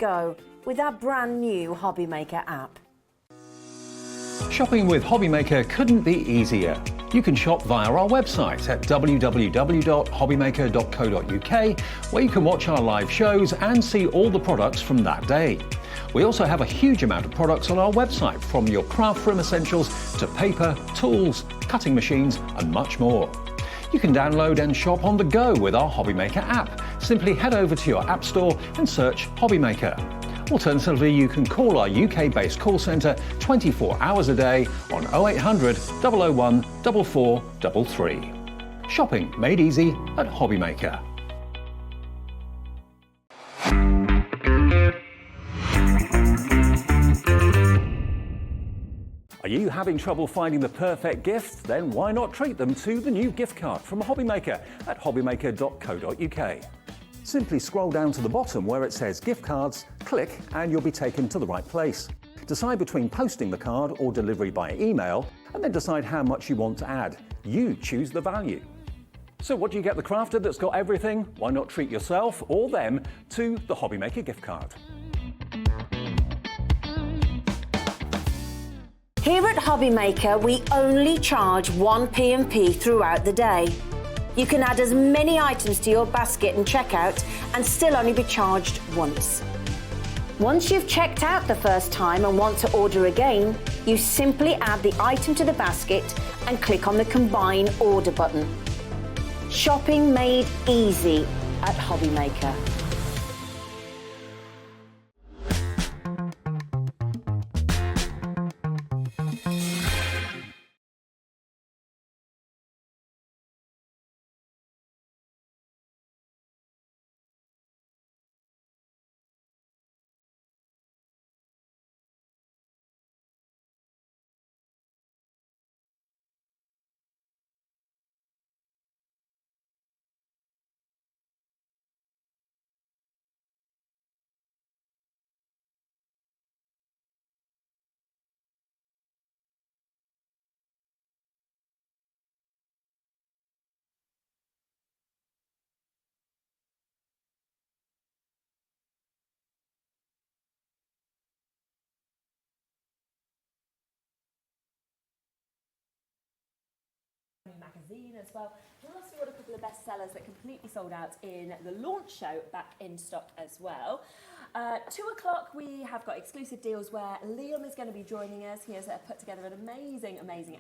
go with our brand new HobbyMaker app. Shopping with HobbyMaker couldn't be easier. You can shop via our website at www.hobbymaker.co.uk, where you can watch our live shows and see all the products from that day. We also have a huge amount of products on our website, from your craft room essentials to paper, tools, cutting machines and much more. You can download and shop on the go with our HobbyMaker app. Simply head over to your app store and search HobbyMaker. Alternatively, you can call our UK-based call centre 24 hours a day on 0800 001 4433. Shopping made easy at HobbyMaker. Are you having trouble finding the perfect gift? Then why not treat them to the new gift card from HobbyMaker at hobbymaker.co.uk. Simply scroll down to the bottom where it says gift cards, click and you'll be taken to the right place. Decide between posting the card or delivery by email, and then decide how much you want to add. You choose the value. So what do you get the crafter that's got everything? Why not treat yourself or them to the HobbyMaker gift card? Here at HobbyMaker, we only charge 1 P&P throughout the day. You can add as many items to your basket and checkout and still only be charged once. Once you've checked out the first time and want to order again, you simply add the item to the basket and click on the Combine Order button. Shopping made easy at HobbyMaker. Magazine as well. Plus, we've got a couple of bestsellers that completely sold out in the launch show, back in stock as well. 2 o'clock, we have got exclusive deals where Liam is going to be joining us. He has put together an amazing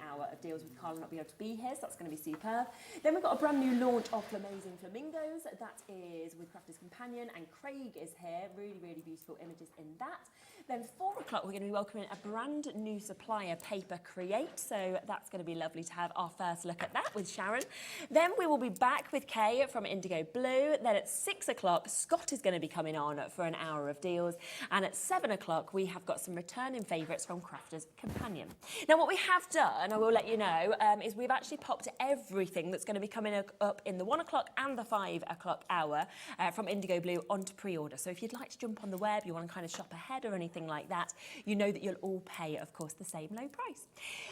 hour of deals with Carl not being able to be here, so that's going to be superb. Then we've got a brand new launch of Flamazing Flamingos. That is with Crafter's Companion, and Craig is here. Really, really beautiful images in that. Then 4 o'clock, we're going to be welcoming a brand new supplier, Paper Create, so that's going to be lovely to have our first look at that with Sharon. Then we will be back with Kay from IndigoBlu. Then at 6 o'clock, Scott is going to be coming on for an hour of deals. And at 7 o'clock, we have got some returning favourites from Crafter's Companion. Now, what we have done, I will let you know, is we've actually popped everything that's going to be coming up in the 1 o'clock and the 5 o'clock hour from IndigoBlu onto pre-order. So if you'd like to jump on the web, you want to kind of shop ahead or anything like that, you know that you'll all pay, of course, the same low price.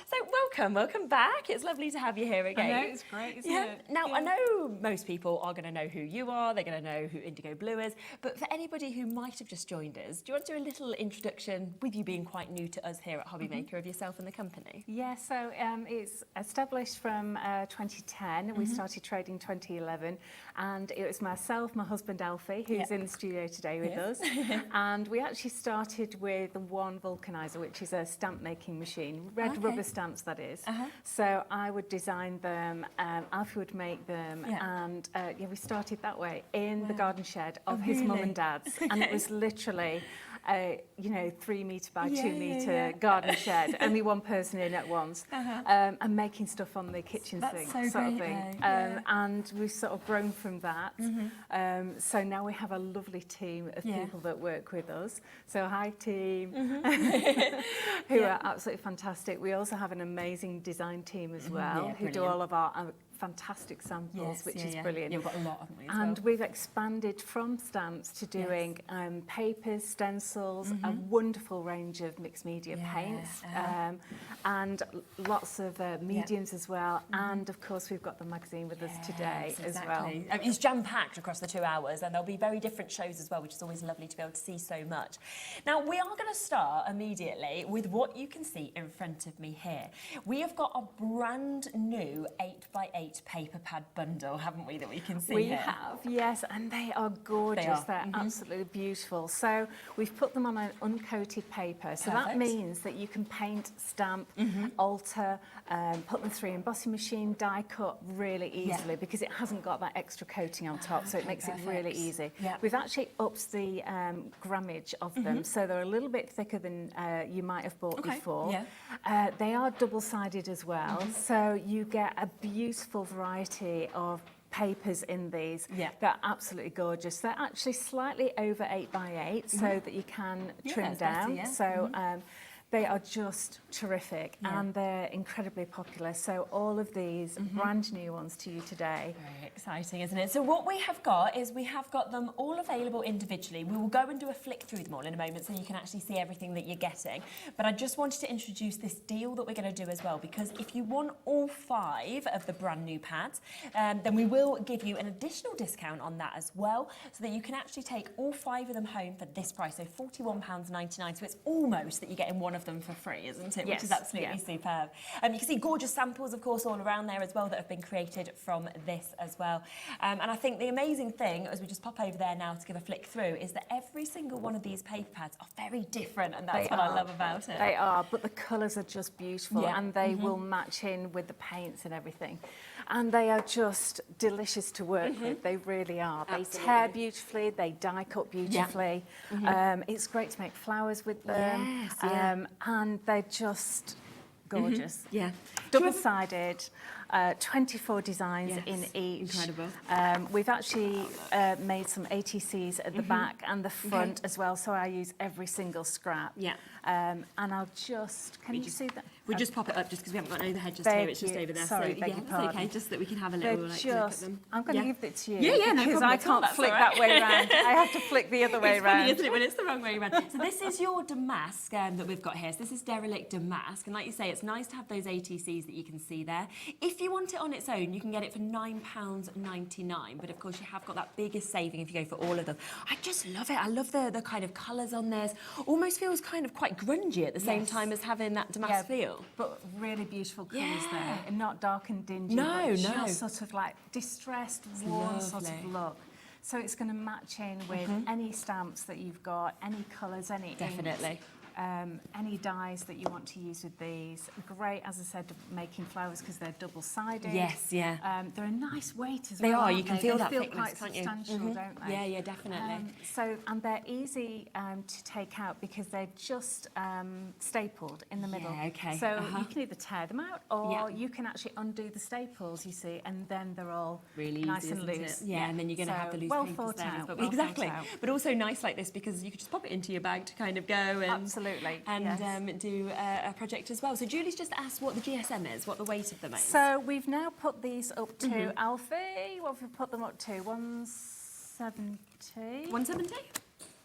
So welcome back. It's lovely to have you here again. I know, it's great, isn't it? Now, I know most people are going to know who you are, they're going to know who IndigoBlu is, but for anybody who might have just joined us, do you want to do a little introduction, with you being quite new to us here at HobbyMaker, of yourself and the company? Yeah, so it's established from 2010. We started trading 2011, and it was myself, my husband Alfie, who's in the studio today with us, and we actually started with the one vulcanizer, which is a stamp making machine, red rubber stamps that is. So I would design them, Alfie would make them, and we started that way in the garden shed of his mum and dad's, and it was literally 3 metre by 2 metre garden shed, only one person in at once, and making stuff on the kitchen sink, sort of thing. And we've sort of grown from that. So now we have a lovely team of people that work with us. So hi team, who are absolutely fantastic. We also have an amazing design team as well, who do all of our fantastic samples, which is brilliant. Yeah, we've got a lot, haven't we, as And well? we've expanded from stamps to doing papers, stencils, a wonderful range of mixed media paints, and lots of mediums as well. And of course, we've got the magazine with us today as well. It's jam-packed across the 2 hours, and there'll be very different shows as well, which is always lovely to be able to see so much. Now, we are going to start immediately with what you can see in front of me here. We have got a brand new 8x8 paper pad bundle, haven't we, that we can see We here? have, yes, and they are gorgeous. They're absolutely beautiful. So we've put them on an uncoated paper. So that means that you can paint, stamp, alter, put them through embossing machine, die cut really easily because it hasn't got that extra coating on top, so it makes it really easy. We've actually upped the grammage of them, so they're a little bit thicker than you might have bought before. They are double-sided as well, so you get a beautiful variety of papers in these. They're absolutely gorgeous. They're actually slightly over 8x8 so that you can trim down. So they are just terrific and they're incredibly popular. So all of these brand new ones to you today. Very exciting, isn't it? So what we have got is we have got them all available individually. We will go and do a flick through them all in a moment so you can actually see everything that you're getting. But I just wanted to introduce this deal that we're going to do as well, because if you want all 5 of the brand new pads, then we will give you an additional discount on that as well, so that you can actually take all 5 of them home for this price, so £41.99. So it's almost that you're getting one of them for free, isn't it? Which is absolutely superb. You can see gorgeous samples, of course, all around there as well that have been created from this as well. And I think the amazing thing, as we just pop over there now to give a flick through, is that every single one of these paper pads are very different, and that's what I love about it. They are, but the colours are just beautiful, and they will match in with the paints and everything. And they are just delicious to work with. They really are. They tear beautifully, they die cut beautifully. It's great to make flowers with them. And they're just gorgeous. Double-sided, 24 designs in each. Incredible. We've actually made some ATCs at the back and the front as well, so I use every single scrap. And I'll just, can you see that? We'll just pop it up just because we haven't got an overhead just here, it's just over there. Sorry, so beg your it's pardon. okay, just so that we can have a little look at them. I'm going to give it to you. No because problem I at all, can't flick that way around. I have to flick the other way It's around. funny, isn't it, when it's the wrong way around. So this is your damask that we've got here. So this is derelict damask, and like you say, it's nice to have those ATCs that you can see there. If you want it on its own, you can get it for £9.99, but of course you have got that biggest saving if you go for all of them. I just love it. I love the kind of colours on theirs. Almost feels kind of quite grungy at the same time as having that damask feel. But really beautiful colours there, and not dark and dingy, No, but no. just sort of like distressed, warm sort of look. So it's going to match in with any stamps that you've got, any colours, any Definitely. any dyes that you want to use with these. Great, as I said, making flowers because they're double-sided. They're a nice weight as well. They are. You can feel that feel thickness, quite can't you? substantial, don't they? Yeah, definitely. And they're easy to take out because they're just stapled in the middle. So you can either tear them out, or you can actually undo the staples, you see, and then they're all really nice easy, and loose. And then you're going to have the loose well papers thought there. out. Exactly. But also nice like this because you could just pop it into your bag to kind of go and do a project as well. So Julie's just asked what the GSM is, what the weight of them is. So we've now put these up to Alfie. What have we put them up to? 170. 170?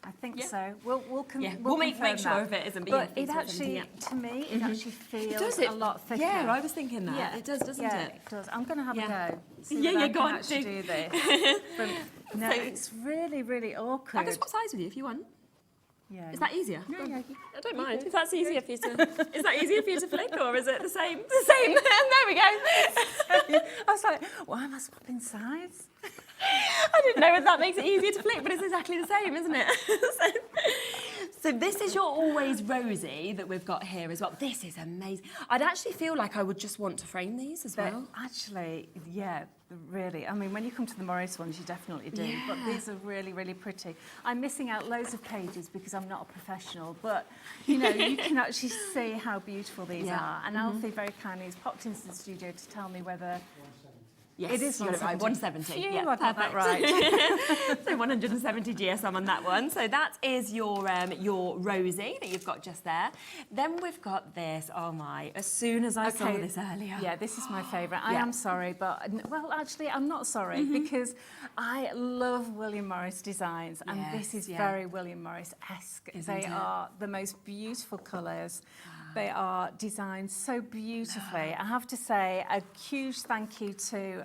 I think so. We'll make sure of it isn't. But it actually, to me, it actually feels a lot thicker. Yeah, I was thinking that. Yeah. It does, doesn't it? It does. I'm going to have a go. See Yeah, whether go I on, can actually do this. No, it's really, really awkward. I can swap sides with you if you want. Yeah. Is that easier? Yeah. I don't mind. If that's easier for you to, is that easier for you to flick, or is it the same? The same. There we go. I was like, why am I swapping sides? I didn't know if that makes it easier to flick, but it's exactly the same, isn't it? So this is your Always Rosy that we've got here as well. This is amazing. I'd actually feel like I would just want to frame these as well. Actually, yeah, really. I mean, when you come to the Morris ones, you definitely do. But these are really, really pretty. I'm missing out loads of pages because I'm not a professional, but, you know, you can actually see how beautiful these are. And Alfie very kindly has popped into the studio to tell me whether... Yes, It is you got it right, 170. Phew, Yeah, I got that right. So 170 GSM on that one. So that is your Rosie that you've got just there. Then we've got this. Oh my! As soon as I saw this earlier. Yeah, this is my favourite. I am sorry, but well, actually, I'm not sorry because I love William Morris designs, and this is very William Morris-esque. They are the most beautiful colours. They are designed so beautifully. I have to say a huge thank you to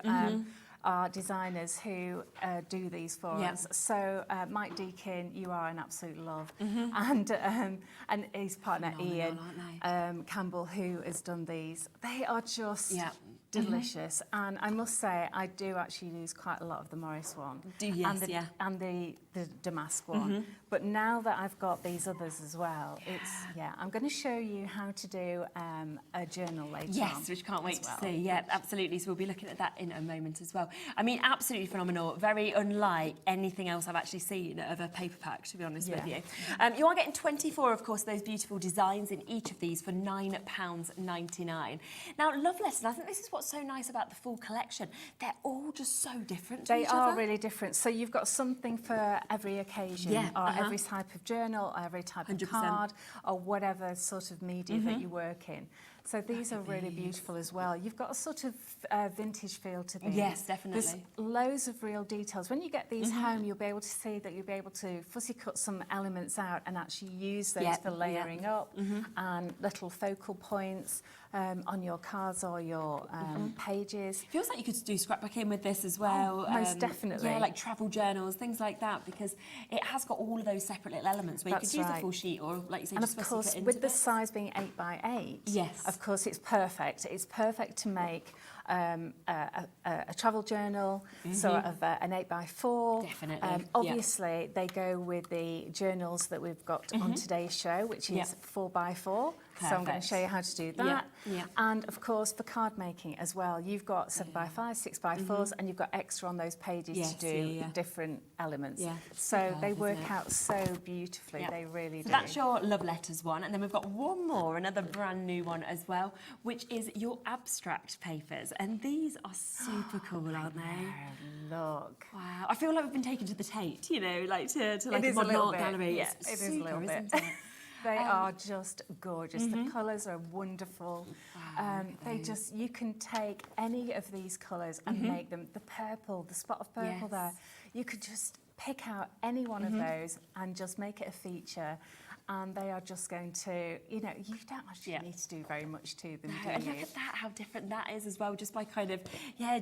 our designers who do these for us. So Mike Deakin, you are an absolute love, and his partner Ian Campbell, who has done these. They are just delicious, and I must say I do actually use quite a lot of the Morris one and the damask one, but now that I've got these others as well, it's I'm going to show you how to do a journal later on. Yes, which can't wait to see. Yeah, absolutely. So we'll be looking at that in a moment as well. I mean, absolutely phenomenal. Very unlike anything else I've actually seen of a paper pack, to be honest with you. You are getting 24, of course, those beautiful designs in each of these for £9.99. Now, love letters. I think this is what's so nice about the full collection. They're all just so different to each other. They are really different. So you've got something for every occasion, or every type of journal, or every type of card, or whatever sort of media that you work in. So these are really beautiful as well. You've got a sort of vintage feel to these. Yes, definitely. There's loads of real details. When you get these home, you'll be able to see that you'll be able to fussy cut some elements out and actually use those for layering up and little focal points on your cards or your pages. Feels like you could do scrapbooking with this as well. Oh, most definitely. Yeah, like travel journals, things like that, because it has got all of those separate little elements where you could use the full sheet, or like you say, and just of course, fussy cut into with the bits. size being 8 by 8, of course, it's perfect. It's perfect to make a travel journal, sort of an 8 by 4. Definitely. Obviously, they go with the journals that we've got on today's show, which is 4 by 4. So I'm going to show you how to do that. And of course, for card making as well, you've got 7 by 5, 6 by 4s, and you've got extra on those pages to do different elements. So they work out so beautifully. They really do. So that's your love letters one, and then we've got one more, another brand new one as well, which is your abstract papers, and these are super cool, aren't they? Look. Wow. I feel like we've been taken to the Tate, you know, like to like a modern art gallery. Yeah, it is a little bit. They are just gorgeous. The colours are wonderful. They just, you can take any of these colours and make them, the purple, the spot of purple there, you could just pick out any one of those and just make it a feature. And they are just going to, you know, you don't actually need to do very much to them, do you? And look at that, how different that is as well, just by kind of,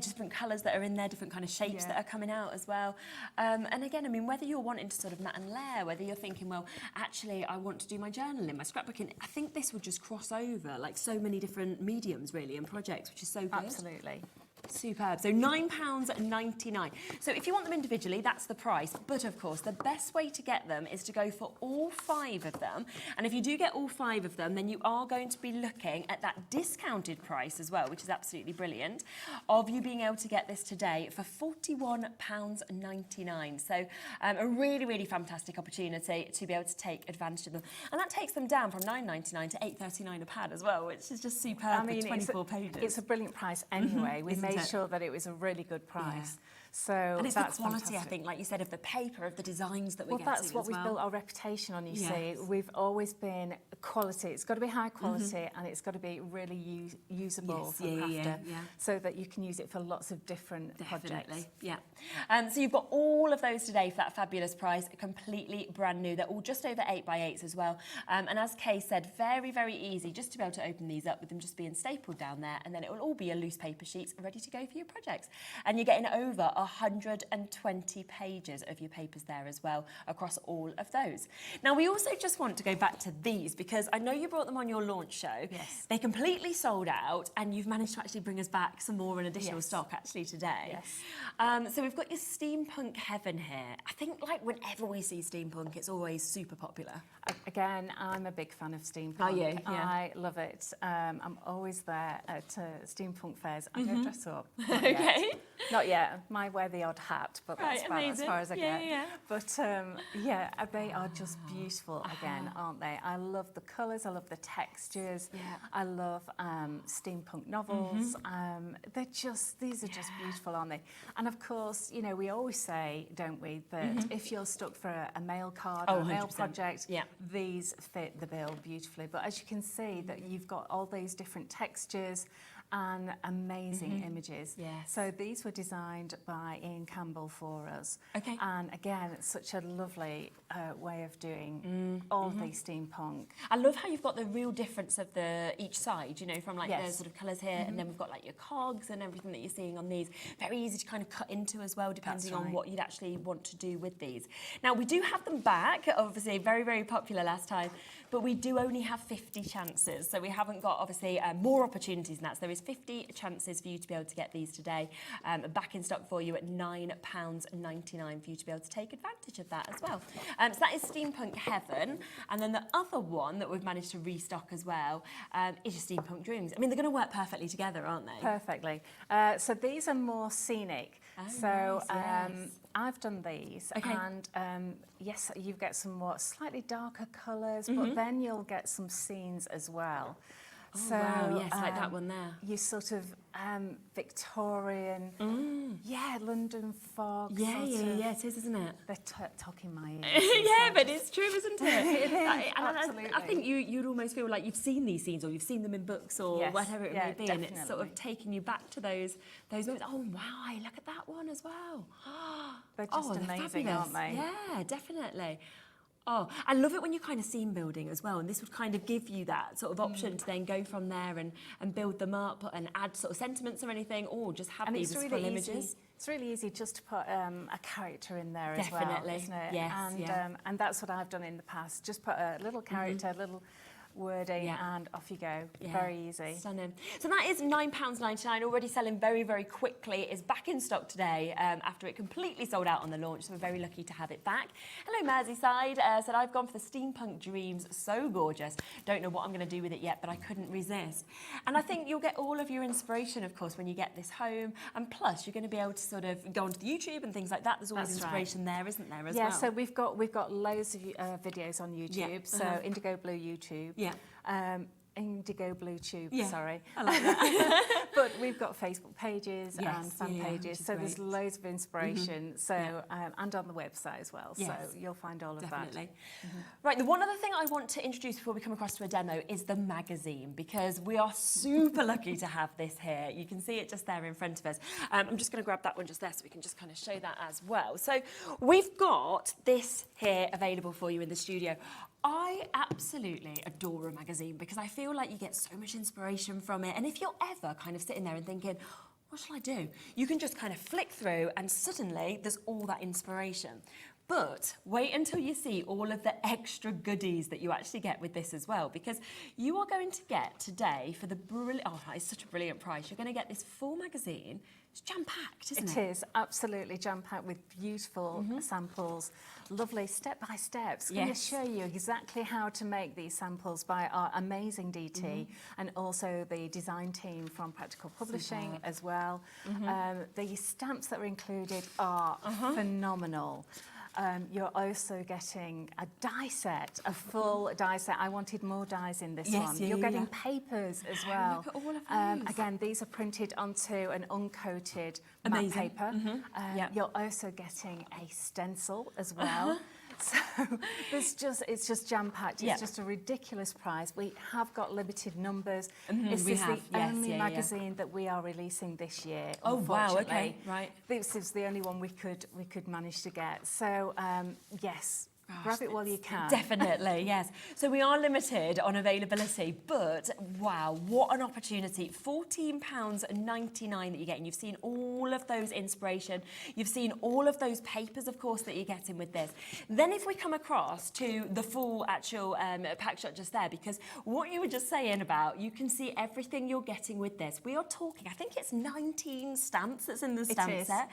different colours that are in there, different kind of shapes that are coming out as well. And again, I mean, whether you're wanting to sort of mat and layer, whether you're thinking, well, actually, I want to do my journaling, my scrapbooking, I think this would just cross over like so many different mediums, really, and projects, which is so good. Absolutely. Superb. So £9.99. So if you want them individually, that's the price. But of course, the best way to get them is to go for all 5 of them. And if you do get all 5 of them, then you are going to be looking at that discounted price as well, which is absolutely brilliant, of you being able to get this today for £41.99. So a really, really fantastic opportunity to be able to take advantage of them. And that takes them down from £9.99 to £8.39 a pad as well, which is just superb. I mean, for 24 pages. It's a brilliant price anyway. We made sure that it was a really good price. So and it's that's the quality, fantastic. I think, like you said, of the paper, of the designs that we're getting. Well, that's what we've built our reputation on, you see. We've always been quality. It's got to be high quality and it's got to be really usable for crafter, so that you can use it for lots of different projects. So you've got all of those today for that fabulous price, completely brand new. They're all just over 8 by 8s as well. And as Kay said, very, very easy just to be able to open these up with them just being stapled down there, and then it will all be a loose paper sheets ready to go for your projects. And you're getting over 120 pages of your papers there as well across all of those. Now, we also just want to go back to these because I know you brought them on your launch show. They completely sold out, and you've managed to actually bring us back some more in additional stock actually today. So we've got your steampunk heaven here. I think like whenever we see steampunk, it's always super popular. Again, I'm a big fan of steampunk. Are you? Yeah. I love it. I'm always there at steampunk fairs. I don't dress up. Not Okay. Yet. Not yet. I wear the odd hat, but that's about as far as I get. Yeah. But yeah, they are just beautiful again, aren't they? I love the colours. I love the textures. Yeah. I love steampunk novels. These are just beautiful, aren't they? And of course, you know, we always say, don't we, that if you're stuck for a mail card or a mail 100%. project, Yeah. these fit the bill beautifully. But as you can see, that you've got all these different textures and amazing images. Yes. So these were designed by Ian Campbell for us. Okay. And again, it's such a lovely way of doing all these steampunk. I love how you've got the real difference of each side, you know, from like the Yes. sort of colours here, and then we've got like your cogs and everything that you're seeing on these. Very easy to kind of cut into as well, depending That's on right. what you'd actually want to do with these. Now, we do have them back, obviously very, very popular last time, but we do only have 50 chances. So we haven't got, obviously, more opportunities than that. So there is 50 chances for you to be able to get these today, back in stock for you at £9.99 for you to be able to take advantage of that as well. So that is Steampunk Heaven. And then the other one that we've managed to restock as well is your Steampunk Dreams. I mean, they're going to work perfectly together, aren't they? Perfectly. So these are more scenic. Oh, so nice, yes. I've done these, Okay. and yes, you get some more slightly darker colours, but then you'll get some scenes as well. Oh, So, wow, yes, like that one there. You sort of Victorian, London fog. Yeah, sort yeah, of. yeah, it is, isn't it? They're talking my ears. Yeah, but it's true, isn't it? It is, And absolutely. I think you'd almost feel like you've seen these scenes, or you've seen them in books, or Yes, whatever it yeah, may be, and it's sort of definitely. taking you back to those moments. Oh wow, look at that one as well. They're just amazing, fabulous. aren't they? Yeah, definitely. Oh, I love it when you're kind of scene building as well, and this would kind of give you that sort of option to then go from there and build them up and add sort of sentiments or anything, or just have And these it's as really full easy. images. It's really easy just to put a character in there Definitely, as well, isn't it? yes, and, yeah. And that's what I've done in the past. Just put a little character, a little wording, Yeah. and off you go. Yeah, Very easy. Stunning. So that is £9.99, already selling very, very quickly. It's back in stock today after it completely sold out on the launch, so we're very lucky to have it back. Hello, Merseyside. Said, I've gone for the Steampunk Dreams. So gorgeous. Don't know what I'm going to do with it yet, but I couldn't resist. And I think you'll get all of your inspiration, of course, when you get this home. And plus, you're going to be able to sort of go onto the YouTube and things like that. There's always That's inspiration there, isn't there, as Yeah, well? so we've got loads of videos on YouTube. Yeah, So IndigoBlu YouTube. Yeah. IndigoBlu Tube, Yeah, sorry. I like that. But we've got Facebook pages Yes, and fan yeah, which pages, is so there's great. loads of inspiration. So Yeah. and on the website as well. Yes, so you'll find all of Definitely. that. Right, the one other thing I want to introduce before we come across to a demo is the magazine, because we are super lucky to have this here. You can see it just there in front of us. I'm just going to grab that one just there so we can just kind of show that as well. So we've got this here available for you in the studio. I absolutely adore a magazine because I feel like you get so much inspiration from it. And if you're ever kind of sitting there and thinking, what shall I do? You can just kind of flick through and suddenly there's all that inspiration. But wait until you see all of the extra goodies that you actually get with this as well, because you are going to get today for the brilliant, oh, that is such a brilliant price. You're going to get this full magazine. It's jam-packed, isn't it? It is absolutely jam-packed with beautiful samples, lovely step-by-steps. Going to Yes. show you exactly how to make these samples by our amazing DT and also the design team from Practical Publishing Superb. as well. The stamps that are included are phenomenal. You're also getting a die set, a full die set. I wanted more dies in this Yes, one. yeah, You're yeah, getting yeah. papers as well. Look at all of those. Again, these are printed onto an uncoated Amazing. matte paper. Yeah. You're also getting a stencil as well. So it's just jam-packed. It's Yeah. just a ridiculous price. We have got limited numbers. We This is have, the yes, only yeah, yeah. magazine that we are releasing this year. Oh, wow, unfortunately. okay, right. This is the only one we could manage to get. So yes, grab it while you can. Definitely, yes. So we are limited on availability, but wow, what an opportunity. £14.99 that you're getting. You've seen all of those inspiration. You've seen all of those papers, of course, that you're getting with this. Then if we come across to the full actual pack shot just there, because what you were just saying about, you can see everything you're getting with this. We are talking, I think it's 19 stamps that's in the stamp is. set.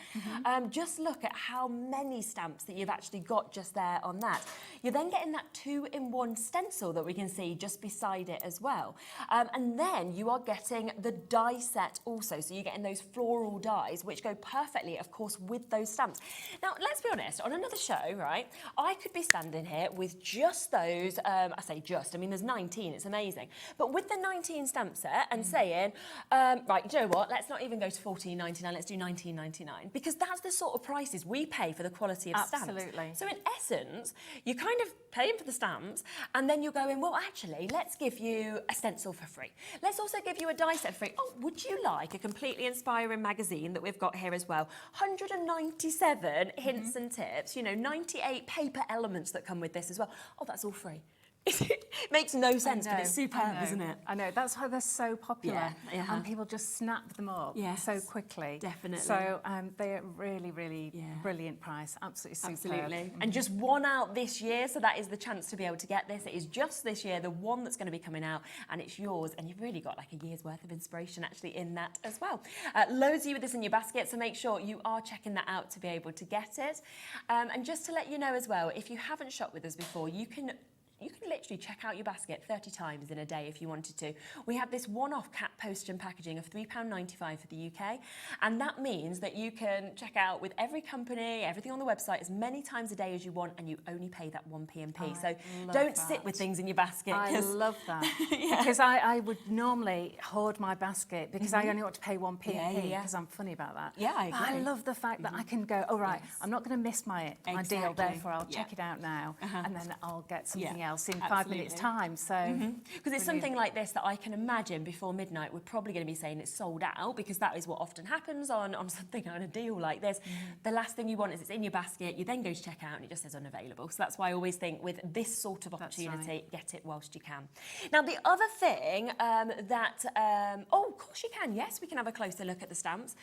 Just look at how many stamps that you've actually got just there on that. that. You're then getting that 2-in-1 stencil that we can see just beside it as well. And then you are getting the die set also. So you're getting those floral dies, which go perfectly, of course, with those stamps. Now, let's be honest, on another show, right, I could be standing here with just those, I say just, I mean, there's 19, it's amazing. But with the 19 stamp set and saying, right, you know what, let's not even go to $14.99, let's do $19.99. Because that's the sort of prices we pay for the quality of stamps. Absolutely. So in essence, you're kind of paying for the stamps, and then you're going, well, actually, let's give you a stencil for free. Let's also give you a die set for free. Oh, would you like a completely inspiring magazine that we've got here as well? 197 hints and tips, you know, 98 paper elements that come with this as well. Oh, that's all free. It makes no sense, but it's superb, isn't it? I know, that's why they're so popular. Yeah, and people just snap them up so quickly. Definitely. So they're really, really brilliant price, absolutely superb. Absolutely. And just one out this year, so that is the chance to be able to get this. It is just this year, the one that's going to be coming out, and it's yours, and you've really got like a year's worth of inspiration actually in that as well. Loads of you with this in your basket, so make sure you are checking that out to be able to get it. And just to let you know as well, if you haven't shopped with us before, you can literally check out your basket 30 times in a day if you wanted to. We have this one-off cap postage and packaging of £3.95 for the UK, and that means that you can check out with every company, everything on the website as many times a day as you want, and you only pay that 1p and p. So don't sit with things in your basket. I love that. Because I would normally hoard my basket because I only want to pay 1p and p because I'm funny about that. Yeah, I agree. I love the fact that I can go, all right, I'm not going to miss my deal, therefore I'll check it out now, and then I'll get something else in 5 minutes time. So because it's something like this that I can imagine before midnight we're probably going to be saying it's sold out, because that is what often happens on something on a deal like this. The last thing you want is it's in your basket, you then go to check out and it just says unavailable. So that's why I always think with this sort of opportunity, get it whilst you can. Now the other thing oh, of course you can, yes, we can have a closer look at the stamps.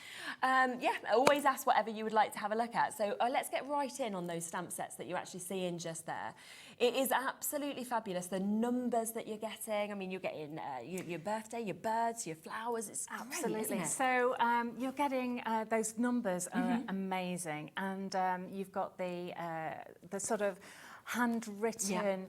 Always ask whatever you would like to have a look at. So let's get right in on those stamp sets that you're actually seeing just there. It is absolutely fabulous, the numbers that you're getting. I mean, you're getting your birthday, your birds, your flowers. It's absolutely. Great, isn't it? So you're getting those numbers are amazing, and you've got the sort of handwritten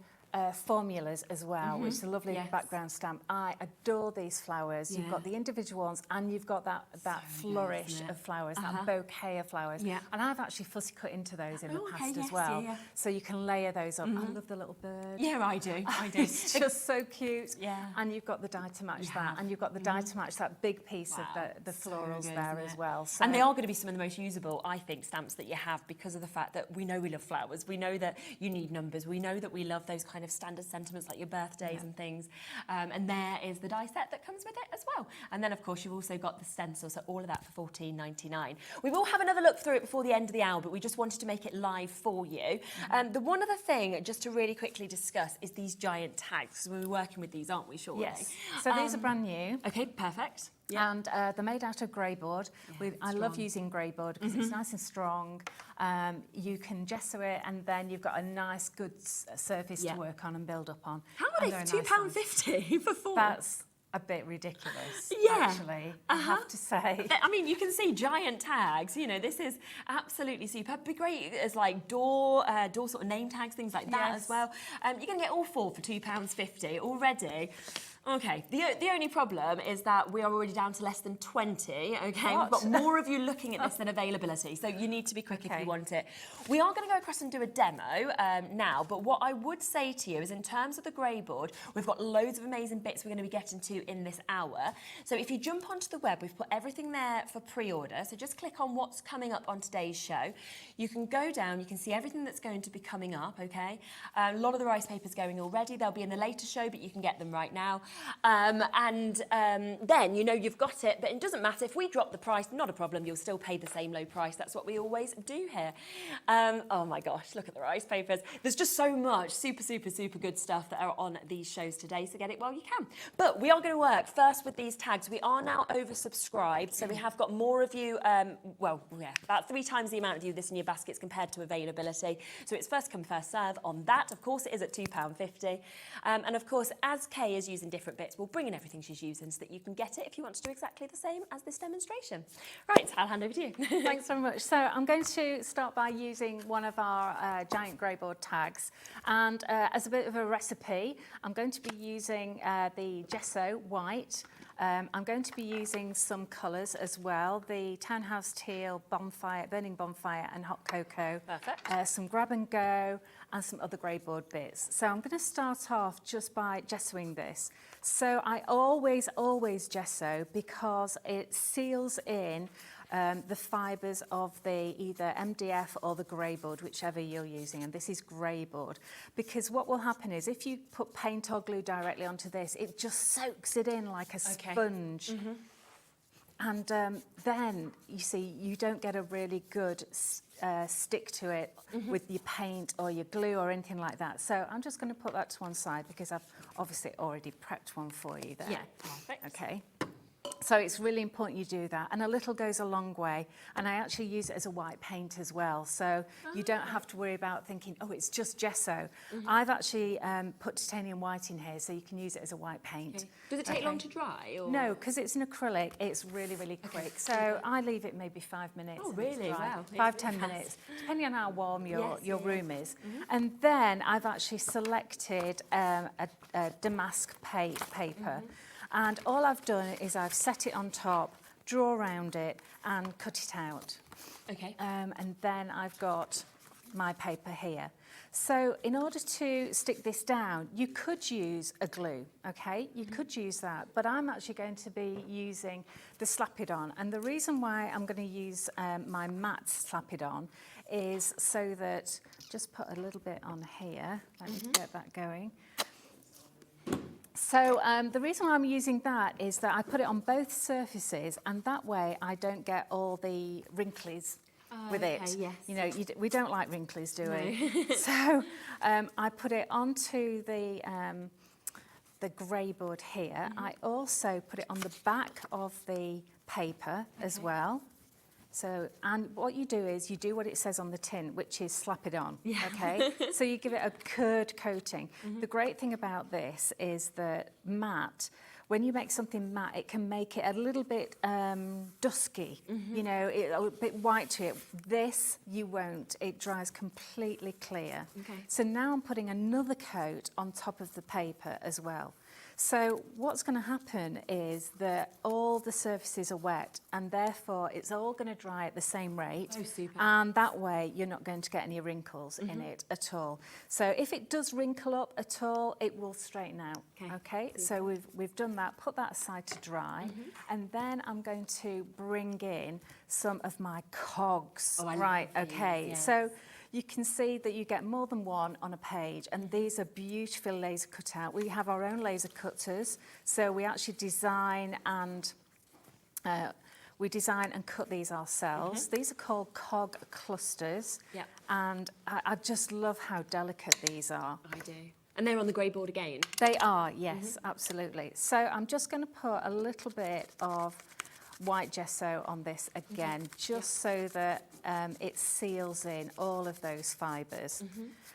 formulas as well, which is a lovely background stamp. I adore these flowers. You've got the individual ones, and you've got that flourish of flowers, that bouquet of flowers. And I've actually fussy cut into those in the past as well. So you can layer those up. I love the little bird. Yeah, I do. It's just so cute. And you've got the die to match that, and you've got the die to match that big piece of the florals there as well. So. And they are going to be some of the most usable, I think, stamps that you have, because of the fact that we know we love flowers. We know that you need numbers. We know that we love those kind of standard sentiments like your birthdays and things, and there is the die set that comes with it as well. And then of course you've also got the stencil, so all of that for $14.99. We will have another look through it before the end of the hour, but we just wanted to make it live for you. The one other thing just to really quickly discuss is these giant tags, because we're working with these, aren't we, surely? Yes, so these are brand new. Okay, perfect. And they're made out of grey board. I love using grey board because it's nice and strong. You can gesso it, and then you've got a nice, good surface to work on and build up on. How are they for £2.50 for 4? That's a bit ridiculous, actually, I have to say. I mean, you can see giant tags. You know, this is absolutely superb. It'd be great as like door sort of name tags, things like that as well. You're going to get all 4 for £2.50 already. Okay, the only problem is that we are already down to less than 20, okay? We've got more of you looking at this than availability, so you need to be quick if you want it. We are going to go across and do a demo now, but what I would say to you is in terms of the grey board, we've got loads of amazing bits we're going to be getting to in this hour. So if you jump onto the web, we've put everything there for pre-order, so just click on what's coming up on today's show. You can go down, you can see everything that's going to be coming up, okay? A lot of the rice papers going already, they'll be in the later show, but you can get them right now. Then you know you've got it, but it doesn't matter if we drop the price, not a problem, you'll still pay the same low price. That's what we always do here. Oh my gosh, look at the rice papers. There's just so much super good stuff that are on these shows today, so get it while you can. But we are going to work first with these tags. We are now oversubscribed, so we have got more of you, about 3 times the amount of you this in your baskets compared to availability. So it's first come, first serve on that. Of course, it is at £2.50. And of course, as Kay is using different different bits. We'll bring in everything she's using so that you can get it if you want to do exactly the same as this demonstration. Right, I'll hand over to you. Thanks so much. So I'm going to start by using one of our giant grey board tags, and as a bit of a recipe, I'm going to be using the gesso white. I'm going to be using some colours as well, the townhouse teal, bonfire, burning bonfire and hot cocoa. Perfect. Some grab and go and some other grey board bits. So I'm going to start off just by gessoing this. So I always gesso because it seals in the fibres of the either MDF or the grey board, whichever you're using, and this is grey board. Because what will happen is if you put paint or glue directly onto this, it just soaks it in like a sponge. And then, you see, you don't get a really good stick to it with your paint or your glue or anything like that. So I'm just going to put that to one side because I've obviously already prepped one for you there. Yeah, perfect. Okay. So it's really important you do that, and a little goes a long way, and I actually use it as a white paint as well, so you don't have to worry about thinking, oh, it's just gesso. I've actually put titanium white in here so you can use it as a white paint. Okay. Does it take long to dry? Or? No, because it's an acrylic, it's really, really quick. So I leave it maybe 5 minutes. Oh, and it's really? dry. Wow. 5-10 minutes, depending on how warm your room is. And then I've actually selected a damask paper. And all I've done is I've set it on top, draw around it and cut it out. Okay. And then I've got my paper here. So in order to stick this down, you could use a glue, okay? You could use that, but I'm actually going to be using the Slap-It-On. And the reason why I'm going to use my matte Slap-It-On is so that, just put a little bit on here, let me get that going. So the reason why I'm using that is that I put it on both surfaces, and that way I don't get all the wrinkles with it. Yes. You know, we don't like wrinkles, do we? So I put it onto the grey board here. I also put it on the back of the paper as well. So, and what you do is you do what it says on the tin, which is slap it on, okay? So you give it a curd coating. The great thing about this is that matte, when you make something matte, it can make it a little bit dusky, you know, a bit white to it. This, you won't. It dries completely clear. Okay. So now I'm putting another coat on top of the paper as well. So what's going to happen is that all the surfaces are wet, and therefore it's all going to dry at the same rate. Oh, super. And that way you're not going to get any wrinkles in it at all. So if it does wrinkle up at all, it will straighten out. Okay? So we've done that. Put that aside to dry, and then I'm going to bring in some of my cogs. Oh, I right? love these, Okay. yes. So you can see that you get more than one on a page, and these are beautiful laser cut out. We have our own laser cutters, so we actually design and cut these ourselves. These are called cog clusters, and I just love how delicate these are. I do. And they're on the grey board again? They are, yes, absolutely. So I'm just going to put a little bit of white gesso on this again, just so that it seals in all of those fibres.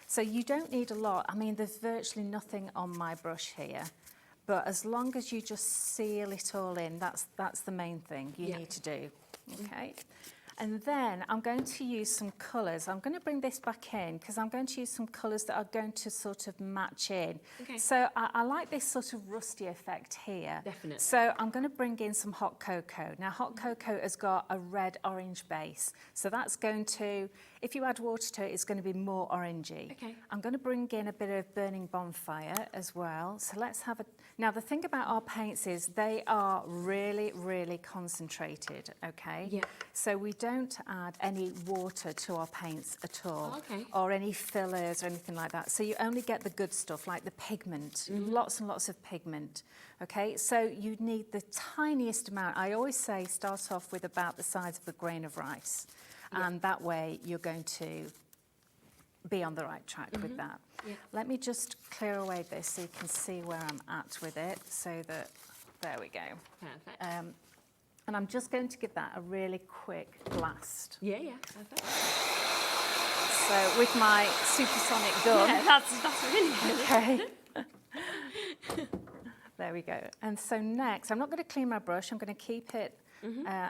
So you don't need a lot. I mean, there's virtually nothing on my brush here, but as long as you just seal it all in, that's the main thing you need to do. Okay. And then I'm going to use some colours. I'm going to bring this back in because I'm going to use some colours that are going to sort of match in. Okay. So I like this sort of rusty effect here. Definitely. So I'm going to bring in some hot cocoa. Now, hot cocoa has got a red-orange base. So that's going to, if you add water to it, it's going to be more orangey. Okay. I'm going to bring in a bit of burning bonfire as well. So let's have a... Now, the thing about our paints is they are really, really concentrated, okay? Yeah. So we don't add any water to our paints at all. Okay. Or any fillers or anything like that. So you only get the good stuff, like the pigment, lots and lots of pigment, okay? So you need the tiniest amount. I always say start off with about the size of a grain of rice. And that way you're going to be on the right track with that. Yeah. Let me just clear away this so you can see where I'm at with it, so that, there we go. Perfect. And I'm just going to give that a really quick blast. Yeah, perfect. So with my supersonic gun. Yeah, that's really good. Okay. There we go. And so next, I'm not going to clean my brush. I'm going to keep it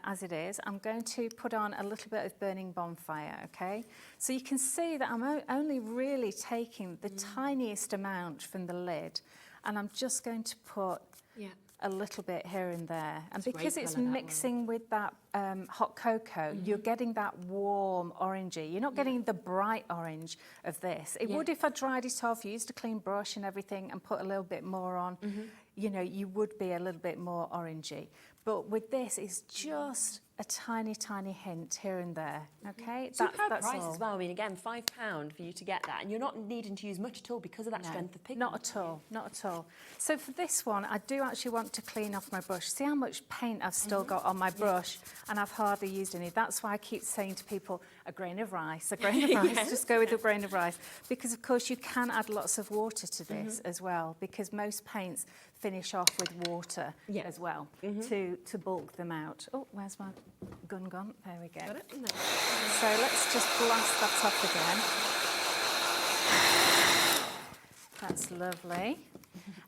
as it is. I'm going to put on a little bit of Burning Bonfire, okay? So you can see that I'm only really taking the tiniest amount from the lid, and I'm just going to put a little bit here and there. And because it's mixing with that hot cocoa, you're getting that warm orangey. You're not getting the bright orange of this. It would if I dried it off, used a clean brush and everything, and put a little bit more on. You know, you would be a little bit more orangey. But with this, it's just a tiny, tiny hint here and there, okay? Superb price as well. I mean, again, £5 for you to get that, and you're not needing to use much at all because of that strength of pigment. Not at all, not at all. So for this one, I do actually want to clean off my brush. See how much paint I've still got on my brush, and I've hardly used any. That's why I keep saying to people, a grain of rice, a grain of rice, just go with a grain of rice. Because, of course, you can add lots of water to this as well, because most paints finish off with water as well to bulk them out. Oh, where's my gun gone? There we go. Got it? No. So let's just blast that off again. That's lovely.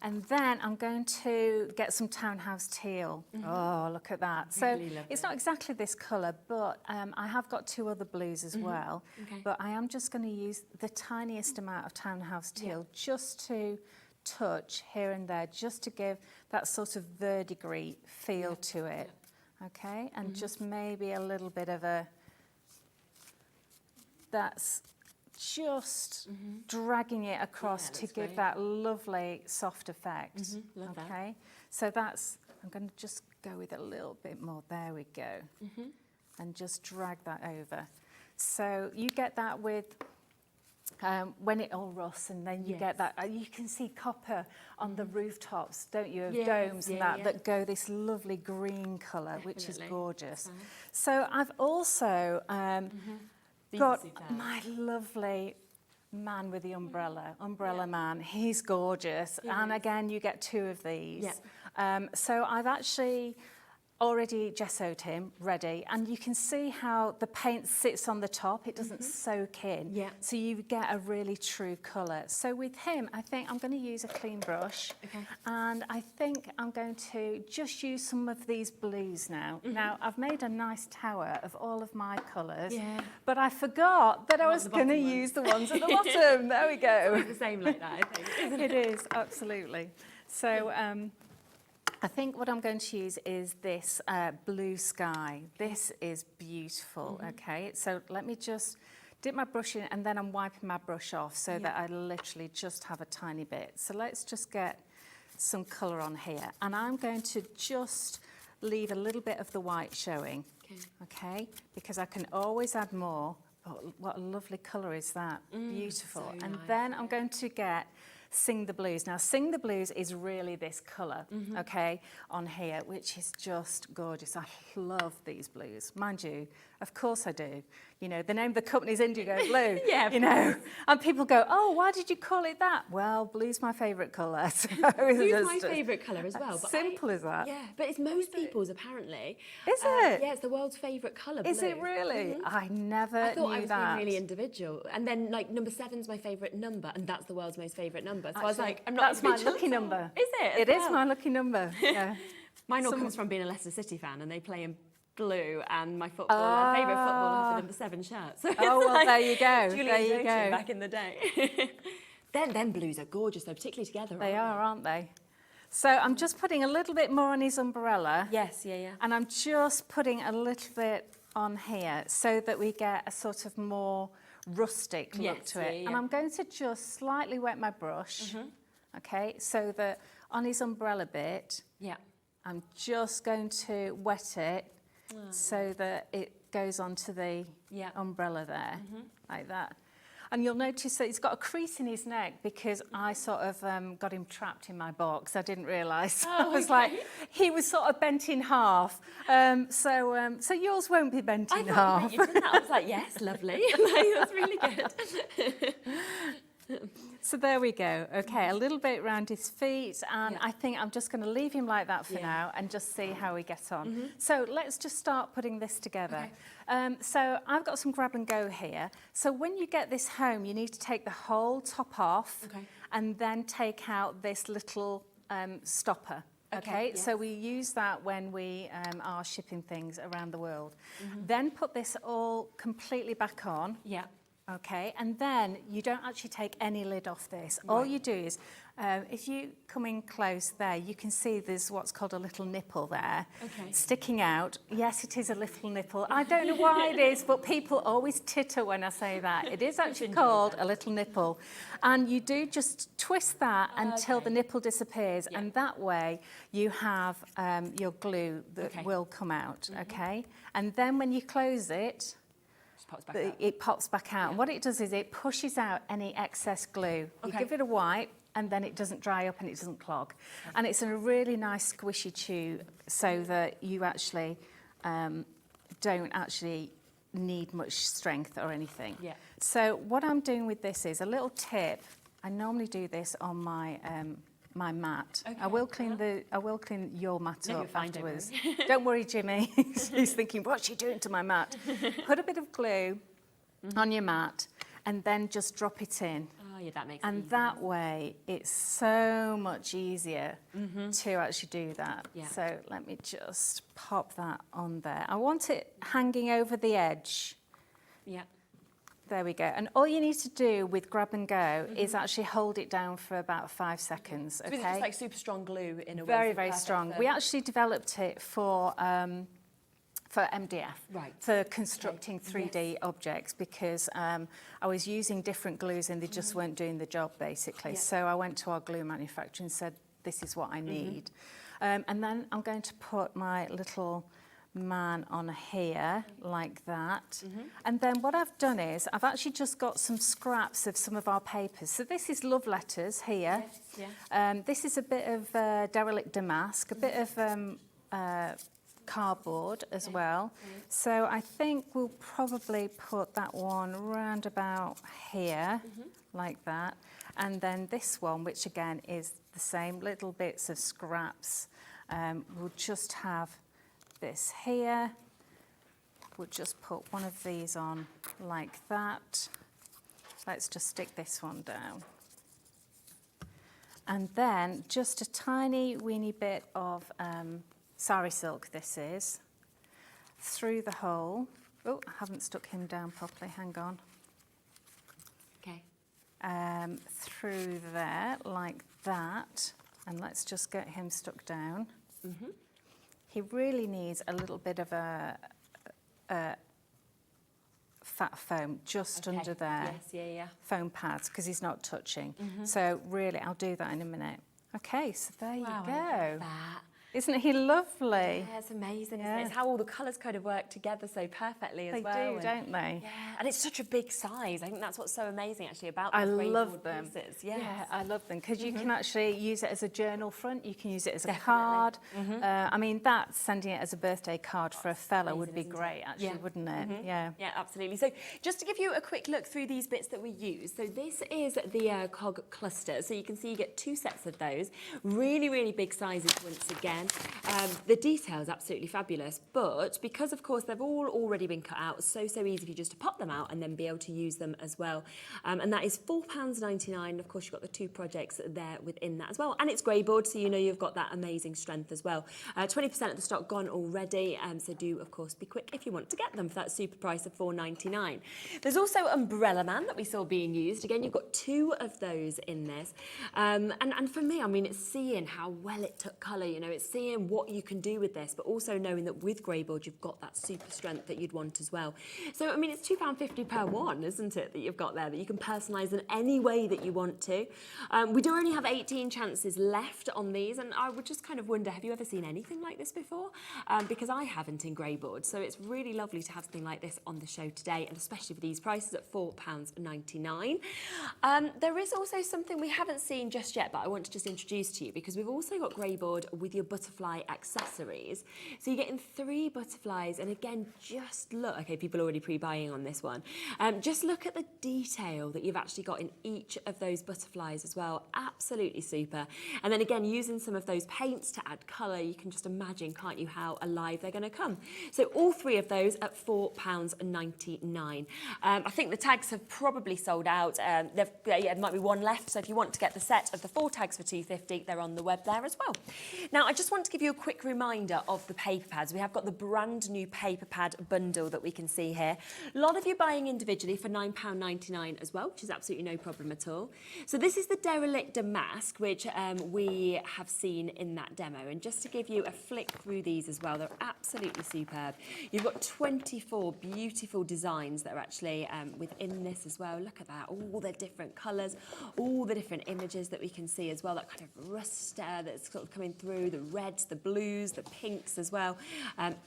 And then I'm going to get some Townhouse Teal. Oh, look at that. So Really it's not exactly this colour, but I have got 2 other blues as well. Okay. But I am just going to use the tiniest amount of Townhouse Teal just to touch here and there, just to give that sort of verdigris feel to it. Okay, and just maybe a little bit of a, that's just dragging it across to give that lovely soft effect. Love that. Okay, so that's, I'm going to just go with a little bit more, there we go, and just drag that over. So you get that with when it all rusts, and then you get that, you can see copper on the rooftops, don't you, of domes and that go this lovely green colour, which is gorgeous. So I've also got my lovely man with the umbrella man. He's gorgeous, and again you get 2 of these. So I've actually already gessoed him, ready, and you can see how the paint sits on the top. It doesn't soak in, so you get a really true colour. So with him, I think I'm going to use a clean brush, and I think I'm going to just use some of these blues now. Now, I've made a nice tower of all of my colours, but I forgot that I was going to use the ones at the bottom. There we go. It's the same like that, I think, isn't it? It is, absolutely. So, I think what I'm going to use is this blue sky. This is beautiful, okay? So let me just dip my brush in, and then I'm wiping my brush off so that I literally just have a tiny bit. So let's just get some colour on here. And I'm going to just leave a little bit of the white showing, okay? Because I can always add more. Oh, what a lovely colour is that, beautiful. So and nice. then I'm going to get Sing the Blues. Now, Sing the Blues is really this colour, okay, on here, which is just gorgeous. I love these blues. Mind you, of course I do. You know, the name of the company is IndigoBlu, you know, and people go, oh, why did you call it that? Well, blue's my favourite colour. So Blue's my favourite colour as well. But simple as that. Yeah, but it's most people's apparently. Is it? Yeah, it's the world's favourite colour, blue. Is it really? I never I thought knew I was that. being really individual. And then, like, number 7's my favourite number, and that's the world's most favourite number. So I was like, I'm not That's my individual lucky at all. number. Is it? It is my lucky number, yeah. Mine all comes from being a Leicester City fan, and they play in blue, and my footballer, favourite footballer for number 7 shirt. So Oh, well, like there you go. Julian There you Joachim go. back in the day. Then blues are gorgeous, though, particularly together. They are, aren't they? So I'm just putting a little bit more on his umbrella. Yes, yeah. And I'm just putting a little bit on here so that we get a sort of more rustic look to it. And I'm going to just slightly wet my brush, okay, so that on his umbrella bit, I'm just going to wet it so that it goes onto the umbrella there, like that. And you'll notice that he's got a crease in his neck because I sort of got him trapped in my box. I didn't realise. I was like, he was sort of bent in half. So yours won't be bent in half. I thought you did that. I was like, yes, lovely. Like, that's really good. So there we go. Okay, a little bit around his feet, and I think I'm just going to leave him like that for now and just see how we get on. So let's just start putting this together. So I've got some grab and go here. So when you get this home, you need to take the whole top off and then take out this little stopper. Okay, Okay, yes. so we use that when we are shipping things around the world. Then put this all completely back on. Yeah. Okay, and then you don't actually take any lid off this. All Right. you do is, if you come in close there, you can see there's what's called a little nipple there, Okay. sticking out. Yes, it is a little nipple. I don't know why it is, but people always titter when I say that. It is actually called a little nipple. And you do just twist that until the nipple disappears, Yeah. and that way you have your glue that Okay. will come out, okay? And then when you close it, Just pops back out. it pops back out. And what it does is it pushes out any excess glue. You Okay. give it a wipe and then it doesn't dry up and it doesn't clog. And it's in a really nice squishy tube so that you actually don't actually need much strength or anything. Yeah. So what I'm doing with this is a little tip. I normally do this on my my mat. Okay. I will clean your mat No, you're up fine, don't afterwards. Don't worry, Jimmy. He's thinking, what's she doing to my mat? Put a bit of glue on your mat and then just drop it in. Oh, yeah, that makes it And easy. that way, it's so much easier to actually do that. Yeah. So let me just pop that on there. I want it hanging over the edge. Yeah. There we go. And all you need to do with grab and go is actually hold it down for about 5 seconds, So okay? is it just like super strong glue in a way? Very, so very perfect strong. for- We actually developed it for MDF, Right. for constructing 3D objects, because I was using different glues and they just weren't doing the job, basically. Yeah. So I went to our glue manufacturer and said, this is what I need. And then I'm going to put my little man on here like that. And then what I've done is I've actually just got some scraps of some of our papers. So this is love letters here. Yes, yeah. This is a bit of derelict damask, a bit of cardboard as well. So I think we'll probably put that one round about here, like that. And then this one, which again is the same, little bits of scraps. We'll just have this here. We'll just put one of these on like that. Let's just stick this one down. And then just a tiny weeny bit of sari silk, this is, through the hole. Oh, I haven't stuck him down properly, hang on. Okay. Through there, like that. And let's just get him stuck down. He really needs a little bit of a fat foam just Okay. under there. Yes, yeah, yeah. Foam pads, because he's not touching. So really, I'll do that in a minute. Okay, so there you Wow, I go. love that. Isn't he lovely? Yeah, it's amazing, isn't Yeah. it? It's how all the colours kind of work together so perfectly as They well. do, and- don't they? Yeah, and it's such a big size. I think that's what's so amazing actually about I those love rainbow them. pieces. Yeah, Yes. I love them because you can actually use it as a journal front. You can use it as a Definitely. card. I mean, that sending it as a birthday card for a fella would be amazing, isn't great, it? actually, Yeah. wouldn't it? Yeah. Yeah, absolutely. So just to give you a quick look through these bits that we use. So this is the cog cluster. So you can see you get 2 sets of those. Really, really big sizes once again. The details absolutely fabulous. But because, of course, they've all already been cut out, so easy for you just to pop them out and then be able to use them as well. And that is £4.99. Of course, you've got the 2 projects there within that as well. And it's grey board, so you know you've got that amazing strength as well. 20% of the stock gone already. So do, of course, be quick if you want to get them for that super price of £4.99. There's also Umbrella Man that we saw being used. Again, you've got 2 of those in this. And for me, I mean, it's seeing how well it took colour, you know, it's seeing what you can do with this, but also knowing that with grey board, you've got that super strength that you'd want as well. So, I mean, it's £2.50 per one, isn't it, that you've got there, that you can personalise in any way that you want to. We do only have 18 chances left on these, and I would just kind of wonder, have you ever seen anything like this before? Because I haven't in grey board, so it's really lovely to have something like this on the show today, and especially for these prices at £4.99. There is also something we haven't seen just yet, but I want to just introduce to you, because we've also got grey board with your button butterfly accessories. So you're getting 3 butterflies, and again, just look, okay, people are already pre-buying on this one. Just look at the detail that you've actually got in each of those butterflies as well. Absolutely super. And then again, using some of those paints to add colour, you can just imagine, can't you, how alive they're going to come. So all 3 of those at £4.99. I think the tags have probably sold out. There might be one left, so if you want to get the set of the 4 tags for £2.50, they're on the web there as well. Now, I just want to give you a quick reminder of the paper pads. We have got the brand new paper pad bundle that we can see here. A lot of you buying individually for £9.99 as well, which is absolutely no problem at all. So this is the derelict damask, which we have seen in that demo. And just to give you a flick through these as well, they're absolutely superb. You've got 24 beautiful designs that are actually within this as well. Look at that, all the different colours, all the different images that we can see as well, that kind of rust that's sort of coming through, the reds, the blues, the pinks as well.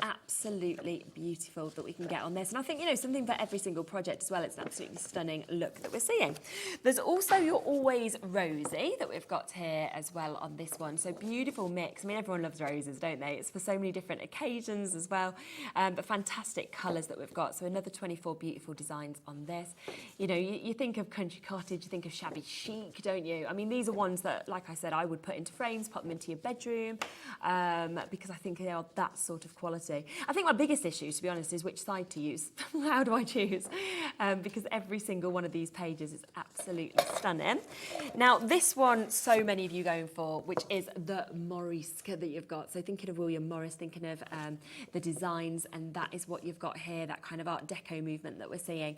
Absolutely beautiful that we can get on this. And I think, you know, something for every single project as well. It's an absolutely stunning look that we're seeing. There's also your Always Rosy that we've got here as well on this one. So beautiful mix. I mean, everyone loves roses, don't they? It's for so many different occasions as well, but fantastic colours that we've got. So another 24 beautiful designs on this. You know, you think of country cottage, you think of shabby chic, don't you? I mean, these are ones that, like I said, I would put into frames, put them into your bedroom, because I think they are that sort of quality. I think my biggest issue, to be honest, is which side to use. How do I choose? Because every single one of these pages is absolutely stunning. Now, this one, so many of you going for, which is the Morisque that you've got. So thinking of William Morris, thinking of the designs, and that is what you've got here, that kind of Art Deco movement that we're seeing.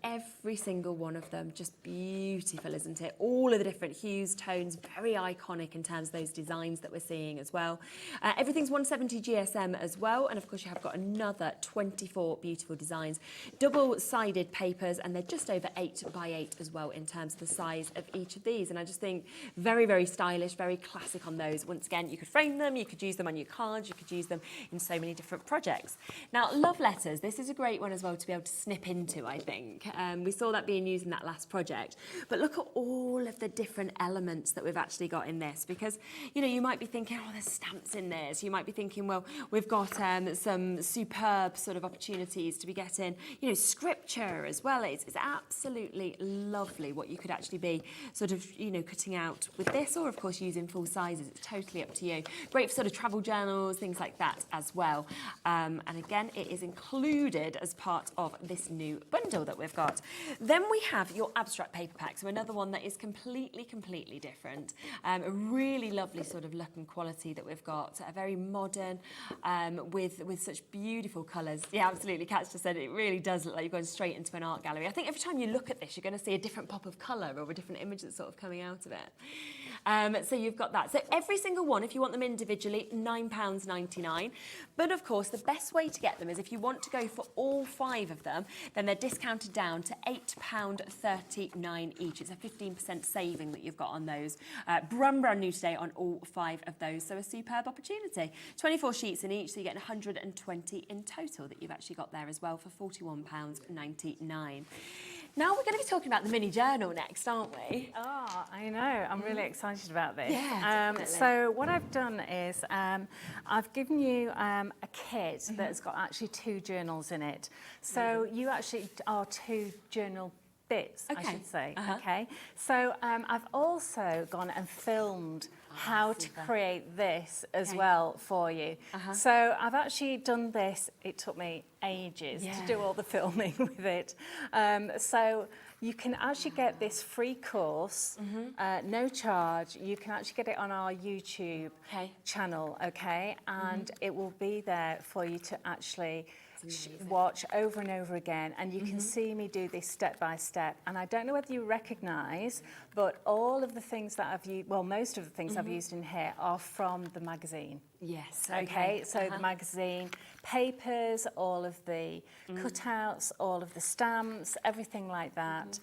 Every single one of them just beautiful, isn't it? All of the different hues, tones, very iconic in terms of those designs that we're seeing as well. Everything's 170 GSM as well, and of course you have got another 24 beautiful designs, double-sided papers, and they're just over 8 by 8 as well in terms of the size of each of these. And I just think very, very stylish, very classic on those. Once again, you could frame them, you could use them on your cards, you could use them in so many different projects. Now, love letters, this is a great one as well to be able to snip into, I think. We saw that being used in that last project, but look at all of the different elements that we've actually got in this, because, you know, you might be thinking, oh, there's stamps in there. So you might be thinking, well, we've got some superb sort of opportunities to be getting, you know, scripture as well. It's absolutely lovely what you could actually be sort of, you know, cutting out with this, or of course using full sizes. It's totally up to you. Great for sort of travel journals, things like that as well. And again, it is included as part of this new bundle that we've got. Then we have your abstract paper pack, so another one that is completely different. A really lovely sort of look and quality that we've got. A very modern, with such beautiful colours. Yeah, absolutely. Kat's just said it really does look like you're going straight into an art gallery. I think every time you look at this, you're going to see a different pop of colour or a different image that's sort of coming out of it. So you've got that. So every single one, if you want them individually, £9.99. But of course, the best way to get them is if you want to go for all 5 of them, then they're discounted down to £8.39 each. It's a 15% saving that you've got on those. Brand new today on all 5 of those. So a superb opportunity. 24 sheets in each, so you get 120 in total that you've actually got there as well for £41.99. Now we're going to be talking about the mini journal next, aren't we? Oh, I know. I'm really excited about this. Yeah, definitely. So what I've done is I've given you a kit that's got actually 2 journals in it. So you actually are 2 journal bits, I should say. Okay. So I've also gone and filmed how to create this as well for you. So I've actually done this. It took me ages to do all the filming with it. So you can actually get this free course, no charge. You can actually get it on our YouTube channel, okay? And it will be there for you to actually watch over and over again, and you can see me do this step by step. And I don't know whether you recognise, but all of the things that I've used, well, most of the things I've used in here are from the magazine. Yes. Okay, so the magazine papers, all of the cutouts, all of the stamps, everything like that.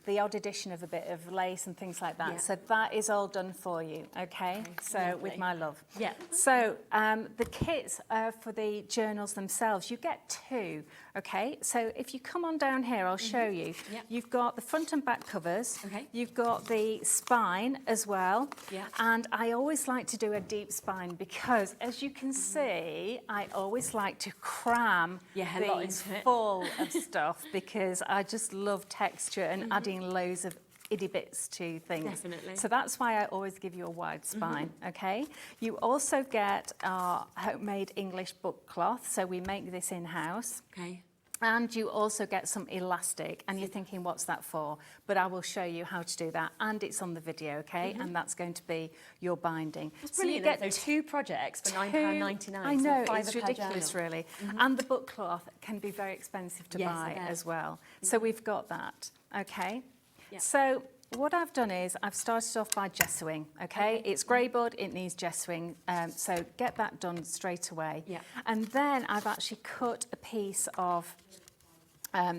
The odd addition of a bit of lace and things like that. So that is all done for you, okay? So lovely. with my love. Yeah. So the kits for the journals themselves, you get 2, okay? So if you come on down here, I'll show you. You've got the front and back covers, Okay. You've got the spine as well. Yeah. And I always like to do a deep spine because, as you can see, I always like to cram a lot these into it. full of stuff because I just love texture and adding loads of itty bits to things. Definitely. So that's why I always give you a wide spine, okay? You also get our homemade English book cloth, so we make this in-house. Okay. And you also get some elastic, and you're thinking, what's that for? But I will show you how to do that, and it's on the video, okay? And that's going to be your binding. That's so brilliant. you get So 2 projects for £9.99. I know, so it's £5 per ridiculous, journal. really. And the book cloth can be very expensive to Yes, buy I bet. as well. So we've got that, okay? Yeah. So what I've done is I've started off by gessoing, okay? It's grey board, it needs gessoing, so get that done straight away. Yeah. And then I've actually cut a piece of,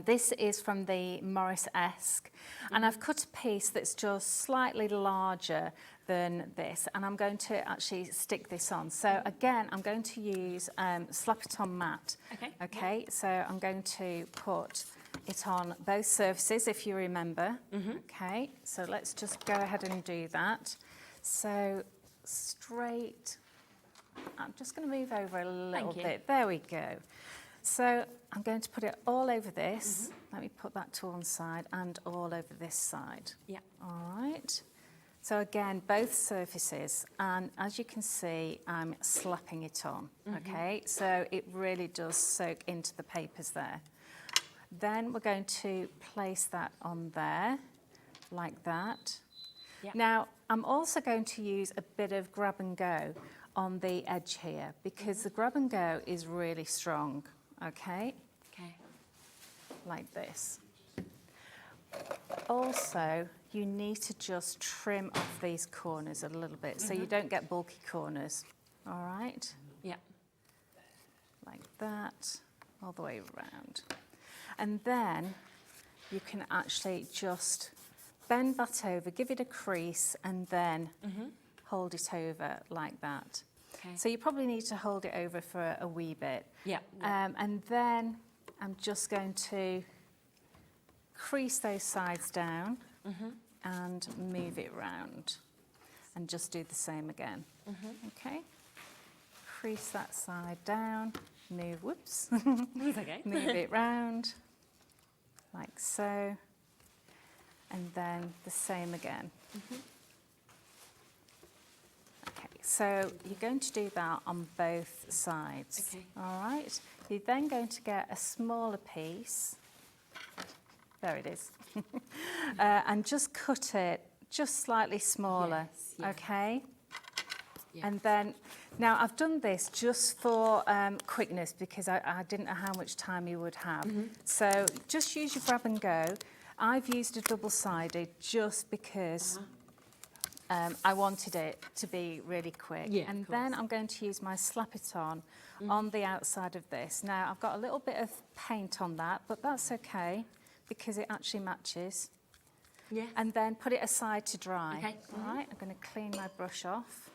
this is from the Morris-esque, and I've cut a piece that's just slightly larger than this, and I'm going to actually stick this on. So again, I'm going to use Slap It On Matte. Okay, so I'm going to put it on both surfaces, if you remember. Okay, so let's just go ahead and do that. So straight, I'm just going to move over a little bit. There we go. So I'm going to put it all over this. Let me put that to one side and all over this side. Yeah. All right. So again, both surfaces, and as you can see, I'm slapping it on. Okay, so it really does soak into the papers there. Then we're going to place that on there, like that. Yep. Now, I'm also going to use a bit of grab and go on the edge here because the grab and go is really strong, okay? Okay. Like this. Also, you need to just trim off these corners a little bit so you don't get bulky corners, all right? Yeah. Like that, all the way around. And then you can actually just bend that over, give it a crease, and then hold it over like that. Okay. So you probably need to hold it over for a wee bit. Yeah. And then I'm just going to crease those sides down and move it round. And just do the same again. Okay? Crease that side down, move, whoops. That's okay. Move it round, like so, and then the same again. Okay, so you're going to do that on both sides. Okay. All right. You're then going to get a smaller piece. There it is. And just cut it just slightly smaller. Yes, yeah. Okay. Yeah. And then, now I've done this just for quickness because I didn't know how much time you would have. So just use your grab and go. I've used a double-sided just because I wanted it to be really quick. Yeah, and of then course. I'm going to use my Slap It On the outside of this. Now, I've got a little bit of paint on that, but that's okay because it actually matches. Yeah. And then put it aside to dry. Okay. All right, I'm going to clean my brush off.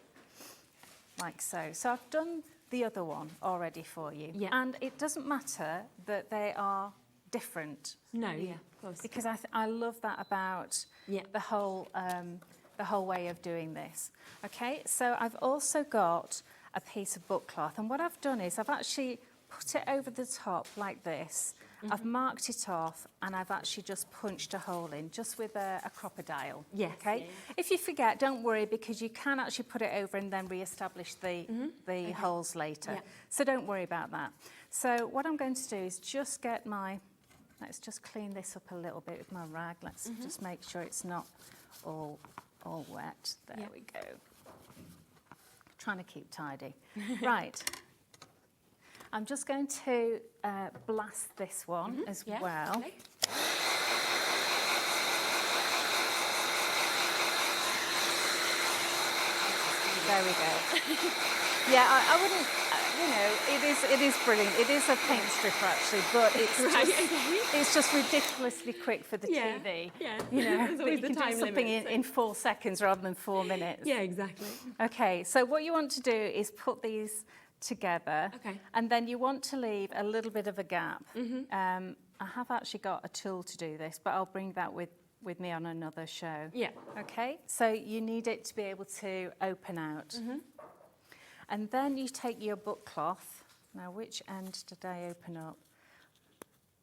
Like so. So I've done the other one already for you. Yeah. And it doesn't matter that they are different. No, yeah, of course. Because I love that about Yeah. the whole way of doing this. Okay, so I've also got a piece of book cloth, and what I've done is I've actually put it over the top like this. I've marked it off, and I've actually just punched a hole in, just with a crocodile. Yes, Okay. yeah. If you forget, don't worry, because you can actually put it over and then re-establish the holes later. Yeah. So don't worry about that. So what I'm going to do is just get my, let's just clean this up a little bit with my rag. Let's just make sure it's not all wet. There Yeah. we go. Trying to keep tidy. Right. I'm just going to blast this one as Yeah, well. lovely. There we go. Yeah, I wouldn't, you know, it is brilliant. It is a paint stripper actually, but it's Right, just, okay. it's just ridiculously quick for the Yeah, TV. yeah. You know, There's that always you the can do time something limit, so- in 4 seconds rather than 4 minutes. Yeah, exactly. Okay, so what you want to do is put these together. Okay. And then you want to leave a little bit of a gap. I have actually got a tool to do this, but I'll bring that with with me on another show. Yeah. Okay, so you need it to be able to open out. And then you take your book cloth. Now, which end did I open up?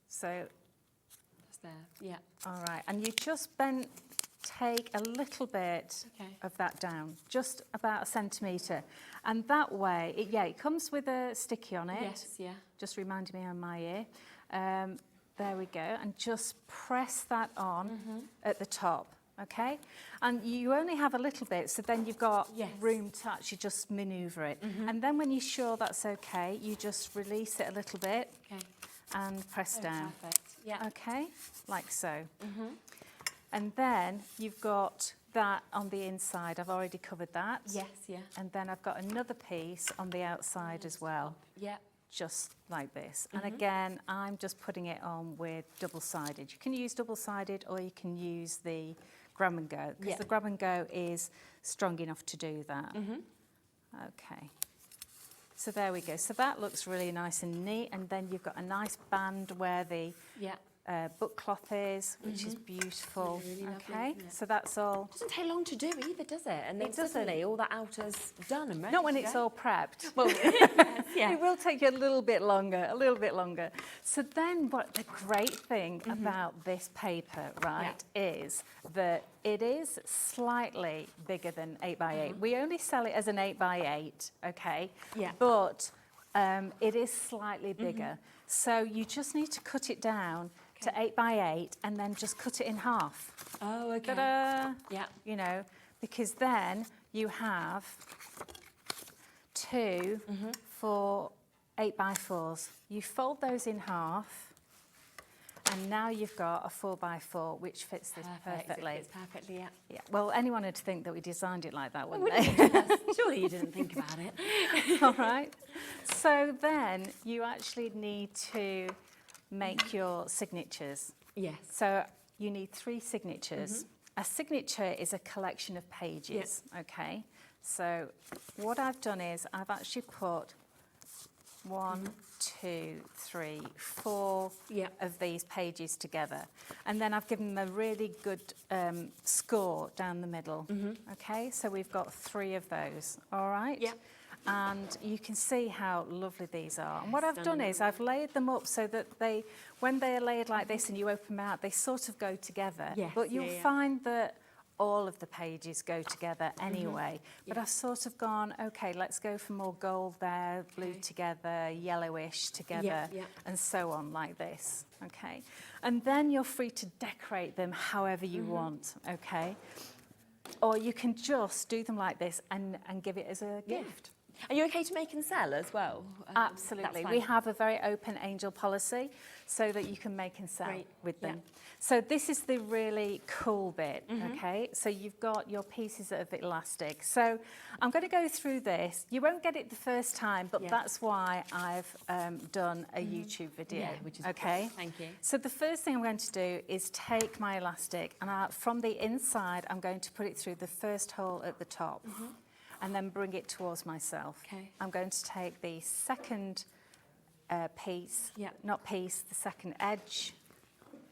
So, Just there. Yeah. all right, and you just take a little bit of that down, just about 1 centimetre. And that way, it comes with a sticky on it. Yes, yeah. Just reminded me on my ear. There we go, and just press that on at the top, okay? And you only have a little bit, so then you've got room to actually just manoeuvre it. And then when you're sure that's okay, you just release it a little bit and press down. Perfect. Yeah. Okay, like so. And then you've got that on the inside. I've already covered that. Yes, yeah. And then I've got another piece on the outside as well. Yeah. Just like this. And again, I'm just putting it on with double-sided. You can use double-sided or you can use the grab and go, because the grab and go is strong enough to do that. Okay. So there we go. So that looks really nice and neat. And then you've got a nice band where the book cloth is, which is beautiful. Really lovely, okay, yeah. so that's all. Doesn't take long to do either, does it? And then It doesn't. suddenly all that outer's done and ready. Not when to it's go. all prepped. Well, yeah. It will take you a little bit longer. So then what the great thing about this paper, right, is that it is slightly bigger than 8x8. We only sell it as an 8x8, okay? Yeah. But it is slightly bigger. So you just need to cut it down to 8x8 and then just cut it in half. Oh, okay. Ta-da! Yeah. You know, because then you have 2 for 8x4s. You fold those in half, and now you've got a 4x4, which fits this perfectly. It fits perfectly, yeah. Yeah. Well, anyone would think that we designed it like that, wouldn't Wouldn't they? you? Surely you didn't think about it. All right. So then you actually need to make your signatures. Yes. So you need 3 signatures. A signature is a collection of pages, okay? So what I've done is I've actually put 1, 2, 3, 4 of these pages together. And then I've given them a really good score down the middle, okay? So we've got 3 of those, all right? Yeah. And you can see how lovely these are. And what I've done is I've laid them up so that when they're laid like this and you open them out, they sort of go together. Yes, But you'll find that all of the pages go together anyway. But I've sort of gone, okay, let's go for more gold there, blue together, yellowish together, and so on like this, okay? And then you're free to decorate them however you want, okay? Or you can just do them like this and give it as a gift. Are you okay to make and sell as well? Absolutely. We have a very open angel policy so that you can make and sell with them. So this is the really cool bit, okay? So you've got your pieces of elastic. So I'm going to go through this. You won't get it the first time, but that's why I've done a YouTube video, which is okay? Thank you. So the first thing I'm going to do is take my elastic and from the inside, I'm going to put it through the first hole at the top. And then bring it towards myself. Okay. I'm going to take the second piece, the second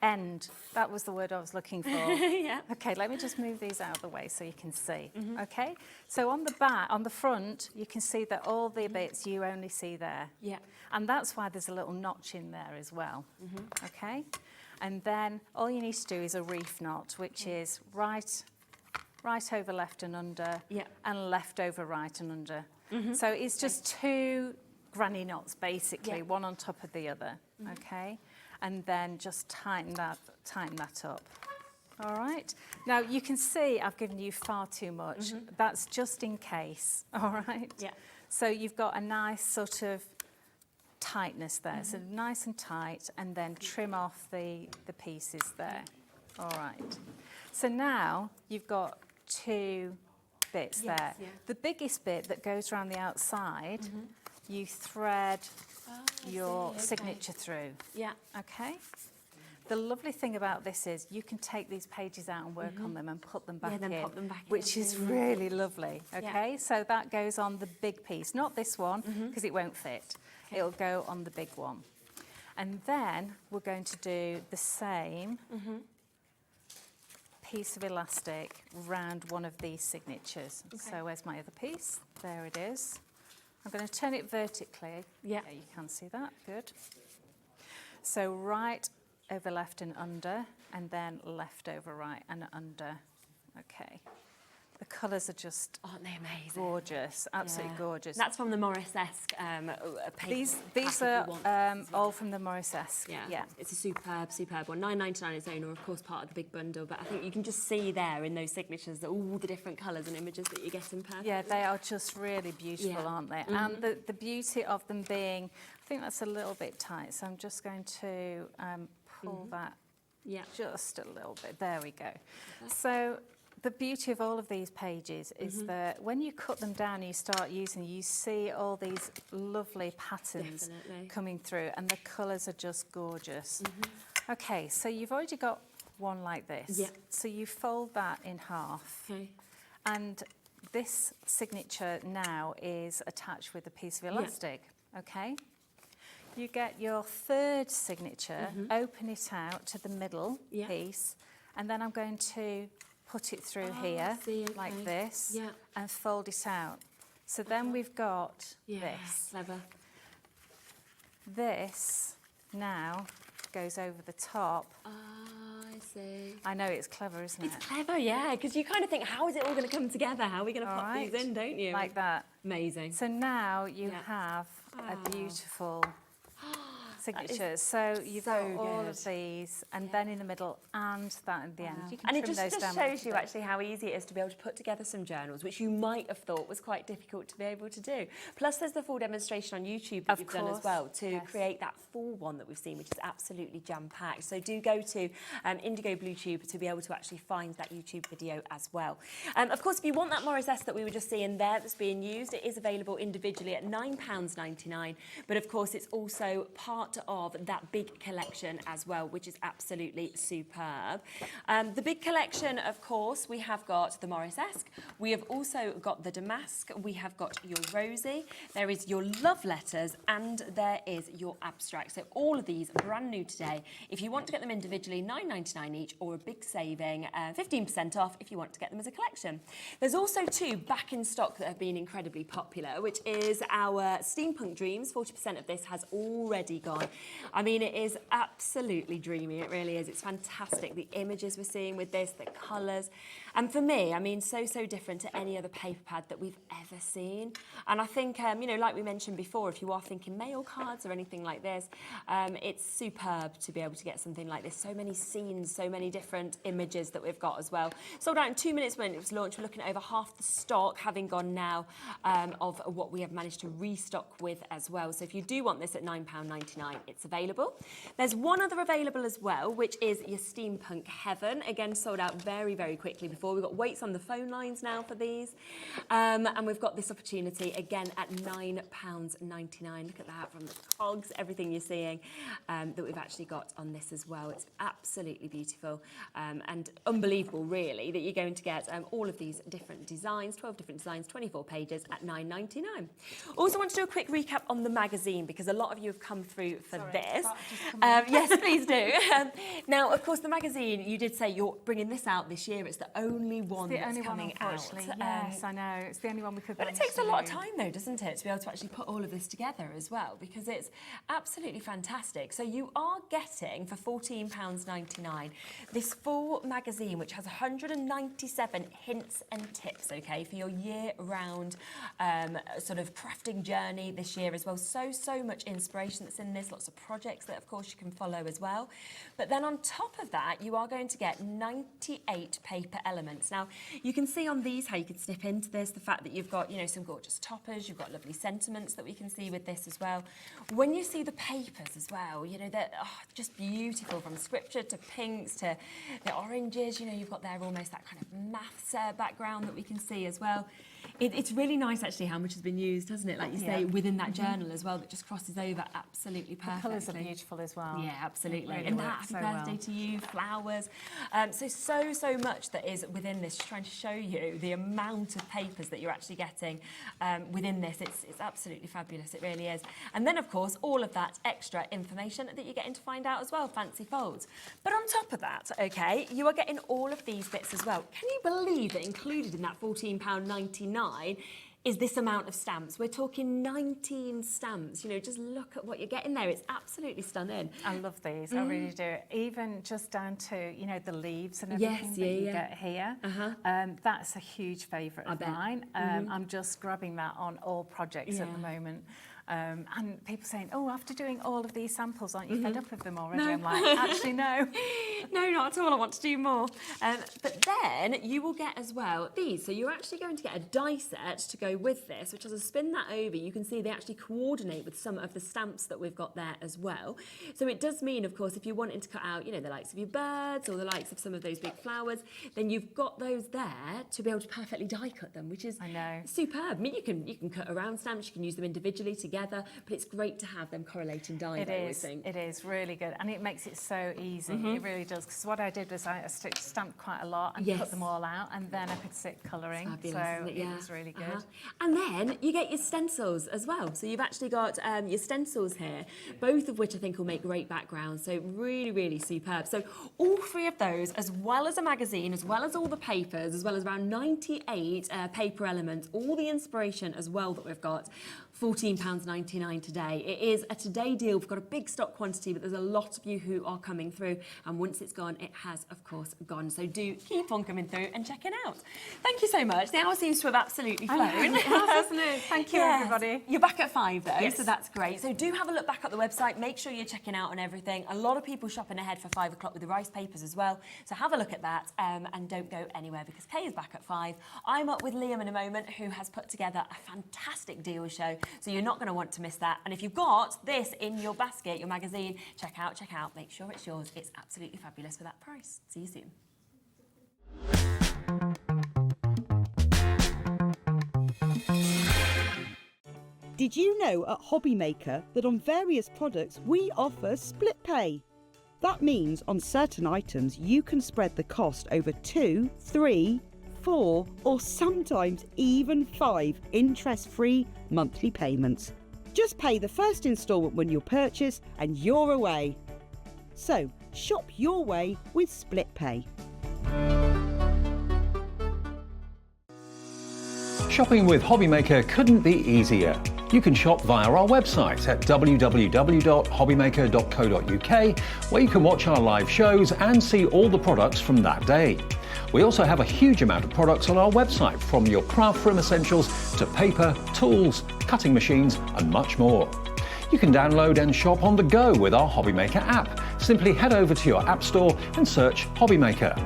end. That was the word I was looking for. Okay, let me just move these out of the way so you can see. Okay, so on the back, on the front, you can see that all the bits you only see there. And that's why there's a little notch in there as well. Okay, and then all you need to do is a reef knot, which is right over left and under, and left over right and under. So it's just 2 granny knots, basically, one on top of the other, okay? And then just tighten that up. All right? Now, you can see I've given you far too much. That's just in case, all right? So you've got a nice sort of tightness there. So nice and tight, and then trim off the pieces there. All right. So now you've got 2 bits there. The biggest bit that goes around the outside, you thread your signature through. Okay? The lovely thing about this is you can take these pages out and work on them and put them back in, pop them back which is really lovely. Okay? So that goes on the big piece, not this one, because it won't fit. It'll go on the big one. And then we're going to do the same piece of elastic round one of these signatures. Okay. So where's my other piece? There it is. I'm going to turn it vertically. Yeah. You can see that, good. So right over left and under, and then left over right and under. Okay. The colours are just Aren't they amazing? gorgeous, absolutely gorgeous. That's from the Morris-esque paper. These are all from the Morris-esque. Yeah, it's a superb, superb one. $9.99 its own, or of course part of the big bundle. But I think you can just see there in those signatures that all the different colours and images that you get in perfect. Yeah, they are just really beautiful, aren't they? And the beauty of them being, I think that's a little bit tight, so I'm just going to pull that just a little bit. There we go. So the beauty of all of these pages is that when you cut them down and you start using, you see all these lovely patterns coming through, and the colours are just gorgeous. Okay, so you've already got one like this. Yeah. So you fold that in half. Okay. And this signature now is attached with a piece of elastic, okay? You get your third signature, open it out to the middle piece, and then I'm going to put it through here like this and fold it out. So then we've got this. Clever. This now goes over the top. I see. I know, it's clever, isn't it? It's clever, yeah, because you kind of think, how is it all going to come together? How are we going to pop these in, don't you? Like that. Amazing. So now you have a beautiful signature. So you've got all of these, and then in the middle, and that at the end. You can And it trim those just down shows you actually how easy it is to be able to put together some journals, which you might have thought was quite difficult to be able to do. Plus, there's the full demonstration on YouTube that you've done as well to create that full one that we've seen, which is absolutely jam-packed. So do go to IndigoBlu Tube to be able to actually find that YouTube video as well. Of course, if you want that Morris-esque that we were just seeing there that's being used, it is available individually at £9.99. But of course, it's also part of that big collection as well, which is absolutely superb. The big collection, of course, we have got the Morris-esque, we have also got the damask, we have got your Rosie, there is your love letters, and there is your abstract. So all of these are brand new today. If you want to get them individually, £9.99 each, or a big saving, 15% off if you want to get them as a collection. There's also two back in stock that have been incredibly popular, which is our Steampunk Dreams. 40% of this has already gone. I mean, it is absolutely dreamy, it really is. It's fantastic, the images we're seeing with this, the colours. And for me, I mean, so different to any other paper pad that we've ever seen. And I think, you know, like we mentioned before, if you are thinking mail cards or anything like this, it's superb to be able to get something like this. So many scenes, so many different images that we've got as well. Sold out in 2 minutes when it was launched. We're looking at over half the stock having gone now of what we have managed to restock with as well. So if you do want this at £9.99, it's available. There's one other available as well, which is your Steampunk Heaven. Again, sold out very quickly before. We've got waits on the phone lines now for these. And we've got this opportunity again at £9.99. Look at that, from the cogs, everything you're seeing that we've actually got on this as well. It's absolutely beautiful and unbelievable, really, that you're going to get all of these different designs, 12 different designs, 24 pages at £9.99. Also want to do a quick recap on the magazine, because a lot of you have come through for this. Yes, please do. Now, of course, the magazine, you did say you're bringing this out this year. It's the only one that's coming out. Yes, I know. It's the only one we could But it takes a lot of time, though, doesn't it, to be able to actually put all of this together as well, because it's absolutely fantastic. So you are getting, for £14.99, this full magazine, which has 197 hints and tips, okay, for your year-round sort of crafting journey this year as well. So much inspiration that's in this, lots of projects that, of course, you can follow as well. But then on top of that, you are going to get 98 paper elements. Now, you can see on these how you can snip into this, the fact that you've got, you know, some gorgeous toppers, you've got lovely sentiments that we can see with this as well. When you see the papers as well, you know, they're just beautiful, from scripture to pinks to the oranges. You know, you've got there almost that kind of maths background that we can see as well. It's really nice actually how much has been used, hasn't it? Like you say, within that journal as well, that just crosses over absolutely perfectly. The colours are beautiful as well. Yeah, absolutely. Really And that, happy birthday to you, flowers. So much that is within this, just trying to show you the amount of papers that you're actually getting within this. It's absolutely fabulous, it really is. And then, of course, all of that extra information that you're getting to find out as well, fancy folds. But on top of that, okay, you are getting all of these bits as well. Can you believe that included in that £14.99 is this amount of stamps? We're talking 19 stamps. You know, just look at what you're getting there. It's absolutely stunning. I love these, I really do. Even just down to, you know, the leaves and everything that you get here. That's a huge favourite of mine. I'm just grabbing that on all projects at the moment. And people saying, oh, after doing all of these samples, aren't you fed up with them already? No. I'm like, actually, no. No, not at all. I want to do more. But then you will get as well these. So you're actually going to get a die set to go with this, which as I spin that over, you can see they actually coordinate with some of the stamps that we've got there as well. So it does mean, of course, if you're wanting to cut out, you know, the likes of your birds or the likes of some of those big flowers, then you've got those there to be able to perfectly die cut them, which is superb. I mean, you can cut around stamps, you can use them individually together, but it's great to have them correlating dyed. It is really good, and it makes it so easy. It really does, because what I did was I stamped quite a lot and put them all out, and then I could sit colouring. So it was really good. And then you get your stencils as well. So you've actually got your stencils here, both of which I think will make great backgrounds. So really, really superb. So all three of those, as well as a magazine, as well as all the papers, as well as around 98 paper elements, all the inspiration as well that we've got. £14.99 today. It is a today deal. We've got a big stock quantity, but there's a lot of you who are coming through, and once it's gone, it has, of course, gone. So do keep on coming through and checking out. Thank you so much. The hour seems to have absolutely flown. It has, hasn't it? Thank you, everybody. You're back at 5, though, so that's great. So do have a look back at the website. Make sure you're checking out on everything. A lot of people shopping ahead for 5 o'clock with the rice papers as well. So have a look at that and don't go anywhere, because Kay is back at 5. I'm up with Liam in a moment, who has put together a fantastic deal show. So you're not going to want to miss that. And if you've got this in your basket, your magazine, check out. Make sure it's yours. It's absolutely fabulous for that price. See you soon. Did you know at HobbyMaker that on various products we offer split pay? That means on certain items you can spread the cost over 2, 3, 4 or sometimes even 5 interest-free monthly payments. Just pay the first instalment when you purchase and you're away. So shop your way with split pay. Shopping with HobbyMaker couldn't be easier. You can shop via our website at www.hobbymaker.co.uk, where you can watch our live shows and see all the products from that day. We also have a huge amount of products on our website, from your craft room essentials to paper, tools, cutting machines and much more. You can download and shop on the go with our HobbyMaker app. Simply head over to your app store and search HobbyMaker.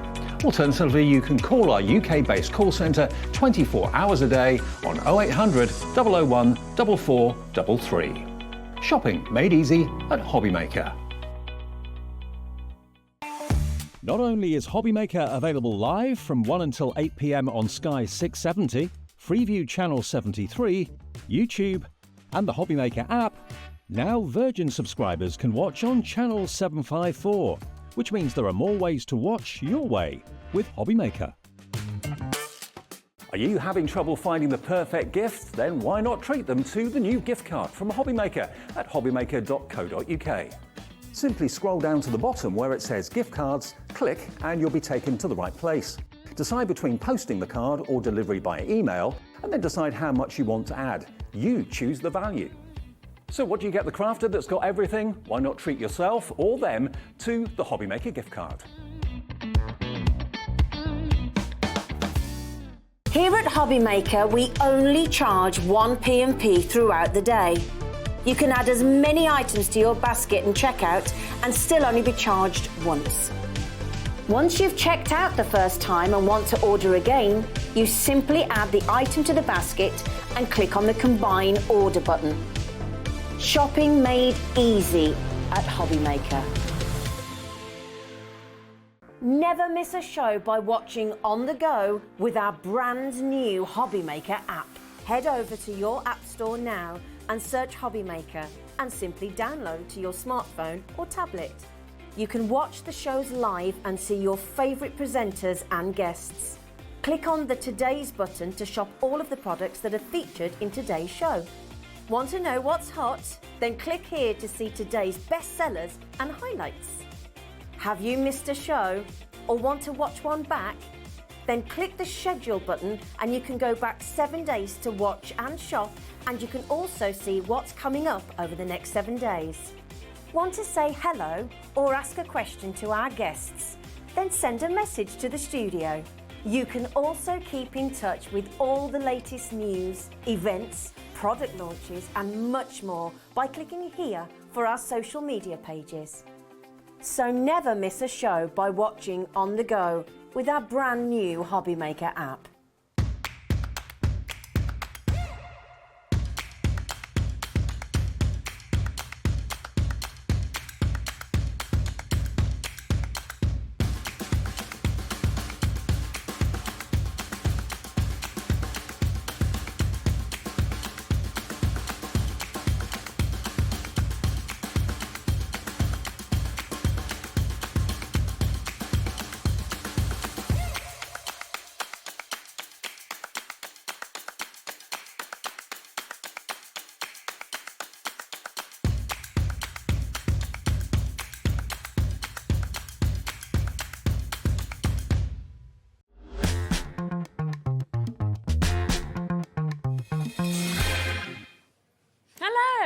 Alternatively, you can call our UK-based call centre 24 hours a day on 0800 001 4433. Shopping made easy at HobbyMaker. Not only is HobbyMaker available live from 1 until 8 p.m. on Sky 670, Freeview Channel 73, YouTube and the HobbyMaker app, now Virgin subscribers can watch on Channel 754, which means there are more ways to watch your way with HobbyMaker. Are you having trouble finding the perfect gift? Then why not treat them to the new gift card from HobbyMaker at hobbymaker.co.uk. Simply scroll down to the bottom where it says gift cards, click and you'll be taken to the right place. Decide between posting the card or delivery by email, and then decide how much you want to add. You choose the value. So what do you get the crafter that's got everything? Why not treat yourself or them to the HobbyMaker gift card? Here at HobbyMaker, we only charge 1 P&P throughout the day. You can add as many items to your basket and checkout and still only be charged once. Once you've checked out the first time and want to order again, you simply add the item to the basket and click on the Combine Order button. Shopping made easy at HobbyMaker. Never miss a show by watching on the go with our brand new HobbyMaker app. Head over to your app store now and search HobbyMaker and simply download to your smartphone or tablet. You can watch the shows live and see your favourite presenters and guests. Click on the Today's button to shop all of the products that are featured in today's show. Want to know what's hot? Then click here to see today's bestsellers and highlights. Have you missed a show or want to watch one back? Then click the schedule button and you can go back 7 days to watch and shop, and you can also see what's coming up over the next 7 days. Want to say hello or ask a question to our guests? Then send a message to the studio. You can also keep in touch with all the latest news, events, product launches and much more by clicking here for our social media pages. So never miss a show by watching on the go with our brand new HobbyMaker app.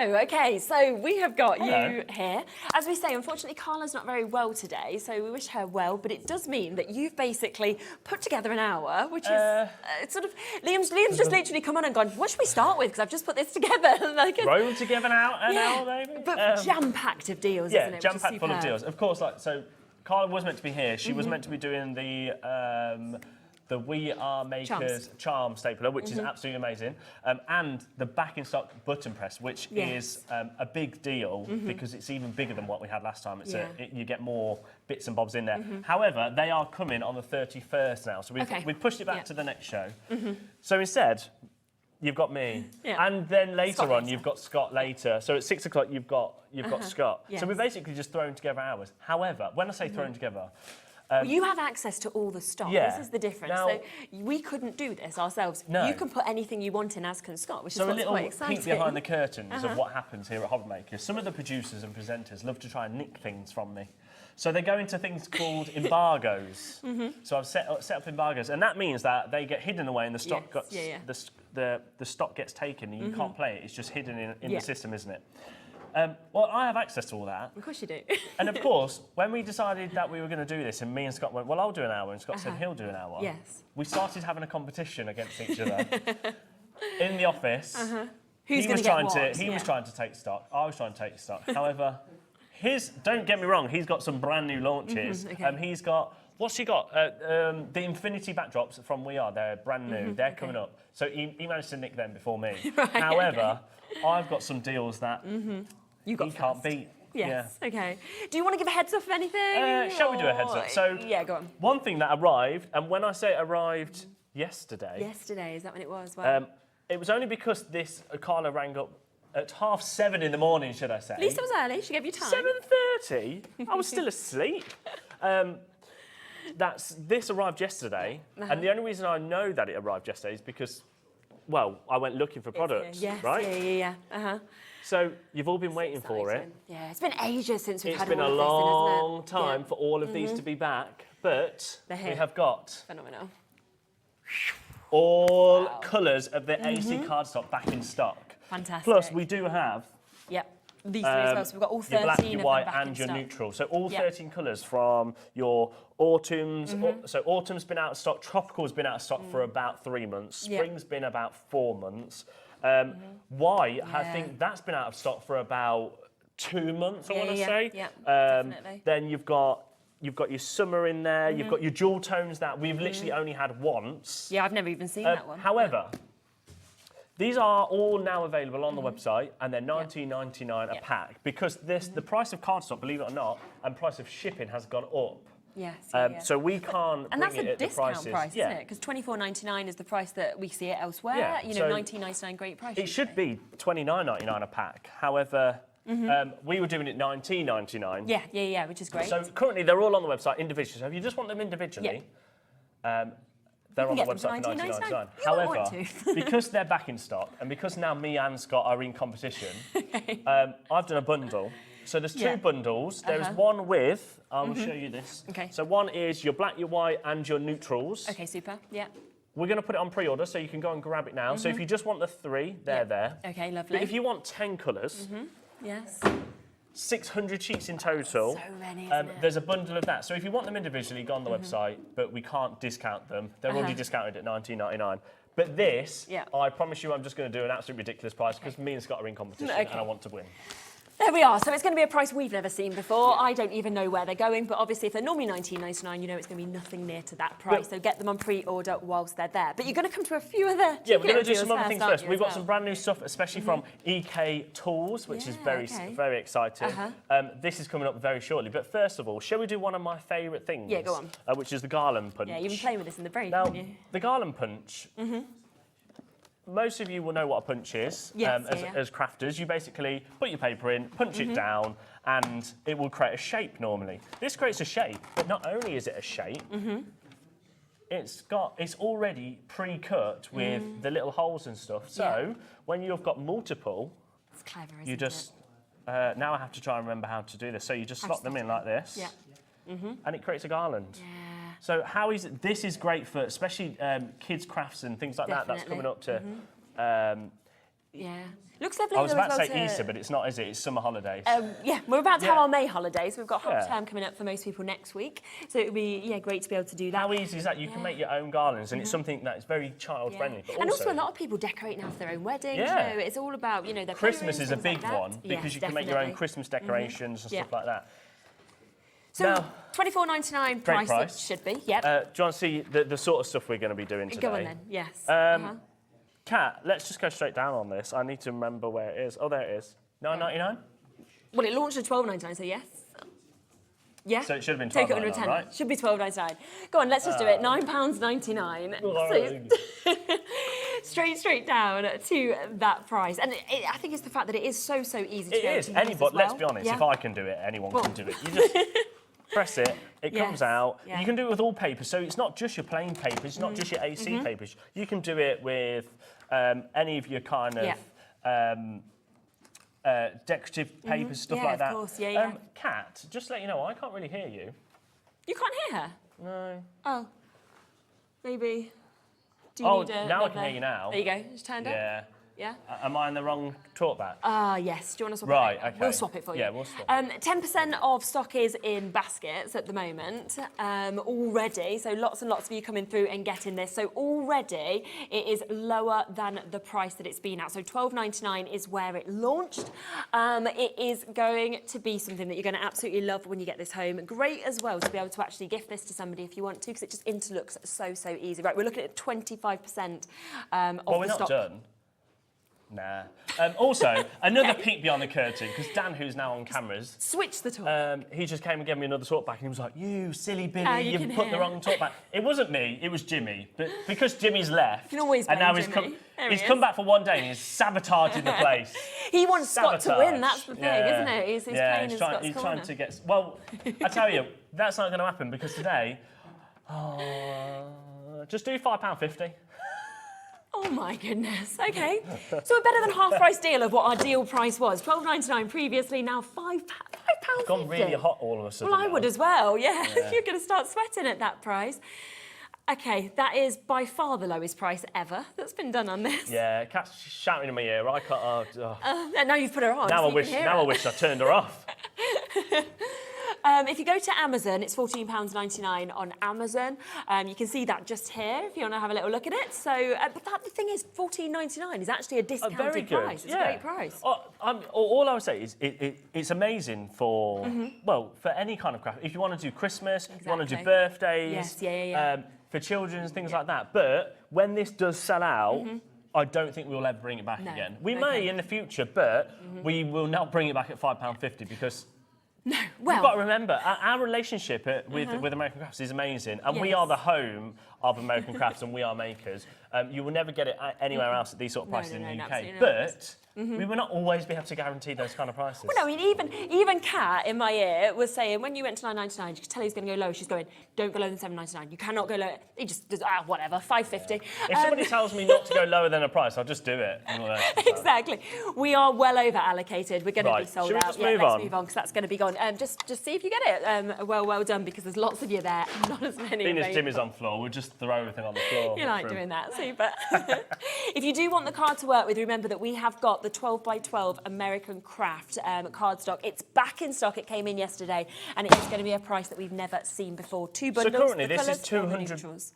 Okay, so we have got you here. As we say, unfortunately, Carla's not very well today, so we wish her well, but it does mean that you've basically put together an hour, which is it's sort of... Liam's just literally come on and gone, what should we start with? Because I've just put this together. Thrown together now, an hour, maybe? But jam-packed of deals, isn't it? Yeah, jam-packed full of deals. Of course, so Carla was meant to be here. She was meant to be doing the We Are Makers charm stapler, which is absolutely amazing, and the back in stock button press, which is a big deal because it's even bigger than what we had last time. You get more bits and bobs in there. However, they are coming on the 31st now, so we've pushed it back to the next show. So instead, you've got me, and then later on you've got Scott later. So at 6 o'clock you've got Scott. So we're basically just throwing together hours. However, when I say thrown together. Well, you have access to all the stock. This is the difference. Now, so we couldn't do this ourselves. No. You can put anything you want in, as can Scott, which is what's quite exciting. So a little peek behind the curtains of what happens here at HobbyMaker. Some of the producers and presenters love to try and nick things from me. So they go into things called embargoes. So I've set up embargoes, and that means that they get hidden away and the stock the stock gets taken and you can't play it. It's just hidden in the system, isn't it? Well, I have access to all that. Of course you do. And of course, when we decided that we were going to do this, and me and Scott went, well, I'll do an hour, and Scott said he'll do an hour. Yes. We started having a competition against each other in the office. Who's going to get what? He was trying to take stock. I was trying to take stock. However, don't get me wrong, he's got some brand new launches. He's got, what's he got? The Infinity backdrops from We Are, they're brand new. They're coming up. So he managed to nick them before me. However, I've got some deals that he can't beat. Yes, okay. Do you want to give a heads up of anything? Shall we do a heads up? So, go on. One thing that arrived, and when I say arrived yesterday... Yesterday, is that when it was? Wow. It was only because Carla rang up at 7:30 in the morning, should I say. At least it was early, she gave you time. 7:30? I was still asleep. This arrived yesterday, and the only reason I know that it arrived yesterday is because, well, I went looking for products, right? Yeah. So you've all been waiting for it. Yeah, it's been ages since we've had all of this. It's been a long time for all of these to be back, but we have got phenomenal. All colours of the AC cardstock back in stock. Fantastic. Plus, we do have these three as well, so we've got all 13 your black, your white, and your stock. neutral. So all 13 colours from your autumns. So autumn's been out of stock, tropical's been out of stock for about 3 months, spring's been about 4 months. White, I think that's been out of stock for about 2 months, I want to say. Definitely. Then you've got your summer in there, you've got your jewel tones that we've literally only had once. Yeah, I've never even seen that one. However, these are all now available on the website, and they're $19.99 a pack, because the price of cardstock, believe it or not, and price of shipping has gone up. Yes. So we can't And bring that's it a at the discount prices. price, isn't it? Because $24.99 is the price that we see it elsewhere. Yeah, You so know, $19.99 great price. It should be $29.99 a pack. However, we were doing it $19.99. Yeah, which is great. So currently they're all on the website individually. So if you just want them individually, they're on the website for $19.99. However, because they're back in stock and because now me and Scott are in competition, I've done a bundle. So there's two bundles. There's one with, I will show you this. Okay. So one is your black, your white and your neutrals. Okay, super. Yeah. We're going to put it on pre-order so you can go and grab it now. So if you just want the 3, they're there. Okay, lovely. But if you want 10 colours, Yes. 600 sheets in total. So many, isn't it? There's a bundle of that. So if you want them individually, go on the website, but we can't discount them. They're already discounted at $19.99. But this, I promise you I'm just going to do an absolute ridiculous price because me and Scott are in competition and I want to win. There we are. So it's going to be a price we've never seen before. I don't even know where they're going, but obviously if they're normally $19.99, you know it's going to be nothing near to that price. So get them on pre-order whilst they're there. But you're going to come to a few other we're going to do some other things first. We've got well? some brand new stuff, especially from EK Tools, which is very exciting. This is coming up very shortly. But first of all, shall we do one of my favourite things? Yeah, go on. Which is the garland punch. Yeah, you've been playing with this in the break, Now, haven't you? the garland punch. Most of you will know what a punch is as crafters. You basically put your paper in, punch it down, and it will create a shape normally. This creates a shape, but not only is it a shape, it's already pre-cut with the little holes and stuff. So when you've got multiple, It's clever, isn't you just now I have to try and remember how to do this. So you just slot them in like this, and it creates a garland. So this is great for especially kids' crafts and things like that. That's coming up to. Looks lovely. I was about to as say well Easter, but it's not, is it? It's summer holidays. We're about to have our May holidays. We've got half term coming up for most people next week, so it would be great to be able to do that. How easy is that? You can make your own garlands, and it's something that is very child friendly. But and also a lot of people decorate now for their own weddings. Yeah. You know, it's all about their Christmas is a things big like that. one because Yes, you can make your own definitely. Christmas decorations and stuff like that. So Now, $24.99 price it should be. Yep. do you want to see the sort of stuff we're going to be doing today? Go on then. Yes. Kat, let's just go straight down on this. I need to remember where it is. Oh, there it is. $9.99? Well, it launched at $12.99, so yes. Yeah. So it should have been Take it under $12.99, 10. right? Should be $12.99. Go on, let's just do it. £9.99. So straight down to that price. And I think it's the fact that it is so easy to It is. Anybody, let's be honest, if I can do it, anyone can do it. You just press it, it comes out. You can do it with all papers, so it's not just your plain papers, it's not just your AC papers. You can do it with any of your kind of decorative papers, stuff like that. Of course, yeah. Kat, just to let you know, I can't really hear you. You can't hear her? No. Oh. Maybe. Do you need now I can hear you now. There you go. Just turned up. Yeah. Am I in the wrong talkback? Yes. Do you want to swap Right, it? okay. We'll swap it for you. Yeah, we'll swap. 10% of stock is in baskets at the moment already. So lots and lots of you coming through and getting this. So already it is lower than the price that it's been at. So $12.99 is where it launched. It is going to be something that you're going to absolutely love when you get this home. Great as well to be able to actually gift this to somebody if you want to, because it just interlooks so easy. Right, we're looking at 25% of the stock. Well, we're not done. Nah. Also, another peek beyond the curtain, because Dan, who's now on cameras... Switch the talk. He just came and gave me another talk back, and he was like, you silly Billy, you've put the wrong talk back. It wasn't me, it was Jimmy. But because Jimmy's left, you can always and now Jimmy. he's come back for one day and he's sabotaging the place. He wants Scott to win, that's the thing, isn't it? He's playing in Scott's corner. He's trying to get... Well, I tell you, that's not going to happen, because today... just do £5.50. Oh my goodness. Okay. So a better than half price deal of what our deal price was. $12.99 previously, now £5.50. It's gone really hot all of a sudden. Well, I would as well, yeah. You're going to start sweating at that price. Okay, that is by far the lowest price ever that's been done on this. Yeah, Kat's shouting in my ear. I can't. Now you've put her on. Now so I wish I turned her off. If you go to Amazon, it's £14.99 on Amazon. You can see that just here if you want to have a little look at it. So, but the thing is, £14.99 is actually a discounted very good. price. It's a great price. All I would say is it's amazing for for any kind of craft. If you want to do Christmas, you want to do birthdays, for children and things like that. But when this does sell out. I don't think we'll ever bring it back again. We may in the future, but we will not bring it back at £5.50 because No, You've well, got to remember, our relationship with American Crafts is amazing, and we Yes. are the home of American Crafts, and we are makers. You will never get it anywhere else at these sort of prices no, in the UK. absolutely not. But we will not always be able to guarantee those kind of prices. well, no, I mean, even Kat in my ear was saying when you went to $9.99, you could tell he was going to go low. She's going, don't go lower than $7.99. You cannot go lower. He just does, whatever, $5.50. If somebody tells me not to go lower than a price, I'll just do it. Exactly. We are well over allocated. We're going to be Right. sold Should we out. just Yeah, move let's on? move on because that's going to be gone. Just see if you get it. Well done, because there's lots of you there. Not as many. Being as available. Jimmy's on floor, we'll just throw everything on the floor. You like for him. doing that, super. If you do want the card to work with, remember that we have got the 12 by 12 American Craft cardstock. It's back in stock. It came in yesterday, and it is going to be a price that we've never seen before. 2 bundles. So currently, the this is colours, or the £200. neutrals.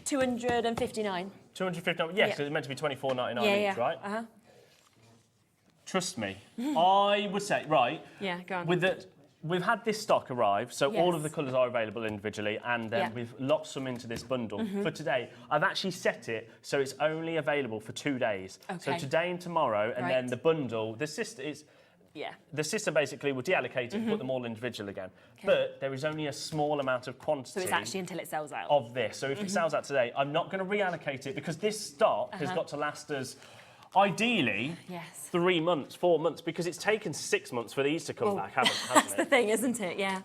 259. 259. Yes, Yeah. it's meant to be $24.99 Yeah, each, right? Uh-huh. Trust me, I would say, right, Yeah, go on. we've had this stock arrive, so all of the Yes. colours are available individually, and Yeah. we've locked some into this bundle. For today, I've actually set it so it's only available for 2 days. So Okay. today and tomorrow, and then Right. the bundle, the system basically will deallocate it and put them all individual again. But there is only a small amount of quantity. So it's actually until it sells out. Of this. So if it sells out today, I'm not going to reallocate it because this stock has got to last us, ideally, Yes. 3 months, 4 months, because it's taken 6 months for these to come back, hasn't That's the it? thing, isn't it? Yeah.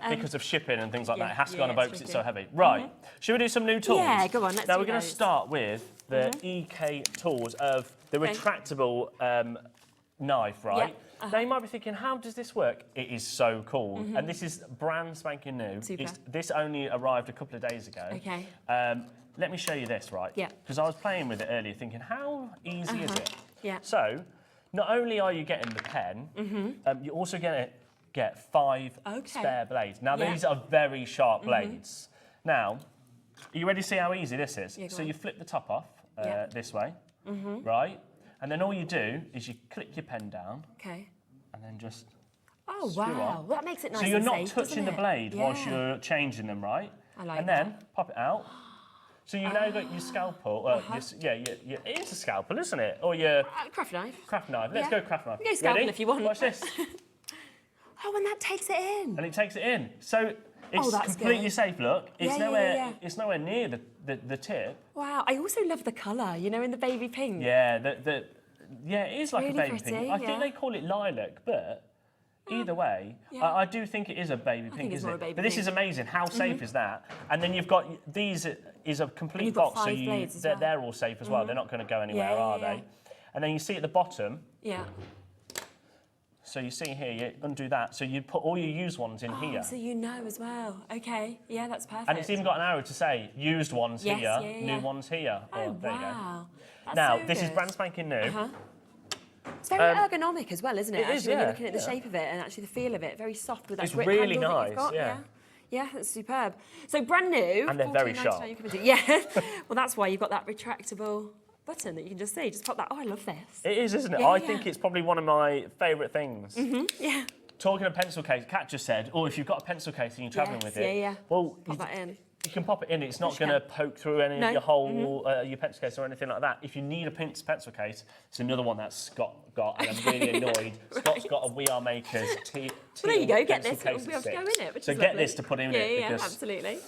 Because of shipping and things like yeah, that. It has to go on a yeah, boat it's because it's so tricky. heavy. Right. Should we do some new tools? Yeah, go on, let's Now do we're going to those. start with the EK tools of the Okay. retractable knife, right? Now you might be thinking, how does this work? It is so cool. And this is brand spanking new. Super. This only arrived a couple of days ago. Okay. Let me show you this, right? Yeah. Because I was playing with it earlier thinking, how easy is it? Yeah. So, not only are you getting the pen, you also get 5 Okay. spare blades. Now, Yeah. these are very sharp blades. Now, are you ready to see how easy this is? Yeah, go So on. you flip the top off Yeah. this way, right? And then all you do is you click your pen down Okay. and then just Oh, screw wow. on. That makes it nice So you're and not safe, touching doesn't the it? blade whilst Yeah. you're changing them, right? I like And then pop it out. So you've now got your scalpel. It is a scalpel, isn't it? Or your Craft knife. craft knife. Let's Yeah. go craft knife. You can go scalpel Ready? if you want. Watch this. Oh, and that takes it in. And it takes it in. So it's that's completely good. safe. Look, it's Yeah, nowhere. yeah. It's nowhere near the tip. Wow. I also love the colour, you know, in the baby pink. Yeah, it is like really a baby pretty, pink. I think yeah. they call it lilac, but either way, Yeah. I do think it is a baby pink, think it's isn't more it? a baby But this pink. is amazing. How safe is that? And then you've got these is a complete you've got box, so 5 blades as they're, well. they're all safe as well. They're not going to go anywhere, Yeah, are yeah, they? And then you see at the bottom. Yeah. So you see here, you undo that. So you put all your used ones in here. So you know as well. Okay. Yeah, that's perfect. And it's even got an arrow to say used ones Yes, here, yeah. new ones here. Oh, there you go. wow. That's Now, so this is good. brand spanking new. It's very ergonomic as well, isn't it? it Actually, is, when you're yeah, looking at the yeah. shape of it and actually the feel of it, very soft with that It's grip really handle that you've nice, got. yeah. Yeah, that's superb. So brand new. And they're very $14.99 sharp. you can do- Yeah. Well, that's why you've got that retractable button that you can just see. Just pop that. Oh, I love this. It is, isn't it? Yeah, I yeah. think it's probably one of my favourite things. Yeah. Talking of pencil case, Kat just said, oh, if you've got a pencil case and you're travelling Yes, with it, yeah. well, Pop that in. you can pop it in. It's not course you going to can. poke through any No. of your whole your pencil case or anything like that. If you need a pencil case, it's another one that Scott got, and I'm really annoyed. Scott's got a We Are Makers Well, there you go. Get pencil this. It'll case be able to go in it. Which So is get lovely. this to put in yeah, it. Yeah, Because absolutely.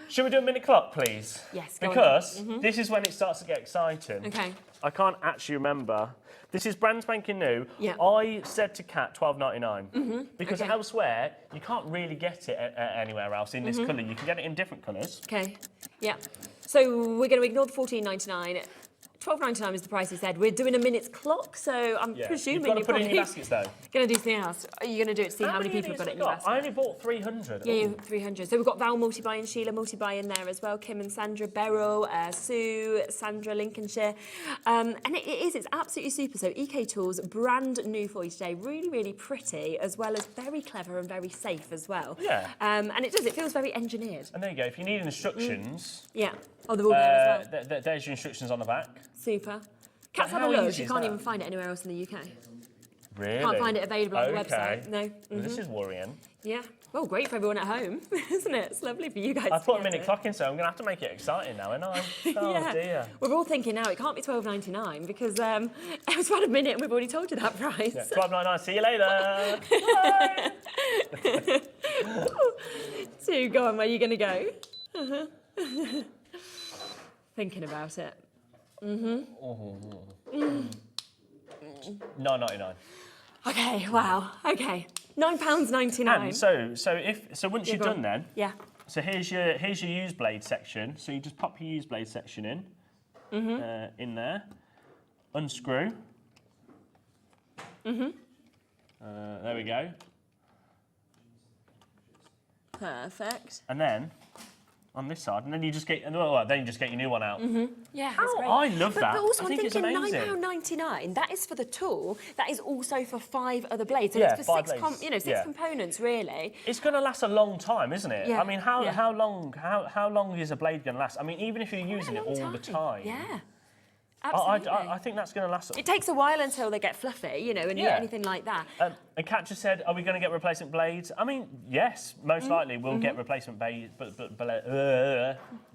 Should we do a minute clock, please? Yes, go on. Because this is when it starts to get exciting. Okay. I can't actually remember. This is brand spanking new. Yeah. I said to Kat $12.99 because Okay. elsewhere you can't really get it anywhere else in this colour. You can get it in different colours. Okay. Yeah. So we're going to ignore the $14.99. $12.99 is the price he said. We're doing a minute's clock, so I'm presuming You've got to you're put it in probably your baskets though. going to do something else. Are you going to do it to see how many people have got it in your basket? I only bought 300. Yeah, 300. So we've got Val multi-buy and Sheila multi-buy in there as well. Kim and Sandra Beryl, Sue, Sandra Lincolnshire. And it's absolutely super. So EK Tools, brand new for you today. Really, really pretty, as well as very clever and very safe as well. Yeah. And it feels very engineered. And there you go. If you need instructions, Yeah. Oh, they're all there as well. there's your instructions on the back. Super. Cat's had a how look. easy You is can't that? even find it anywhere else in the UK. Really? Can't find it available on the Okay. website. No. Well, this is worrying. Yeah. Well, great for everyone at home, isn't it? It's lovely for you guys. I to put a get minute it. clock in, so I'm going to have to make it exciting now, and I. Oh Yeah. dear. We're all thinking now it can't be £12.99 because it was about a minute and we've already told you that price. Yeah, $12.99. See you later. Bye. So go on, where are you going to go? Thinking about it. $9.99. Okay, wow. Okay, £9.99. And so once you're done, then. Yeah. So here's your used blade section. So you just pop your used blade section in there, unscrew. There we go. Perfect. And then on this side, and then you just get your new one out. Yeah, How- that's great. I love that. But also I I'm think it's thinking amazing. £9.99. That is for the tool. That is also for 5 other blades. So Yeah, it's for 5 six, blades. six Yeah. components really. It's going to last a long time, isn't it? Yeah, I mean, how yeah. long is a blade going to last? I mean, even if you're using it all the time. Yeah. I Absolutely. think that's going to last. It takes a while until they get fluffy, you know, and Yeah. anything like that. And Kat just said, are we going to get replacement blades? I mean, yes, most likely we'll get replacement blades, but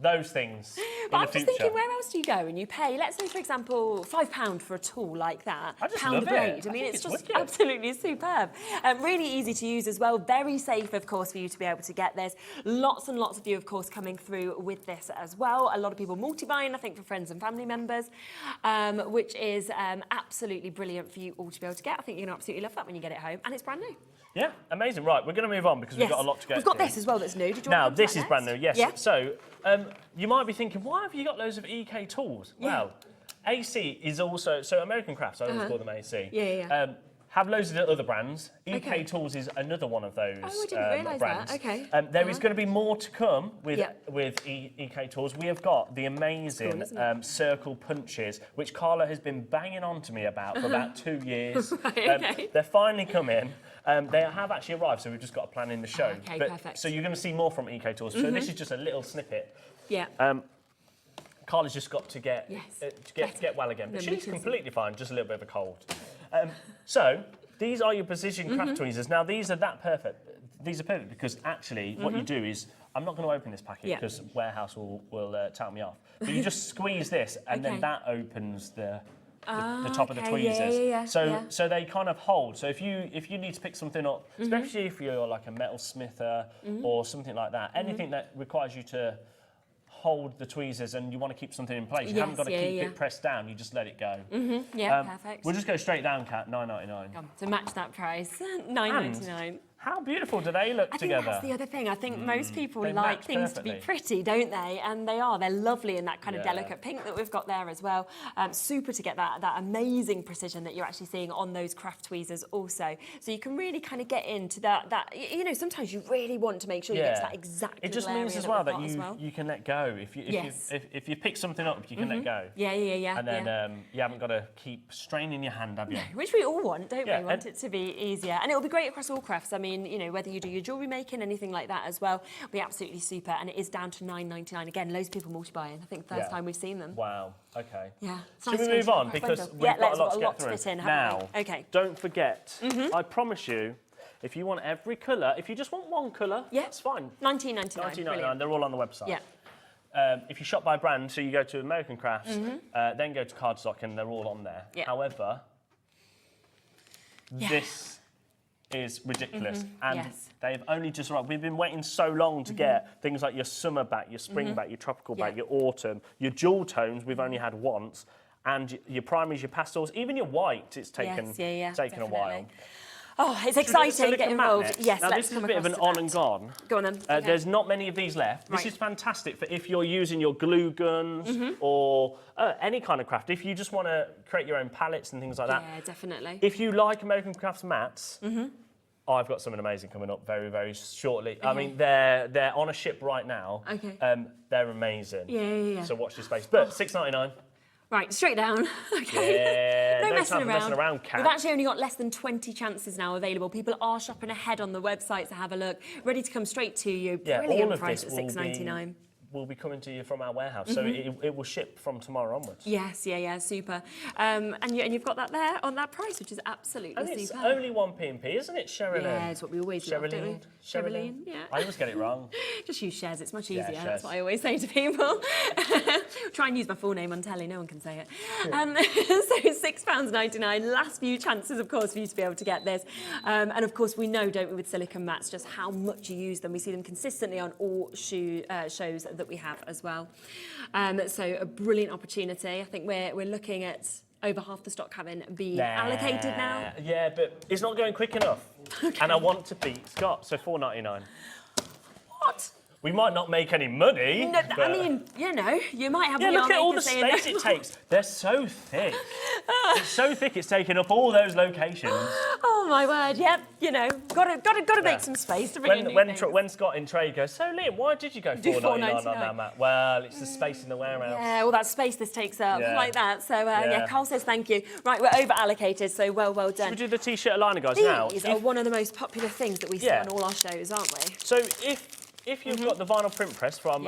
those things But in I'm the just future. thinking, where else do you go and you pay, let's say, for example, £5 for a tool like that, I just pound love a blade. it. I mean, think it's it's just wicked. absolutely superb. Really easy to use as well. Very safe, of course, for you to be able to get this. Lots and lots of you, of course, coming through with this as well. A lot of people multi-buying, I think, for friends and family members, which is absolutely brilliant for you all to be able to get. I think you're going to absolutely love that when you get it home. And it's brand new. Yeah, amazing. Right, we're going to move on because we've got a lot to go We've got through. this as well that's new. Did you Now, want to this come is to brand that new, yes. next? So, you might be thinking, why have you got loads of EK tools? Yeah. Well, AC is also, so American Crafts, I always call them AC. Yeah. Have loads of other brands. EK Okay. Tools is another one of those Oh, I didn't realise brands. that. Okay. There is going to be more to come with Yeah. EK Tools. We have got the amazing Cool, isn't it? circle punches, which Carla has been banging on to me about for about 2 years. Right, okay. They're finally coming. They have actually arrived, so we've just got to plan in the show. Okay, But- perfect. So you're going to see more from EK Tools. So this is just a little snippet. Yeah. Carla's just got to get Yes. get well again, but No, she's me too. completely fine. Just a little bit of a cold. So these are your precision craft tweezers. Now these are perfect. These are perfect because actually what you do is, I'm not going to open this packet Yeah. because warehouse will tell me off. But you just squeeze this, and Okay. then that opens the top of the okay, tweezers. yeah. So they kind of hold. So if you need to pick something up, especially if you're like a metal smither or something like that, anything that requires you to hold the tweezers and you want to keep something in place, you haven't got to keep it pressed down, you just let it go. Yeah, perfect. We'll just go straight down, Kat, $9.99. To match that price, £9.99. How beautiful do they look I think together? that's the other thing. I think most people They like match things to be perfectly. pretty, don't they? And they are. They're lovely in that kind of Yeah. delicate pink that we've got there as well. Super to get that amazing precision that you're actually seeing on those craft tweezers also. So you can really kind of get into that you know, sometimes you really want to make sure you get to that exact It just little means area as well we've that got as well. you can let go. If you pick something up, you can let go. Yeah. And then you haven't got to keep straining your hand, have you? Which we all want, don't Yeah, we? Want and- it to be easier. And it'll be great across all crafts. I mean, you know, whether you do your jewellery making, anything like that as well, it'll be absolutely super. And it is down to $9.99. Again, loads of people multi-buying. I think first Yeah. time we've seen them. Wow, okay. Yeah. It's Should nice we to move go to on? a Because craft we've window. got a lot to we've get through. fit in, haven't Now, we? Okay. don't forget, I promise you, if you want every colour, if you just want one colour, Yeah. that's fine. $19.99. $19.99, Brilliant. they're all on the website. Yeah. If you shop by brand, so you go to American Crafts, then go to Cardstock, and they're all on there. Yeah. However, this is ridiculous, and Yes. they've only just arrived. We've been waiting so long to get things like your summer back, your spring back, your tropical back, Yeah. your autumn, your jewel tones. We've only had once, and your primaries, your pastels, even your white. It's taken taken a while. definitely. Oh, it's Should we do exciting. silicone Get matte involved. next? Yes, now let's this is a come bit of an across on to and that. gone. Go on then. Okay. There's not many of these left. Right. This is fantastic for if you're using your glue guns or any kind of craft. If you just want to create your own palettes and things like that. Yeah, definitely. If you like American Crafts mats, I've got something amazing coming up very, very shortly. I mean, they're on a ship right now. Okay. They're amazing. Yeah. So watch this space. But $6.99. Right, straight down. Okay. Yeah, No no messing time for messing around, Kat. We've actually only got less than 20 chances now available. People are shopping ahead on the website to have a look, ready to come straight to you. Yeah, Brilliant all of price this at will $6.99. will be coming to you from our warehouse, so it will ship from tomorrow onwards. Yes, yeah, super. And you've got that there on that price, which is absolutely And it's superb. only 1 P&P, isn't it, Sherilyn? Yeah, it's what we always love, don't we? Sherilyn? Yeah. I always get it wrong. Just use shares, it's much easier. shares. That's what I always say to people. Try and use my full name on telly, no one can say it. So £6.99, last few chances, of course, for you to be able to get this. And of course, we know, don't we, with silicone mats, just how much you use them. We see them consistently on all shows that we have as well. So a brilliant opportunity. I think we're looking at over half the stock having been allocated now. Yeah, but it's not going quick enough. Okay. And I want to beat Scott, so £4.99. What? We might not make any money. No, I mean, you know, you might have. Yeah, look at all the space it takes. They're so thick. It's so thick. It's taking up all those locations. Oh my word! Yep, you know, gotta make some space to bring in new things. When Scott in trade goes, so Liam, why did you go £4.99 on that mat? Well, it's the space in the warehouse. Yeah, all that space this takes up, like that. So yeah, Carl says thank you. Right, we're over allocated, so well done. Should we do the t-shirt aligner, guys? Now, these are one of the most popular things that we see on all our shows, aren't we? So if you've got the vinyl print press from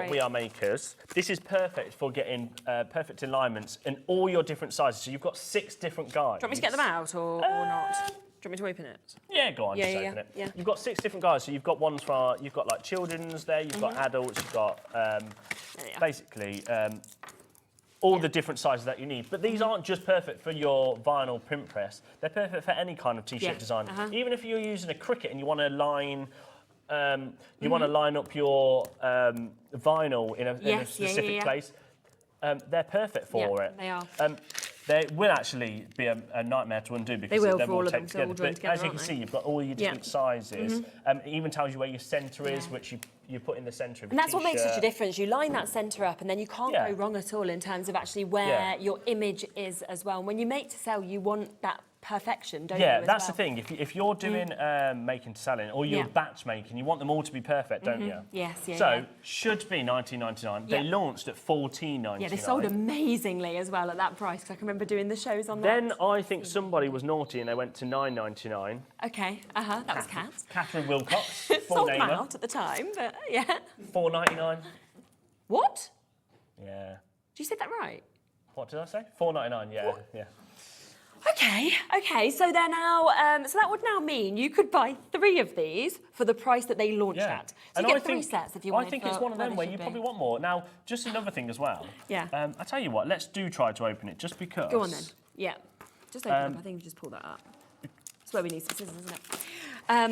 We Are Makers, this is perfect for getting perfect alignments in all your different sizes. So you've got 6 different guides. Do you want me to get them out or not? Do you want me to open it? Yeah, go on, just open it. Yeah. You've got 6 different guides. So you've got ones for, you've got like children's there, you've got adults, you've got basically all the different sizes that you need. But these aren't just perfect for your vinyl print press. They're perfect for any kind of t-shirt design. Even if you're using a Cricut and you want to line want to line up your vinyl in a specific place, they're perfect for it. They are. They will actually be a nightmare to undo because they're all taped together. But as you can see, you've got all your different sizes. It even tells you where your centre is, which you put in the centre of your And that's what makes such a difference. You line that centre up and then you can't go wrong at all in terms of actually where your image is as well. And when you make to sell, you want that perfection, don't you? Yeah, that's the thing. If you're doing making to selling or you're batch making, you want them all to be perfect, don't you? Yes, So should be £19.99. They launched at £14.99. Yeah, they sold amazingly as well at that price. Because I can remember doing the shows on that. Then I think somebody was naughty and they went to £9.99. Okay, that was Kat. Catherine Wilcox, sold them out at the time, but yeah. £4.99. What? Yeah. Did you say that right? What did I say? £4.99. Yeah, yeah. Okay, so they're now, so that would now mean you could buy 3 of these for the price that they launched at. So you get 3 sets if you want. I think it's one of them where you probably want more. Now, just another thing as well. Yeah. I tell you what, let's try to open it just because. Go on then. Yeah. Just open it up. I think we just pull that up. That's where we need some scissors, isn't it? There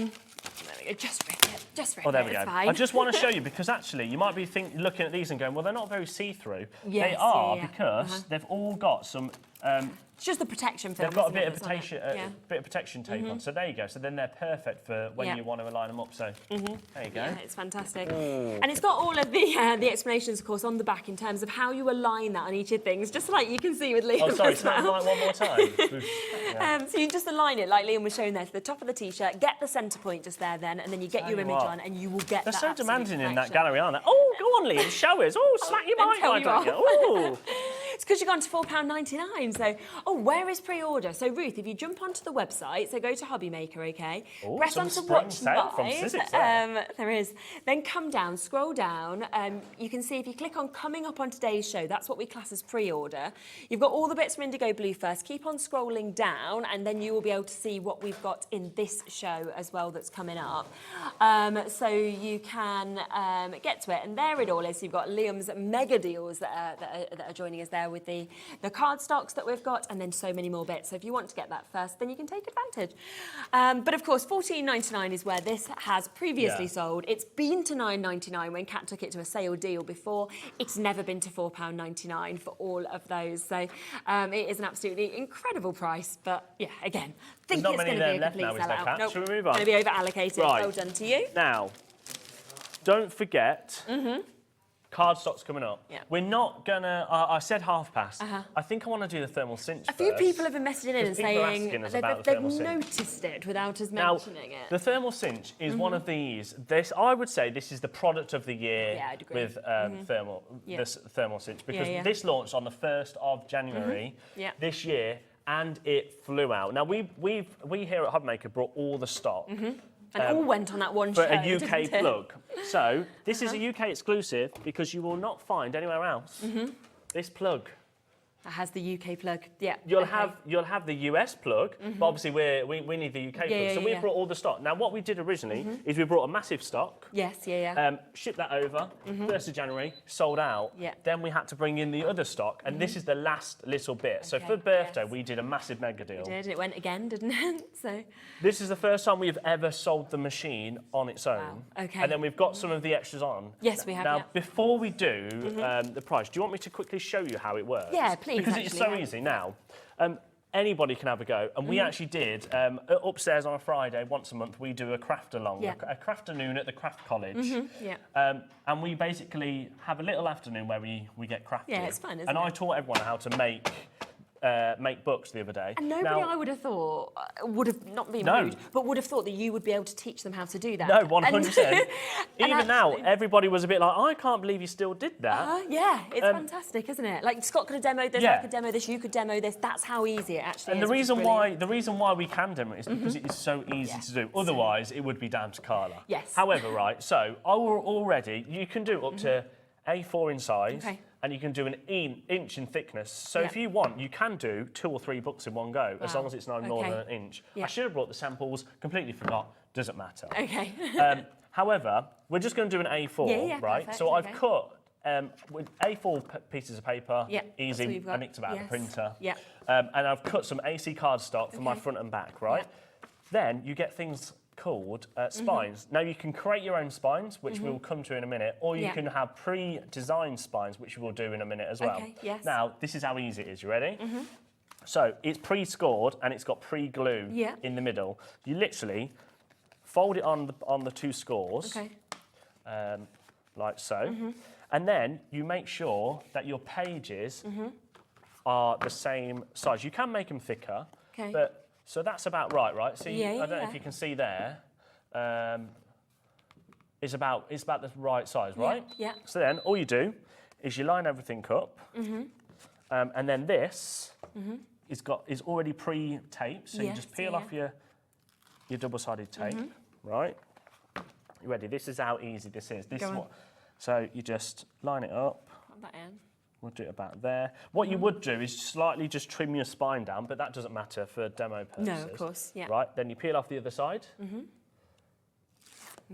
we go. Just rip it. There we go. Fine. I just want to show you because actually you might be looking at these and going, well, they're not very see-through. Yes, they are because they've all got some. It's just the protection film. They've got a bit of protection tape on. So there you go. So then they're perfect for when you want to align them up. So there you go. Yeah, it's fantastic. And it's got all of the explanations, of course, on the back in terms of how you align that on each of things, just like you can see with Liam. Oh, sorry, as well. like one more time. So you just align it like Liam was showing there to the top of the t-shirt, get the centre point just there then, and then you get your image on and you will get They're that so demanding in that perfection. gallery, aren't they? Oh, go on, Liam, show us. Oh, slack your mic, why don't you? Oh. It's because you've gone to £4.99. So, where is pre-order? So, Ruth, if you jump onto the website, so go to HobbyMaker, okay? Ooh, press some onto spring Watch sale from Live. Sizzix there. There is. Then come down, scroll down. You can see if you click on coming up on today's show, that's what we class as pre-order. You've got all the bits from IndigoBlu first. Keep on scrolling down, and then you will be able to see what we've got in this show as well that's coming up. So you can get to it, and there it all is. You've got Liam's mega deals that are joining us there with the card stocks that we've got, and then so many more bits. So if you want to get that first, then you can take advantage. But of course, £14.99 is where this has previously sold. It's been to £9.99 when Kat took it to a sale deal before. It's never been to £4.99 for all of those. So it is an absolutely incredible price. But yeah, again, think it's going to be a complete sellout. Nope. Should we move on? Going to be over allocated. Right. Well done to you. Now, don't forget. Cardstock's coming up. Yeah. We're not gonna. I said half past. I think I want to do the thermal cinch. A few people have been messaging in and saying they've noticed it without us mentioning it. The thermal cinch is one of these. I would say this is the product of the year with this thermal cinch because this launched on the 1st of January this year and it flew out. Now we here at HobbyMaker brought all the stock. And all went on that one for show, a UK didn't it? plug. So this is a UK exclusive because you will not find anywhere else this plug. That has the UK plug. Yeah. You'll have the US plug, but obviously we need the UK plug. So we brought all the stock. Now what we did originally is we brought a massive stock. Yes, yeah. Shipped that over, 1st of January, sold out. Yeah. Then we had to bring in the other stock, and this is the last little bit. So Okay, for birthday, yes. we did a massive mega deal. It did. It went again, didn't it? So. This is the first time we've ever sold the machine on its own. Wow, okay. And then we've got some of the extras on. Yes, we have, Now, yeah. before we do the price, do you want me to quickly show you how it works? Yeah, please, Because it's so actually, yeah. easy now. Anybody can have a go. And we actually did, upstairs on a Friday, once a month, we do a craft along, Yeah. a craft afternoon at the craft college. Yeah. And we basically have a little afternoon where we get crafting. Yeah, it's fun, isn't and it? I taught everyone how to make books the other day. And nobody, I would have thought, would have not been No. rude, but would have thought that you would be able to teach them how to do that. No, 100%. And Even now, actually- everybody was a bit like, I can't believe you still did that. Yeah, it's fantastic, isn't it? Like Scott could have demoed this, Yeah. I could demo this, you could demo this. That's how easy it actually And is. the which is reason brilliant. why we can demo it is because it is so easy Yeah. to do. Otherwise, it would be down to Carla. Yes. However, right, so I will already, you can do up to A4 in size, Okay. and you can do an inch in thickness. So Yeah. if you want, you can do 2 or 3 books in one go, as Wow. long as it's no more Okay. than an inch. Yeah. I should have brought the samples, completely forgot, doesn't matter. Okay. However, we're just going to do an A4, Yeah, right? perfect, So I've okay. cut with A4 pieces of paper, Yeah, that's what easy, you've got. I nicked about the Yes. printer. Yeah. And I've cut some AC cardstock for my Okay. front and back, right? Then you get things called spines. Now you can create your own spines, which we'll come to in a minute, or you Yeah. can have pre-designed spines, which we'll do in a minute as well. Okay, yes. Now, this is how easy it is. You ready? So it's pre-scored and it's got pre-glue Yeah. in the middle. You literally fold it on the 2 scores Okay. like so. And then you make sure that your pages are the same size. You can make them thicker, Okay. but so that's about right? See, Yeah, I don't know yeah. if you can see there. It's about the right size, right? yeah. So then all you do is you line everything up, and then this is already pre-taped. So you Yes, just peel yeah. off your double-sided tape, right? You ready? This is how easy this is. This Go is on. what. So you just line it up. Put that in. We'll do it about there. What you would do is slightly just trim your spine down, but that doesn't matter for demo purposes. No, of course, yeah. Right, then you peel off the other side.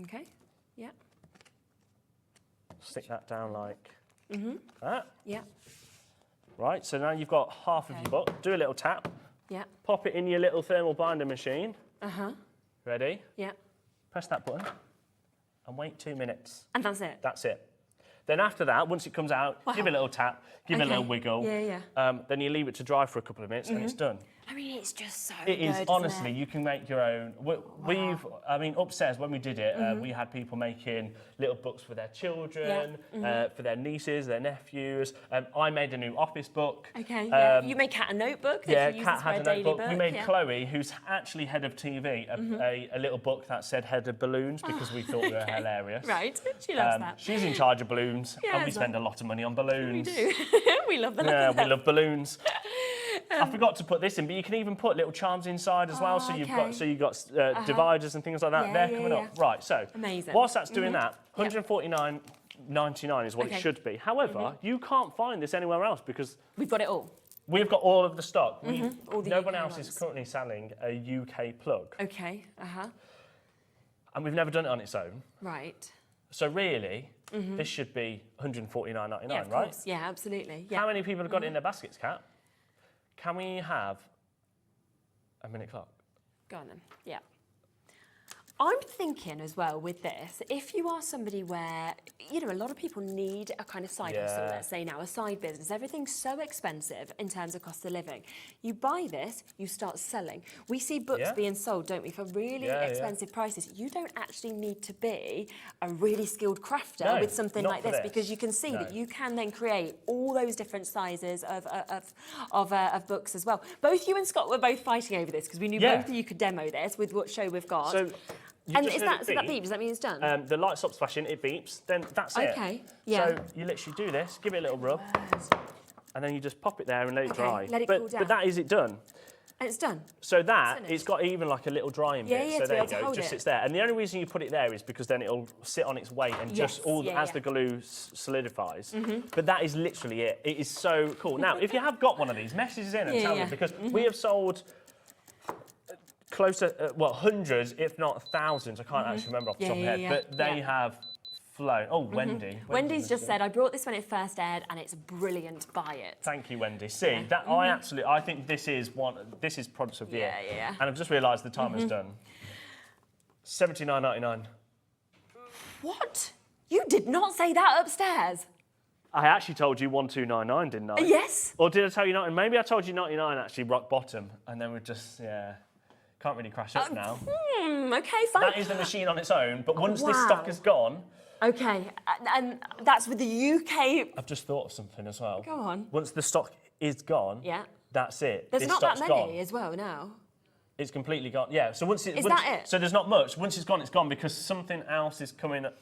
Okay. Yeah. Stick that down like that. Yeah. Right, so now you've got half of Okay. your book. Do a little tap. Yeah. Pop it in your little thermal binder machine. Ready? Yeah. Press that button and wait 2 minutes. And that's it. That's it. Then after that, once it comes out, give it a little tap, give it a Okay. little wiggle. Yeah, Then you leave it to dry for a couple of minutes and it's done. I mean, it's just so It is, good, isn't honestly, it? you can make your own. I mean, upstairs when we did it, we had people making little books for their children, for their nieces, their nephews. I made a new office book. Okay, yeah. You make Kat a notebook that Yeah, she uses Kat for had a a daily notebook. book. We made yeah. Chloe, who's actually head of TV, a little book that said head of balloons because we thought they were hilarious. Right, she loves that. She's in charge of balloons, Yeah, and we it's spend a lot of money on balloons. We do. We love the look Yeah, of we them. love balloons. I forgot to put this in, but you can even put little charms inside as well. So you've okay. got dividers and things like that. Yeah, They're yeah, coming yeah. up. Right, so Amazing. whilst that's doing that, $149.99 is what Okay. it should be. However, you can't find this anywhere else because We've got it all. we've got all of the stock. All the No UK one else is ones. currently selling a UK plug, Okay, and we've never done it on its own. right. So really, this should be $149.99, Yeah, of right? course. Yeah, absolutely. Yeah. How many people have got it in their baskets, Kat? Can we have a minute clock? Go on then. Yeah. I'm thinking as well with this, if you are somebody where, you know, a lot of people need a kind of side hustle, Yeah. let's say now, a side business. Everything's so expensive in terms of cost of living. You buy this, you start selling. We see books Yeah. being sold, don't we, for really Yeah, yeah. expensive prices. You don't actually need to be a really skilled crafter No, with something not like for this, this. because you can see No. that you can then create all those different sizes of books as well. Both you and Scott were both fighting over this because we knew Yeah. both of you could demo this with what show we've got. So, you And just is heard that, it so that beep. beep, does that mean it's done? The light stops flashing, it beeps, then that's it. Okay, yeah. So you literally do this, give it a little rub, and then you just pop it there and let it Okay, dry. let it but, cool down. But that is it done. And it's done. So that, Finished. it's got even like a little drying Yeah, bit. yeah, So to be there able you to go, it hold just it. sits there. And the only reason you put it there is because then it'll sit on its weight and just as the glue solidifies. But that is literally it. It is so cool. Now, if you have got one of these, message us in and tell me, because we have sold close to, well, hundreds, if not thousands. I can't actually remember off the top of my head, but they have flown. Oh, Wendy. Wendy's just said, I brought this when it first aired and it's brilliant, buy it. Thank you, Wendy. See, that I think this is products of the year. Yeah. And I've just realised the time is done. $79.99. What? You did not say that upstairs. I actually told you 1299, didn't I? Yes. Or did I tell you 99? Maybe I told you 99 actually, rock bottom, and then we just can't really crash up now. Okay, fine. That is the machine on its own, but once this stock is gone. Okay, and that's with the UK. I've just thought of something as well. Go on. Once the stock is gone, that's it. There's this not that stock's many gone. as well now. It's completely gone. Yeah. So once Is that it? So there's not much. Once it's gone because something else is coming up.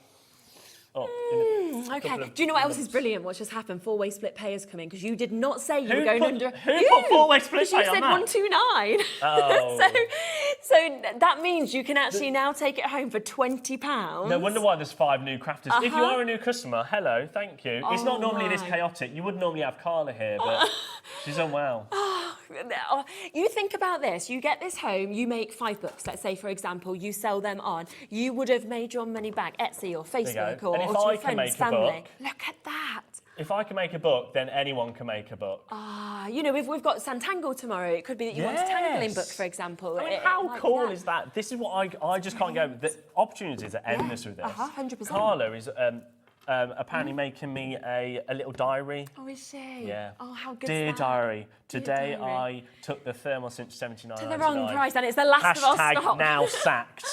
Okay. Do you know what else is brilliant? What's just happened? Four-way split pay has come in because you did not say you were going under. Who put four-way split pay on you said that? 129. Oh. so that means you can actually now take it home for £20. No wonder why there's 5 new crafters. If you are a new customer, hello, thank you. It's not normally this chaotic. You would normally have Carla here, but she's unwell. You think about this. You get this home, you make 5 books. Let's say, for example, you sell them on. You would have made your money back, Etsy or Facebook or if to I your can friends, make a family. book- Look at that. If I can make a book, then anyone can make a book. You know, if we've got Santangle tomorrow, it could be that you want a tangling book, for example. I mean, how cool is that? This is what I just can't go. The opportunities are endless with this. 100%. Carla is apparently making me a little diary. Oh, is she? Yeah. Oh, how good Dear is that? diary, today diary. I took the thermal cinch 79. To the wrong price, and it's the last of our stock. Now sacked.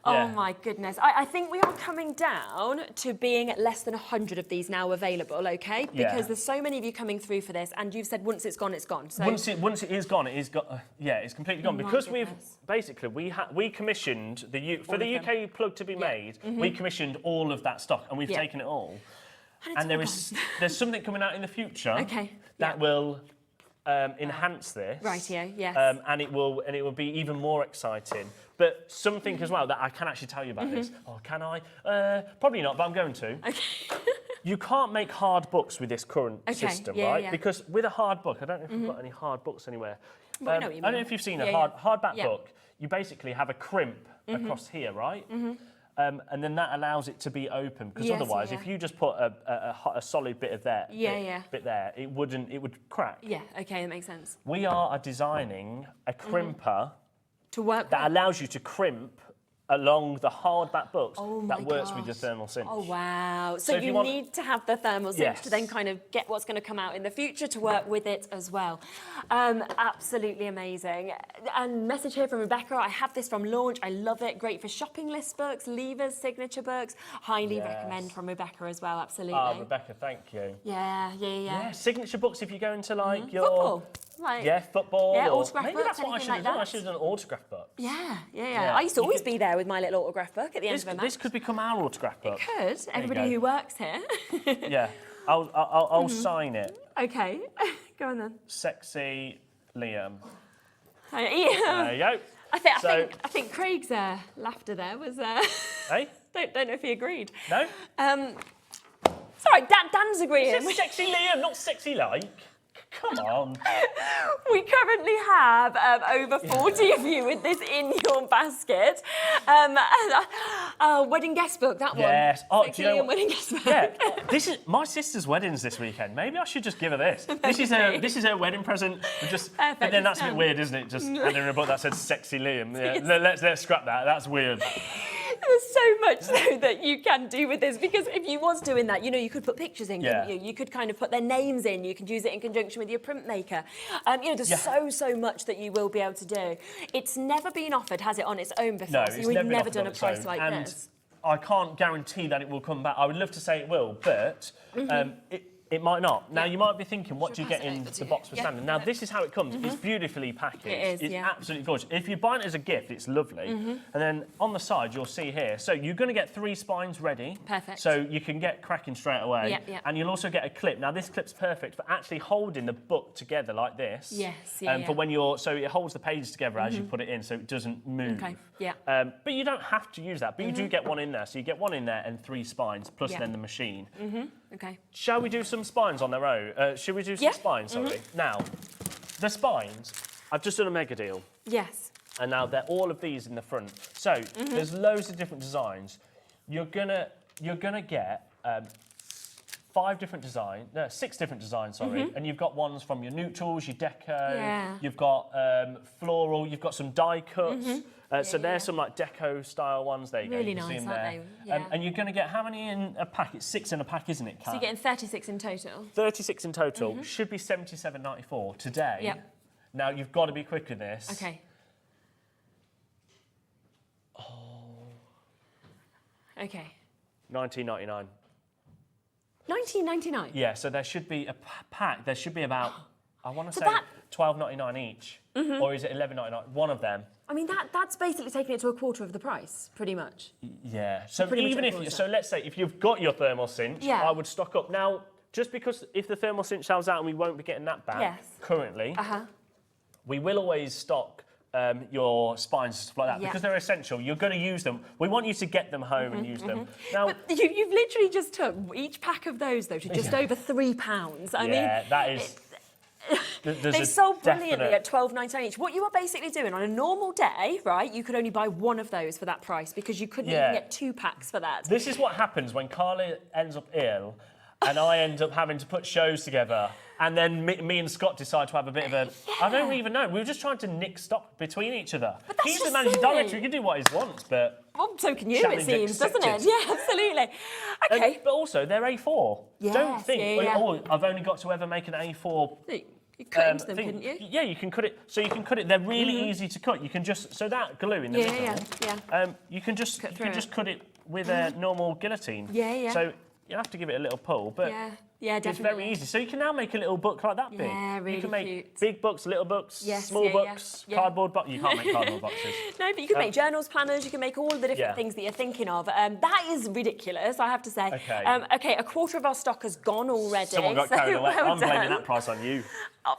Oh my goodness. I think we are coming down to being less than 100 of these now available, okay? Because there's so many of you coming through for this, and you've said once it's gone, it's gone. So once it is gone, it is gone. It's completely gone. Because we've basically we commissioned for the UK plug to be made. We commissioned all of that stock, and we've taken it all. And there's something coming out in the future that will enhance this. Rightio, yes. And it will be even more exciting. But something as well that I can actually tell you about this. Oh, can I? Probably not, but I'm going to. Okay. You can't make hard books with this current system, right? Yeah. Because with a hard book, I don't know if we've got any hard books anywhere. Well, I know what you I don't know mean. if you've seen a hardback Yeah. book. You basically have a crimp across here, right? And then that allows it to be open. Because otherwise, if you just put a solid bit of bit there, it would crack. Yeah, okay, that makes sense. We are designing a crimper To work that with. allows you to crimp along the hardback books Oh that my works with gosh. your thermal cinch. Oh, wow. So if you you want- need to have the thermal cinch to then Yes. kind of get what's going to come out in the future to work with it as well. Absolutely amazing. And message here from Rebecca. I have this from launch. I love it. Great for shopping list books, levers, signature books. Highly recommend from Rebecca as well. Absolutely. Rebecca, thank you. Yeah. Signature books if you go into like your... Football. Like, football. Yeah, or autograph maybe books, that's what I anything should have like done. I that. should have done autograph books. Yeah. I used to always be there with my little autograph book at the end of a match. This could become our autograph book. Could. Everybody who works here. Yeah, I'll sign it. Okay. Go on then. Sexy Liam. Yeah. There you go. I think Craig's laughter there was. Hey? Don't know if he agreed. No? It's all right. Dan's agreeing. It's Sexy Liam, not Sexy Like. Come on. We currently have over 40 of you with this in your basket. Wedding guest book, that one. Yes. Oh, Sexy do you know Liam what? wedding guest book. Yeah. This is my sister's wedding's this weekend. Maybe I should just give her this. This is her wedding present. But then that's a bit weird, isn't it? Just handing her a book that said Sexy Liam. Yeah. Let's scrap that. That's weird. There's so much though that you can do with this, because if you was doing that, you could put pictures in, couldn't you? You could kind of put their names in. You could use it in conjunction with your printmaker. There's so much that you will be able to do. It's never been offered, has it, on its own before? No, so it's we've never, never been done a offered on price its like own. And this. I can't guarantee that it will come back. I would love to say it will, but It might not. Now, you might be thinking, what do you Should I get pass it in over to the you? box for Yeah. standard? Now, this is how it comes. It's beautifully packaged. It is, It's yeah. absolutely gorgeous. If you buy it as a gift, it's lovely. And then on the side, you'll see here. So you're going to get 3 spines ready. Perfect. So you can get cracking straight away. Yeah, yeah. And you'll also get a clip. Now, this clip's perfect for actually holding the book together like this. Yes, yeah, For when you're, so it holds the pages together as you put it in, so it doesn't move. Okay, yeah. But you don't have to use that. But you do get one in there. So you get one in there and 3 spines, plus Yeah. then the machine. Okay. Shall we do some spines on their own? Should we do some Yeah. spines, sorry? Now, the spines, I've just done a mega deal. Yes. And now they're all of these in the front. So there's loads of different designs. You're gonna get 6 different designs, sorry. And you've got ones from your neutrals, your deco, Yeah. you've got floral, you've got some die cuts. So there's some like deco style ones. There you go. Really you can see nice, them aren't there. they? Yeah. And you're going to get how many in a pack? It's 6 in a pack, isn't it, Kat? So you're getting 36 in total. 36 in total. Should be £77.94 today. Yep. Now you've got to be quick with this. Okay. Okay. £19.99. 19.99. Yeah, so there should be a pack. There should be about, I want to So say, that- £12.99 each, or is it £11.99? One of them. I mean, that's basically taking it to a quarter of the price, pretty much. Yeah. So pretty much even if equals you, that. so let's say if you've got your thermal cinch, Yeah. I would stock up now. Just because if the thermal cinch sells out and we won't be getting that back Yes. currently, we will always stock your spines and stuff like that Yeah. because they're essential. You're going to use them. We want you to get them home and use them. Now, But you've literally just took each pack of those, though, to just over £3. I mean, that is. they sold brilliantly at £12.99 each. What you are basically doing on a normal day, right, you could only buy one of those for that price because you couldn't even get 2 packs for that. This is what happens when Carla ends up ill and I end up having to put shows together and then me and Scott decide to have a bit of a... I don't even know. We were just trying to nick stock between each other. But that's He's the just managing silly. director. He can do what he wants, but... Well, so can you, Challenge it seems, doesn't it? accepted. Yeah, absolutely. Okay. But also, they're A4. Yes, Don't think, yeah. oh, I've only got to ever make an A4 You cut into them, thing. couldn't you? Yeah, you can cut it. So you can cut it. They're really easy to cut. You can just so that glue in the middle. You can just cut it with a normal guillotine. Yeah. So you have to give it a little pull, but Yeah, it's definitely. very easy. So you can now make a little book like that big. Yeah, really You can make cute. big books, little books, Yes, small yeah, books, yeah. cardboard boxes. You can't make cardboard boxes. No, but you can make journals, planners, you can make all the different Yeah. things that you're thinking of. That is ridiculous, I have to say. Okay. Okay, a quarter of our stock has gone already. Someone got so carried away. well I'm blaming done. that price on you. Oh,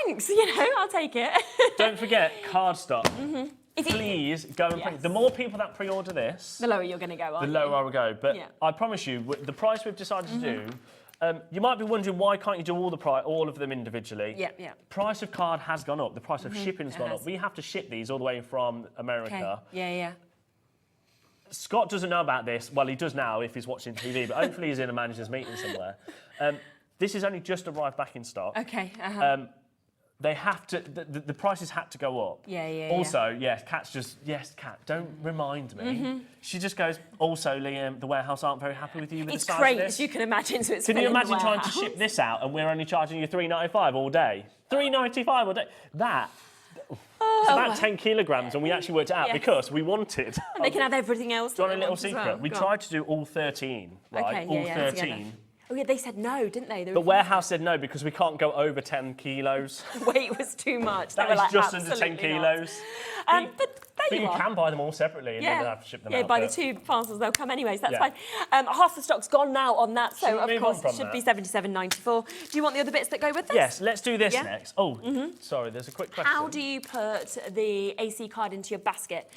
thanks, I'll take it. Don't forget cardstock. If you- Please go and pre. Yes. The more people that pre-order this, The lower you're going to go, the aren't lower I will go. But Yeah. I promise you, the price we've decided to do, you might be wondering why can't you do all of them individually? Yeah, yeah. Price of card has gone up. The price of shipping's it gone has. up. We have to ship these all the way from America. Okay. Yeah. Scott doesn't know about this. Well, he does now if he's watching TV, but hopefully he's in a manager's meeting somewhere. This has only just arrived back in stock. Okay. They have to, the prices had to go up. Yeah. Also, yes, Kat, don't remind me. She just goes, also, Liam, the warehouse aren't very happy with you with It's the size great, of this. as you can imagine, so it's Can you filling the imagine trying to warehouse. ship this out and we're only charging you $3.95 all day? $3.95 all day? That, it's about 10 kilograms, and we actually worked it out Yes. because we wanted... And they can have everything else. Do you that want a they little want as secret? well. We Go on. tried to do all 13, right? Okay, all yeah, together. 13. Oh, yeah, they said no, didn't they? The warehouse said no because we can't go over 10 kilos. weight was too much. That They is were like, just under 10 "Absolutely not." kilos. But there But you are. can buy them all separately and then have to ship them out. by the but- 2 parcels they'll come anyway, so that's Yeah. fine. Half the stock's gone now on that, Should so we of move course on from it should that? be £77.94. Do you want the other bits that go with this? Yes, let's do this Yeah? next. Oh, sorry, there's a quick question. How do you put the AC card into your basket?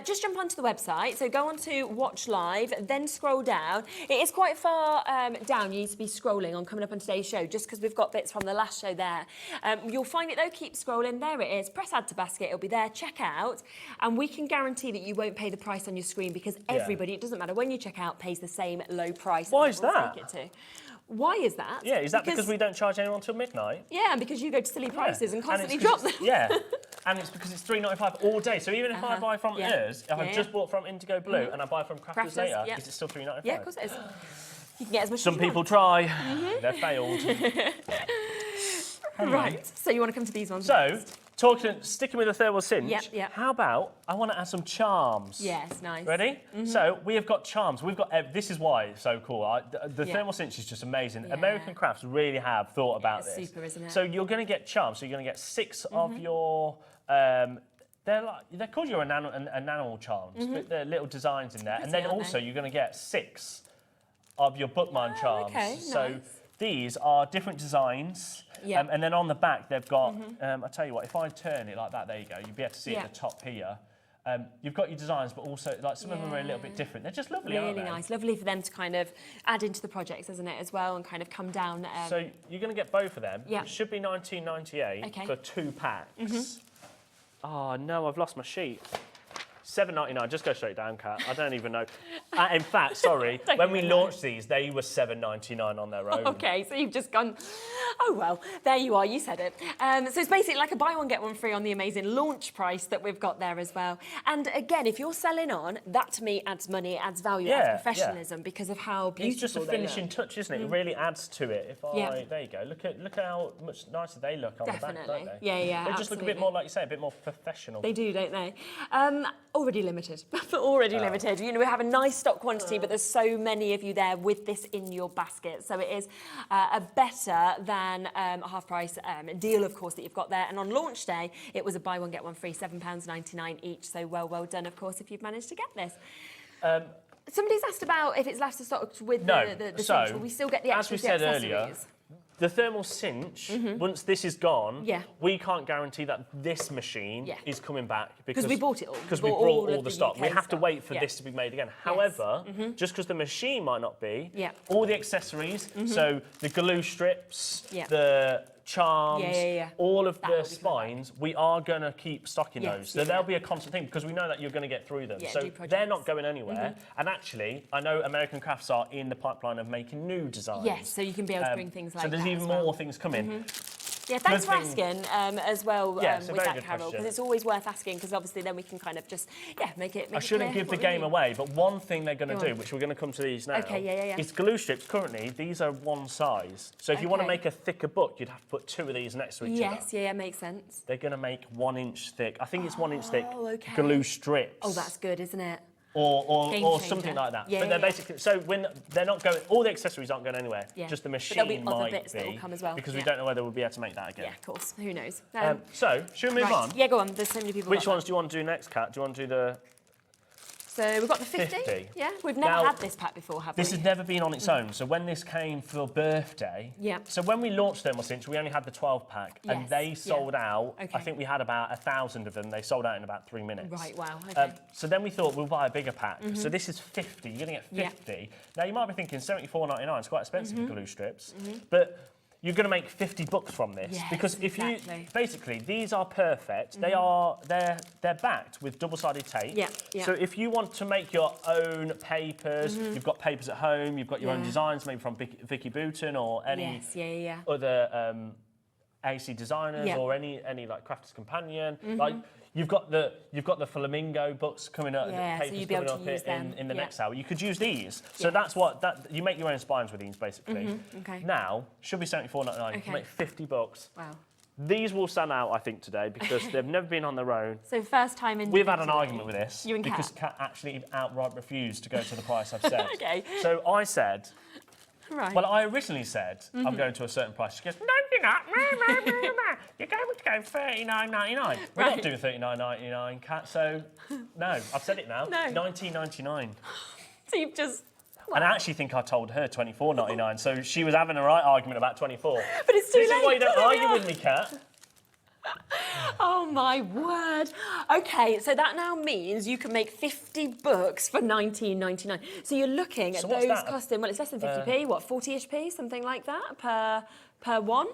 Just jump onto the website. So go on to Watch Live, then scroll down. It is quite far down. You need to be scrolling on coming up on today's show, just because we've got bits from the last show there. You'll find it though. Keep scrolling. There it is. Press Add to Basket. It'll be there. Check out, and we can guarantee that you won't pay the price on your screen because everybody, it doesn't matter when you check out, pays the same low price. Why that is we'll that? take it to. Why is that? Yeah, is that because we don't charge anyone till midnight? Yeah, and because you go to silly prices and it's constantly 'cause drop them. it's- Yeah, and it's because it's $3.95 all day. So even if I buy from Yeah. us, if I've Yeah. just bought from IndigoBlu and I buy from CRAFTER'S CRAFTER'S, later, yeah. is it still $3.95? Yeah, of course it is. You can get as much Some as you people want. try, they're failed. Right, so you want to come to these ones So, next? Sticking with the thermal cinch, Yep. how about I want to add some charms? Yes, nice. Ready? So we have got charms. We've got. This is why it's so cool. The thermal cinch is just amazing. Yeah. American Crafts really have thought about It's this. super, isn't it? So you're going to get charms. So you're going to get 6 of your. They're called your enamel charms, but they're little designs in there. And then Pretty, aren't also they? you're going to get 6 of your bookmark charms. okay, So nice. these are different designs. Yeah. And then on the back, they've got, I'll tell you what, if I turn it like that, there you go, you'll be able to see it Yeah. at the top here. You've got your designs, but also, like, some of them are a little bit different. They're just lovely, aren't Really they? nice. Lovely for them to kind of add into the projects, isn't it, as well, and kind of come down. So you're going to get both of them. Yeah. It should be $19.98 Okay. for 2 packs. Oh, no, I've lost my sheet. $7.99, just go straight down, Kat. I don't even know. In fact, sorry, when we launched these, they were $7.99 on their own. Okay, so you've just gone, oh, well, there you are, you said it. So it's basically like a buy one, get one free on the amazing launch price that we've got there as well. And again, if you're selling on, that to me adds money, adds value, adds professionalism because of how beautiful It's just a finishing touch, isn't it? It really adds to it. There you go. Look how much nicer they look on the back, don't they? Yeah, They just look a bit more, like you say, a bit more professional. They do, don't they? Already limited. Already limited. You know, we have a nice stock quantity, but there's so many of you there with this in your basket. So it is a better than a half price deal, of course, that you've got there. And on launch day, it was a buy one, get one free, £7.99 each. So well done, of course, if you've managed to get this. Somebody's asked about if it's left to stock with the cinch. Will we still get the extras, as we said the earlier, accessories? the thermal cinch, once this is gone, Yeah. we can't guarantee that this machine is coming back because we bought it all. Because We we bought brought all all of the the stock. We UK have to stock. wait for Yeah. this to be made again. However, just because the machine might not be, Yeah. all the accessories, so the glue strips, Yeah. the charms, all of That the will be coming spines, we are going to keep stocking Yes, those. So yeah. there'll be a constant thing because we know that you're going to get through them. Yeah, so new they're not projects. going anywhere. And actually, I know American Crafts are in the pipeline of making new designs. Yes, so you can be able to bring things like So there's that even as well. more things coming. Yeah, thanks Good for thing- asking as well Yeah, it's a with very that, good Carol, question. because it's always worth asking because obviously then we can kind of just, make it I shouldn't clear give the what we game do. away, but one thing they're going Go to do, on. which we're going to come to these now, Okay, yeah. is glue strips. Currently, these are one size. So if you want to Okay. make a thicker book, you'd have to put 2 of these next to each other. Yes, yeah, makes sense. They're going to make 1 inch thick. I think it's 1 inch thick okay. glue strips. Oh, that's good, isn't it? Or Game something changer. like that. Yeah, but they're yeah. basically, so when they're not going, all the accessories aren't going anywhere. Yeah. Just the But machine there'll be other might bits that will come as well, because we yeah. don't know whether we'll be able to make that again. Yeah, of course. Who knows? So, should we move right. on? Yeah, go on. There's so many people. Which got ones do you want to do next, Kat? Do you want to do the... So we've got the 50. 50. Yeah, we've never Now, had this pack before, have This we? has never been on its own. So when this came for birthday, Yeah. so when we launched Thermal Cinch, we only had the 12 pack, and Yes, they yeah. sold out. Okay. I think we had about 1,000 of them. They sold out in about 3 minutes. Right, wow, okay. So then we thought we'll buy a bigger pack. So this is 50. You're going to get 50. Now you might be thinking $74.99. It's quite expensive for glue strips, but you're going to make 50 books from this Yes, because if exactly. you basically these are perfect. They're backed with double-sided tape. Yeah, yeah. So if you want to make your own papers, you've got papers at home, you've got your own Yeah. designs, maybe from Vicky Bouton or any Yes, yeah. other AC designers Yeah. or any like Crafter's Companion. Like you've got the Flamingo books coming up, Yeah, so papers you'd be able coming to up use them. in the Yeah. next hour. You could use these. So Yes. that's you make your own spines with these basically. Okay. Now should be $74.99. You Okay. can make 50 books. Wow. These will stand out, I think, today because they've never been on their own. So first time in. We've had an argument with this You and because Kat. Kat actually outright refused to go to the price I've said. Okay. So I said, Right. well, I originally said I'm going to a certain price. She goes, no, you're not. You're going to go $39.99. We're Right. not doing $39.99, Kat. So no, I've said it now. No. $19.99. So you've just. And I actually think I told her $24.99. So she was having a right argument about 24. But it's too This late. is why you don't There we argue are. with me, Kat. Oh my word. Okay, so that now means you can make 50 books for $19.99. So you're looking at So what's those that? costing, well, it's less than 50p, what, 40-ish p, something like that per one.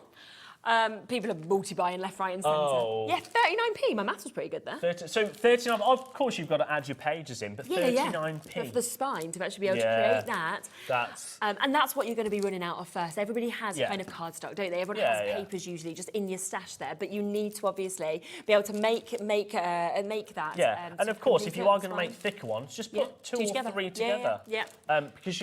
People are multi-buying left, right and centre. Oh. Yeah, 39p. My maths was pretty good there. So 39, of course you've got to add your pages in, but 39p. For the spine, to actually be able to Yeah. create that. That's... And that's what you're going to be running out of first. Everybody has Yeah. kind of cardstock, don't they? Everyone Yeah, has yeah. papers usually just in your stash there, but you need to obviously be able to make that. Yeah, and to of course, if complete you it, are it's going to make fine. thicker ones, just Yeah, put two two or together. three Yeah, together. yeah. Because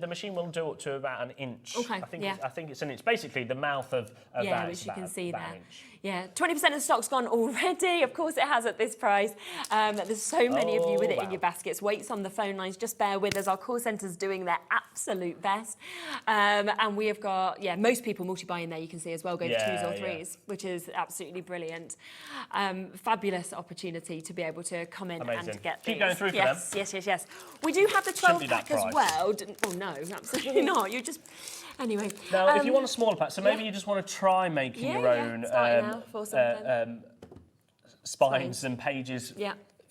the machine will do up to about an inch. Okay, I think yeah. I think it's an inch. Basically, the mouth of Yeah, about, which you can see about there. an inch. Yeah, 20% of the stock's gone already. Of course it has at this price. There's so many of you with it in your baskets. Wait's on the phone lines. Just bear with us. Our call centre's doing their absolute best. And we have got, most people multi-buying there, you can see as well, go for 2s or 3s, which is absolutely brilliant. Fabulous opportunity to be able to come in and get these. Keep going through for them. Yes. We do have the 12-pack as well. Oh, no, absolutely not. You just... Anyway. Now, if you want a smaller pack, so maybe you just want to try making your own spines and pages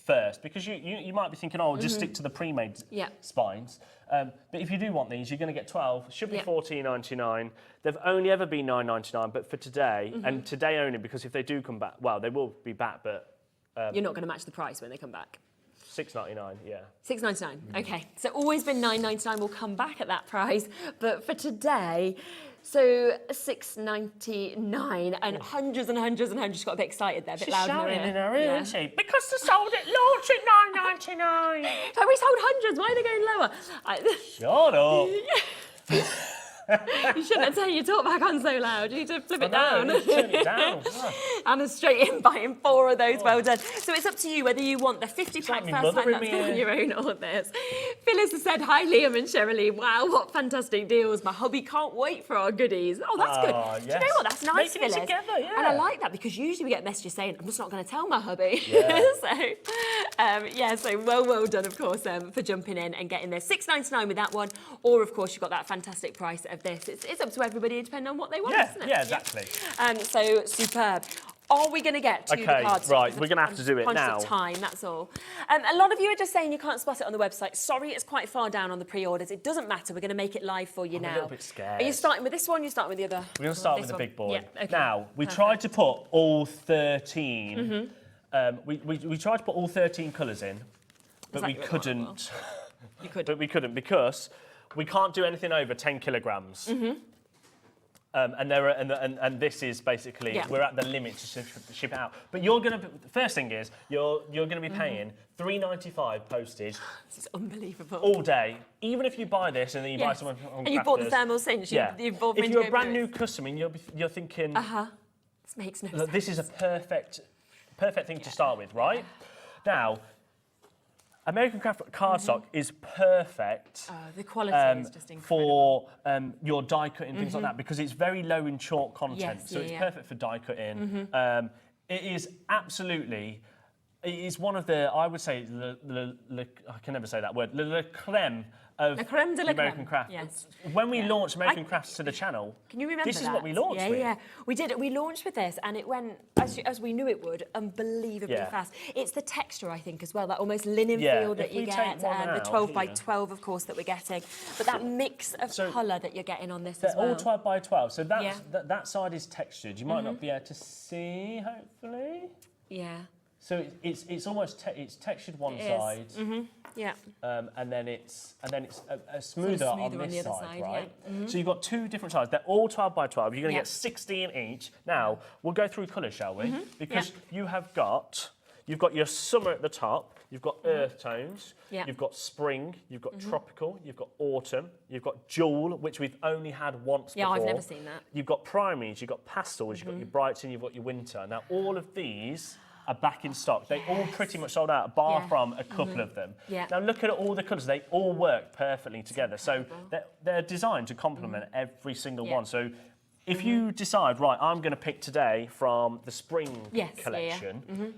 first, because you might be thinking, oh, just stick to the pre-made spines. But if you do want these, you're going to get 12. Should be $14.99. They've only ever been $9.99, but for today, and today only, because if they do come back, well, they will be back, but... you're not going to match the price when they come back. $6.99, yeah. $6.99, okay. So always been $9.99, we'll come back at that price. But for today, so $6.99 and hundreds and hundreds and hundreds. Got a bit excited there, a bit loud in her ear. She's shouting in her ear, isn't she? Because they sold it launch at $9.99. But we sold hundreds, why are they going lower? Shut up. You shouldn't have taken your talk back on so loud. You need to flip it down. Turn it down. Anna's straight in buying 4 of those. Well done. So it's up to you whether you want the 50-pack first time that's on your own or this. Phyllis has said, hi Liam and Shirley. Wow, what fantastic deals. My hubby can't wait for our goodies. Oh, that's good. Yes. Do you know what? That's nice, Making Phyllis. it together, yeah. And I like that because usually we get messages saying, I'm just not going to tell my hubby. Yeah. So well done, of course, for jumping in and getting this. $6.99 with that one. Or, of course, you've got that fantastic price of this. It's up to everybody, depending on what they want, isn't it? Yeah, exactly. So superb. Are we going to get to the cards? Right, we're going to have to do it now. Of time, that's all. A lot of you are just saying you can't spot it on the website. Sorry, it's quite far down on the pre-orders. It doesn't matter. We're going to make it live for you now. I'm a little bit scared. Are you starting with this one? You're starting with the other? We're going to start with the big boy. Yeah, okay. Now, we tried to put all 13. We tried to put all 13 colours in, but we couldn't. You could. But we couldn't because we can't do anything over 10 kilograms. And this is basically we're at the limit to ship it out. But you're going to first thing is you're going to be paying $3.95 postage. This is unbelievable. All day. Even if you buy this and then you buy someone on and you bought the thermal cinch. You've bought if you're a brand new customer, you're thinking, this makes no sense. This is a perfect thing to start with, right? Now, American Craft cardstock is perfect the quality is just incredible. for your die cutting, things like that, because it's very low in chalk content, so it's perfect for die cutting. It is absolutely, it is one of the, I would say, I can never say that word, le creme of American Craft. Yes. When we launched American Crafts to the channel, can you remember this is what we launched with. Yeah, we did. We launched with this, and it went as we knew it would, unbelievably fast. It's the texture, I think, as well, that almost linen feel that you get, the 12 by 12, of course, that we're getting, but that mix of colour that you're getting on this as well. They're all 12 by 12, so that side is textured. You might not be able to see, hopefully. Yeah. So it's almost it's textured one side, and then it's a smoother on this side, right? So you've got 2 different sides. They're all 12 by 12. You're going to get 16 each. Now we'll go through colours, shall we? Because you've got your summer at the top. You've got earth tones. You've got spring. You've got tropical. You've got autumn. You've got jewel, which we've only had once before. Yeah, I've never seen that. You've got primaries. You've got pastels. You've got your brights, and you've got your winter. Now all of these are back in stock. They all pretty much sold out, bar from a couple of them. Now look at all the colours. They all work perfectly together. So they're designed to complement every single one. So if you decide, right, I'm going to pick today from the spring collection,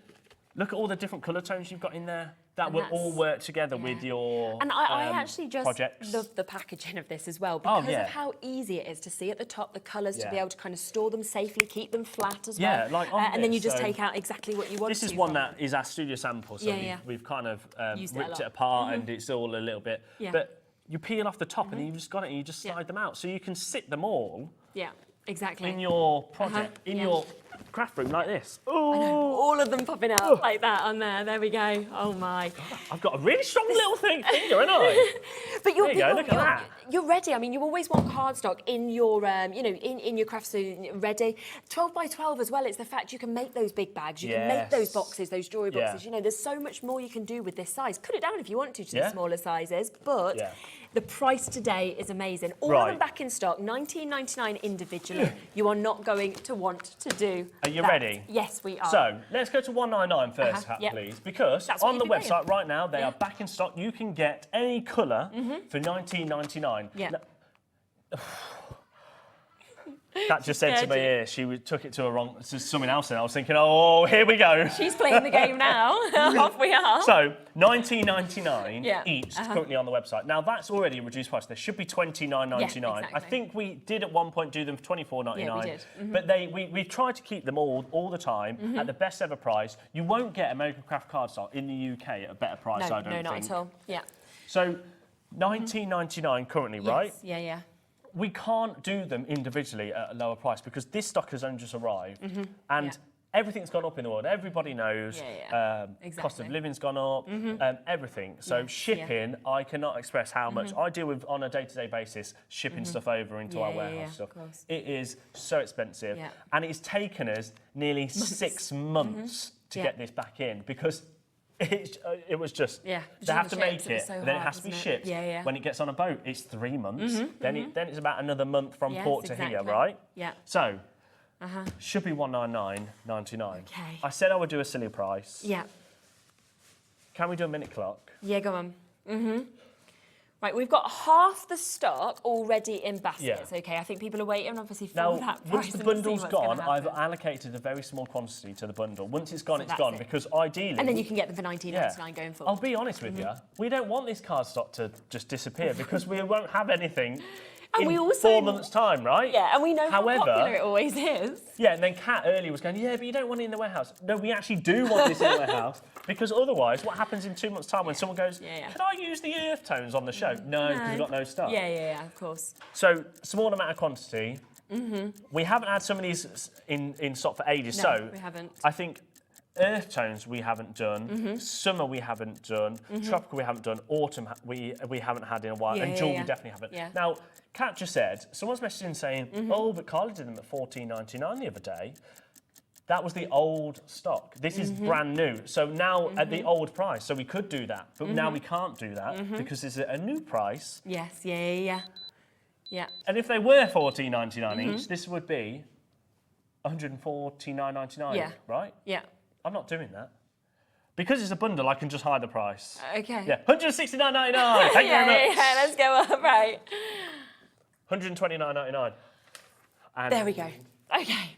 look at all the different colour tones you've got in there. That will all work together with your And I actually just projects. love the packaging of this as well because of how easy it is to see at the top the colours, to be able to kind of store them safely, keep them flat as well. Yeah, like on and then you just take out exactly what you want This is one that is our studio sample, so we've kind of ripped it apart and it's all a little bit. But you peel off the top and then you've just got it and you just slide them out. So you can sit them all exactly. in your project, in your craft room like this. All of them popping out like that on there. There we go. Oh my. I've got a really strong little finger, haven't I? But There you go, look at that. You're ready. I mean, you always want cardstock in your, in your craft suit ready. 12 by 12 as well. It's the fact you can make those big bags. You can make those boxes, those jewellery boxes. You know, there's so much more you can do with this size. Cut it down if you want to the smaller sizes, but the price today is amazing. All of them back in stock, $19.99 individually. You are not going to want to do Are you that. ready? Yes, we are. So let's go to $199 first, please, because That's what on the you'd be website right now they are back in stock. You can get any colour for $19.99. Yeah. Kat just said to me here, took it to something else, and I was thinking, oh, here we go. She's playing the game now. Off we are. So, $19.99 each Uh-huh. currently on the website. Now, that's already a reduced price. There should be $29.99. exactly. I think we did at one point do them for $24.99. Yeah, we did. But we've tried to keep them all the time at the best ever price. You won't get American Craft cardstock in the UK at a better price, I don't think. No, not at all. Yeah. So, $19.99 currently, right? Yes. Yeah. We can't do them individually at a lower price because this stock has only just arrived and everything's gone up in the world. Everybody knows cost of living's gone up, everything. So shipping, I cannot express how much. I deal with, on a day-to-day basis, shipping stuff over into our warehouse stuff. It is so expensive and it's taken us nearly 6 months to get this back in because it was just, they have to make it, so then it has to be shipped. When it gets on a boat, it's 3 months. Then it's about another month from port to here, right? Yeah. So, should be $199.99. Okay. I said I would do a silly price. Yeah. Can we do a minute clock? Yeah, go on. Right, we've got half the stock already in baskets. Okay, I think people are waiting, obviously, for Now, that price. once the bundle's gone, I've allocated a very small quantity to the bundle. Once it's gone, it's gone, because ideally... And then you can get them for $19.99 going forward. I'll be honest with you, we don't want this cardstock to just disappear, because we won't have anything in 4 months' time, right? Yeah, and we know how popular it always is. Yeah, and then Kat earlier was going, yeah, but you don't want it in the warehouse. No, we actually do want this in the warehouse, because otherwise, what happens in 2 months' time when someone goes, can I use the earth tones on the show? No, because we've got no stock. Yeah, of course. So, small amount of quantity. We haven't had some of these in stock for ages, No, so we haven't. I think earth tones we haven't done, summer we haven't done, tropical we haven't done, autumn we haven't had in a while, and jewel we definitely haven't. Yeah. Now, Kat just said, someone's messaged in saying, oh, but Carly did them at $14.99 the other day. That was the old stock. This is brand new. So now at the old price, so we could do that, but now we can't do that because it's a new price. Yes, yeah. And if they were $14.99 each, this would be $149.99, right? Yeah. I'm not doing that. Because it's a bundle, I can just hide the price. Okay. Yeah, $169.99. Thank you very much. Yeah, let's go up, right. $129.99. And there we go. Okay.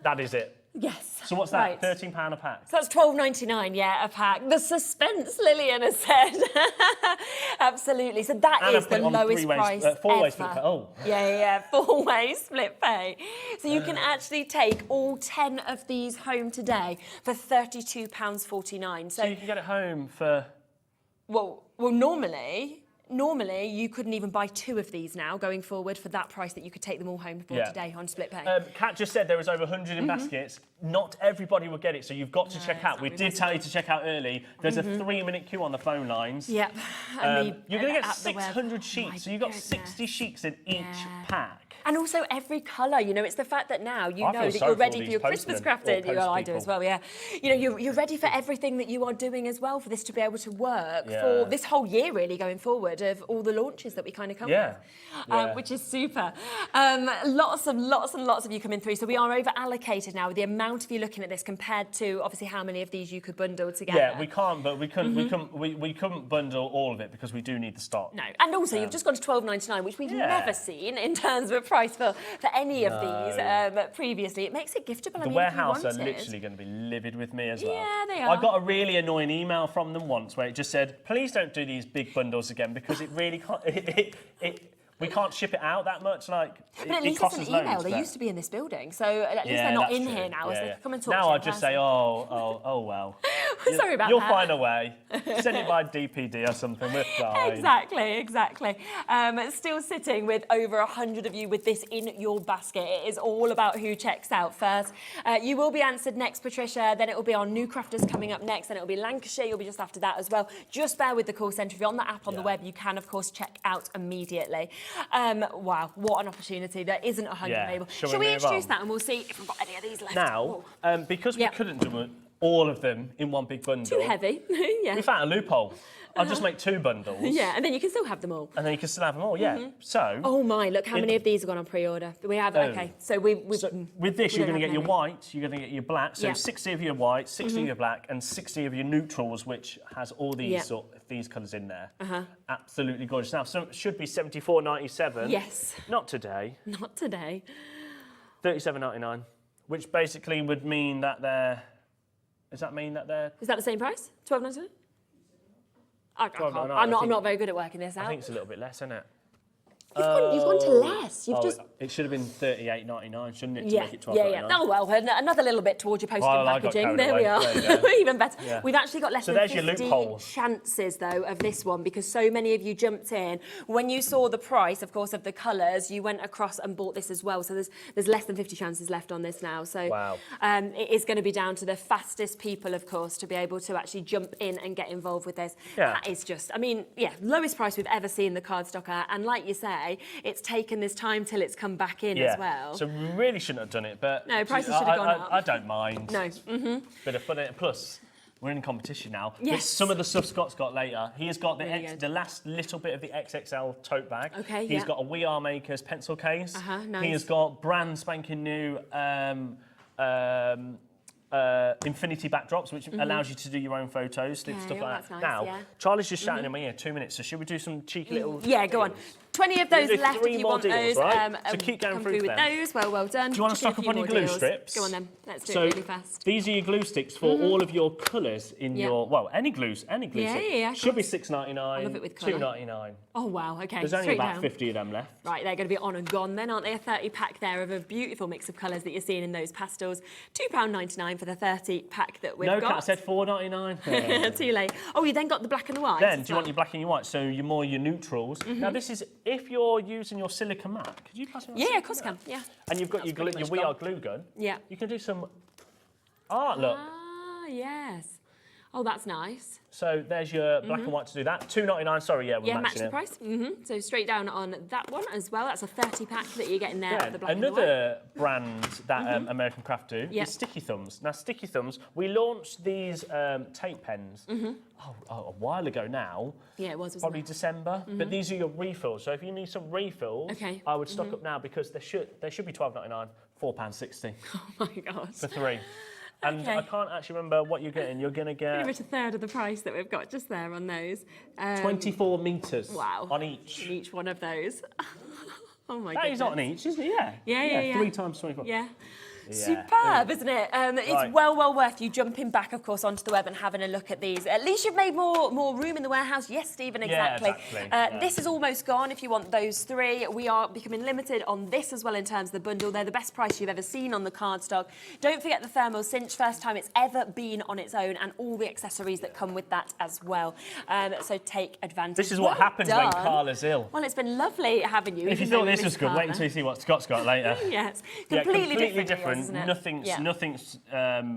that is it. Yes. So what's that? Right. £13 a pack. So that's $12.99, a pack. The suspense, Lillian has said. Absolutely. So that is the lowest price four-way ever. split pay. Oh. Yeah, four-way split pay. So you can actually take all 10 of these home today for £32.49. So you can get it home for... Well, normally you couldn't even buy 2 of these now going forward for that price that you could take them all home for today on split pay. Kat just said there was over 100 in baskets. Not everybody will get it, so you've got to check out. We did tell you to check out early. There's a 3-minute queue on the phone lines. Yep. You're going to get 600 sheets, so you've got 60 sheets in each pack. And also every colour, it's the fact that now you know that you're ready for your Christmas crafting. I do as well, yeah. You're ready for everything that you are doing as well for this to be able to work for this whole year really going forward of all the launches that we kind of come with, which is super. Lots and lots of you coming through. So we are over allocated now with the amount of you looking at this compared to obviously how many of these you could bundle together. Yeah, we can't, but we couldn't bundle all of it because we do need the stock. No, and also you've just gone to $12.99, which we've never seen in terms of price for any of these previously. It makes it giftable. The warehouse are literally going to be livid with me as well. Yeah, they are. I got a really annoying email from them once where it just said, please don't do these big bundles again because it really can't... We can't ship it out that much. But at least it's an email. They used to be in this building, so at least they're not in here now. So they can come and talk to you. Now I just say, oh well. Sorry about You'll that. find a way. Send it by DPD or something. We're fine. Exactly. Still sitting with over 100 of you with this in your basket. It is all about who checks out first. You will be answered next, Patricia. Then it will be our new crafters coming up next. Then it will be Lancashire. You'll be just after that as well. Just bear with the call centre. If you're on the app on the web, you can, of course, check out immediately. Wow, what an opportunity. There isn't a hunger label. Shall we introduce that and we'll see if we've got any of these left? Now, because we couldn't do all of them in one big bundle. Too heavy. We found a loophole. I'll just make 2 bundles. Yeah, and then you can still have them all. And then you can still have them all, yeah. So... Oh my, look how many of these have gone on pre-order. We have, okay, so we've with this, you're going to get your white, you're going to get your black, so 60 of your white, 60 of your black, and 60 of your neutrals, which has all these these colours in there. Absolutely gorgeous. Now, so it should be $74.97. Yes. Not today. Not today. $37.99, which basically would mean that they're... Does that mean that they're... Is that the same price? $12.99? $12.99, I'm not very good at working this out. I think it's a little bit less, isn't it? You've gone to less. You've just... It should have been $38.99, shouldn't it, to make it $12.99? Yeah. Oh, well, another little bit towards your postal Well, I got packaging. carried There away. we are. There you Even better. Yeah. We've actually got less So than there's your 50 loopholes. chances, though, of this one, because so many of you jumped in. When you saw the price, of course, of the colours, you went across and bought this as well. So there's less than 50 chances left on this now. So wow. It is going to be down to the fastest people, of course, to be able to actually jump in and get involved with this. Yeah. That is just, I mean, lowest price we've ever seen the cardstock at. And like you say, it's taken this time till it's come back in as well. So we really shouldn't have done it, but no, prices should have gone up. I don't mind. No. Bit of fun in it. Plus, we're in competition now. Yes. But some of the stuff Scott's got later. He has got the last little bit of the XXL tote bag. Okay, He's got a We Are Makers pencil case. Nice. He has got brand spanking new infinity backdrops, which allows you to do your own photos, stuff like that. Nice, now, Charlie's just shouting in my ear, 2 minutes, so should we do some cheeky little... Yeah, go on. 20 of those left if you want deals, those. right? So keep going come through with them. those. Well done. Do you want to stock up on your glue strips? Go on then. Let's do So it really fast. these are your glue sticks for all of your colours in your... Well, any glue stick. Yeah, Should be $6.99, I love it with colour. $2.99. Oh, wow, OK. There's only straight about down. 50 of them left. Right, they're going to be on and gone then, aren't they? A 30 pack there of a beautiful mix of colours that you're seeing in those pastels. £2.99 for the 30 pack that we've got. No, Kat said $4.99. Too late. Oh, you then got the black and the white. Then, do you want your black and your white? So your neutrals. Now, this is if you're using your silica mat. Could you pass me Yeah, of course I can. Yeah. And you've got your We Are glue gun. Yeah. You can do some art, look. Ah, yes. Oh, that's nice. So there's your black and white to do that. $2.99, sorry, we're Yeah, match matching the it. price. So straight down on that one as well. That's a 30 pack that you're getting there. The black and the white. Another brand that American Craft do is Sticky Thumbs. Now, Sticky Thumbs, we launched these tape pens a while ago now. Yeah, it was, probably December. But these are your refills. So if you need some refills, I would stock up now because they should be $12.99, £4.60. Oh my gosh. For 3. And I can't actually remember what you're getting. You're going to get... Pretty much a third of the price that we've got just there on those. 24 metres on each. In each one of those. Oh my goodness. That is on each, isn't it? Yeah. 3 times 24. Yeah. Superb, isn't it? It's well worth you jumping back, of course, onto the web and having a look at these. At least you've made more room in the warehouse. Yes, Stephen, exactly. This is almost gone if you want those 3. We are becoming limited on this as well in terms of the bundle. They're the best price you've ever seen on the cardstock. Don't forget the thermal cinch, first time it's ever been on its own, and all the accessories that come with that as well. So take advantage. This is what happens when Carla's ill. Well, it's been lovely having you. If you thought this was good, wait until you see what Scott's got later. Yes, completely different. Nothing's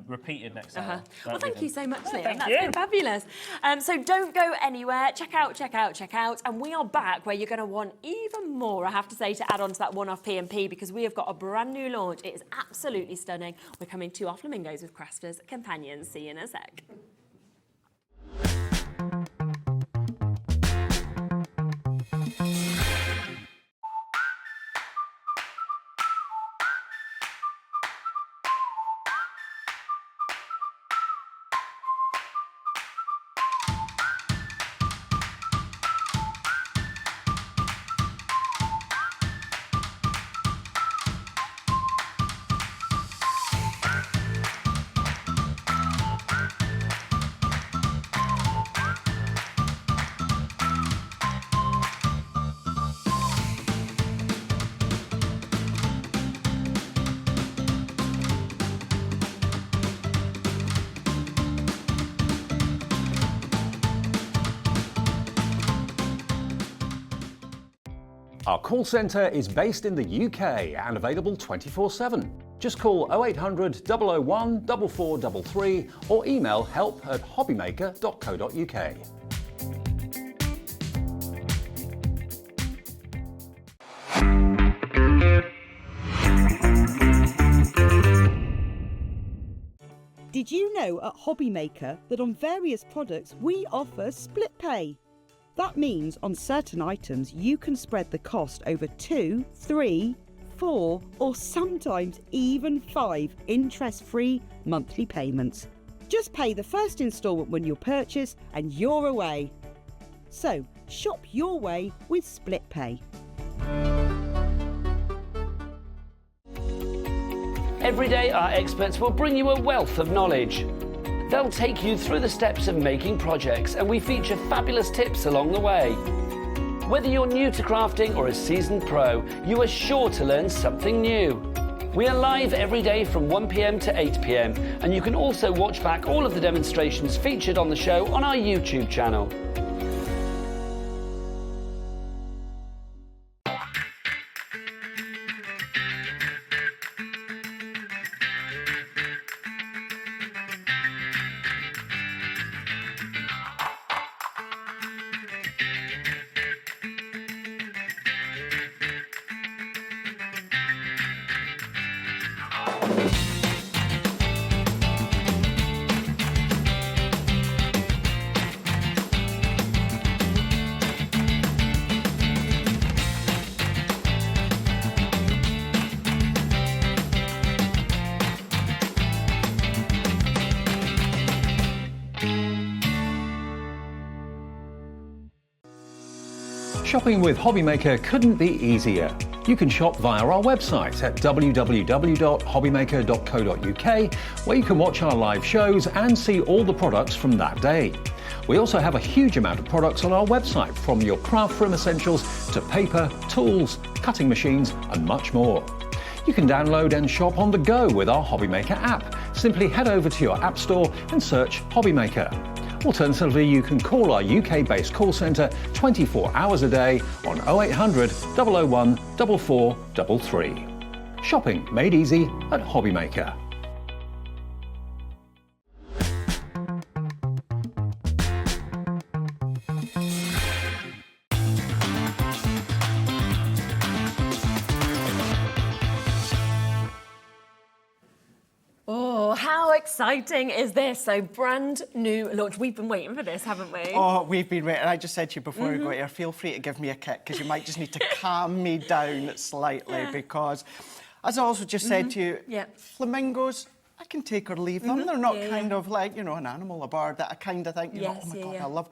repeated next time. Well, thank you so much, Liam. Thank That's you. been fabulous. So don't go anywhere. Check out. And we are back where you're going to want even more, I have to say, to add on to that one-off P&P because we have got a brand new launch. It is absolutely stunning. We're coming to our Flamingos with CRAFTER'S companions. See you in a sec. Our call centre is based in the UK and available 24/7. Just call 0800 001 4433 or email help@hobbymaker.co.uk. Did you know at HobbyMaker that on various products we offer split pay? That means on certain items you can spread the cost over 2, 3, 4 or sometimes even 5 interest-free monthly payments. Just pay the first instalment when you purchase and you're away. So shop your way with split pay. Every day, our experts will bring you a wealth of knowledge. They'll take you through the steps of making projects, and we feature fabulous tips along the way. Whether you're new to crafting or a seasoned pro, you are sure to learn something new. We are live every day from 1 p.m. to 8 p.m, and you can also watch back all of the demonstrations featured on the show on our YouTube channel. Shopping with HobbyMaker couldn't be easier. You can shop via our website at www.hobbymaker.co.uk, where you can watch our live shows and see all the products from that day. We also have a huge amount of products on our website, from your craft room essentials to paper, tools, cutting machines and much more. You can download and shop on the go with our HobbyMaker app. Simply head over to your app store and search HobbyMaker. Alternatively, you can call our UK-based call centre 24 hours a day on 0800 001 4433. Shopping made easy at HobbyMaker. How exciting is this? So brand new launch. We've been waiting for this, haven't we? Oh, we've been waiting. I just said to you before we got here, feel free to give me a kick, because you might just need to calm me down slightly, because, as I also just said to you, flamingos, I can take or leave them. They're not kind of like, you know, an animal, a bird that I kind of think, you know, oh my God, I love.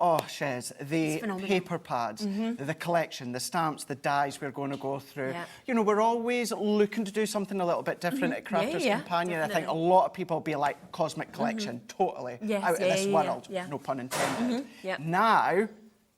Oh, Shez, the paper pads, the collection, the stamps, the dies we're going to go through. You know, we're always looking to do something a little bit different at Crafters Companion. Definitely. I think a lot of people will be like, cosmic collection, totally out of this world, no pun intended. Now,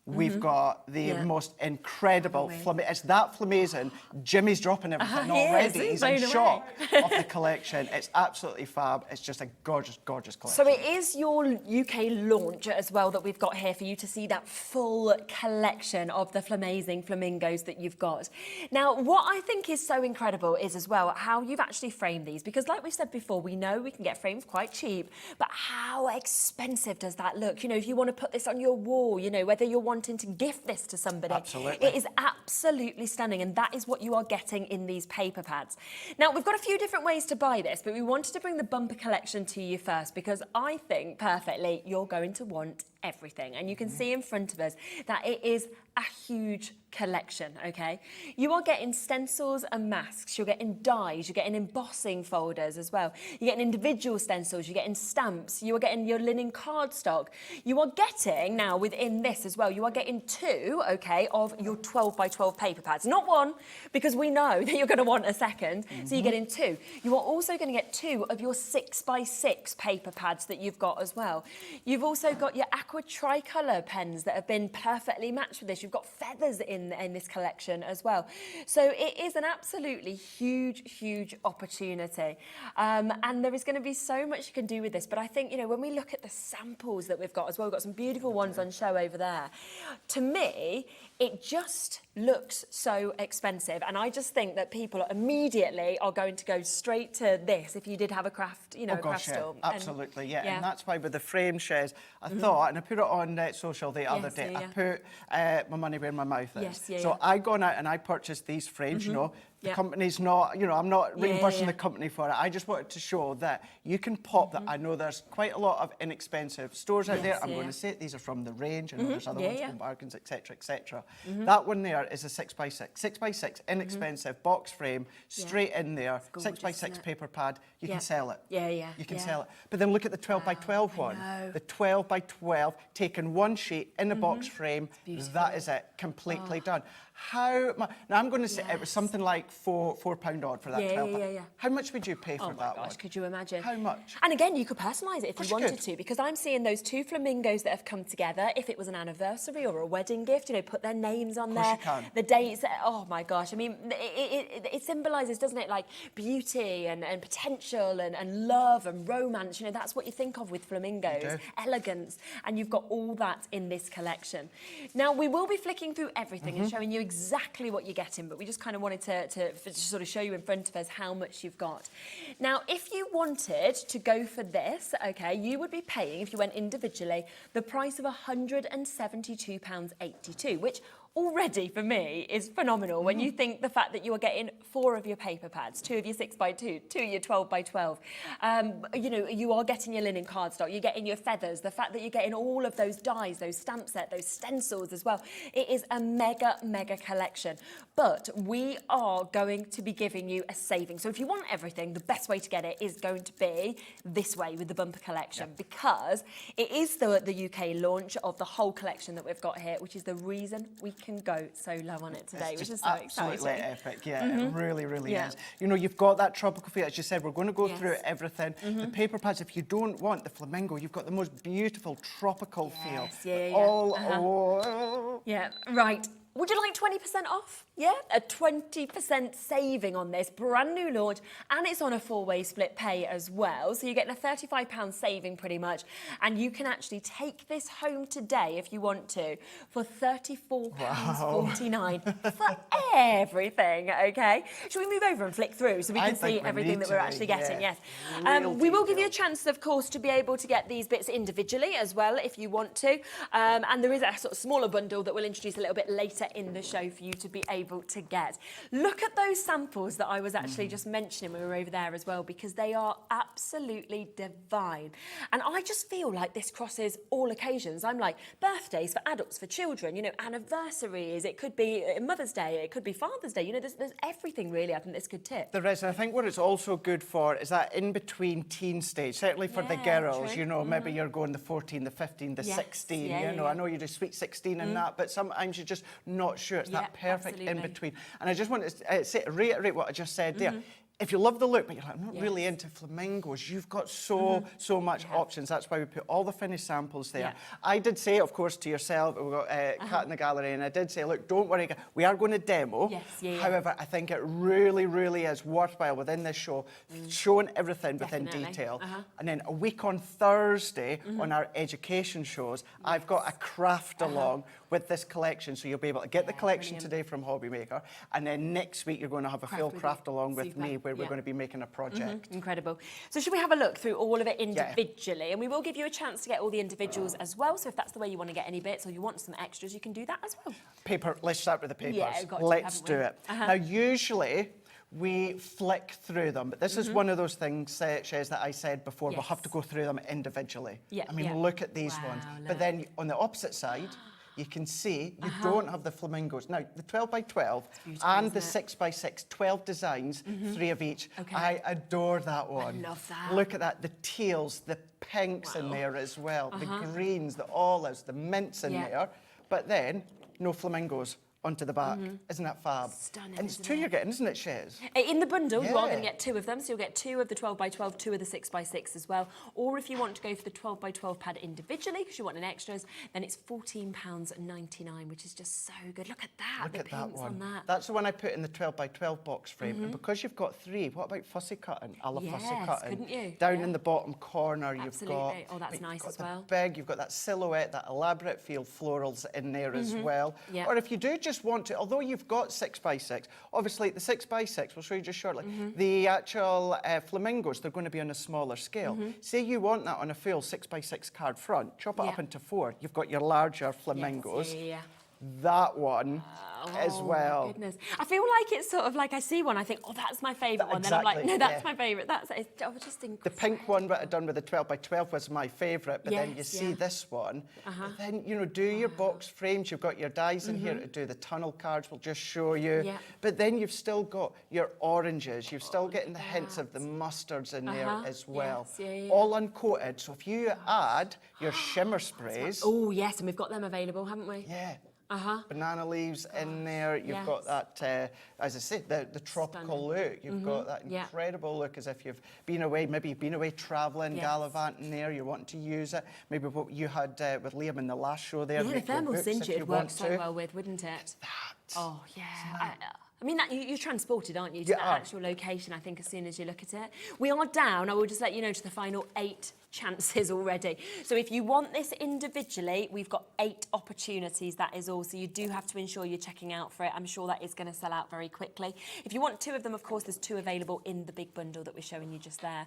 we've got the most incredible it's that Flamazing. Jimmy's dropping everything already. He's in shock of the collection. It's absolutely fab. It's just a gorgeous, gorgeous collection. So it is your UK launch as well that we've got here for you to see that full collection of the Flamazing Flamingos that you've got. Now, what I think is so incredible is as well how you've actually framed these, because like we've said before, we know we can get frames quite cheap, but how expensive does that look? You know, if you want to put this on your wall, you know, whether you're wanting to gift this to somebody. Absolutely. It is absolutely stunning, and that is what you are getting in these paper pads. Now, we've got a few different ways to buy this, but we wanted to bring the bumper collection to you first, because I think perfectly you're going to want everything. And you can see in front of us that it is a huge collection, okay? You are getting stencils and masks, you're getting dies, you're getting embossing folders as well. You're getting individual stencils, you're getting stamps, you are getting your linen cardstock. You are getting, now within this as well, you are getting 2, okay, of your 12 by 12 paper pads. Not 1, because we know that you're gonna want a second, so you're getting 2. You are also gonna get 2 of your 6 by 6 paper pads that you've got as well. You've also got your aqua aqua tricolour pens that have been perfectly matched with this. You've got feathers in this collection as well. So it is an absolutely huge opportunity. And there is going to be so much you can do with this. But I think, you know, when we look at the samples that we've got as well, we've got some beautiful ones on show over there. To me, it just looks so expensive. And I just think that people immediately are going to go straight to this if you did have a craft, you know, craft store. Absolutely, and that's why with the frame shares, I thought, and I put it on social the other day, I put my money where my mouth is. So I gone out and I purchased these frames, you know. The company's not, you know, I'm not reimbursing the company for it. I just wanted to show that you can pop that. I know there's quite a lot of inexpensive stores out there. I'm going to say it, these are from the range. I know there's other ones from bargains, etc., etc. That one there is a 6x6. 6x6, inexpensive box frame, straight in there, 6x6 paper pad. You can sell it. You can sell it. But then look at the 12x12 one. The 12x12, taking one sheet in a box frame, that is it, completely done. How much? Now I'm going to say it was something like £4 odd for that 12. How much would you pay for that one? Could you imagine? How much? And again, you could personalise it if you wanted to, because I'm seeing those two flamingos that have come together. If it was an anniversary or a wedding gift, you know, put their names on there, the dates. Oh my gosh! I mean, it symbolises, doesn't it, like beauty and potential and love and romance. You know, that's what you think of with flamingos, elegance, and you've got all that in this collection. Now we will be flicking through everything and showing you exactly what you're getting, but we just kind of wanted to sort of show you in front of us how much you've got. Now, if you wanted to go for this, okay, you would be paying, if you went individually, the price of £172.82, which already for me is phenomenal when you think the fact that you are getting 4 of your paper pads, 2 of your 6x2, 2 of your 12x12. You know, you are getting your linen cardstock, you're getting your feathers, the fact that you're getting all of those dies, those stamp set, those stencils as well. It is a mega collection. But we are going to be giving you a saving. So if you want everything, the best way to get it is going to be this way with the bumper collection, because it is the UK launch of the whole collection that we've got here, which is the reason we can go so low on it today, which is so absolutely exciting. Epic, it really is. You know, you've got that tropical feel, as you said, we're going to go through everything. The paper pads, if you don't want the flamingo, you've got the most beautiful tropical feel. Right. Would you like 20% off? Yeah, a 20% saving on this brand new launch, and it's on a 4-way split pay as well. So you're getting a £35 saving pretty much, and you can actually take this home today if you want to for £34.49 for everything, okay? Should we move over and flick through so we can see everything that we're actually getting? Yes. We will give you a chance, of course, to be able to get these bits individually as well if you want to. And there is a sort of smaller bundle that we'll introduce a little bit later in the show for you to be able to get. Look at those samples that I was actually just mentioning when we were over there as well, because they are absolutely divine. And I just feel like this crosses all occasions. I'm like, birthdays for adults, for children, you know, anniversaries, it could be Mother's Day, it could be Father's Day, you know, there's everything really I think this could tip. There is, and I think what it's also good for is that in-between teen stage, certainly for the girls, you know, maybe you're going the 14, the 15, the 16, you know, I know you do sweet 16 and that, but sometimes you're just not sure. It's that perfect in-between. And I just want to reiterate what I just said there. If you love the look, but you're like, I'm not really into flamingos, you've got so much options. That's why we put all the finished samples there. I did say, of course, to yourself, we've got Kat in the gallery, and I did say, look, don't worry, we are going to demo. However, I think it really is worthwhile within this show, showing everything within detail. And then a week on Thursday, on our education shows, I've got a craft along with this collection, so you'll be able to get the collection today from HobbyMaker, and then next week you're going to have a full craft along with me, where we're going to be making a project. Incredible. So should we have a look through all of it individually? And we will give you a chance to get all the individuals as well, so if that's the way you want to get any bits or you want some extras, you can do that as well. Paper, let's start with the papers. Let's do it. Now, usually we flick through them, but this is one of those things, Shez, that I said before, we'll have to go through them individually. I mean, look at these ones. But then on the opposite side, you can see you don't have the flamingos. Now, the 12x12 and the 6x6, 12 designs, 3 of each. I adore that one. I love that. Look at that, the teals, the pinks in there as well, the greens, the olives, the mints in there. But then, no flamingos onto the back. Isn't that fab? Stunning, And it's isn't two it? you're getting, isn't it, Shez? In the bundle, you are Yeah. going to get 2 of them, so you'll get 2 of the 12x12, 2 of the 6x6 as well. Or if you want to go for the 12x12 pad individually, because you want an extras, then it's £14.99, which is just so good. Look at that, Look the at that pinks one. on that. That's the one I put in the 12x12 box frame. And because you've got 3, what about fussy cutting? I love fussy Yes, cutting. couldn't you? Down Yeah. in the bottom corner, you've Absolutely. got... Oh, that's you've nice got as the well. big, you've got that silhouette, that elaborate feel florals in there as well. Yeah. Or if you do just want to, although you've got 6x6, obviously the 6x6, we'll show you just shortly, the actual flamingos, they're going to be on a smaller scale. Say you want that on a full 6x6 card front, chop it up into 4. You've got your larger flamingos. Yeah. That one as well. Oh, my goodness. I feel like it's sort of like I see one, I think, oh, that's my favourite one. Then I'm like, Exactly, no, that's yeah. my favourite. That's it's just incredible. The pink one that I done with the 12x12 was my favourite, but then you Yes, see yeah. this one. But then, you know, do your box frames. You've got your dies in here to do the tunnel cards. We'll just show you. Yeah. But then you've still got your oranges. You've still getting the hints of the mustards in there as well. Yes, yeah. All uncoated. So if you add your shimmer sprays, Oh, yes, and we've got them available, haven't we? yeah. Banana leaves in there. You've got that, as I said, the tropical look. You've got that incredible look as if you've been away, maybe you've been away travelling, gallivanting there. You're wanting to use it. Maybe what you had with Liam in the last show there. Yeah, the make your thermal books if singe you would want work so to. well with, wouldn't it? That. Oh, yeah. I mean, that you're transported, aren't you, to You that are. actual location, I think, as soon as you look at it. We are down, I will just let you know, to the final 8 chances already. So if you want this individually, we've got 8 opportunities, that is all. So you do have to ensure you're checking out for it. I'm sure that is going to sell out very quickly. If you want 2 of them, of course, there's 2 available in the big bundle that we're showing you just there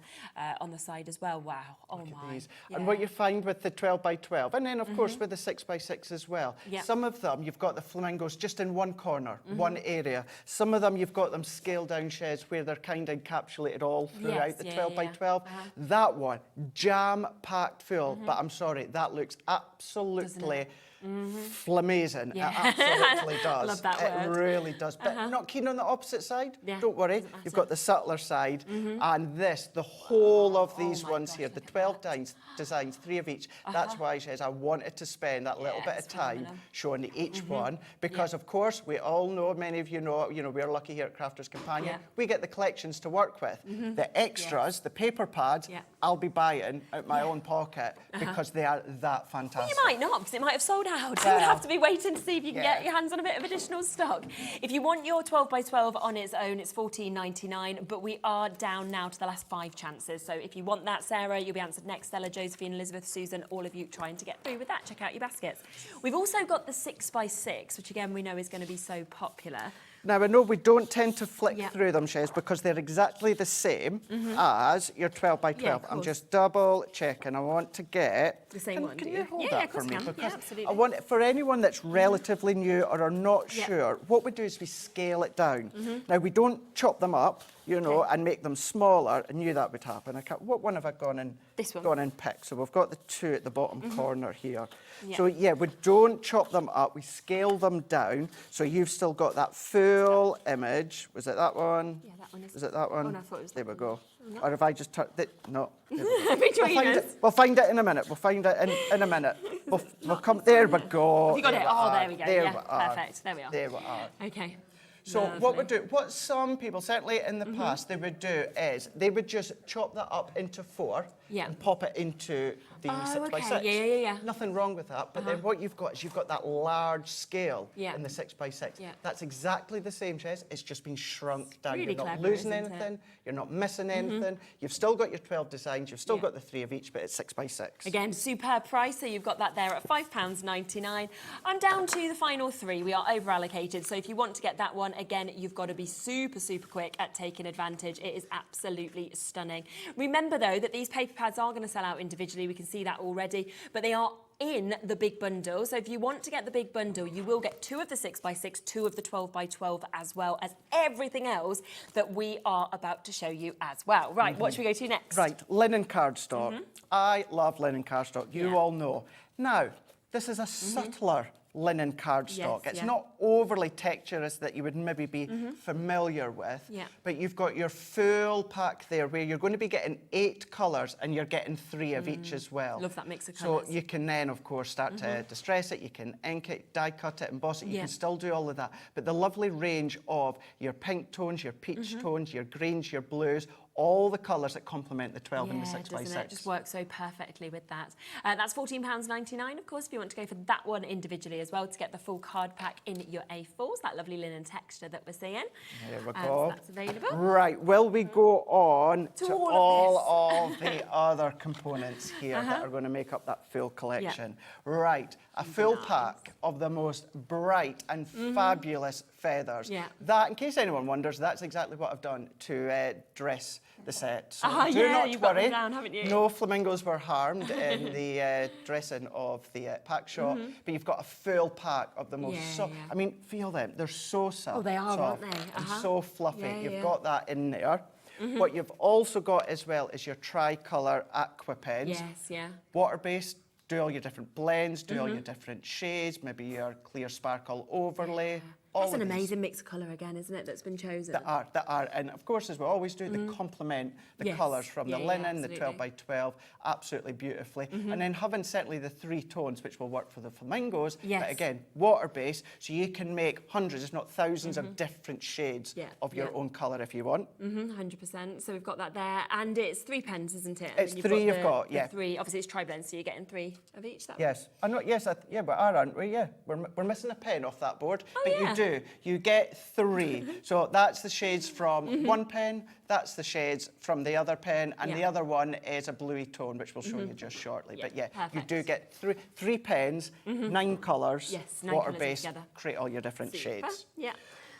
on the side as well. Wow. Oh, my. These. Yeah. And what you find with the 12x12, and then of course with the 6x6 as well. Yeah. Some of them you've got the flamingos just in one corner, one area. Some of them you've got them scaled down sheds where they're kind of encapsulated all throughout the 12x12. That one, jam-packed full, but I'm sorry, that looks absolutely Flamazing. Yeah. It absolutely does. Love that It word. really does. But not keen on the opposite side? Yeah, Don't worry. doesn't You've matter. got the subtler side. And this, the whole of these my ones gosh, here, the look at 12 designs, 3 of each. That's why she says I wanted to spend that little bit it's of time phenomenal. showing each one. Because, of course, we all know, many of you know, we're lucky here at Crafters Companion. Yeah. We get the collections to work with. The extras, the paper pads, Yeah. I'll be buying out my own pocket because they are that fantastic. You might not, because it might have sold out. Well, You'll have to be waiting to see if you can yeah. get your hands on a bit of additional stock. If you want your 12x12 on its own, it's $14.99, but we are down now to the last 5 chances. So if you want that, Sarah, you'll be answered next. Stella, Josephine, Elizabeth, Susan, all of you trying to get through with that. Check out your baskets. We've also got the 6x6, which again we know is going to be so popular. Now, I know we don't tend to flick Yeah. through them, Shez, because they're exactly the same as your 12x12. Yeah, of I'm course. just double checking. I want to get... The same Can- one, Can do you you? hold Yeah, that yeah, of for course me? I can. Yeah, Because absolutely. I want, for anyone that's relatively new or are not sure, what we do is we scale it down. Now, we don't chop them up, you know, and make them smaller. I knew that would happen. What one have I gone and This one. gone and picked? So we've got the 2 at the bottom corner here. Yeah. So yeah, we don't chop them up. We scale them down. So you've still got that full image. Was it that one? Yeah, that one is. Was it that one? Oh, no, I thought it was There that we go. No. Or if I just turn it, no. There we go. Between We'll find us. it. We'll find it in a minute. We'll find it in a minute. We'll come. There we go. Have you got it? Oh, there we go. There Yeah, we are. perfect. There we are. There we are. Okay. So Lovely. what we do, what some people, certainly in the past, they would do is they would just chop that up into 4 Yeah. and pop it into the Oh, 6x6. okay. Yeah. Nothing wrong with that. But then what you've got is you've got that large scale Yeah. in the 6x6. Yeah. That's exactly the same, Jess. It's just been shrunk down. Really You're not clever, losing isn't it? anything. You're not missing anything. You've still got your 12 designs. You've still Yeah. got the 3 of each, but it's 6x6. Again, superb price, so you've got that there at £5.99. I'm down to the final 3. We are over allocated, so if you want to get that one, again, you've got to be super, super quick at taking advantage. It is absolutely stunning. Remember, though, that these paper pads are going to sell out individually. We can see that already, but they are in the big bundle. So if you want to get the big bundle, you will get 2 of the 6x6, 2 of the 12x12, as well as everything else that we are about to show you as well. Right, what should we go to next? Right, linen cardstock. I love linen cardstock. You Yeah. all know. Now, this is a subtler linen cardstock. Yes, It's not overly texturous that you would maybe be familiar with, but you've got your full pack there where you're going to be getting 8 colours and you're getting 3 of each as well. Love that mix of colours. So you can then, of course, start to distress it, you can ink it, die cut it, emboss it, you can still do all of that. But the lovely range of your pink tones, your peach tones, your greens, your blues, all the colours that complement the 12 and the 6x6. It just works so perfectly with that. That's £14.99, of course, if you want to go for that one individually as well to get the full card pack in your A4s, that lovely linen texture that we're seeing. There we go. So that's available. Right, will we go on to all all of the other components here that are going to make up that full collection? Right, a full pack of the most bright and fabulous feathers. That, in case anyone wonders, that's exactly what I've done to dress the set. So do not you've worry. got them down, haven't you? No flamingos were harmed in the dressing of the pack shot, but you've got a full pack of the most I mean, feel them. They're so soft. Oh, they are, soft aren't they? and so fluffy. You've got that in there. Mm-hmm. What you've also got as well is your tricolour aqua pens. Yes, yeah. Water-based, do all your different blends, do all your different shades, maybe your clear sparkle overlay. That's an amazing mix of colour again, isn't it, that's been chosen? That are. And of course, as we always do, they complement the colours from the linen, the 12 by 12, absolutely beautifully. And then having certainly the 3 tones, which will work for the flamingos, but again, water-based, so you can make hundreds, if not thousands, of different shades of your own colour if you want. 100%. So we've got that there. And it's 3 pens, isn't it? It's 3 you've got, yeah. 3, obviously it's tri-blend, so you're getting 3 of each. That Yes. I'm not, yes, yeah, we are, aren't we? Yeah. We're missing a pen off that board, but yeah. you do. You get 3. So that's the shades from one pen, that's the shades from the other pen, and the other one is a bluey tone, which we'll show you just shortly. But yeah, you do get 3 pens, 9 colours, 9 water-based, colours create all your different shades. Yeah.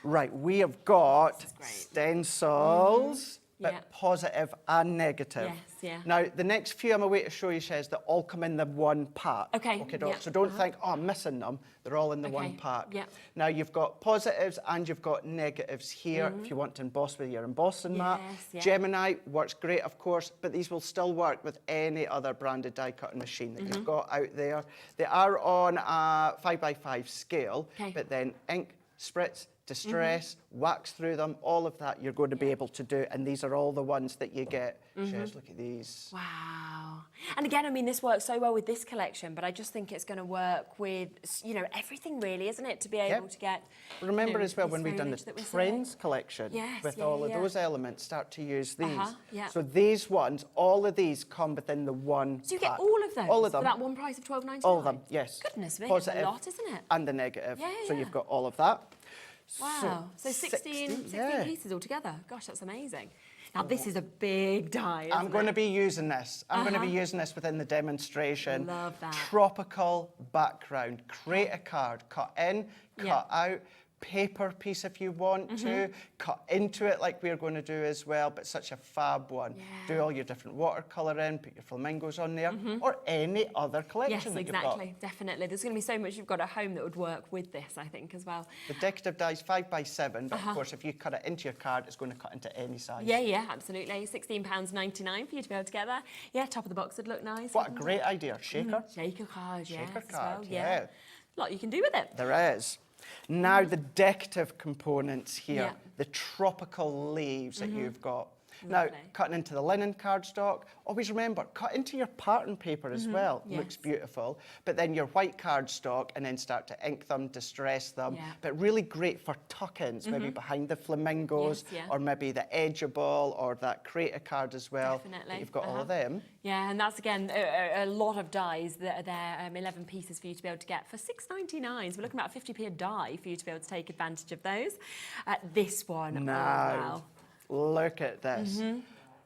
Right, we have got stencils, but positive and negative. Yes, Now, the next few I'm away to show you, Shez, that all come in the one pack. Okay, So don't think, oh, I'm missing them. They're all in the one pack. Now, you've got positives and you've got negatives here if you want to emboss with your embossing mat. Gemini works great, of course, but these will still work with any other branded die-cutting machine that you've got out there. They are on a 5x5 scale, but then ink, spritz, distress, wax through them, all of that you're going to be able to do, and these are all the ones that you get. Shez, look at these. Wow. And again, I mean, this works so well with this collection, but I just think it's going to work with, you know, everything really, isn't it, to be able to get... Remember as well when we've done the Trends collection with all of those elements, start to use these. So these ones, all of these come within the one So you get pack. all of those all of them. for that one price of $12.99? All of them, yes. Goodness me, Positive it's a lot, isn't it? and the negative. So you've got all of that. Wow, so 16 pieces altogether. Gosh, that's amazing. Now, this is a big die, I'm going to be using this. I'm going to be using this within the demonstration. Love that. Tropical background. Create a card. Cut in, cut out. Paper piece if you want to. Cut into it like we're going to do as well, but such a fab one. Do all your different watercolour in, put your flamingos on there, or any other collection that you've got. Yes, exactly, definitely. There's going to be so much you've got at home that would work with this, I think, as well. The decorative die is 5x7, but of course, if you cut it into your card, it's going to cut into any size. Yeah, absolutely. £16.99 for you to be able to get there. Yeah, top of the box would look nice. What a great idea. Shaker. Shaker card, Shaker card, well, A lot you can do with it. There is. Now the decorative components here, the tropical leaves that you've got. Now, cutting into the linen cardstock, always remember, cut into your pattern paper as well. Looks beautiful. But then your white cardstock, and then start to ink them, distress them. But really great for tuck-ins, maybe behind the flamingos, or maybe the edgeable, or that creator card as well. Definitely. You've got all of them. Yeah, and that's, again, a lot of dies that are there, 11 pieces for you to be able to get for $6.99. So we're looking at 50p a die for you to be able to take advantage of those. This one, wow. Look at this.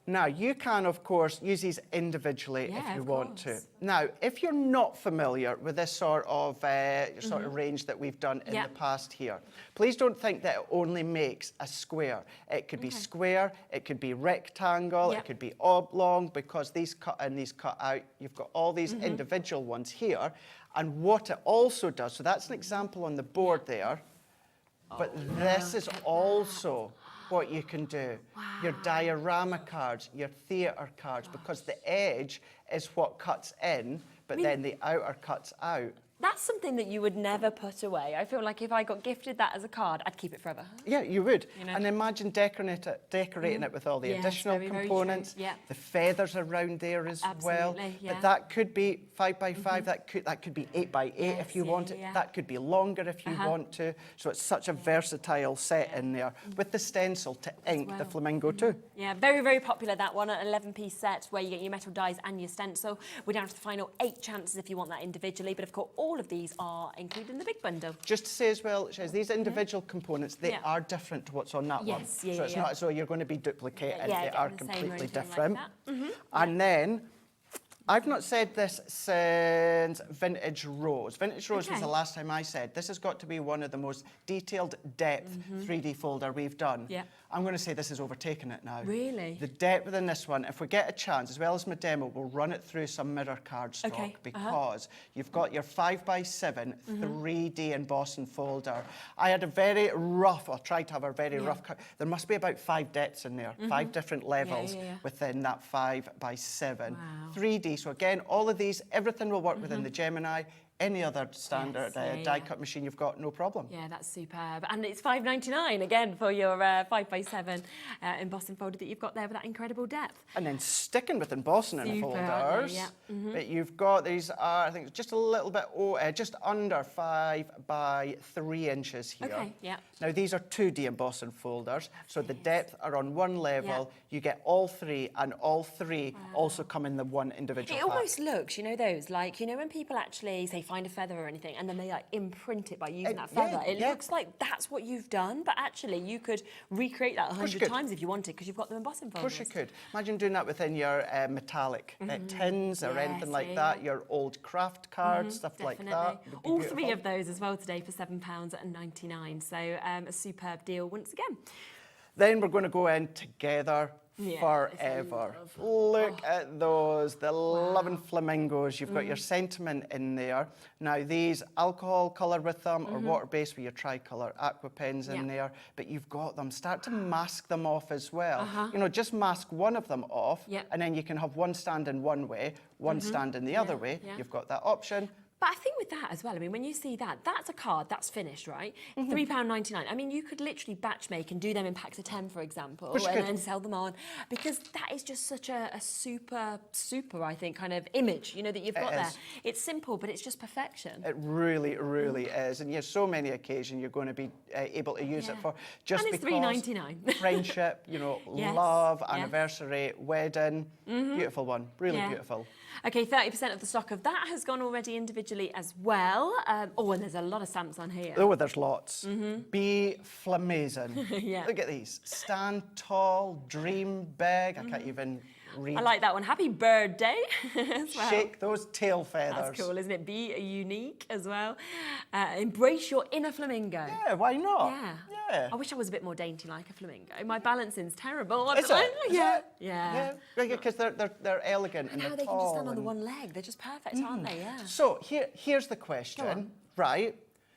Now, you can, of course, use these individually if you want to. Now, if you're not familiar with this sort of range that we've done in the past here, please don't think that it only makes a square. It could be square, it could be rectangle, it could be oblong, because these cut in, these cut out, you've got all these individual ones here. And what it also does, so that's an example on the board there, but this is also what you can do. Your diorama cards, your theatre cards, because the edge is what cuts in, but then the outer cuts out. That's something that you would never put away. I feel like if I got gifted that as a card, I'd keep it forever. Yeah, you would. You know? And imagine decorating it with all the Yes, additional very, very components, true. Yeah. the feathers around there as well. Absolutely, yeah. But that could be 5 by 5, that could be 8 by 8 Yes, if you yeah, want it. yeah. That could be longer if you want to. So it's such a versatile set in there with the stencil to ink the well. flamingo too. Yeah, very, very popular, that one, an 11-piece set where you get your metal dies and your stencil. We're down to the final 8 chances if you want that individually, but of course all of these are included in the big bundle. Just to say as well, Shez, these individual components, they Yeah. are different to what's on that one. Yes, yeah, so it's yeah. not as though you're going to be duplicating, Yeah, they getting are the same or completely anything like different. that. And then, I've not said this since Vintage Rose. Vintage Rose was Okay. the last time I said, this has got to be one of the most detailed depth 3D folder we've done. Yeah. I'm going to say this has overtaken it now. Really? The depth within this one, if we get a chance, as well as my demo, we'll run it through some mirror card stock Okay, because you've got your 5 by 7 3D embossing folder. I had a very rough, or tried to have a very rough cut. There must be about 5 depths in there, 5 different levels yeah. within that 5 by 7. Wow. 3D, so again, all of these, everything will work within the Gemini. Any other standard Yes, die cut machine you've got, no problem. Yeah, that's superb. And it's $5.99 again for your 5 by 7 embossing folder that you've got there with that incredible depth. And then sticking with embossing in Super, folders, yeah. but you've got, these are, I think, just a little bit, just under 5 by 3 inches here. Okay, yeah. Now, these are 2D embossing folders, so the depth are on one level. You get all 3, and all 3 also come in the one individual It pack. almost looks, you know, those, like, you know, when people actually, say, find a feather or anything, and then they, like, imprint it by using that feather. It looks like that's what you've done, but actually you could recreate that 100 times if you wanted, because you've got them embossing Of folders. course you could. Imagine doing that within your metallic tins or anything like yeah, that, your old craft cards, stuff like that. Would be All beautiful. 3 of those as well today for £7.99. So a superb deal once again. Then we're going to go in together Yeah, forever. it's Look at those, the loving flamingos. You've got your sentiment in there. Now these alcohol colour with them or water-based with your tricolour aqua pens in there, but you've got them. Start to mask them off as well. You know, just mask one of them off and then you can have one stand in one way, one stand in the other way. You've got that option. But I think with that as well, I mean, when you see that, that's a card, that's finished, right? £3.99. I mean, you could literally batch make and do them in packs of 10, for example, and then sell them on, because that is just such a super, I think, kind of image, you know, that you've got there. It's simple, but it's just perfection. It really, really is. And you have so many occasions you're going to be able to use it for. Just and it's because $3.99. friendship, you know, love, anniversary, wedding. Beautiful one. Really beautiful. Okay, 30% of the stock of that has gone already individually as well. Oh, and there's a lot of stamps on here. Oh, there's lots. Be Flamazing. Yeah. Look at these. Stand tall, dream big. I can't even read. I like that one. Happy birthday as well. Shake those tail feathers. That's cool, isn't it? Be unique as well. Embrace your inner flamingo. Yeah, why not? Yeah. Yeah. I wish I was a bit more dainty like a flamingo. My balancing's terrible. Is it? Yeah. Yeah. Because they're elegant and How they're they can tall just stand on the and- one leg. They're just perfect, aren't they? Yeah. So here's the question, right?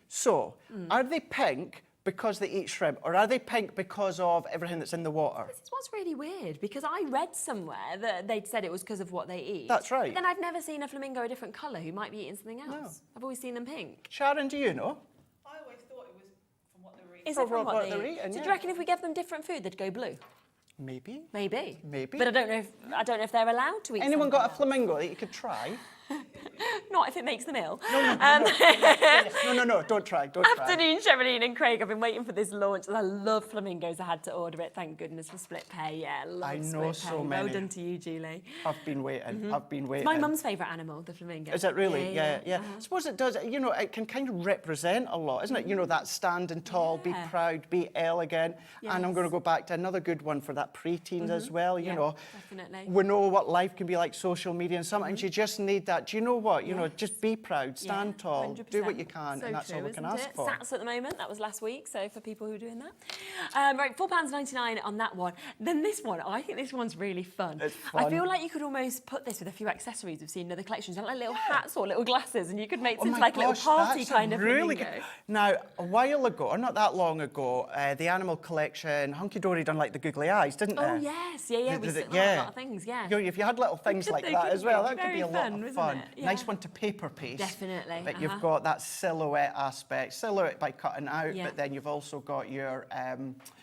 So are they pink because they eat shrimp, or are they pink because of everything that's in the water? This is what's really weird, because I read somewhere that they'd said it was because of what they eat. That's right. But then I've never seen a flamingo a different colour who might be eating something else. I've always seen them pink. Sharon, do you know? I always thought it was from what they were eating. Is it from what what they're they eat? eating, So do yeah. you reckon if we gave them different food, they'd go blue? Maybe. Maybe. Maybe. But I don't know if they're allowed to eat. Anyone got a something flamingo that you could try? else. Not if it makes them ill. No, don't try, don't try. Afternoon, Sherilyn and Craig. I've been waiting for this launch. I love flamingos. I had to order it. Thank goodness for split pay. Yeah, love I know split so pay. Well many. done to you, Julie. I've been waiting, I've been waiting. My mum's favourite animal, the flamingo. Is it really? Yeah. Uh-huh. I suppose it does, you know, it can kind of represent a lot, isn't it? You know, that standing tall, be proud, be elegant. And I'm going to go back to another good one for that pre-teens as well, you know. Definitely. We know what life can be like, social media, and sometimes you just need that. Do you know what? You know, just be proud, stand tall, 100%. do what you can, So and that's all we can isn't ask it? for. Sats at the moment, that was last week, so for people who are doing that. Right, £4.99 on that one. Then this one, I think this one's really fun. It's I fun. feel like you could almost put this with a few accessories we've seen in other collections, like little hats or little glasses, and you could make Oh this my like a little gosh, party that's kind of really flamingo. good. Now, a while ago, or not that long ago, the animal collection, Hunky Dory done like the googly eyes, didn't they? Oh, yes, yeah, we Did see it? a lot of things, yeah. You know, if you had little things like that as well, that could be a lot of wasn't fun. it? Nice one to paper paste. Definitely. But you've got that silhouette aspect. Silhouette by cutting out, Yeah. but then you've also got your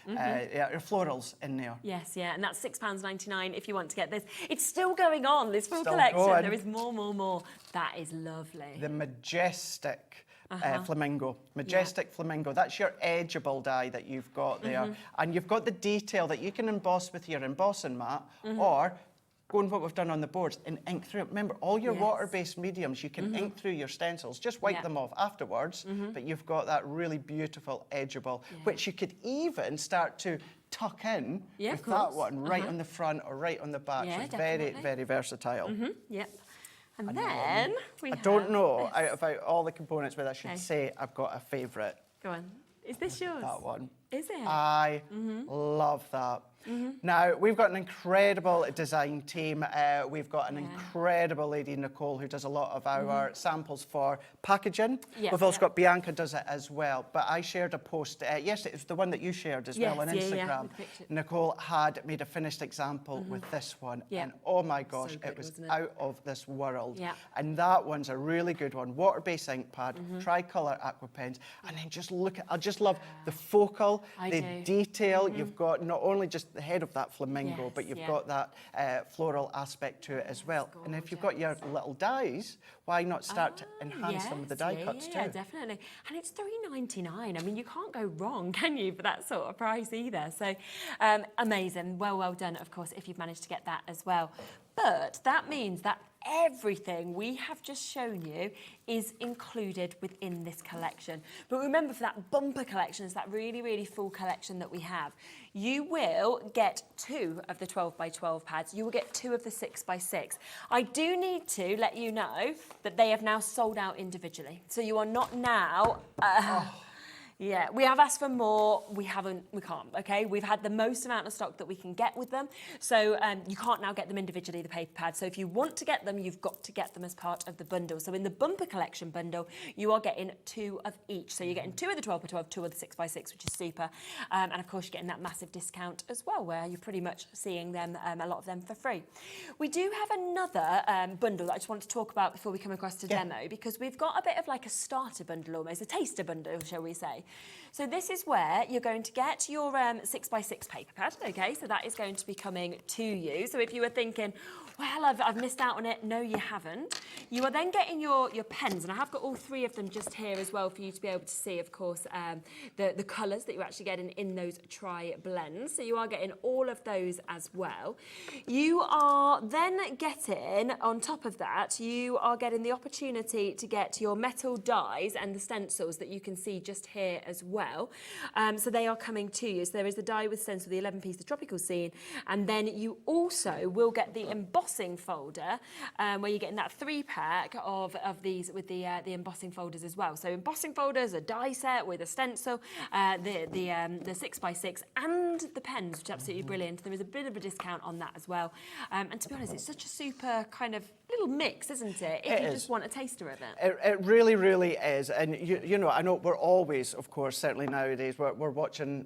florals in there. Yes, yeah, and that's £6.99 if you want to get this. It's still going on, this full Still collection. going. There is more. That is lovely. The majestic flamingo. Majestic flamingo. That's your edgeable die that you've got there. And you've got the detail that you can emboss with your embossing mat or go on what we've done on the boards and ink through it. Remember, all your water-based mediums, you can ink through your stencils. Just wipe them off afterwards, but you've got that really beautiful edgeable, which you could even start to tuck in with that one right on the front or right on the back. Yeah, so it's definitely. very, very versatile. Yep. And then we I have don't know this. about all the components, but I should say I've got a favourite. Go on. Is this yours? That one. Is it? I love that. Now, we've got an incredible design team. We've got an incredible lady, Nicole, who does a lot of our samples for packaging. We've also got Bianca does it as well. But I shared a post, yes, it was the one that you shared as well on Instagram. Nicole had made a finished example with this one. And oh my gosh, good, it was wasn't it? out of this world. Yeah. And that one's a really good one. Water-based ink pad, tricolour aqua pens, and then just look at, I just love the focal, the detail. You've got not only just the head of that flamingo, but you've got that floral aspect to it as well. And if you've got your little dies, why not start to enhance some of the die cuts too? Yeah, definitely. And it's £3.99. I mean, you can't go wrong, can you, for that sort of price either? So amazing. Well done, of course, if you've managed to get that as well. But that means that everything we have just shown you is included within this collection. But remember, for that bumper collection, it's that really full collection that we have, you will get 2 of the 12x12 pads. You will get 2 of the 6x6. I do need to let you know that they have now sold out individually. So you are not now... Yeah, we have asked for more. We can't, okay? We've had the most amount of stock that we can get with them. So you can't now get them individually, the paper pads. So if you want to get them, you've got to get them as part of the bundle. So in the bumper collection bundle, you are getting 2 of each. So you're getting 2 of the 12x12, 2 of the 6x6, which is super. And of course, you're getting that massive discount as well, where you're pretty much seeing them, a lot of them for free. We do have another bundle that I just want to talk about before we come across to demo, because we've got a bit of like a starter bundle almost, a taster bundle, shall we say. So this is where you're going to get your 6x6 paper pad, okay? So that is going to be coming to you. So if you were thinking, well, I've missed out on it, no, you haven't. You are then getting your pens, and I have got all 3 of them just here as well for you to be able to see, of course, the colours that you're actually getting in those tri-blends. So you are getting all of those as well. You are then getting, on top of that, you are getting the opportunity to get your metal dies and the stencils that you can see just here as well. So they are coming to you. So there is the die with stencil, the 11-piece, the tropical scene, and then you also will get the embossing folder, where you're getting that 3-pack of these with the embossing folders as well. So embossing folders, a die set with a stencil, the 6x6, and the pens, which is absolutely brilliant. There is a bit of a discount on that as well. And to be honest, it's such a super kind of little mix, isn't it? If you just want a taster of it. It really, really is. And you know, I know we're always, of course, certainly nowadays, we're watching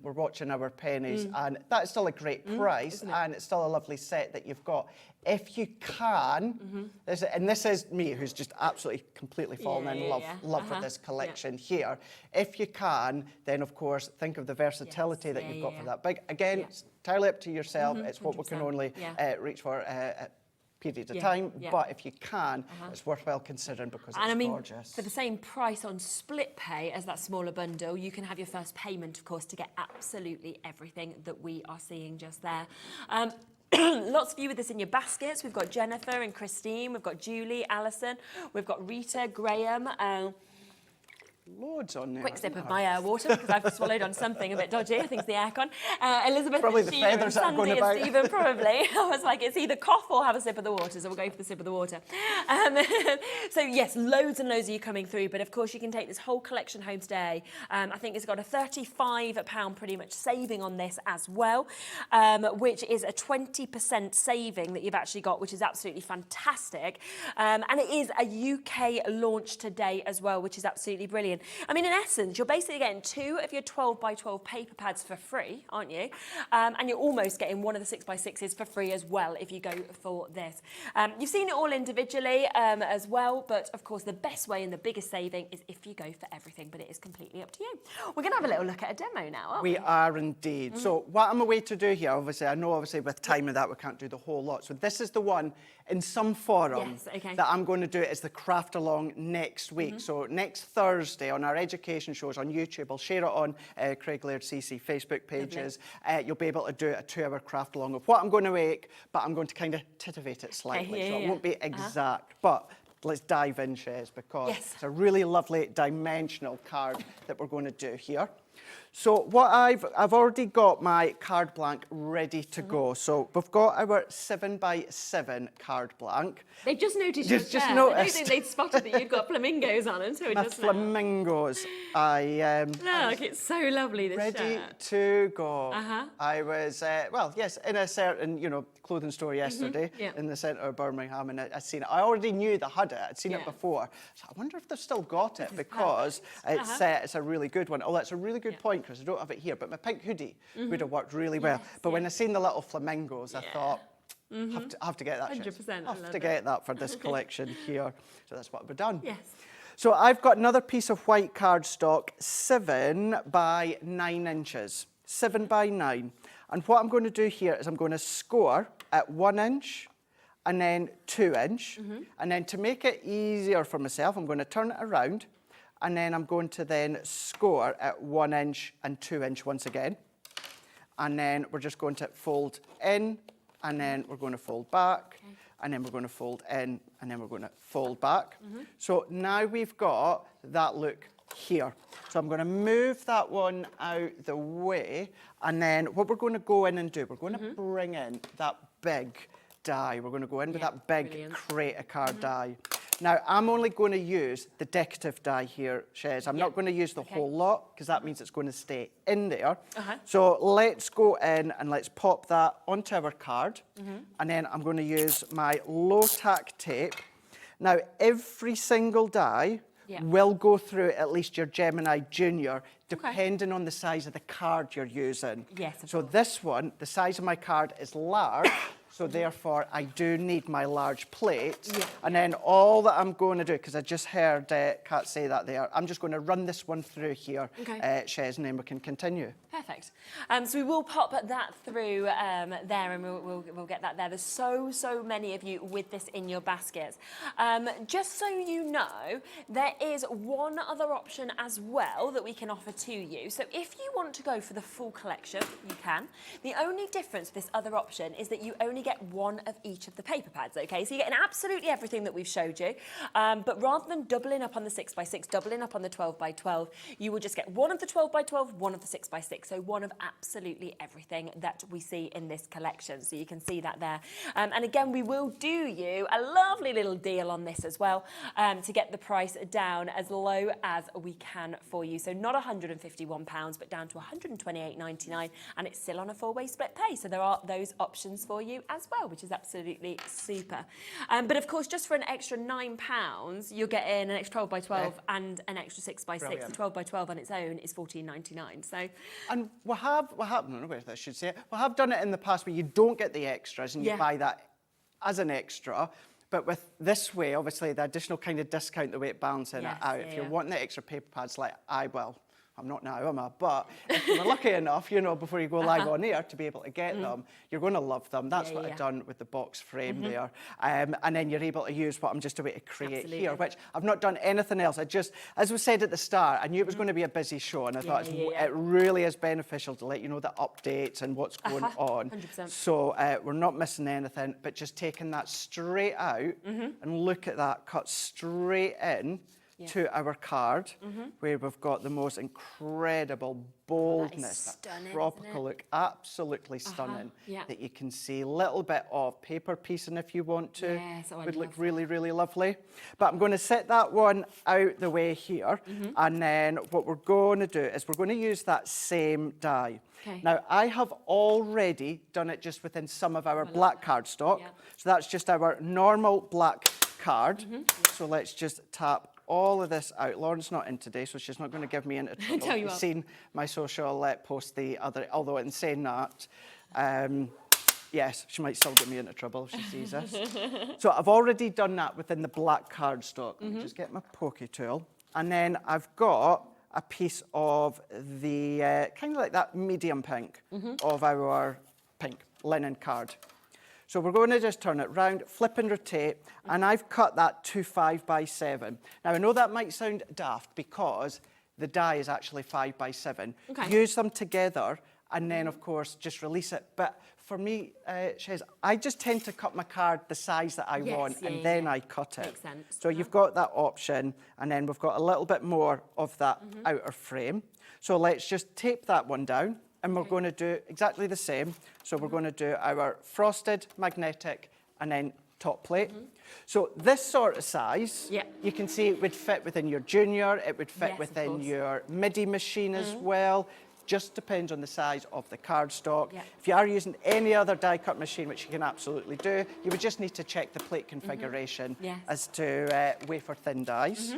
our pennies, and that's still a great price, and it's still a lovely set that you've got. If you can, and this is me, who's just absolutely completely fallen in love with this collection here. If you can, then of course think of the versatility that you've got for that big. Again, it's entirely up to yourself. It's what we can only reach for. Period of time, but if you can, it's worthwhile considering because it's gorgeous. For the same price on split pay as that smaller bundle, you can have your first payment, of course, to get absolutely everything that we are seeing just there. Lots of you with this in your baskets. We've got Jennifer and Christine, we've got Julie, Alison, we've got Rita, Graham, loads on there. Quick sip of my water because I've swallowed on something a bit dodgy. I think it's the aircon. Elizabeth, probably and the Sheila, feathers and that are going Sandy, about. and Stephen, probably. I was like, it's either cough or have a sip of the water, so we'll go for the sip of the water. So yes, loads and loads of you coming through, but of course you can take this whole collection home today. I think it's got a £35 pretty much saving on this as well, which is a 20% saving that you've actually got, which is absolutely fantastic. And it is a UK launch today as well, which is absolutely brilliant. brilliant. I mean, in essence, you're basically getting 2 of your 12 by 12 paper pads for free, aren't you? And you're almost getting 1 of the 6 by 6s for free as well if you go for this. You've seen it all individually as well, but of course the best way and the biggest saving is if you go for everything, but it is completely up to you. We're going to have a little look at a demo now, aren't we? We are indeed. So what I'm away to do here, obviously, I know obviously with time and that we can't do the whole lot. So this is the one in some forum that I'm going to do as the craft along next week. So next Thursday on our education shows on YouTube, I'll share it on Craig Laird CC Facebook pages. You'll be able to do a 2-hour craft along of what I'm going to make, but I'm going to kind of titivate it slightly. So it won't be exact, but let's dive in, Shez, because it's a really lovely dimensional card that we're going to do here. So what I've already got my card blank ready to go. So we've got our 7 by 7 card blank. They've just noticed your chair. I don't think they'd spotted that you'd got flamingos on until my flamingos. Look, it's so lovely, this ready shirt. to go. I was, well, yes, in a certain, you know, clothing store yesterday in the centre of Birmingham, and I'd seen it. I already knew they had it. I'd seen it before. So I wonder if they've still got it, because it's a really good one. Oh, that's a really good point, because I don't have it here, but my pink hoodie would have worked really well. But when I seen the little flamingos, I thought, I have to get that. 100%. I have to get that for this collection here. So that's what we've done. Yes. So I've got another piece of white cardstock, 7 by 9 inches. 7 by 9. And what I'm going to do here is I'm going to score at 1 inch and then 2 inch. And then to make it easier for myself, I'm going to turn it around, and then I'm going to then score at 1 inch and 2 inch once again. And then we're just going to fold in, and then we're going to fold back, and then we're going to fold in, and then we're going to fold back. So now we've got that look here. So I'm going to move that one out the way, and then what we're going to go in and do, we're going to bring in that big die. We're going to go in with that big crate of card die. Now, I'm only going to use the decorative die here, Shez. I'm not going to use the whole lot, because that means it's going to stay in there. So let's go in and let's pop that onto our card. And then I'm going to use my low-tack tape. Now, every single die will go through at least your Gemini Junior, depending on the size of the card you're using. So this one, the size of my card is large. So therefore, I do need my large plate. And then all that I'm going to do, because I just heard Kat say that there, I'm just going to run this one through here, Shez, and then we can continue. Perfect. So we will pop that through there, and we'll get that there. There's so many of you with this in your baskets. Just so you know, there is one other option as well that we can offer to you. So if you want to go for the full collection, you can. The only difference with this other option is that you only get 1 of each of the paper pads, okay? So you're getting absolutely everything that we've showed you, but rather than doubling up on the 6 by 6, doubling up on the 12 by 12, you will just get 1 of the 12 by 12, 1 of the 6 by 6, so 1 of absolutely everything that we see in this collection. So you can see that there. And again, we will do you a lovely little deal on this as well, to get the price down as low as we can for you. So not £151, but down to £128.99, and it's still on a 4-way split pay. So there are those options for you as well, which is absolutely super. But of course, just for an extra £9, you're getting an extra 12 by 12 and an extra 6 by 6. The 12 by 12 on its own is £14.99. So, and we have I should say, we have done it in the past where you don't get the extras and you buy that as an extra. But with this way, obviously, the additional kind of discount, the way it balances it out. If you're wanting the extra paper pads, like I will. I'm not now, am I? But if you're lucky enough, you know, before you go live on air to be able to get them, you're going to love them. That's what I've done with the box frame there. And then you're able to use what I'm just about to create here, which I've not done anything else. I just, as we said at the start, I knew it was going to be a busy show, and I thought it really is beneficial to let you know the updates and what's going on. 100%. So we're not missing anything, but just taking that straight out and look at that cut straight in to our card, where we've got the most incredible boldness, that tropical look, absolutely stunning, that you can see a little bit of paper piecing if you want to. Would look really, really lovely. But I'm going to set that one out the way here, and then what we're going to do is we're going to use that same die. Now, I have already done it just within some of our black cardstock, so that's just our normal black card. So let's just tap all of this out. Lauren's not in today, so she's not going to give me into trouble. Tell you You've what. seen my social post the other, although in saying that, yes, she might still get me into trouble if she sees this. So I've already done that within the black cardstock. Let me just get my pokey tool. And then I've got a piece of the, kind of like that medium pink of our pink linen card. So we're going to just turn it round, flip and rotate, and I've cut that to 5 by 7. Now I know that might sound daft because the die is actually 5 by 7. Okay. Use them together and then of course just release it. But for me, Shez, I just tend to cut my card the size that I want and then I cut it. Makes sense. So you've got that option, and then we've got a little bit more of that outer frame. So let's just tape that one down. And we're going to do exactly the same. So we're going to do our frosted, magnetic, and then top plate. So this sort of size, you can see it would fit within your junior, it would fit within your MIDI machine as well. Just depends on the size of the cardstock. If you are using any other die cut machine, which you can absolutely do, you would just need to check the plate configuration as to wafer thin dies.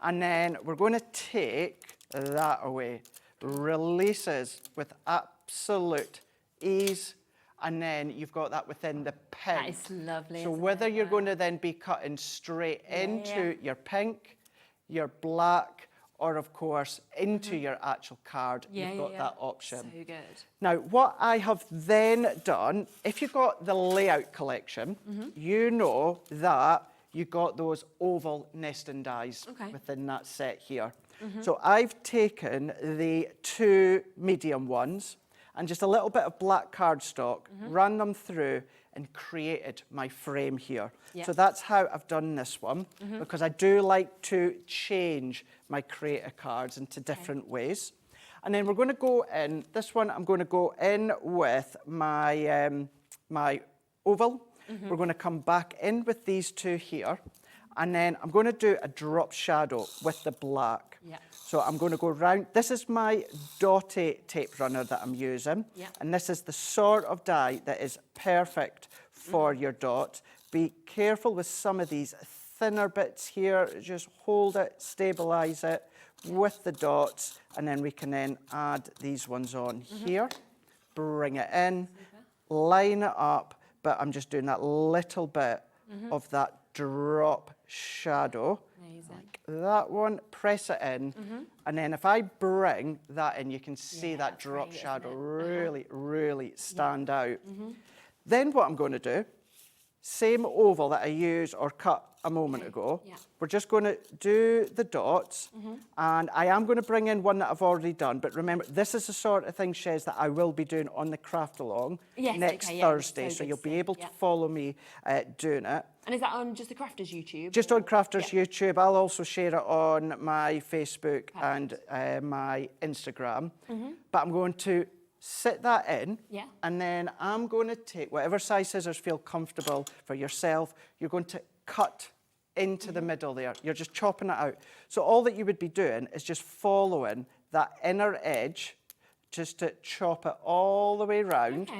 And then we're going to take that away. Releases with absolute ease, and then you've got that within the pink. That is lovely. So whether you're going to then be cutting straight into your pink, your black, or of course into your actual card, you've got that option. So good. Now, what I have then done, if you've got the layout collection, you know that you got those oval nesting dies within that set here. So I've taken the 2 medium ones and just a little bit of black cardstock, ran them through and created my frame here. So that's how I've done this one, because I do like to change my creator cards into different ways. And then we're going to go in, this one I'm going to go in with my, my oval. We're going to come back in with these 2 here. And then I'm going to do a drop shadow with the black. So I'm going to go round. This is my dotty tape runner that I'm using. And this is the sort of die that is perfect for your dot. Be careful with some of these thinner bits here. Just hold it, stabilize it with the dots. And then we can then add these ones on here. Bring it in, line it up. But I'm just doing that little bit of that drop shadow. Like that one, press it in, and then if I bring that in, you can see that drop shadow really, really stand out. Then what I'm going to do, same oval that I used or cut a moment ago, we're just going to do the dots, and I am going to bring in one that I've already done, but remember, this is the sort of thing, Shez, that I will be doing on the Craft Along next Thursday, so you'll be able to follow me doing it. And is that on just the Crafters YouTube? Just on Crafters YouTube. I'll also share it on my Facebook and my Instagram. But I'm going to sit that in, and then I'm going to take whatever size scissors feel comfortable for yourself. You're going to cut into the middle there. You're just chopping it out. So all that you would be doing is just following that inner edge, just to chop it all the way round.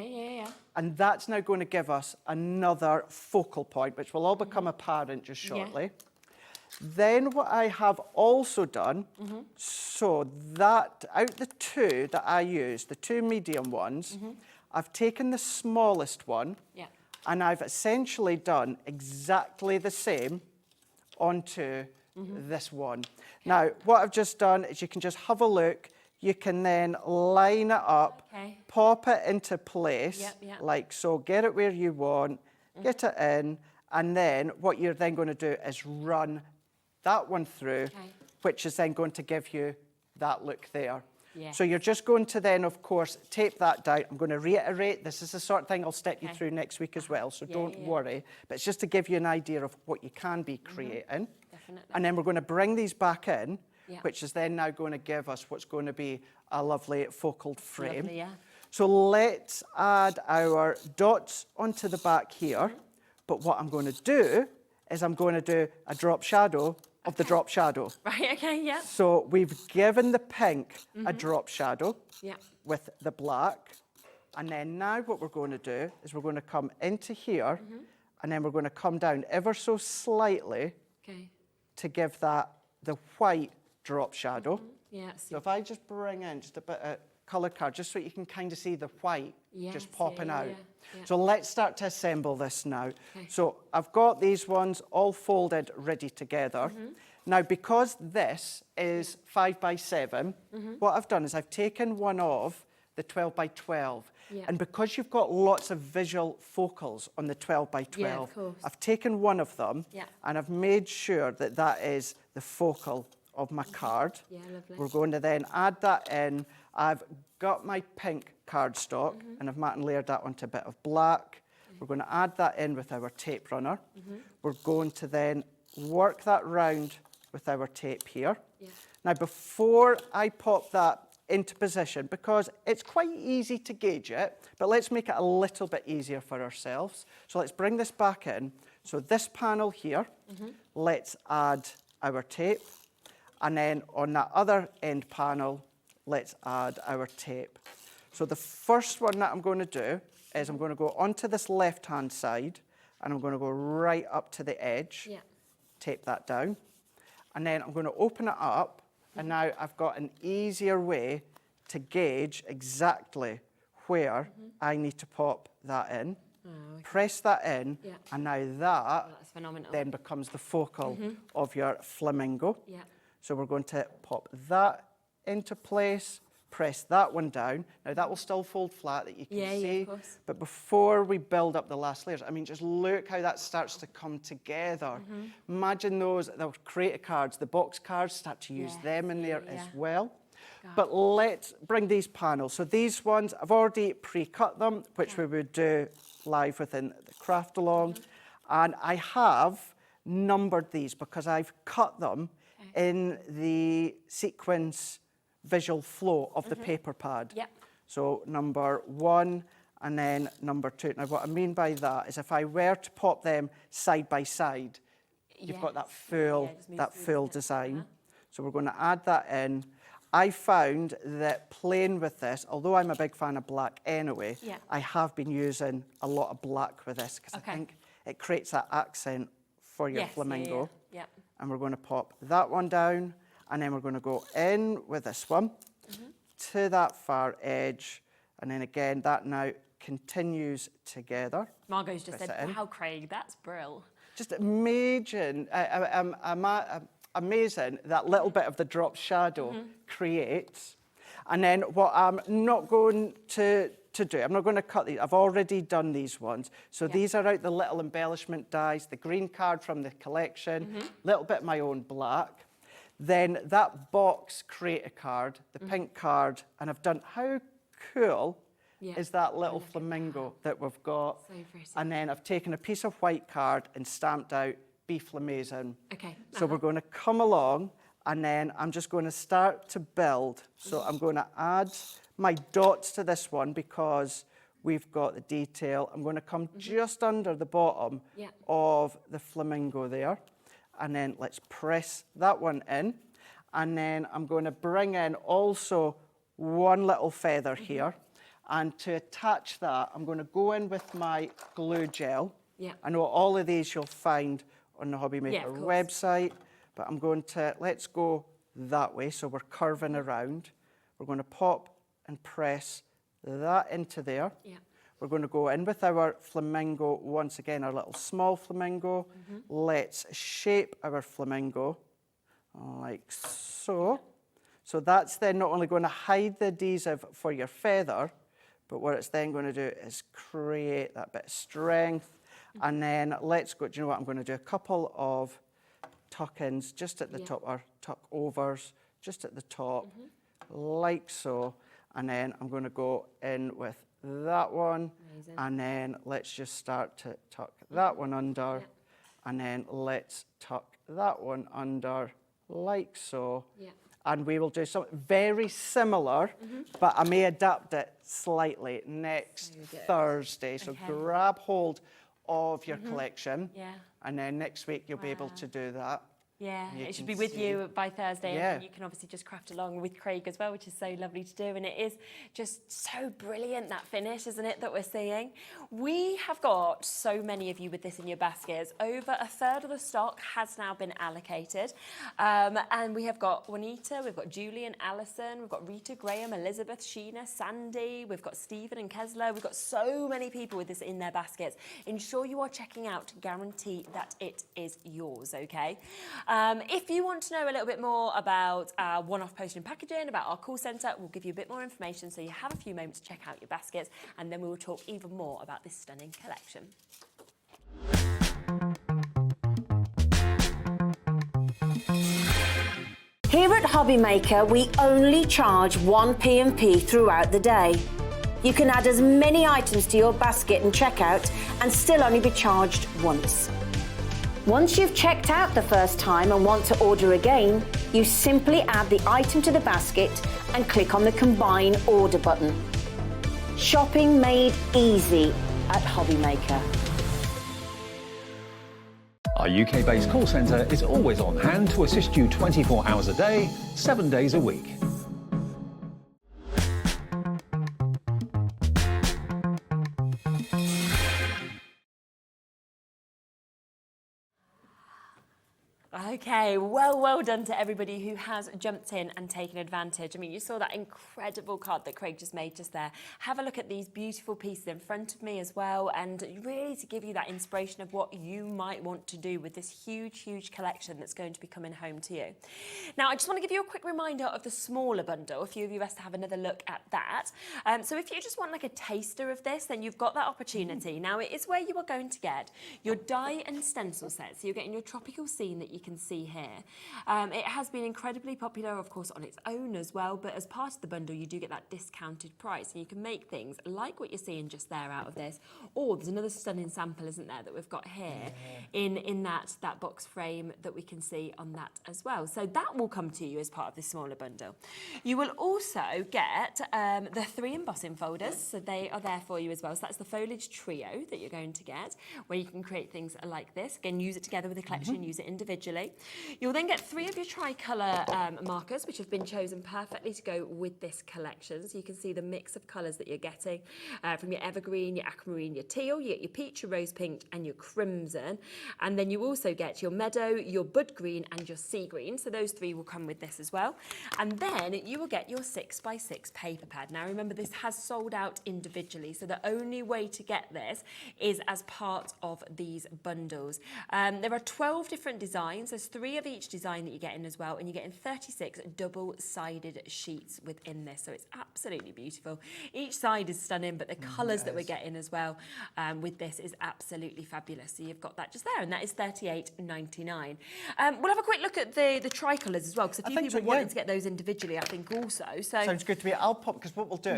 And that's now going to give us another focal point, which will all become apparent just shortly. Then what I have also done, so that out the 2 that I used, the 2 medium ones, I've taken the smallest one and I've essentially done exactly the same onto this one. Now, what I've just done is you can just have a look. You can then line it up, pop it into place, like so, get it where you want, get it in, and then what you're then going to do is run that one through, which is then going to give you that look there. So you're just going to then, of course, tape that down. I'm going to reiterate, this is the sort of thing I'll step you through next week as well, so don't worry. But it's just to give you an idea of what you can be creating. And then we're going to bring these back in, which is then now going to give us what's going to be a lovely focal frame. So let's add our dots onto the back here. But what I'm going to do is I'm going to do a drop shadow of the drop shadow. So we've given the pink a drop shadow with the black. And then now what we're going to do is we're going to come into here and then we're going to come down ever so slightly to give that the white drop shadow. Yeah, So if I just bring in just a bit of colour card, just so you can kind of see the white just popping out. So let's start to assemble this now. Okay. So I've got these ones all folded, ready together. Now, because this is 5 by 7, what I've done is I've taken one of the 12 by 12. And because you've got lots of visual focals on the 12 by 12, I've taken one of them and I've made sure that that is the focal of my card. Lovely. We're going to then add that in. I've got my pink cardstock and I've matte and layered that onto a bit of black. We're going to add that in with our tape runner. We're going to then work that round with our tape here. Now, before I pop that into position, because it's quite easy to gauge it, but let's make it a little bit easier for ourselves. So let's bring this back in. So this panel here, let's add our tape. And then on that other end panel, let's add our tape. So the first one that I'm going to do is I'm going to go onto this left-hand side and I'm going to go right up to the edge, tape that down. And then I'm going to open it up and now I've got an easier way to gauge exactly where I need to pop that in. Press that in, and now that then becomes the focal of your flamingo. So we're going to pop that into place, press that one down. Now that will still fold flat, that you can see. But before we build up the last layers, I mean, just look how that starts to come together. Imagine those creator cards, the box cards, start to use them in there as well. But let's bring these panels. So these ones, I've already pre-cut them, which we would do live within the craft along. And I have numbered these because I've cut them in the sequence visual flow of the paper pad. So number 1 and then number 2. Now what I mean by that is if I were to pop them side by side, you've got that full design. So we're going to add that in. I found that playing with this, although I'm a big fan of black anyway, I have been using a lot of black with this because I think it creates that accent for your flamingo. And we're going to pop that one down, and then we're going to go in with this one to that far edge, and then again that now continues together. Margot's just said, wow, Craig, that's brill. Just amazing, amazing that little bit of the drop shadow creates. And then what I'm not going to do, I'm not going to cut these. I've already done these ones. So these are out the little embellishment dies, the green card from the collection, little bit my own black. Then that box creator card, the pink card, and I've done, how cool is that little flamingo that we've got? So pretty. And then I've taken a piece of white card and stamped out Be Flamazing. So we're going to come along and then I'm just going to start to build. So I'm going to add my dots to this one because we've got the detail. I'm going to come just under the bottom of the flamingo there. And then let's press that one in. And then I'm going to bring in also one little feather here. And to attach that, I'm going to go in with my glue gel. I know all of these you'll find on the HobbyMaker website, but I'm going to, let's go that way. So we're curving around. We're going to pop and press that into there. We're going to go in with our flamingo, once again, our little small flamingo. Let's shape our flamingo like so. So that's then not only going to hide the adhesive for your feather, but what it's then going to do is create that bit of strength. And then let's go, do you know what, I'm going to do a couple of tuck-ins just at the top, or tuck-overs, just at the top, like so. And then I'm going to go in with that one. And then let's just start to tuck that one under. And then let's tuck that one under, like so. And we will do something very similar, but I may adapt it slightly next Thursday. So grab hold of your collection, and then next week you'll be able to do that. Yeah, You it should can be with see. you by Thursday, Yeah. and you can obviously just craft along with Craig as well, which is so lovely to do. And it is just so brilliant, that finish, isn't it, that we're seeing? We have got so many of you with this in your baskets. Over a third of the stock has now been allocated. And we have got Juanita, we've got Julian, Alison, we've got Rita, Graham, Elizabeth, Sheena, Sandy, we've got Stephen and Kesler. We've got so many people with this in their baskets. Ensure you are checking out to guarantee that it is yours, okay? If you want to know a little bit more about our one-off postage and packaging, about our call centre, we'll give you a bit more information so you have a few moments to check out your baskets, and then we will talk even more about this stunning collection. Here at HobbyMaker, we only charge 1 P&P throughout the day. You can add as many items to your basket and checkout and still only be charged once. Once you've checked out the first time and want to order again, you simply add the item to the basket and click on the Combine Order button. Shopping made easy at HobbyMaker. Our UK-based call centre is always on hand to assist you 24 hours a day, 7 days a week. Okay, well done to everybody who has jumped in and taken advantage. I mean, you saw that incredible card that Craig just made just there. Have a look at these beautiful pieces in front of me as well, and really to give you that inspiration of what you might want to do with this huge collection that's going to be coming home to you. Now, I just want to give you a quick reminder of the smaller bundle. A few of you asked to have another look at that. So if you just want like a taster of this, then you've got that opportunity. Now, it is where you are going to get your die and stencil set. So you're getting your tropical scene that you can see here. It has been incredibly popular, of course, on its own as well, but as part of the bundle, you do get that discounted price, and you can make things like what you're seeing just there out of this. Or there's another stunning sample, isn't there, that we've got here in that box frame that we can see on that as well. So that will come to you as part of this smaller bundle. You will also get the 3 embossing folders, so they are there for you as well. So that's the foliage trio that you're going to get, where you can create things like this. Again, use it together with the collection, use it individually. You'll then get 3 of your tricolour markers, which have been chosen perfectly to go with this collection. So you can see the mix of colours that you're getting from your evergreen, your aquamarine, your teal, you get your peach, your rose pink and your crimson. And then you also get your meadow, your bud green and your sea green. So those 3 will come with this as well. And then you will get your 6x6 paper pad. Now remember, this has sold out individually, so the only way to get this is as part of these bundles. There are 12 different designs. There's 3 of each design that you're getting as well, and you're getting 36 double-sided sheets within this, so it's absolutely beautiful. Each side is stunning, but the colours that we're getting as well with this is absolutely fabulous. So you've got that just there, and that is $38.99. We'll have a quick look at the tricolours as well, because a few people wanted to get those individually, I think, also. So sounds good to me. I'll pop, because what we'll do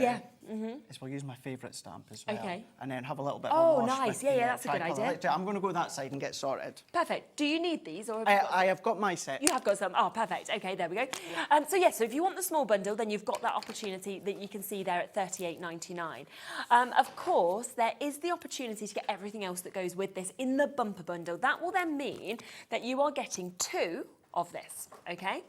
is we'll use my favourite stamp as well. Okay. And then have a little bit of a wash nice. with Yeah, the, that's a good tricolour. idea. I'm going to go that side and get sorted. Perfect. Do you need these? Or I have got my set. You have got some. Oh, perfect. Okay, there we go. So if you want the small bundle, then you've got that opportunity that you can see there at $38.99. Of course, there is the opportunity to get everything else that goes with this in the bumper bundle. That will then mean that you are getting 2 of this, okay?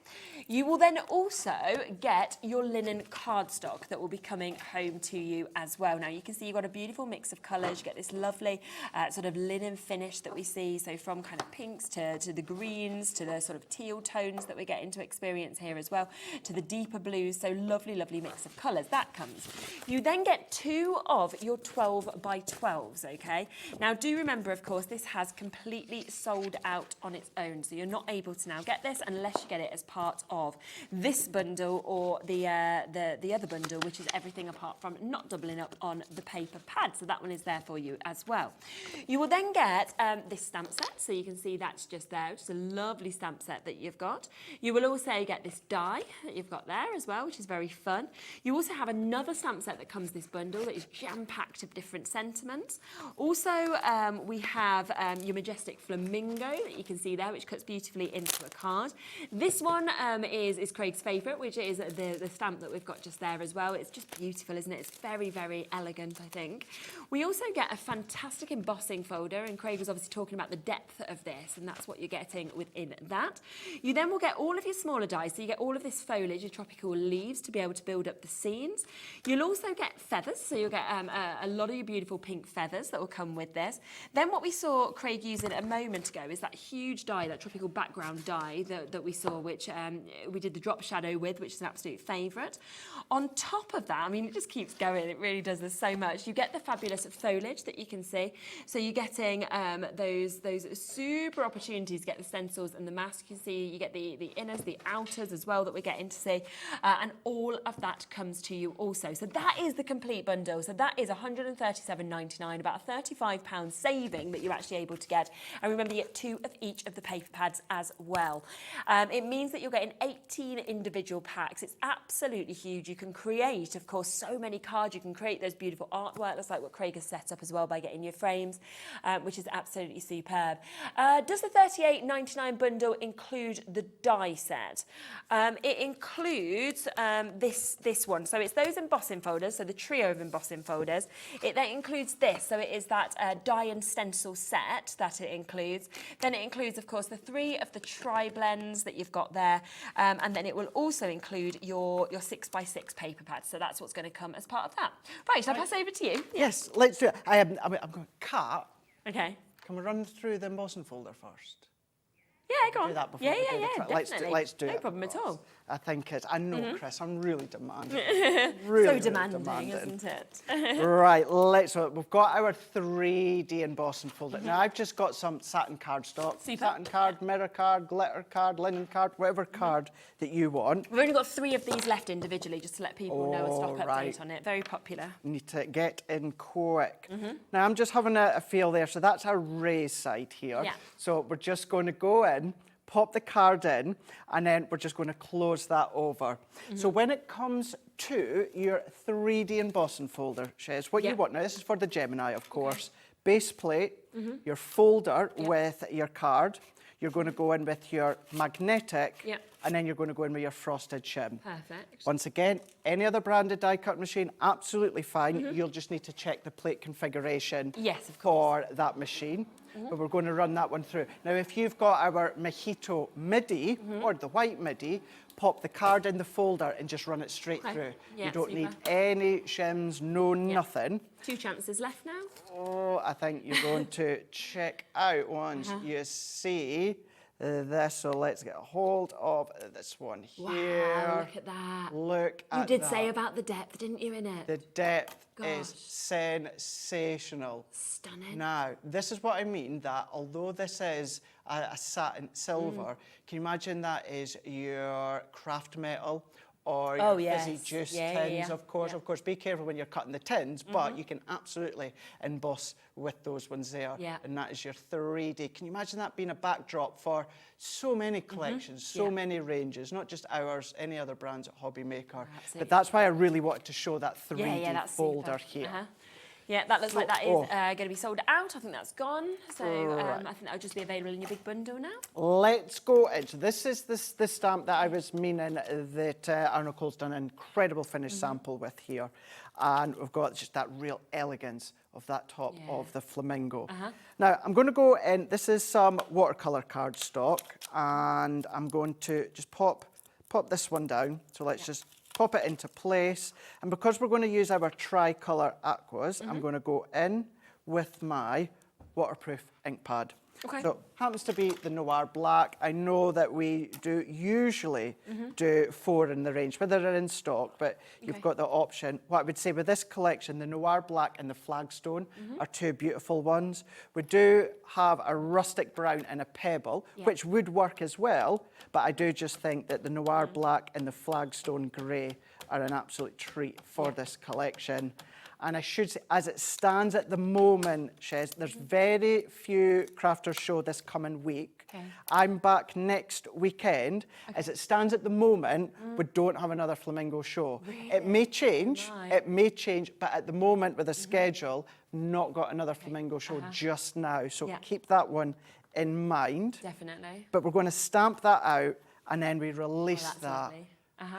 You will then also get your linen cardstock that will be coming home to you as well. Now you can see you've got a beautiful mix of colours. You get this lovely sort of linen finish that we see, so from kind of pinks to the greens to the sort of teal tones that we're getting to experience here as well, to the deeper blues, so lovely mix of colours. That comes. You then get 2 of your 12 by 12s, okay? Now do remember, of course, this has completely sold out on its own, so you're not able to now get this unless you get it as part of this bundle or the other bundle, which is everything apart from not doubling up on the paper pad. So that one is there for you as well. You will then get this stamp set, so you can see that's just there, which is a lovely stamp set that you've got. You will also get this die that you've got there as well, which is very fun. You also have another stamp set that comes this bundle that is jam-packed of different sentiments. Also, we have your majestic flamingo that you can see there, which cuts beautifully into a card. card. This one is Craig's favourite, which is the stamp that we've got just there as well. It's just beautiful, isn't it? It's very, very elegant, I think. We also get a fantastic embossing folder, and Craig was obviously talking about the depth of this, and that's what you're getting within that. You then will get all of your smaller dies, so you get all of this foliage, your tropical leaves, to be able to build up the scenes. You'll also get feathers, so you'll get a lot of your beautiful pink feathers that will come with this. Then what we saw Craig using a moment ago is that huge die, that tropical background die that we saw, which we did the drop shadow with, which is an absolute favourite. On top of that, I mean, it just keeps going, it really does, there's so much. You get the fabulous foliage that you can see, so you're getting those super opportunities to get the stencils and the mask. You see, you get the inners, the outers as well that we're getting to see, and all of that comes to you also. So that is the complete bundle. So that is £137.99, about a £35 saving that you're actually able to get. And remember, you get 2 of each of the paper pads as well. It means that you're getting 18 individual packs. It's absolutely huge. You can create, of course, so many cards. You can create those beautiful artwork. That's like what Craig has set up as well by getting your frames, which is absolutely superb. Does the £38.99 bundle include the die set? It includes this one. So it's those embossing folders, so the trio of embossing folders. It then includes this. So it is that die and stencil set that it includes. Then it includes, of course, the 3 of the tri-blends that you've got there. And then it will also include your 6x6 paper pads. So that's what's going to come as part of that. Right, shall I pass over to you? Yes, let's do it. I'm going, Kat, Okay. can we run through the embossing folder first? Yeah, go on. Do that before Yeah, we do the definitely. let's do no it. problem at all. I think it's. I know, Chris. I'm really demanding. So demanding, isn't it? Right. So we've got our 3D embossing folder. Now I've just got some satin cardstock. Super. Satin card, mirror card, glitter card, linen card, whatever card that you want. We've only got 3 of these left individually, just to let people know a stock update right. on it. Very popular. Need to get in quick. Now I'm just having a feel there. So that's our raised side here. Yeah. So we're just going to go in, pop the card in, and then we're just going to close that over. So when it comes to your 3D embossing folder, Shez, what you want, now this is for the Gemini, of course, base plate, your folder with your card, you're going to go in with your magnetic, and then you're going to go in with your frosted shim. Perfect. Once again, any other branded die cut machine, absolutely fine. You'll just need to check the plate configuration for that machine. But we're going to run that one through. Now, if you've got our Mojito MIDI or the white MIDI, pop the card in the folder and just run it straight through. Yeah, you don't need any shims, nothing. 2 chances left now. Oh, I think you're going to check out once you see this. So let's get a hold of this one here. Wow, look at that. Look at that. You did say about the depth, didn't you, in it? The depth is sensational. Stunning. Now, this is what I mean, that although this is a satin silver, can you imagine that is your craft metal or your fizzy juice tins, of course. Of course, be careful when you're cutting the tins, but you can absolutely emboss with those ones there. And that is your 3D. Can you imagine that being a backdrop for so many collections, so many ranges, not just ours, any other brands at HobbyMaker. But that's why I really wanted to show that 3D folder here. Yeah, that looks like that is going to be sold out. I think that's gone. So I think that'll just be available in your big bundle now. Let's go into this. Is the stamp that I was meaning that Arnold Cole's done an incredible finished sample with here. And we've got just that real elegance of that top of the flamingo. Now, I'm going to go in. This is some watercolour cardstock. And I'm going to just pop this one down. So let's just pop it into place. And because we're going to use our tricolour aquas, I'm going to go in with my waterproof ink pad. So happens to be the Noir Black. I know that we do usually do 4 in the range, whether they're in stock, but you've got the option. What I would say with this collection, the Noir Black and the Flagstone are 2 beautiful ones. We do have a rustic brown and a pebble, which would work as well, but I do just think that the Noir Black and the Flagstone Grey are an absolute treat for this collection. And I should say, as it stands at the moment, Shez, there's very few crafters show this coming week. I'm back next weekend. As it stands at the moment, we don't have another flamingo show. It may change, but at the moment with the schedule, not got another flamingo show just now. So keep that one in mind. Definitely. But we're going to stamp that out and then we release that's that. lovely. How?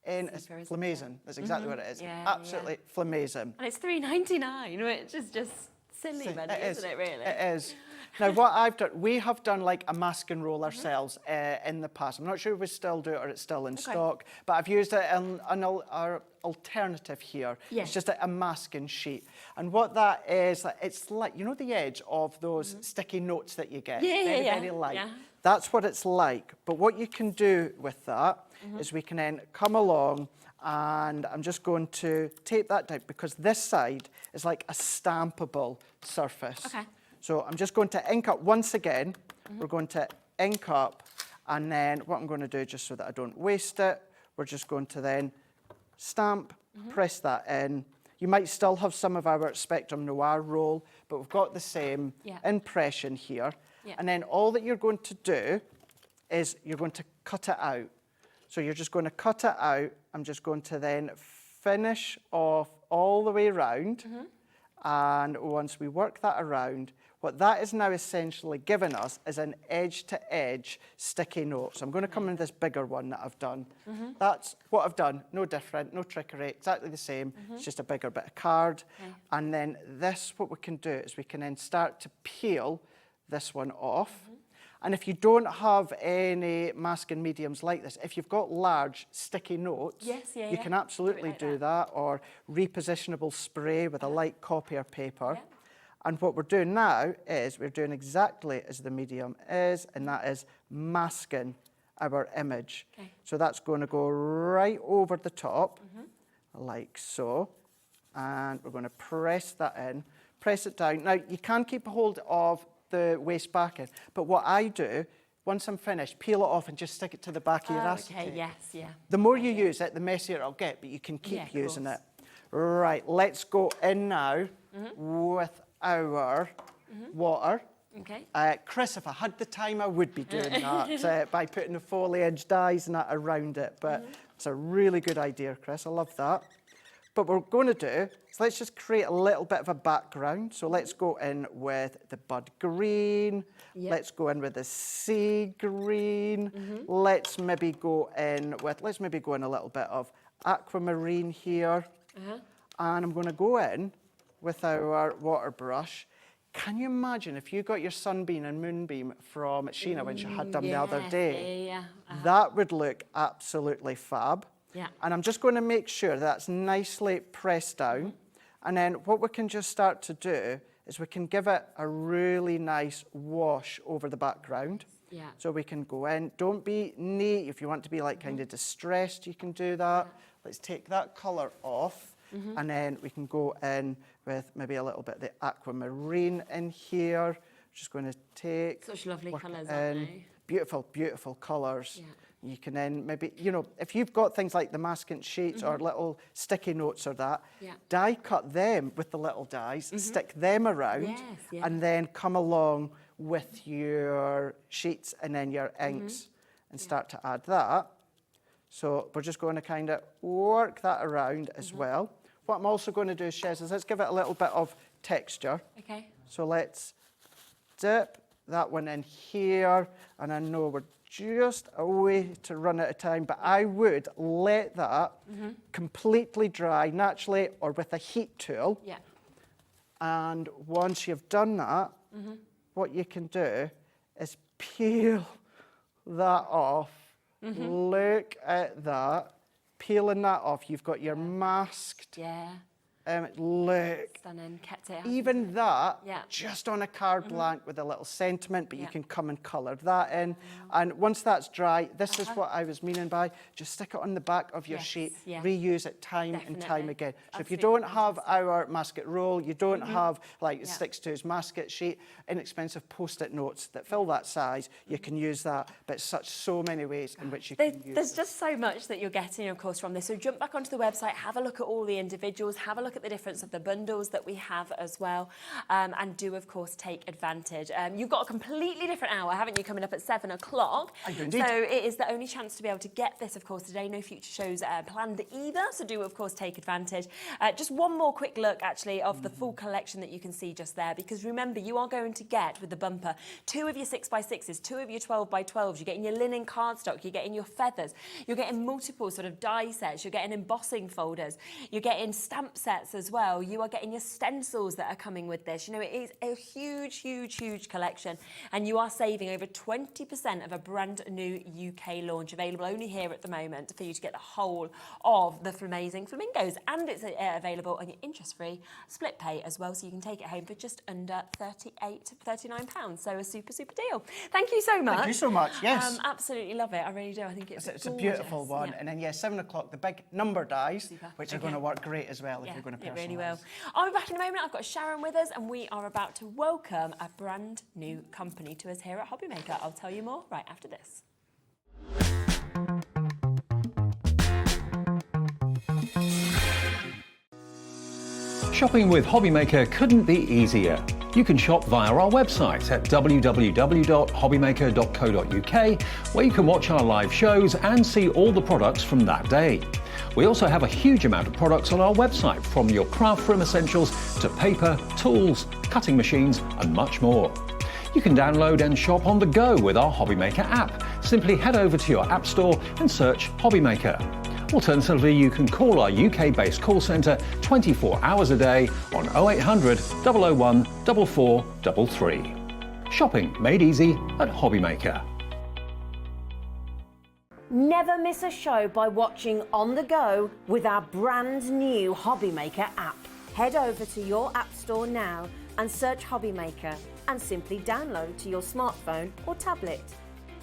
It's Super, isn't Flamazing. That's exactly what it is. Yeah, Absolutely Flamazing. And it's $3.99, which is just silly money, isn't it, really? It is. Now, what I've done, we have done like a mask and roll ourselves in the past. I'm not sure if we still do it or it's still in stock, but I've used it in our alternative here. Yes. It's just a masking sheet. And what that is, it's like, you know the edge of those sticky notes that you get? Very light. Yeah. That's what it's like. But what you can do with that is we can then come along and I'm just going to tape that down because this side is like a stampable surface. Okay. So I'm just going to ink up once again. We're going to ink up and then what I'm going to do just so that I don't waste it, we're just going to then stamp, press that in. You might still have some of our Spectrum Noir roll, but we've got the same impression here. Yeah. And then all that you're going to do is you're going to cut it out. So you're just going to cut it out. I'm just going to then finish off all the way around. And once we work that around, what that is now essentially giving us is an edge-to-edge sticky note. So I'm going to come in this bigger one that I've done. That's what I've done. No different, no trickery, exactly the same. It's just a bigger bit of card. And then this, what we can do is we can then start to peel this one off. And if you don't have any masking mediums like this, if you've got large sticky notes, you can absolutely do that, or repositionable spray with a light copier paper. And what we're doing now is we're doing exactly as the medium is, and that is masking our image. So that's going to go right over the top, like so. And we're going to press that in, press it down. Now, you can keep a hold of the waste backing, but what I do, once I'm finished, peel it off and just stick it to the back of your acetate. The more you use it, the messier it'll get, but you can keep using it. Right, let's go in now with our water. Chris, if I had the time, I would be doing that by putting the foliage dyes and that around it, but it's a really good idea, Chris. I love that. But what we're going to do is let's just create a little bit of a background. So let's go in with the bud green. Let's go in with the sea green. Let's maybe go in a little bit of aquamarine here. And I'm going to go in with our water brush. Can you imagine if you got your sunbeam and moonbeam from Sheena when she had them the other day? That would look absolutely fab. And I'm just going to make sure that's nicely pressed down. And then what we can just start to do is we can give it a really nice wash over the background. So we can go in. Don't be neat. If you want to be like kind of distressed, you can do that. Let's take that colour off. And then we can go in with maybe a little bit of the aquamarine in here. Just going to take... Such lovely colours, aren't they? Beautiful, beautiful colours. You can then maybe, you know, if you've got things like the masking sheets or little sticky notes or that, die cut them with the little dies, stick them around, and then come along with your sheets and then your inks and start to add that. So we're just going to kind of work that around as well. What I'm also going to do, Shez, is let's give it a little bit of texture. So let's dip that one in here, and I know we're just a way to run out of time, but I would let that completely dry naturally or with a heat tool. And once you've done that, what you can do is peel that off. Look at that. Peeling that off, you've got your masked. Look, stunning. Kept it. Even that, just on a card blank with a little sentiment, but you can come and colour that in. And once that's dry, this is what I was meaning by, just stick it on the back of your sheet, reuse it time and time again. So if you don't have our masket roll, you don't have like 6-2's masket sheet, inexpensive post-it notes that fill that size, you can use that, but so many ways in which you can use There's just so much that you're getting, of course, from this. So jump back onto the website, have a look at all the individuals, have a look look at the difference of the bundles that we have as well, and do, of course, take advantage. You've got a completely different hour, haven't you, coming up at 7 o'clock? I do indeed. So it is the only chance to be able to get this, of course, today. No future shows planned either, so do, of course, take advantage. Just one more quick look, actually, of the full collection that you can see just there, because remember, you are going to get, with the bumper, 2 of your 6x6s, 2 of your 12x12s, you're getting your linen cardstock, you're getting your feathers, you're getting multiple sort of die sets, you're getting embossing folders, you're getting stamp sets as well, you are getting your stencils that are coming with this. You know, it is a huge, huge, huge collection, and you are saving over 20% of a brand new UK launch, available only here at the moment for you to get the whole of the Flamazing Flamingos, and it's available on your interest-free split pay as well, so you can take it home for just under £39, so a super, super deal. Thank you so much. Thank you so much, yes. Absolutely love it, I really do. I think it's a beautiful one. Yeah. And then, yeah, 7 o'clock, the big number dies, Super. which are going to work great as well if you're going to personalise. It really will. I'll be back in a moment. I've got Sharon with us, and we are about to welcome a brand new company to us here at HobbyMaker. I'll tell you more right after this. Shopping with HobbyMaker couldn't be easier. You can shop via our website at www.hobbymaker.co.uk, where you can watch our live shows and see all the products from that day. We also have a huge amount of products on our website, from your craft room essentials to paper, tools, cutting machines and much more. You can download and shop on the go with our HobbyMaker app. Simply head over to your app store and search HobbyMaker. Alternatively, you can call our UK-based call centre 24 hours a day on 0800 001 4433. Shopping made easy at HobbyMaker. Never miss a show by watching on the go with our brand new HobbyMaker app. Head over to your app store now and search HobbyMaker and simply download to your smartphone or tablet.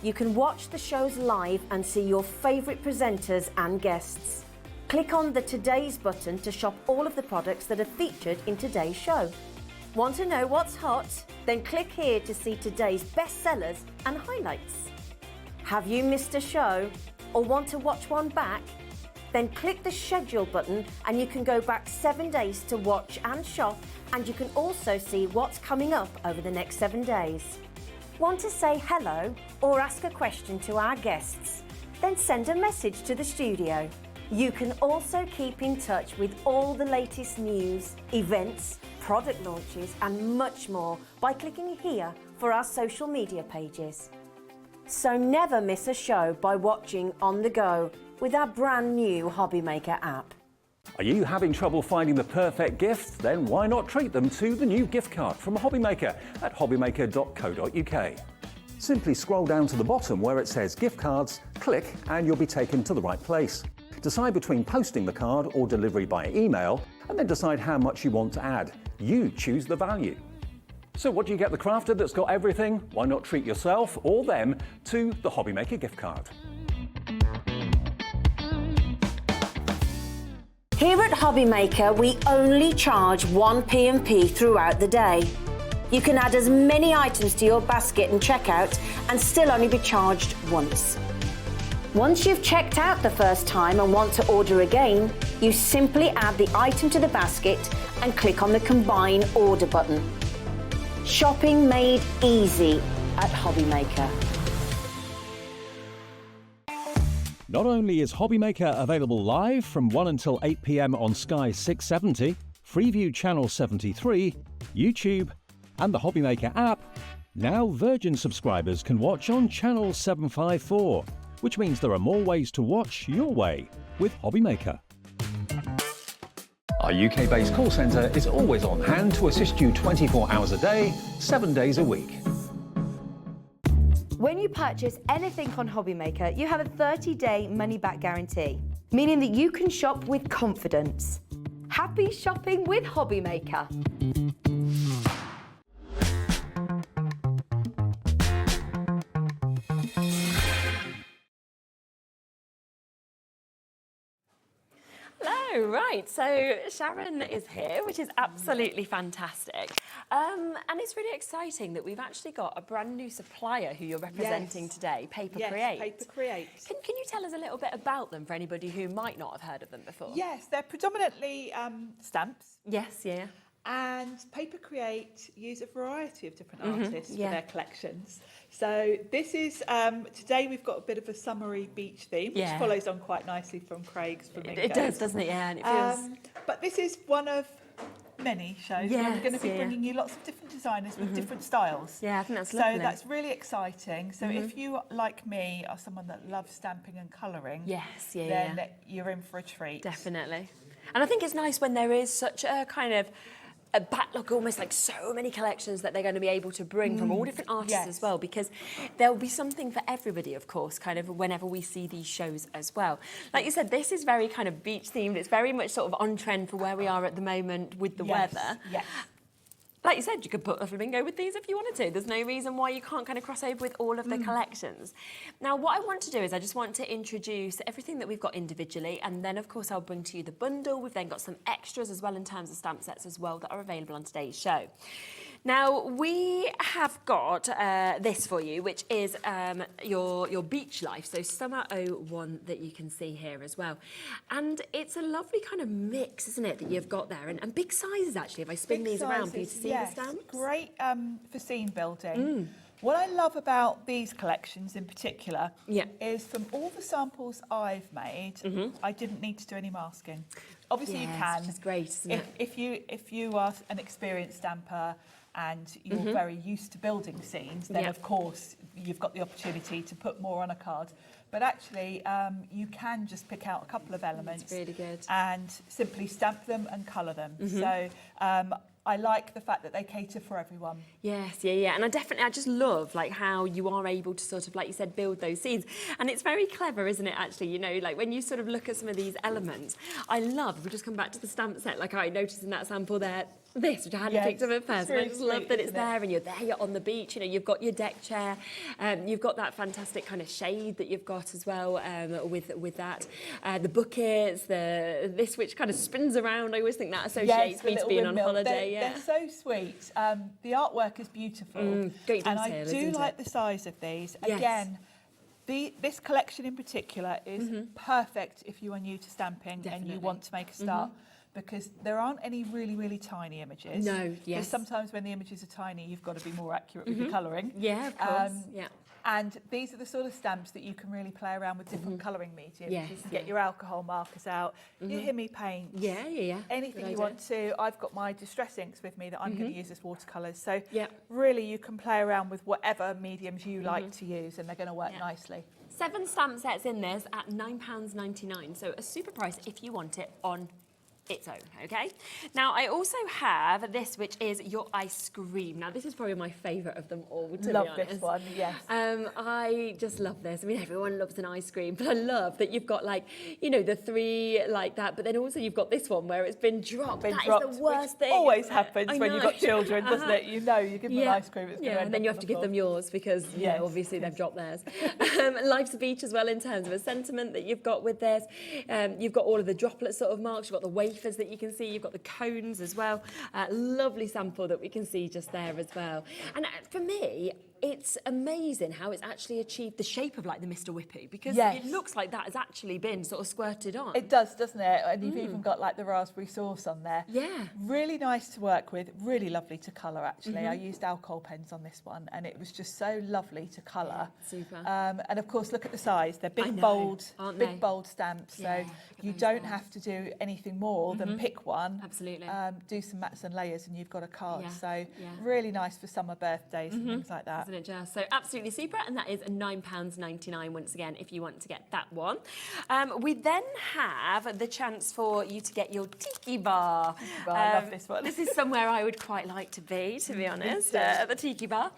You can watch the shows live and see your favourite presenters and guests. Click on the Today's button to shop all of the products that are featured in today's show. Want to know what's hot? Then click here to see today's bestsellers and highlights. Have you missed a show or want to watch one back? Then click the schedule button and you can go back 7 days to watch and shop, and you can also see what's coming up over the next 7 days. Want to say hello or ask a question to our guests? Then send a message to the studio. You can also keep in touch with all the latest news, events, product launches and much more by clicking here for our social media pages. So never miss a show by watching on the go with our brand new HobbyMaker app. Are you having trouble finding the perfect gift? Then why not treat them to the new gift card from HobbyMaker at hobbymaker.co.uk. Simply scroll down to the bottom where it says gift cards, click and you'll be taken to the right place. Decide between posting the card or delivery by email, and then decide how much you want to add. You choose the value. So what do you get the crafter that's got everything? Why not treat yourself or them to the HobbyMaker gift card? Here at HobbyMaker, we only charge 1 P&P throughout the day. You can add as many items to your basket and checkout and still only be charged once. Once you've checked out the first time and want to order again, you simply add the item to the basket and click on the Combine Order button. Shopping made easy at HobbyMaker. Not only is HobbyMaker available live from 1 until 8 p.m. on Sky 670, Freeview Channel 73, YouTube, and the HobbyMaker app, now Virgin subscribers can watch on Channel 754, which means there are more ways to watch your way with HobbyMaker. Our UK-based call centre is always on hand to assist you 24 hours a day, 7 days a week. When you purchase anything on HobbyMaker, you have a 30-day money-back guarantee, meaning that you can shop with confidence. Happy shopping with HobbyMaker. Hello. Right, so Sharon is here, which is absolutely fantastic. And it's really exciting that we've actually got a brand new supplier who you're representing today, Paper Create. Paper Create. Can you tell us a little bit about them for anybody who might not have heard of them before? Yes, they're predominantly stamps. Yes, yeah. And Paper Create use a variety of different artists for their collections. So this is, today we've got a bit of a summery beach theme, which follows on quite nicely from Craig's Flamingos. It does, doesn't it? Yeah, and it feels... But this is one of many shows where we're going to be bringing you lots of different designers with different styles. Yeah, I think that's lovely. So that's really exciting. So if you, like me, are someone that loves stamping and colouring, then you're in for a treat. Definitely. And I think it's nice when there is such a kind of a backlog, almost like so many collections that they're going to be able to bring from all different artists as well, because there'll be something for everybody, of course, kind of whenever we see these shows as well. Like you said, this is very kind of beach themed. It's very much sort of on trend for where we are at the moment with the weather. Yes. Like you said, you could put a flamingo with these if you wanted to. There's no reason why you can't kind of cross over with all of the collections. Now, what I want to do is I just want to introduce everything that we've got individually, and then, of course, I'll bring to you the bundle. We've then got some extras as well in terms of stamp sets as well that are available on today's show. Now, we have got this for you, which is your beach life, so Summer 01 that you can see here as well. And it's a lovely kind of mix, isn't it, that you've got there? And big sizes, actually, if I spin these around for you to see the stamps. Great for scene building. What I love about these collections in particular is from all the samples I've made, I didn't need to do any masking. Obviously, you can. Which is great, isn't it? If you are an experienced stamper and you're very used to building scenes, then of course you've got the opportunity to put more on a card. But actually, you can just pick out a couple of elements really good. and simply stamp them and colour them. So I like the fact that they cater for everyone. Yes, and I just love like how you are able to sort of, like you said, build those scenes. And it's very clever, isn't it, actually? You know, like when you sort of look at some of these elements, I love, if we just come back to the stamp set, like I noticed in that sample there, this, which I hadn't picked up at first, and I just love that it's there and you're there, you're on the beach, you know, you've got your deck chair, you've got that fantastic kind of shade that you've got as well with that. The buckets, this which kind of spins around, I always think that associates me to being on holiday. They're so sweet. The artwork is beautiful. Great detail, and I do like the size of these. Again, this collection in particular is perfect if you are new to stamping and you want to make a start. Because there aren't any really, really tiny images. No, Because sometimes when the images are tiny, you've got to be more accurate with your colouring. Yeah, of course. And these are the sort of stamps that you can really play around with different colouring mediums. You can get your alcohol markers out, your Himi paints. Anything you want to. I've got my distress inks with me that I'm going to use as watercolours. So really you can play around with whatever mediums you like to use and they're going to work nicely. 7 stamp sets in this at £9.99. So a super price if you want it on its own, okay? Now, I also have this, which is your ice cream. Now, this is probably my favourite of them all, to be honest. Love this one, yes. I just love this. I mean, everyone loves an ice cream, but I love that you've got, like, you know, the 3 like that, but then also you've got this one where it's been dropped. That is the worst thing. Always happens when you've got children, doesn't it? You know, you give them an ice cream, it's going to end and then you have to give them yours because, you know, obviously they've dropped theirs. Life's a beach as well in terms of a sentiment that you've got with this. You've got all of the droplet sort of marks. You've got the wafers that you can see. You've got the cones as well. Lovely sample that we can see just there as well. And for me, it's amazing how it's actually achieved the shape of like the Mr. Whippy, because it looks like that has actually been sort of squirted on. It does, doesn't it? And you've even got like the raspberry sauce on there. Really nice to work with, really lovely to colour actually. I used alcohol pens on this one and it was just so lovely to colour. Super. And of course, look at the size. They're big, bold stamps. So you don't have to do anything more than pick one. Absolutely. Do some mats and layers and you've got a card. So really nice for summer birthdays and things like that. Isn't it just? So absolutely super, and that is £9.99 once again if you want to get that one. We then have the chance for you to get your tiki bar. I love this one. This is somewhere I would quite like to be honest, the tiki bar.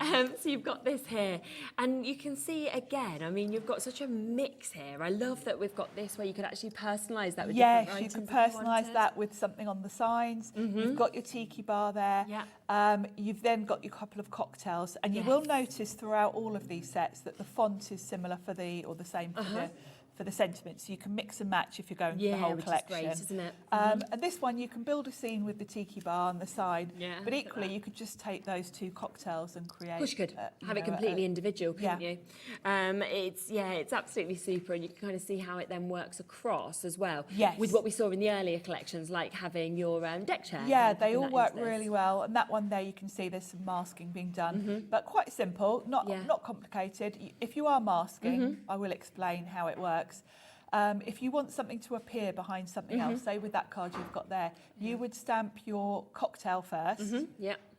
So you've got this here, and you can see again, I mean, you've got such a mix here. I love that we've got this where you could actually personalise that with different items. Yes, you can personalise that with something on the signs. You've got your tiki bar there. You've then got your couple of cocktails, and you will notice throughout all of these sets that the font is similar for the same for for the sentiments. So you can mix and match if you're going for the whole which collection. is great, isn't it? And this one, you can build a scene with the tiki bar on the side. Yeah, but look at equally, that. you could just take those 2 cocktails and create. Of course you could. you Have it know, completely individual, couldn't yeah. you? It's absolutely super, and you can kind of see how it then works across as well. Yes. With what we saw in the earlier collections, like having your deck chair. Yeah, and they putting all that work into this. really well. And that one there, you can see there's some masking being done, but quite simple, not complicated. If you are masking, I will explain how it works. If you want something to appear behind something else, say with that card you've got there, you would stamp your cocktail first,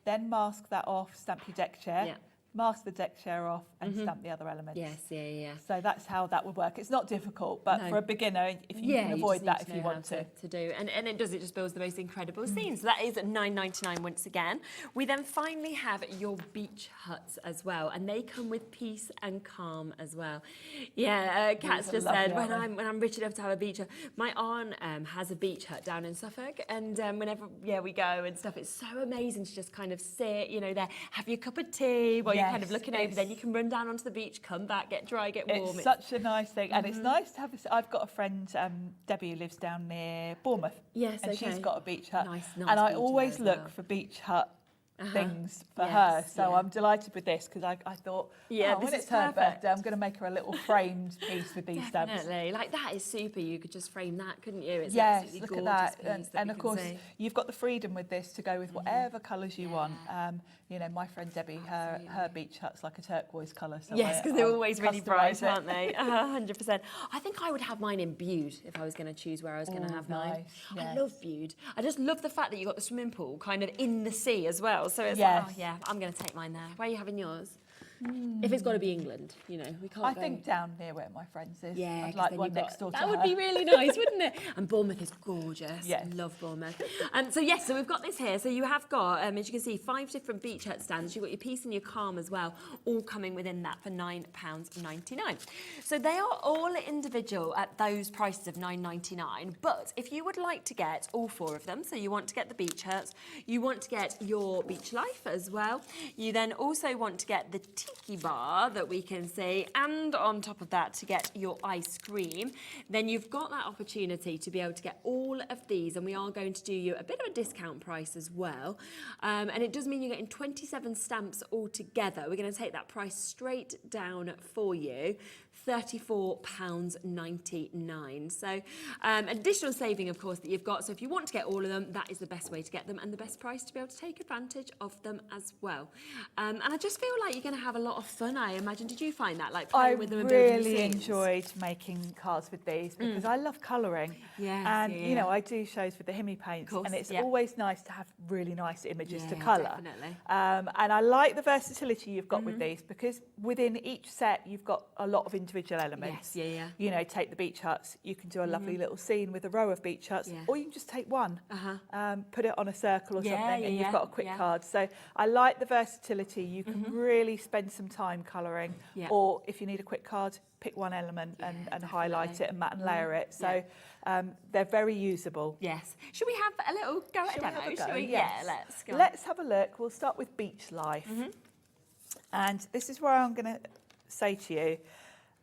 then mask that off, stamp your deck chair, mask the deck chair off and stamp the other elements. Yes, yeah. So that's how that would work. It's not difficult, but No. for a beginner, if you can avoid that if you want to. do. And it just builds the most incredible scenes. So that is at £9.99 once again. We then finally have your beach huts as well, and they come with peace and calm as well. Yeah, Kat's just said, when I'm rich enough to have a beach hut, my aunt has a beach hut down in Suffolk, and whenever we go and stuff, it's so amazing to just kind of sit, there, have your cup of tea while you're kind of looking over, then you can run down onto the beach, come back, get dry, get warm. It's such a nice thing, and it's nice to have this. I've got a friend, Debbie, who lives down near Bournemouth. Yes, and she's got a beach hut. Nice and I beach always hut as look well. for beach hut things for Yes, her. So yeah. I'm delighted with this because I thought, Yeah, when this it's is her perfect. birthday, I'm going to make her a little framed piece with these stamps. Definitely, like that is super. You could just frame that, couldn't you? It's Yes, absolutely look at gorgeous that. piece And we of can course, see. you've got the freedom with this to go with whatever colours you want. My friend Debbie, her beach hut's like a turquoise colour. So Yes, because they're I'll always really customise bright, it. aren't they? 100%. I think I would have mine imbued if I was going to choose where I was going to have mine. nice, I yes. love viewed. I just love the fact that you got the swimming pool kind of in the sea as well. So it's Yes. like, oh yeah, I'm going to take mine there. Where are you having yours? If it's got to be England, we can't I go. think down near where my friends is. Yeah, I'd 'cause like then one you've got- next door to That would her. be really nice, wouldn't it? And Bournemouth is gorgeous. Yes. Love Bournemouth. So we've got this here. So you have got, as you can see, 5 different beach hut stands. You've got your peace and your calm as well, all coming within that for £9.99. So they are all individual at those prices of £9.99. But if you would like to get all 4 of them, so you want to get the beach huts, you want to get your beach life as well, you then also want to get the tiki bar that we can see, and on top of that to get your ice cream, then you've got that opportunity to be able to get all of these, and we are going to do you a bit of a discount price as well, and it does mean you're getting 27 stamps altogether. We're going to take that price straight down for you, £34.99. So additional saving, of course, that you've got. So if you want to get all of them, that is the best way to get them and the best price to be able to take advantage of them as well. And I just feel like you're going to have a lot of fun, I imagine. Did you find that, like playing with them and building really scenes? enjoyed making cards with these because I love colouring. Yes, and yeah. I do shows with the Himi paints, Course, and it's yeah. always nice to have really nice images to Yeah, colour. definitely. And I like the versatility you've got with these because within each set you've got a lot of individual elements. Yes, yeah. Take the beach huts. You can do a lovely little scene with a row of beach huts, Yeah. or you can just take one, put it on a circle or Yeah, something, and yeah, you've got a quick yeah. card. So I like the versatility. You can really spend some time colouring, Yeah. or if you need a quick card, pick one element and highlight it and matte and layer it. So they're very usable. Yes. Should we have a little go at Shall we demo? have a Shall go? we? Yes. Yeah, let's go. Let's have a look. We'll start with beach life. And this is where I'm going to say to you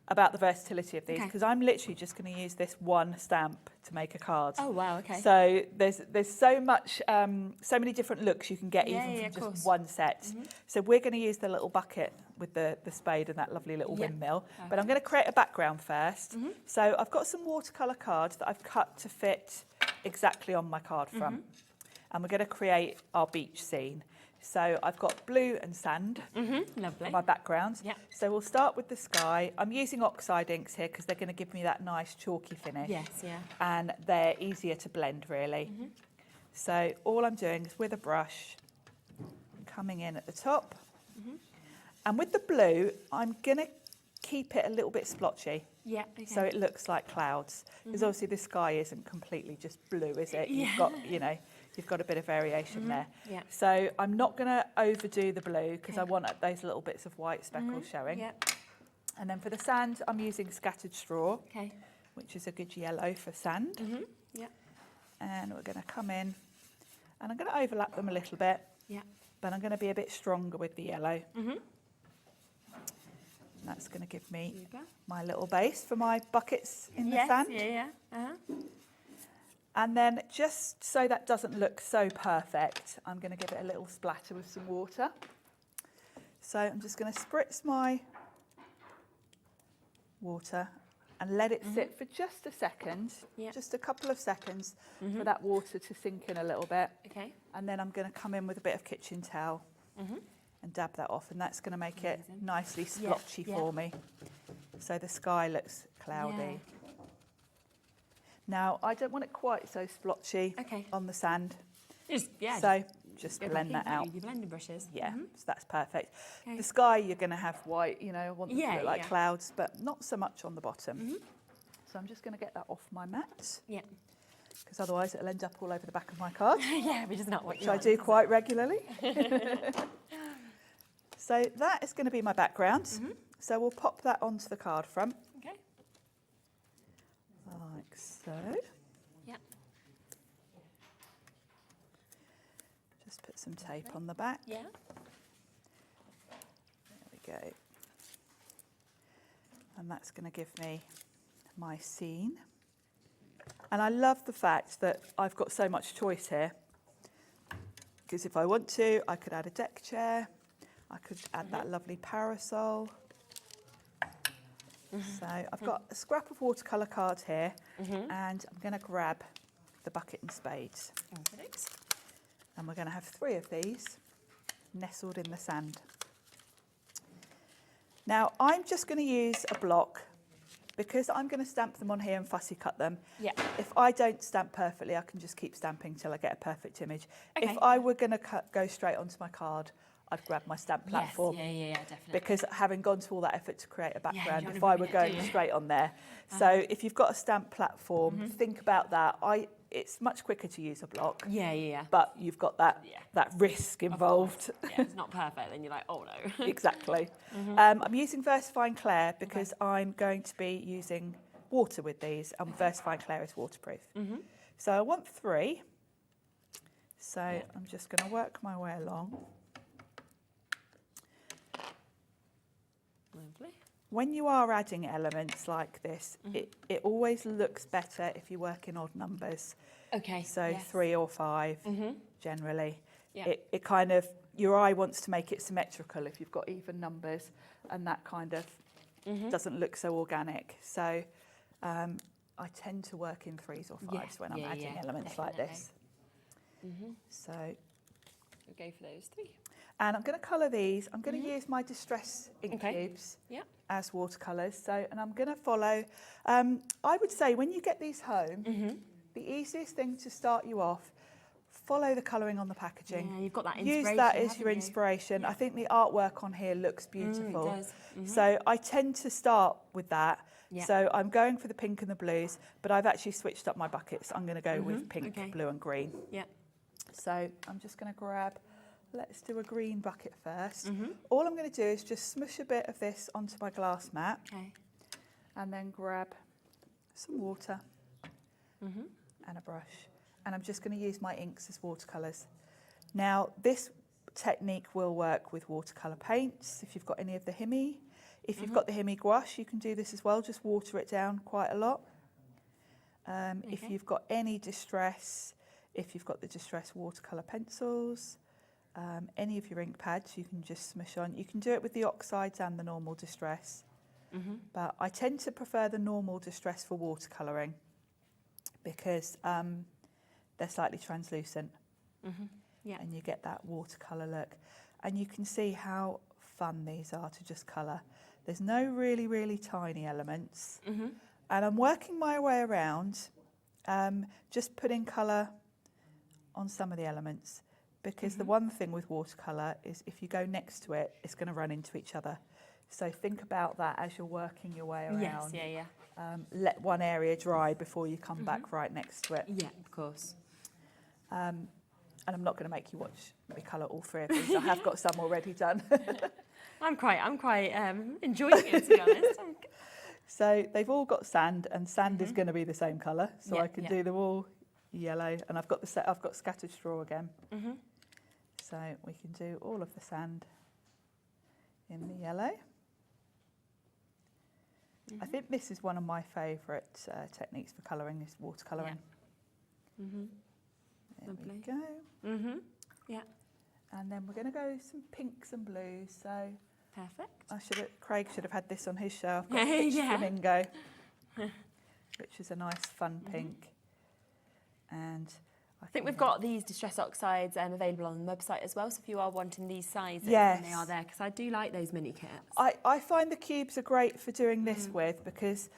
about the versatility of these, Okay. because I'm literally just going to use this one stamp to make a card. Oh, wow, okay. So there's so much, so many different looks you can get Yeah, even yeah, from of just course. one set. So we're going to use the little bucket with the spade and that lovely little Yeah. windmill. But I'm going to create a background first. So I've got some watercolour cards that I've cut to fit exactly on my card front. And we're going to create our beach scene. So I've got blue and sand Lovely. for my background. Yeah. So we'll start with the sky. I'm using oxide inks here because they're going to give me that nice chalky finish. Yes, yeah. And they're easier to blend, really. So all I'm doing is with a brush, coming in at the top. And with the blue, I'm going to keep it a little bit splotchy. Yeah, okay. So it looks like clouds. Because obviously the sky isn't completely just blue, is it? You've got, you've got a bit of variation there. Yeah. So I'm not going to overdo the blue because I want those little bits of white speckles showing. Yeah. And then for the sand, I'm using scattered straw, Okay. which is a good yellow for sand. Yeah. And we're going to come in and I'm going to overlap them a little bit, Yeah. but I'm going to be a bit stronger with the yellow. That's going to give me my little base for my buckets in the sand. And then just so that doesn't look so perfect, I'm going to give it a little splatter with some water. So I'm just going to spritz my water and let it sit for just a second, just a couple of seconds for that water to sink in a little bit. Okay. And then I'm going to come in with a bit of kitchen towel and dab that off, and that's going to make it nicely splotchy for me. So the sky looks cloudy. Now, I don't want it quite so splotchy on the sand. So just blend that out. Your blending brushes. So that's perfect. The sky, you're going to have white, you know, I want them to look like clouds, but not so much on the bottom. So I'm just going to get that off my mat. Because otherwise it'll end up all over the back of my card. Which is not what which I do quite regularly. So that is going to be my background. So we'll pop that onto the card front. Like so. Just put some tape on the back. There we go. And that's going to give me my scene. And I love the fact that I've got so much choice here. Because if I want to, I could add a deck chair. I could add that lovely parasol. So I've got a scrap of watercolour card here, and I'm going to grab the bucket and spades. And we're going to have 3 of these nestled in the sand. Now, I'm just going to use a block because I'm going to stamp them on here and fussy cut them. If I don't stamp perfectly, I can just keep stamping till I get a perfect image. If I were going to go straight onto my card, I'd grab my stamp platform. Definitely. Because having gone to all that effort to create a background, if I were going straight on there. So if you've got a stamp platform, think about that. It's much quicker to use a block. But you've got that risk involved. It's not perfect, then you're like, oh no. Exactly. I'm using VersaFine Clair because I'm going to be using water with these, and VersaFine Clair is waterproof. So I want 3. So I'm just going to work my way along. Lovely. When you are adding elements like this, it always looks better if you work in odd numbers. So 3 or 5, generally. It kind of, your eye wants to make it symmetrical if you've got even numbers, and that kind of doesn't look so organic. So I tend to work in 3s or 5s when I'm adding elements like this. So we'll go for those 3. And I'm going to colour these. I'm going to use my Distress ink cubes as watercolours. So, and I'm going to follow. I would say when you get these home, the easiest thing to start you off, follow the colouring on the packaging. You've got that inspiration. Use that as your inspiration. I think the artwork on here looks beautiful. It does. So I tend to start with that. So I'm going for the pink and the blues, but I've actually switched up my buckets. I'm going to go with pink, blue and green. So I'm just going to grab. Let's do a green bucket first. All I'm going to do is just smush a bit of this onto my glass mat and then grab some water and a brush. And I'm just going to use my inks as watercolours. Now, this technique will work with watercolour paints if you've got any of the Himi. If you've got the Himi gouache, you can do this as well, just water it down quite a lot. If you've got any Distress, if you've got the Distress watercolour pencils, any of your ink pads you can just smush on. You can do it with the oxides and the normal Distress. But I tend to prefer the normal Distress for watercolouring because they're slightly translucent and you get that watercolour look. And you can see how fun these are to just colour. There's no really, really tiny elements. And I'm working my way around, just putting colour on some of the elements. Because the one thing with watercolour is if you go next to it, it's going to run into each other. So think about that as you're working your way around. Let one area dry before you come back right next to it. Of course. And I'm not going to make you watch me colour all 3 of these. I have got some already done. I'm quite enjoying it, to be honest. So they've all got sand, and sand is going to be the same colour. So I can do them all yellow, and I've got scattered straw again. So we can do all of the sand in the yellow. I think this is one of my favourite techniques for colouring, is watercolouring. Yeah. There Lovely. we go. Yeah. And then we're going to go some pinks and blues. So Perfect. Craig should have had this on his shelf. Got Pitch Flamingo, which is a nice fun pink. And I think we've got these Distress Oxides available on the website as well, so if you are wanting these sizes, Yes. then they are there, because I do like those mini kits. I find the cubes are great for doing this with, because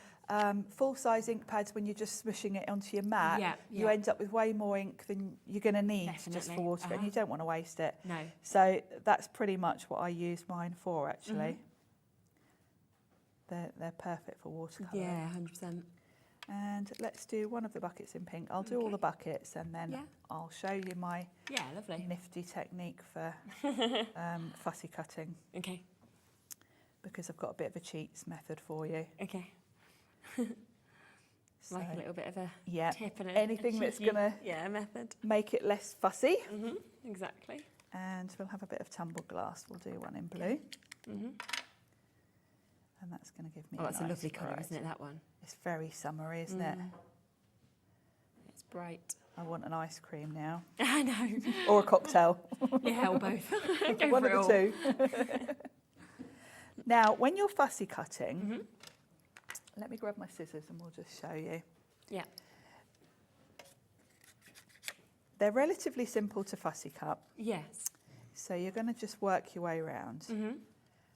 full-size ink pads, when you're just smooshing it onto your mat, you end up with way more ink than you're going to need just for water, and you don't want to waste it. No. So that's pretty much what I use mine for, actually. They're perfect for watercolour. Yeah, 100%. And let's do one of the buckets in pink. I'll do all the buckets, and then I'll show you my lovely. nifty technique for fussy cutting. Okay. Because I've got a bit of a cheats method for you. Okay. So, like a little bit of a tip and anything that's going to method. make it less fussy. Exactly. And we'll have a bit of tumbled glass. We'll do one in blue. And that's going to give me that's nice a lovely colour, variety. isn't it, that one? It's very summery, isn't it? It's bright. I want an ice cream now. I know. Or a cocktail. Yeah, or both. Go one for of the two. Now, when you're fussy cutting, let me grab my scissors and we'll just show you. Yeah. They're relatively simple to fussy cut. Yes. So you're going to just work your way around.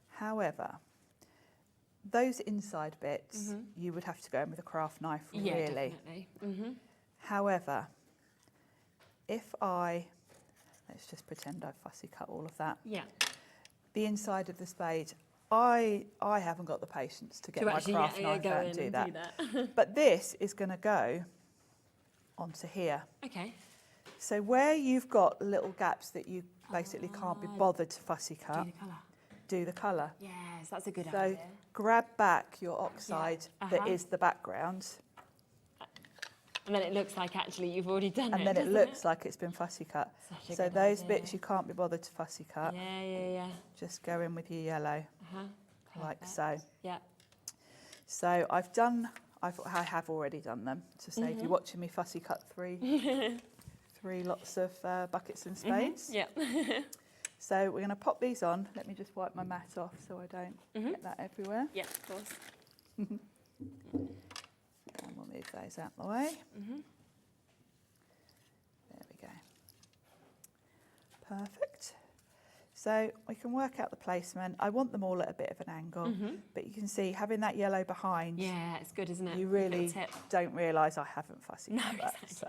However, those inside bits, you would have to go in with a craft knife, really. Yeah, definitely. However, if let's just pretend I've fussy cut all of that. Yeah. The inside of the spade, I haven't got the patience to get my craft knife out and do that. But this is going to go onto here. Okay. So where you've got little gaps that you basically can't be bothered to fussy cut, do the colour. Yes, that's a good So idea. grab back your oxide that is the background. And then it looks like actually you've already done it. And then it looks like it's been fussy cut. Such a So good those idea. bits you can't be bothered to fussy cut. Yeah. Just go in with your yellow, like so. Yeah. So I have already done them. To save you watching me fussy cut three lots of buckets and spades. Yeah. So we're going to pop these on. Let me just wipe my mat off so I don't get that everywhere. Yeah, of course. And we'll move those out the way. There we go. Perfect. So we can work out the placement. I want them all at a bit of an angle, but you can see having that yellow behind. Yeah, it's good, isn't it? You really don't realise I haven't fussy cut that. Exactly. So.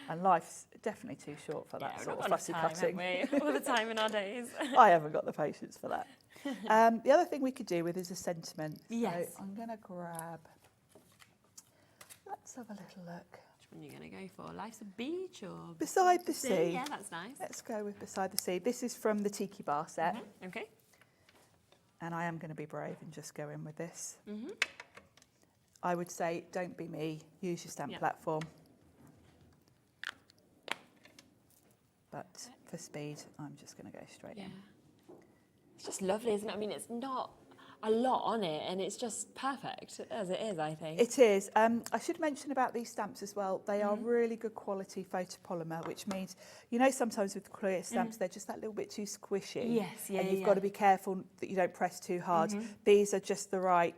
And life's definitely too short for that sort of fussy cutting. All the time in our days. I haven't got the patience for that. The other thing we could do with is a sentiment. Yes. So I'm going to grab. Let's have a little look. Which one are you going to go for? Life's a beach or Beside the sea. Yeah, that's nice. Let's go with Beside the Sea. This is from the Tiki Bar set. Okay. And I am going to be brave and just go in with this. I would say, don't be me. Use your stamp platform. But for speed, I'm just going to go straight in. It's just lovely, isn't it? I mean, it's not a lot on it, and it's just perfect as it is, I think. It is. I should mention about these stamps as well. They are really good quality photopolymer, which means, you know, sometimes with clear stamps, they're just that little bit too squishy. Yes, yeah, and you've got to be careful that you don't press too hard. These are just the right.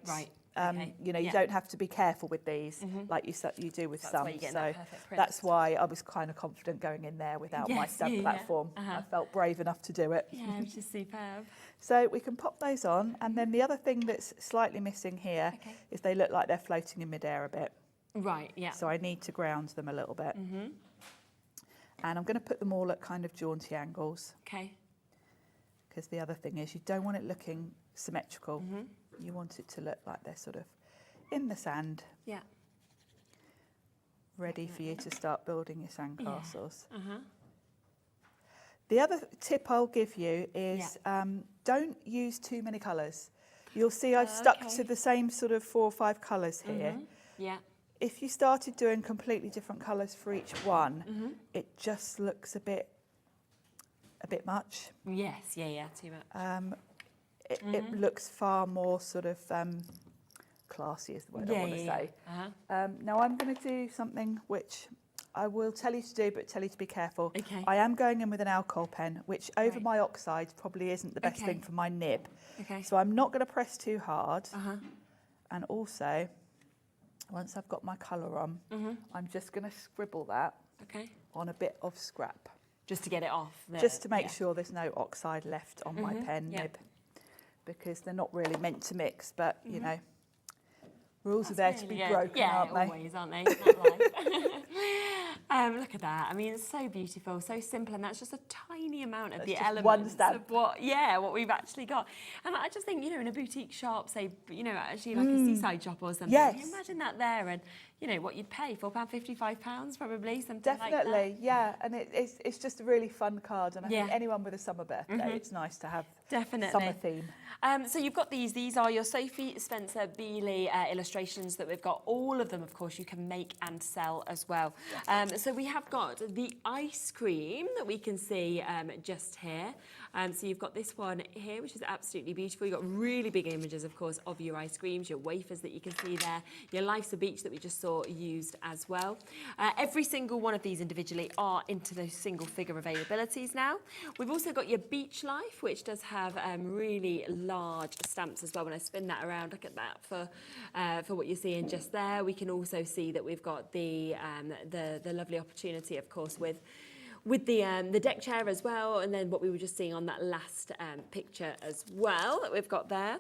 You know, you don't have to be careful with these like you do with some. So that's why I was kind of confident going in there without my stamp platform. I felt brave enough to do it. Yeah, which is superb. So we can pop those on, and then the other thing that's slightly missing here is they look like they're floating in midair a bit. Right, yeah. So I need to ground them a little bit. And I'm going to put them all at kind of jaunty angles. Okay. Because the other thing is you don't want it looking symmetrical. You want it to look like they're sort of in the sand. Yeah. Ready for you to start building your sandcastles. The other tip I'll give you is don't use too many colours. You'll see I've stuck to the same sort of 4 or 5 colours here. Yeah. If you started doing completely different colours for each one, it just looks a bit much. Yes, yeah, too much. It looks far more sort of classy is the word I want to say. Now I'm going to do something which I will tell you to do, but tell you to be careful. Okay. I am going in with an alcohol pen, which over my oxide probably isn't the best thing for my nib. Okay. So I'm not going to press too hard. And also, once I've got my colour on, I'm just going to scribble that on a bit of scrap. Just to get it off. Just to make sure there's no oxide left on my pen nib, because they're not really meant to mix, but you know, rules are there to be broken, aren't they? Always, aren't they? It's not life. Look at that. I mean, it's so beautiful, so simple, and that's just a tiny amount of the elements of what we've actually got. And I just think, you know, in a boutique shop, say, you know, actually like a seaside shop or something, you imagine that there, and you know what you'd pay, £4.50, £5 probably, something like that. Definitely, yeah, and it's just a really fun card, and I think anyone with a summer birthday, it's nice to have summer theme. So you've got these are your Sophie Spencer-Beeley illustrations that we've got. All of them, of course, you can make and sell as well. So we have got the ice cream that we can see just here. So you've got this one here, which is absolutely beautiful. You've got really big images, of course, of your ice creams, your wafers that you can see there, your Life's a Beach that we just saw used as well. Every single one of these individually are into those single figure availabilities now. We've also got your Beach Life, which does have really large stamps as well. When I spin that around, look at that for what you're seeing just there. We can also see that we've got the lovely opportunity, of course, with the deck chair as well, and then what we were just seeing on that last picture as well that we've got there.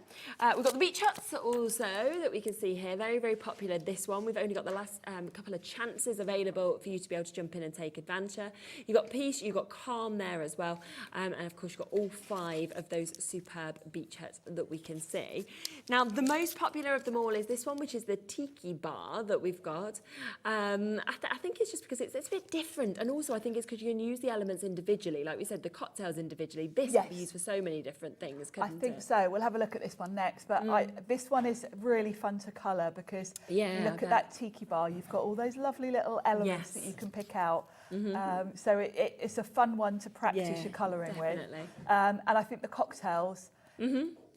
We've got the beach huts also that we can see here. Very, very popular, this one. We've only got the last couple of chances available for you to be able to jump in and take advantage. You've got Peace, you've got Calm there as well, and of course you've got all 5 of those superb beach huts that we can see. Now, the most popular of them all is this one, which is the Tiki Bar that we've got. I think it's just because it's a bit different, and also I think it's because you can use the elements individually, like we said, the cocktails individually. This can be used for so many different things, couldn't it? I think so. We'll have a look at this one next, but this one is really fun to colour because you look at that tiki bar, you've got all those lovely little elements that you can pick out. So it's a fun one to practice your colouring with. And I think the cocktails,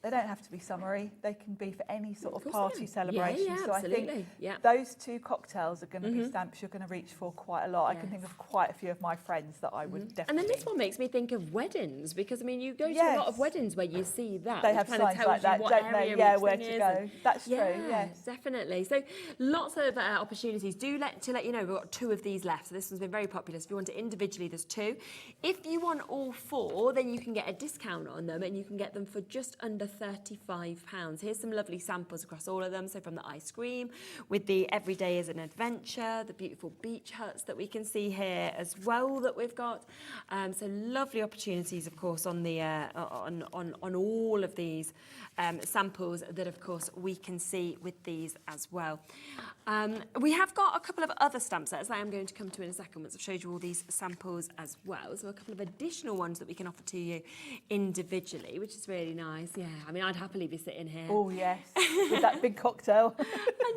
they don't have to be summery. They can be for any sort of party celebration. So I think those 2 cocktails are going to be stamps you're going to reach for quite a lot. I can think of quite a few of my friends that I would definitely... And then this one makes me think of weddings, because I mean, you go to a lot of weddings where you see that. They have signs like that, don't they? Yeah, where to go. That's true, yes. Definitely. So lots of opportunities. To let you know, we've got 2 of these left. So this one's been very popular. So if you want it individually, there's 2. If you want all 4, then you can get a discount on them, and you can get them for just under £35. Here's some lovely samples across all of them. So from the ice cream, with the Everyday is an Adventure, the beautiful beach huts that we can see here as well that we've got. So lovely opportunities, of course, on the on all of these samples that, of course, we can see with these as well. We have got a couple of other stamp sets that I am going to come to in a second once I've showed you all these samples as well. So a couple of additional ones that we can offer to you individually, which is really nice. Yeah, I mean, I'd happily be sitting here. Oh, yes, with that big cocktail.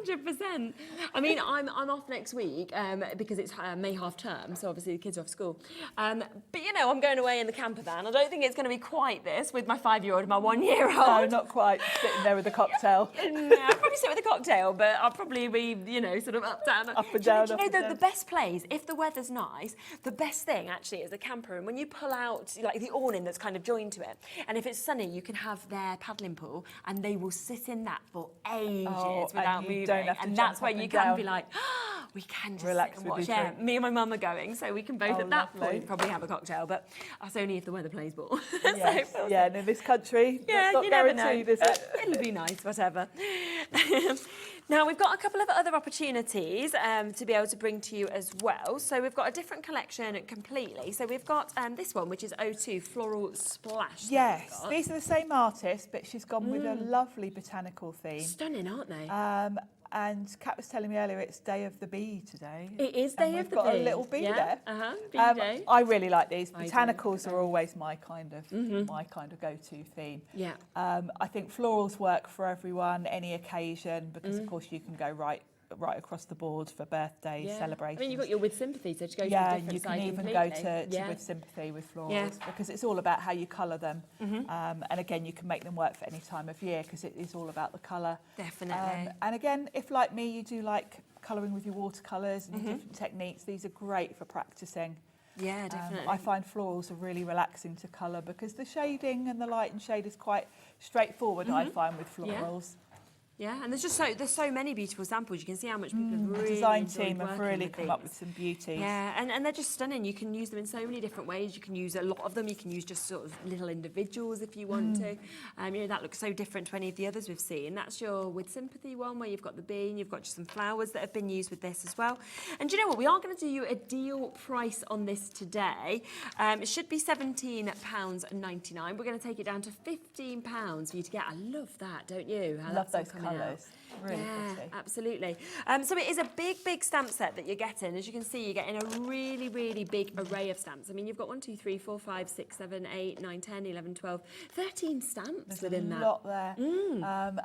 100%. I mean, I'm off next week because it's May half term, so obviously the kids are off school. But, you know, I'm going away in the camper van. I don't think it's going to be quite this with my 5-year-old and my 1-year-old. No, not quite, sitting there with a cocktail. No, I'll probably sit with a cocktail, but I'll probably be, you know, sort of up, down. Up and down, the best place, if the weather's nice, the best thing actually is a camper. And when you pull out, like, the awning that's kind of joined to it, and if it's sunny, you can have their paddling pool, and they will sit in that for ages without moving. And that's where you can be like, oh, we can just relax sit and watch. Yeah, me and my mum are going, so we can both at that point probably have a cocktail, but that's only if the weather plays ball. Yes. Yeah, and in this country, that's not guaranteed, is it? It'll be nice, whatever. Now, we've got a couple of other opportunities to be able to bring to you as well. So we've got a different collection completely. So we've got this one, which is O2 Floral Splash. Yes, these are the same artist, but she's gone with a lovely botanical theme. Stunning, aren't they? And Kat was telling me earlier it's Day of the Bee today. It is Day of the Bee. We've got a little bee there. Bee day. I really like these. Botanicals are always my kind of go-to theme. Yeah. I think florals work for everyone, any occasion, because of course you can go right right across the board for birthdays, celebrations. I mean, you've got your With Sympathy, so to go to a yeah, different you can side even completely. go to With Sympathy with florals because it's all about how you colour them. And again, you can make them work for any time of year because it is all about the colour. Definitely. And again, if like me, you do like colouring with your watercolours and different techniques, these are great for practising. Yeah, definitely. I find florals are really relaxing to colour because the shading and the light and shade is quite straightforward, I find, with florals. Yeah, and there's so many beautiful samples. You can see how much people have really The design enjoyed team have working really with come up these. with some beauties. Yeah, and they're just stunning. You can use them in so many different ways. You can use a lot of them. You can use just sort of little individuals if you want to. You know, that looks so different to any of the others we've seen. That's your With Sympathy one where you've got the bean, you've got just some flowers that have been used with this as well. And do you know what? We are going to do you a deal price on this today. It should be £17.99. We're going to take it down to £15 for you to get. I love that, don't you? How Love that's all those coming out. colours. Really pretty. Absolutely. So it is a big stamp set that you're getting. As you can see, you're getting a really big array of stamps. I mean, you've got 1, 2, 3, 4, 5, 6, 7, 8, 9, 10, 11, 12, 13 stamps within that. There's a lot there.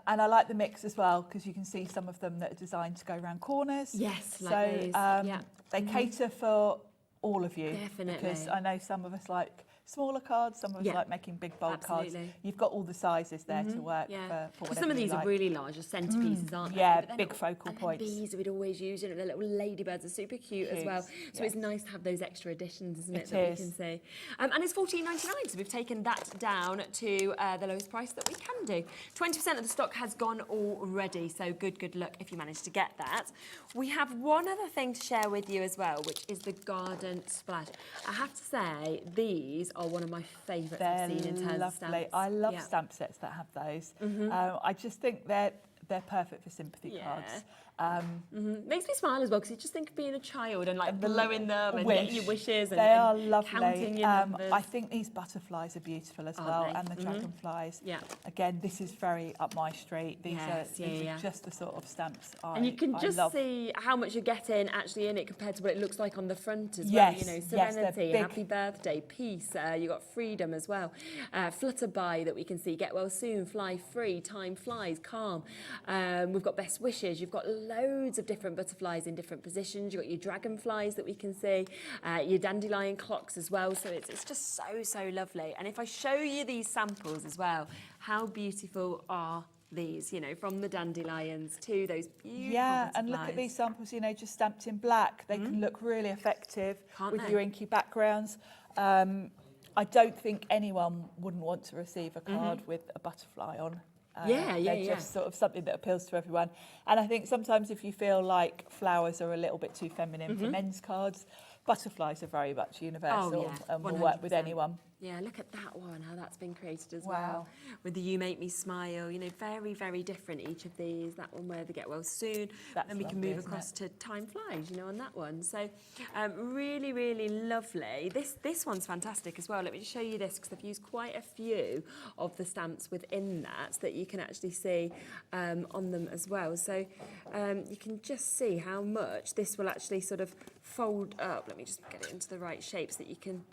And I like the mix as well because you can see some of them that are designed to go around corners. Yes, like so those. they cater for all of you. Definitely. Because I know some of us like smaller cards, some of us like making big bold cards. You've got all the sizes there to work for whatever some of these you like. are really large, centerpieces, aren't they? Yeah, big focal points. These we'd always use, you know, the little ladybirds are super cute as well. So it's nice to have those extra additions, isn't it, that we can see. And it's $14.99, so we've taken that down to the lowest price that we can do. 20% of the stock has gone already, so good luck if you manage to get that. We have one other thing to share with you as well, which is the Garden Splash. I have to say, these are one of my favourites I've seen in terms of stamps. I love stamp sets that have those. I just think they're perfect for sympathy cards. Makes me smile as well because you just think of being a child and like blowing them and getting your wishes and, they are and lovely. counting your numbers. I think these butterflies are beautiful as well, and the dragonflies. Yeah. Again, this is very up my street. These are just the sort of stamps and you can just see how much you're getting actually in it compared to what it looks like on the front as well. Yes, You know, serenity, happy birthday, peace. You got freedom as well. Flutter by that we can see. Get well soon. Fly free. Time flies. Calm. We've got best wishes. You've got loads of different butterflies in different positions. You've got your dragonflies that we can see, your dandelion clocks as well. So it's just so lovely. And if I show you these samples as well, how beautiful are these, you know, from the dandelions to those beautiful butterflies. And look at these samples, you know, just stamped in black. They can look really effective with your inky backgrounds. I don't think anyone wouldn't want to receive a card with a butterfly on. They're just sort of something that appeals to everyone. And I think sometimes if you feel like flowers are a little bit too feminine for men's cards, butterflies are very much universal and will work with anyone. Yeah, look at that one, how that's been created as well. With the You Make Me Smile, you know, very different, each of these. That one where they get well soon. Then we can move across to Time Flies, you know, on that one. So really lovely. This one's fantastic as well. Let me just show you this because I've used quite a few of the stamps within that you can actually see on them as well. So you can just see how much this will actually sort of fold up. Let me just get it into the right shape so that you can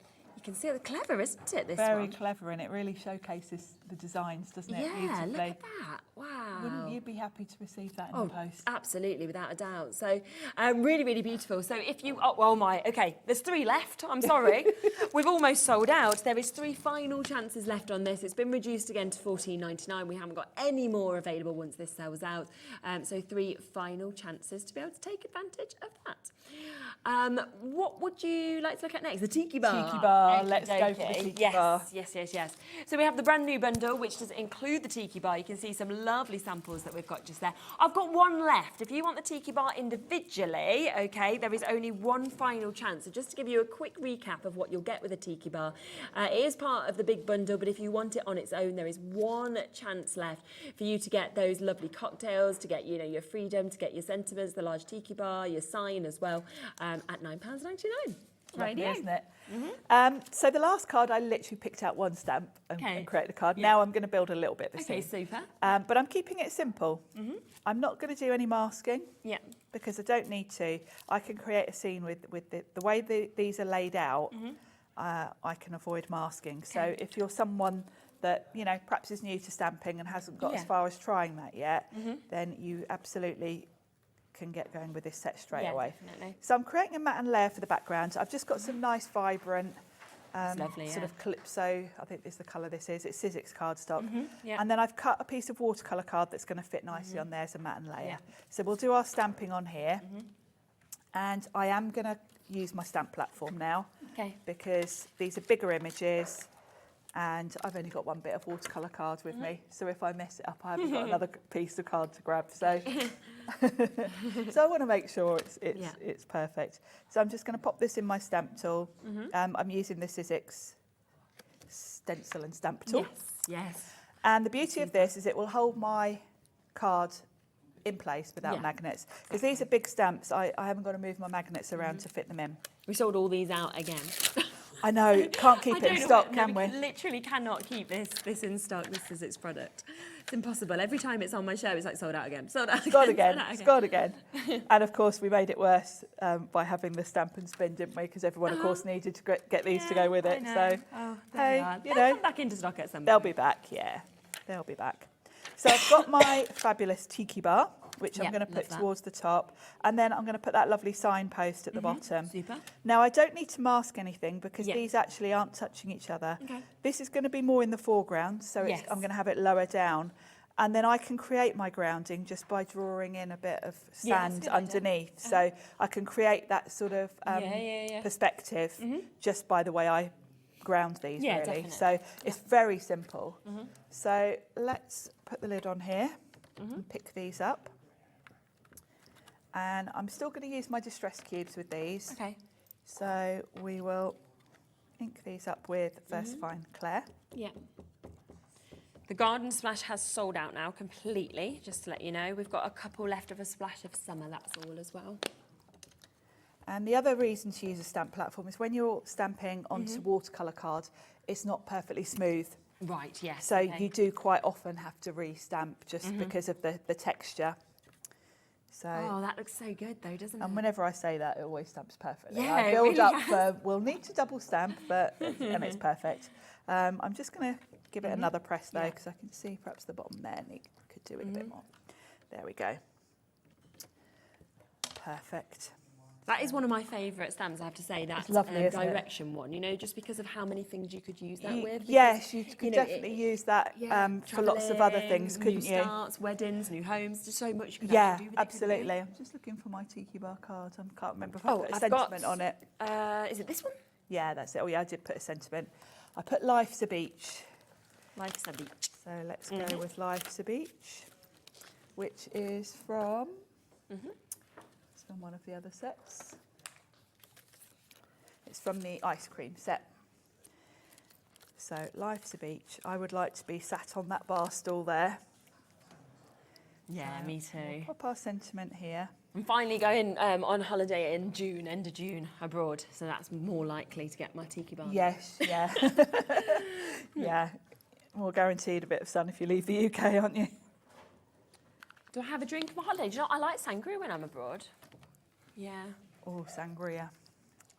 see it. Clever, isn't it, this one? Very clever, and it really showcases the designs, doesn't it? Yeah, look at that. Wow. Wouldn't you be happy to receive that in the post? Absolutely, without a doubt. So really beautiful. So if you, okay, there's 3 left. I'm sorry. We've almost sold out. There is 3 final chances left on this. It's been reduced again to $14.99. We haven't got any more available once this sells out. So 3 final chances to be able to take advantage of that. What would you like to look at next? The Tiki Bar. Tiki Bar. Let's go for the Tiki Bar. Yes. So we have the brand new bundle, which does include the Tiki Bar. You can see some lovely samples that we've got just there. I've got one left. If you want the Tiki Bar individually, okay, there is only one final chance. So just to give you a quick recap of what you'll get with a Tiki Bar. It is part of the big bundle, but if you want it on its own, there is one chance left for you to get those lovely cocktails, to get, you know, your freedom, to get your sentiments, the large Tiki Bar, your sign as well, at £9.99. Lovely, isn't it? So the last card, I literally picked out one stamp and created a card. Now I'm going to build a little bit of a scene. Super. But I'm keeping it simple. I'm not going to do any masking because I don't need to. I can create a scene with the way these are laid out. I can avoid masking. So if you're someone that, you know, perhaps is new to stamping and hasn't got as far as trying that yet, then you absolutely can get going with this set straight Yeah, away. definitely. So I'm creating a matte layer for the background. I've just got some nice vibrant lovely, sort yeah. of calypso, I think is the colour this is. It's Sizzix cardstock. yeah. And then I've cut a piece of watercolour card that's going to fit nicely on there as a matte layer. Yeah. So we'll do our stamping on here. And I am going to use my stamp platform now Okay. because these are bigger images and I've only got one bit of watercolour card with me. So if I mess it up, I haven't got another piece of card to grab. So, so I want to make sure it's perfect. So I'm just going to pop this in my stamp tool. I'm using the Sizzix stencil and stamp tool. Yes. And the beauty of this is it will hold my card in place without magnets. Because these are big stamps, I haven't got to move my magnets around to fit them in. We sold all these out again. I know, can't keep it in stock, can we? Literally cannot keep this in stock, this Sizzix product. It's impossible. Every time it's on my show, it's like sold out again, sold out again. Gone again, it's gone again. And of course, we made it worse by having the stamp and spin, didn't we? Because everyone, of course, needed to get these to go with it. So, hey, you know, come back into stock at some point. They'll be back, yeah, they'll be back. So I've got my fabulous tiki bar, which I'm going to put towards the top. And then I'm going to put that lovely signpost at the bottom. Super. Now, I don't need to mask anything because these actually aren't touching each other. Okay. This is going to be more in the foreground, so I'm going to have it lower down. And then I can create my grounding just by drawing in a bit of sand underneath. So I can create that sort of perspective just by the way I ground these, really. Definitely. So it's very simple. So let's put the lid on here and pick these up. And I'm still going to use my distress cubes with these. Okay. So we will ink these up with VersaFine Claire. Yeah. The Garden Splash has sold out now completely, just to let you know. We've got a couple left of a splash of summer, that's all as well. And the other reason to use a stamp platform is when you're stamping onto watercolour cards, it's not perfectly smooth. Right, yes. So you do quite often have to re-stamp just because of the texture. So, oh, that looks so good though, doesn't it? and whenever I say that, it always stamps perfectly. Yeah, I it build really up has. for, we'll need to double stamp, but and it's perfect. I'm just going to give it another press though, because I can see perhaps the bottom there could do it a bit more. There we go. Perfect. That is one of my favourite stamps, I have to say. That lovely, isn't it? direction one, you know, just because of how many things you could use that with. Because, Yes, you could know, definitely use that for lots of other things, travelling, couldn't new you? starts, weddings, new homes, just so much you could Yeah, actually do with it, couldn't you? absolutely. I'm just looking for my tiki bar card. I can't remember if I put a I've sentiment got, on it. Is it this one? Yeah, that's it. Oh yeah, I did put a sentiment. I put Life's a Beach. Life's a Beach. So let's go with Life's a Beach, which is from, it's from one of the other sets. It's from the ice cream set. So Life's a Beach. I would like to be sat on that bar stool there. Yeah, me too. Pop our sentiment here. I'm finally going on holiday in June, end of June, abroad, so that's more likely to get my tiki bar. Yes, yeah. Yeah, more guaranteed a bit of sun if you leave the UK, aren't you? Do I have a drink on my holiday? Do you know, I like sangria when I'm abroad. Yeah. Oh, sangria.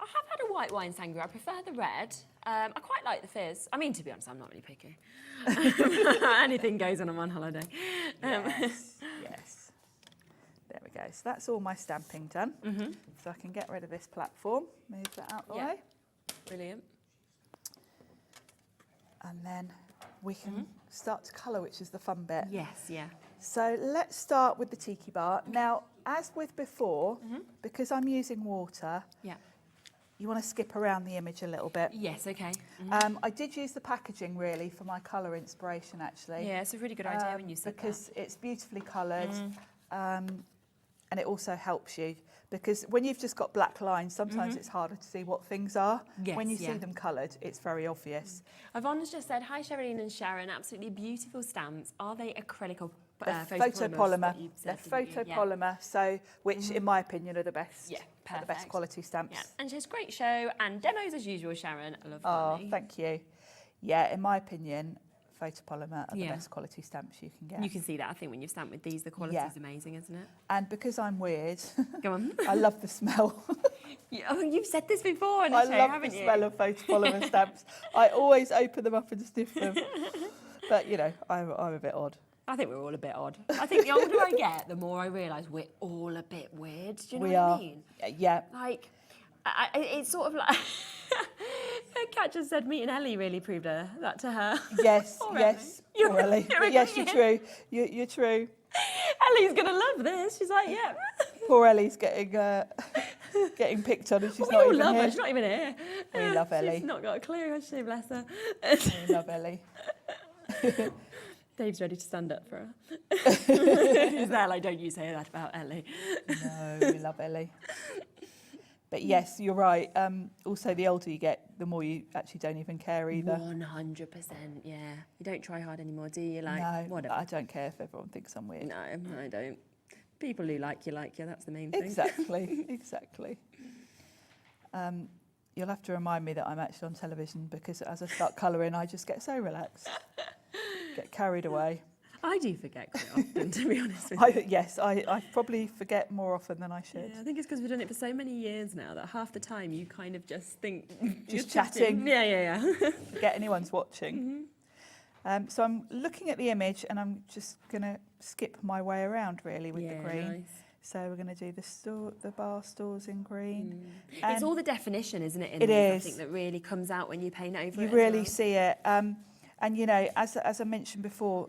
I have had a white wine sangria. I prefer the red. I quite like the fizz. I mean, to be honest, I'm not really picky. Anything goes on holiday. Yes, yes. There we go. So that's all my stamping done. So I can get rid of this platform, move that out the way. Brilliant. And then we can start to colour, which is the fun bit. Yes, yeah. So let's start with the tiki bar. Now, as with before, because I'm using water, you want to skip around the image a little bit. Yes, okay. I did use the packaging really for my colour inspiration actually. Yeah, it's a really good idea when you said because it's beautifully coloured and it also helps you because when you've just got black lines, sometimes it's harder to see what things are. Yes, when you see them coloured, it's very obvious. Yvonne's just said, hi Sherilyn and Sharon, absolutely beautiful stamps. Are they acrylic or photopolymer? They're photopolymer, so which in my opinion are the best. Yeah, are the best quality stamps. Yeah. And she has a great show and demos as usual, Sharon. I love Oh, thank you. Yeah, in my opinion, photopolymer are the best quality stamps you can get. You can see that, I think, when you've stamped with these, the quality is amazing, isn't it? And because I'm weird, go on. I love the smell. Oh, you've said this before on the I show, love haven't the you? smell of photopolymer stamps. I always open them up and sniff them. But, you know, I'm a bit odd. I think we're all a bit odd. I think the older I get, the more I realise we're all a bit weird. Do you know We what are. I mean? Yeah. Like, it's sort of like... Kat just said meeting Ellie really proved that to her. Yes, Poor yes. Ellie. Poor Ellie. You're Yes, you're agreeing. true. You're true. Ellie's going to love this. She's like, yeah. Poor Ellie's getting getting picked on and she's We not all even love here. her. She's not even here. We love Ellie. She's not got a clue, has she? Bless her. We love Ellie. Dave's ready to stand up for her. He's there like, don't you say that about Ellie. No, we love Ellie. But yes, you're right. Also, the older you get, the more you actually don't even care either. 100%, yeah. You don't try hard anymore, do you? Like, No, whatever. I don't care if everyone thinks I'm weird. No, I don't. People who like you, that's the main thing. Exactly, exactly. You'll have to remind me that I'm actually on television because as I start colouring, I just get so relaxed, get carried away. I do forget quite often, to be honest with you. Yes, I probably forget more often than I should. Yeah, I think it's because we've done it for so many years now that half the time you kind of just think... Just you're chatting. Yeah. Forget anyone's watching. So I'm looking at the image and I'm just going to skip my way around really with the green. Nice. So we're going to do the bar stores in green. It's all the definition, isn't it? It these, is. I think that really comes out when you paint over You it. really as well. see it. And you know, as I mentioned before,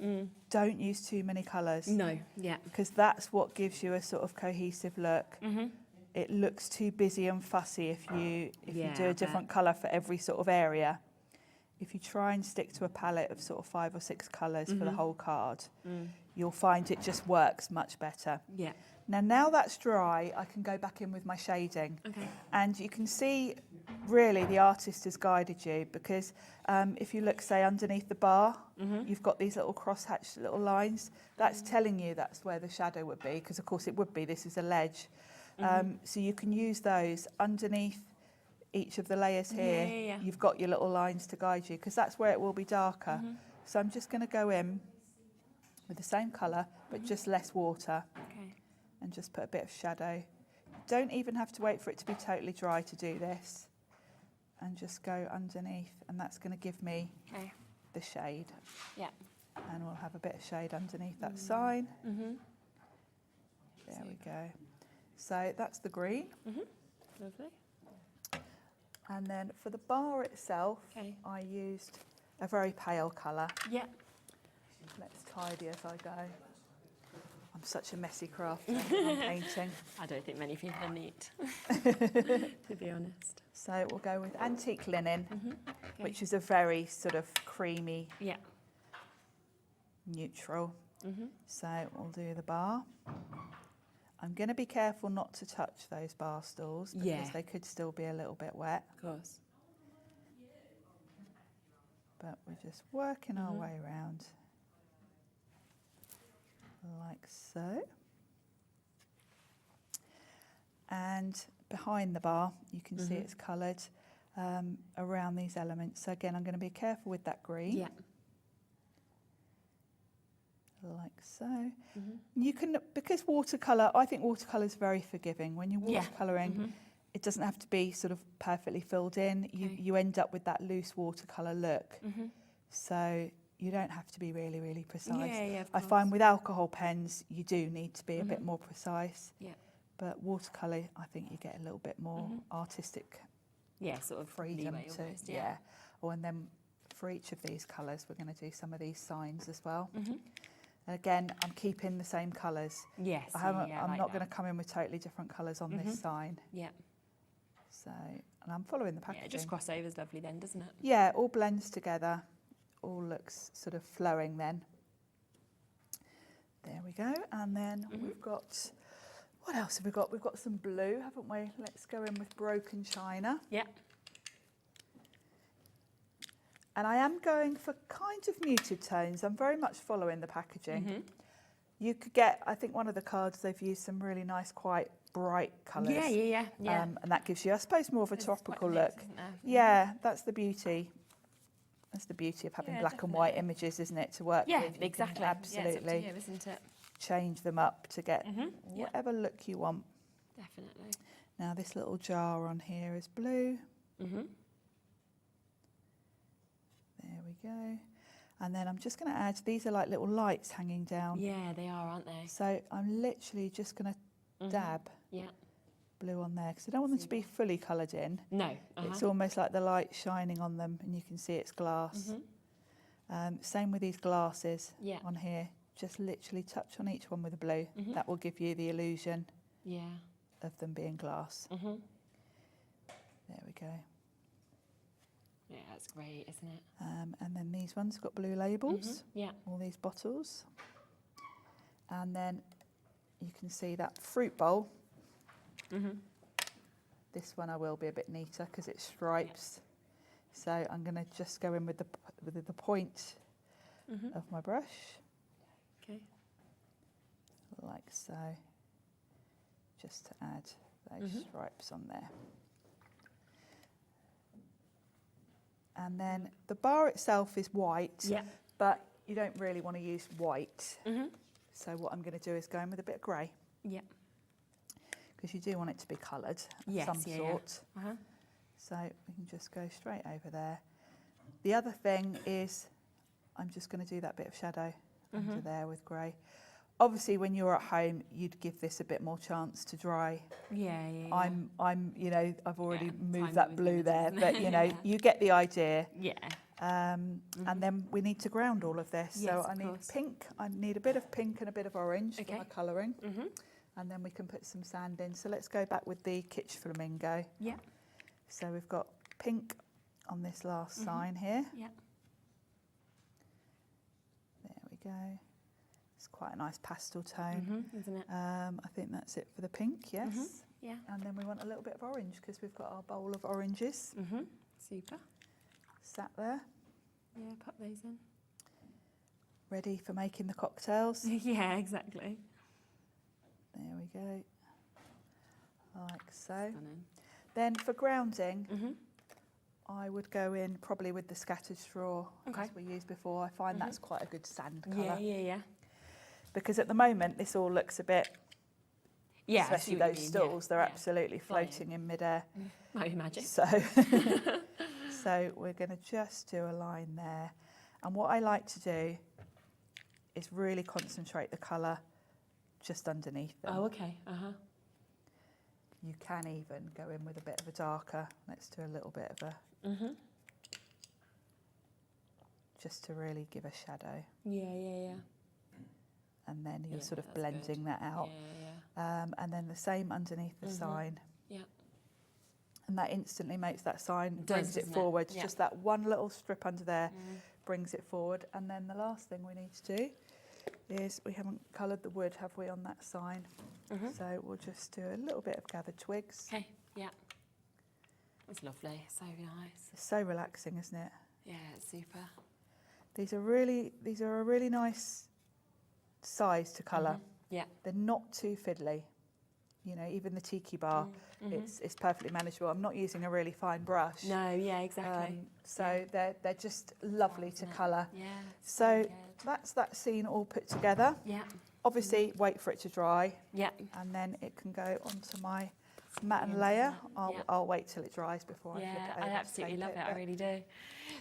don't use too many colours. No, yeah. Because that's what gives you a sort of cohesive look. It looks too busy and fussy if you do a different colour for every sort of area. If you try and stick to a palette of sort of 5 or 6 colours for the whole card, you'll find it just works much better. Yeah. Now that's dry, I can go back in with my shading. Okay. And you can see, really, the artist has guided you because if you look, say, underneath the bar, you've got these little cross-hatched little lines. That's telling you that's where the shadow would be, because, of course, it would be. This is a ledge. So you can use those underneath each of the layers here. Yeah. You've got your little lines to guide you, because that's where it will be darker. So I'm just going to go in with the same colour, but just less water. Okay. And just put a bit of shadow. Don't even have to wait for it to be totally dry to do this. And just go underneath, and that's going to give me the shade. Yeah. And we'll have a bit of shade underneath that sign. There we go. So that's the green. Lovely. And then for the bar itself, I used a very pale colour. Yeah. Let's tidy as I go. I'm such a messy crafter when I'm painting. I don't think many people are neat, to be honest. So we'll go with antique linen, which is a very sort of creamy, neutral. So we'll do the bar. I'm going to be careful not to touch those bar stools because they could still be a little bit wet. Of course. But we're just working our way around. Like so. And behind the bar, you can see it's coloured around these elements. So again, I'm going to be careful with that green. Yeah. Like so. You can, because watercolour, I think watercolour is very forgiving. When you're watercolouring, it doesn't have to be sort of perfectly filled in. You end up with that loose watercolour look. So you don't have to be really, really precise. I find with alcohol pens, you do need to be a bit more precise. Yeah. But watercolour, I think you get a little bit more artistic Sort of freedom leeway to, almost, Oh, and then for each of these colours, we're going to do some of these signs as well. And again, I'm keeping the same colours. Yes. I'm not going to come in with totally different colours on this sign. Yeah. So, and I'm following the packaging. Yeah, just crossover's lovely then, doesn't it? Yeah, all blends together. All looks sort of flowing then. There we go. And then we've got, what else have we got? We've got some blue, haven't we? Let's go in with Broken China. Yeah. And I am going for kind of muted tones. I'm very much following the packaging. You could get, I think one of the cards, they've used some really nice, quite bright colours. Yeah. And that gives you, I suppose, more of a tropical quite a look. mix, isn't there? Yeah, that's the beauty. That's the beauty of having Yeah, black and white images, isn't it, to work with? Yeah, You can exactly. absolutely Yeah, it's up to you, isn't it? change them up to get whatever look you want. Definitely. Now this little jar on here is blue. There we go. And then I'm just going to add, these are like little lights hanging down. Yeah, they are, aren't they? So I'm literally just going to dab blue on there because I don't want them to be fully coloured in. No. It's almost like the light shining on them and you can see it's glass. Same with these glasses on here. Just literally touch on each one with a blue. That will give you the illusion of them being glass. There we go. Yeah, that's great, isn't it? And then these ones got blue labels. All these bottles. And then you can see that fruit bowl. This one I will be a bit neater because it's stripes. So I'm going to just go in with the point of my brush. Okay. Like so. Just to add those stripes on there. And then the bar itself is white, but you don't really want to use white. So what I'm going to do is go in with a bit of grey. Because you do want it to be coloured of some sort. So we can just go straight over there. The other thing is I'm just going to do that bit of shadow under there with grey. Obviously, when you're at home, you'd give this a bit more chance to dry. I'm, you know, I've already moved that blue there, but you know, you get the idea. And then we need to ground all of this. So I need pink. I need a bit of pink and a bit of orange for my colouring. And then we can put some sand in. So let's go back with the Kitsch Flamingo. So we've got pink on this last sign here. There we go. It's quite a nice pastel tone, isn't it? I think that's it for the pink, yes. And then we want a little bit of orange because we've got our bowl of oranges. Super. Sat there. Yeah, pop those in. Ready for making the cocktails. Yeah, exactly. There we go. Like so. Stunning. Then for grounding, I would go in probably with the scattered straw as we used before. I find that's quite a good sand colour. Yeah. Because at the moment this all looks a bit, especially those stools, they're absolutely floating in midair. Might be magic. So, so we're going to just do a line there. And what I like to do is really concentrate the colour just underneath them. Oh, okay. You can even go in with a bit of a darker. Let's do a little bit of a... Just to really give a shadow. Yeah. And then you're sort of blending that out. And then the same underneath the sign. And that instantly makes that sign, brings it forward. Just that one little strip under there brings it forward. And then the last thing we need to do is, we haven't coloured the wood, have we, on that sign? So we'll just do a little bit of gathered twigs. Okay, that's lovely, so nice. It's so relaxing, isn't it? Yeah, it's super. These are a really nice size to colour. They're not too fiddly. You know, even the tiki bar, it's perfectly manageable. I'm not using a really fine brush. No, exactly. So they're just lovely to colour. So that's that scene all put together. Obviously, wait for it to dry. And then it can go onto my matte layer. I'll wait till it dries before I flip it over. I absolutely love it. I really do.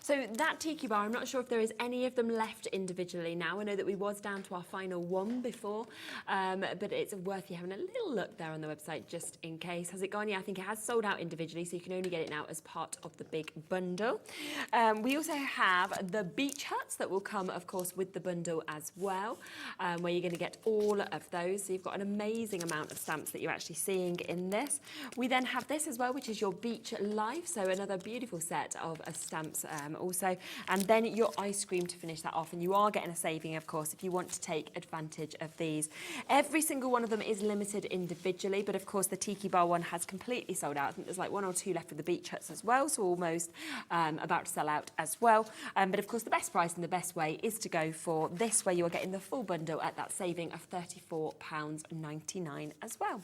So that tiki bar, I'm not sure if there is any of them left individually now. I know that we was down to our final one before, but it's worth you having a little look there on the website just in case. Has it gone? Yeah, I think it has sold out individually, so you can only get it now as part of the big bundle. We also have the beach huts that will come, of course, with the bundle as well, where you're going to get all of those. So you've got an amazing amount of stamps that you're actually seeing in this. We then have this as well, which is your beach life, so another beautiful set of stamps also, and then your ice cream to finish that off. And you are getting a saving, of course, if you want to take advantage of these. Every single one of them is limited individually, but of course the tiki bar one has completely sold out. I think there's like 1 or 2 left for the beach huts as well, so almost about to sell out as well. But of course the best price and the best way is to go for this, where you are getting the full bundle at that saving of £34.99 as well.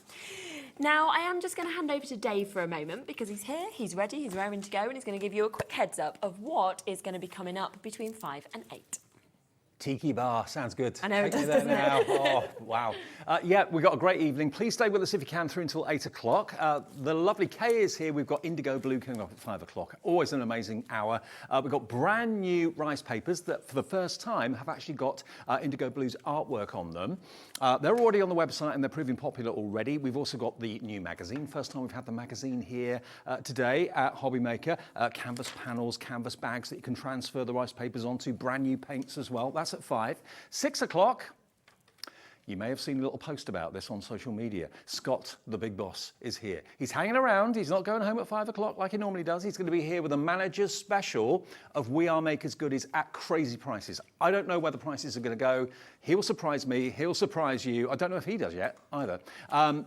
Now I am just going to hand over to Dave for a moment because he's here, he's ready, he's raring to go, and he's going to give you a quick heads up of what is going to be coming up between 5 and 8. Tiki bar, sounds good. I know, it Take me does, there doesn't it? now. Oh, wow. Yeah, we've got a great evening. Please stay with us if you can through until 8 o'clock. The lovely Kay is here. We've got IndigoBlu coming up at 5 o'clock. Always an amazing hour. We've got brand new rice papers that for the first time have actually got IndigoBlu's artwork on them. They're already on the website and they're proving popular already. We've also got the new magazine. First time we've had the magazine here today at HobbyMaker. Canvas panels, canvas bags that you can transfer the rice papers onto. Brand new paints as well. That's at 5. 6 o'clock. You may have seen a little post about this on social media. Scott, the big boss, is here. He's hanging around. He's not going home at 5 o'clock like he normally does. He's going to be here with a manager's special of We Are Makers goodies at crazy prices. I don't know where the prices are going to go. He'll surprise me. He'll surprise you. I don't know if he does yet either.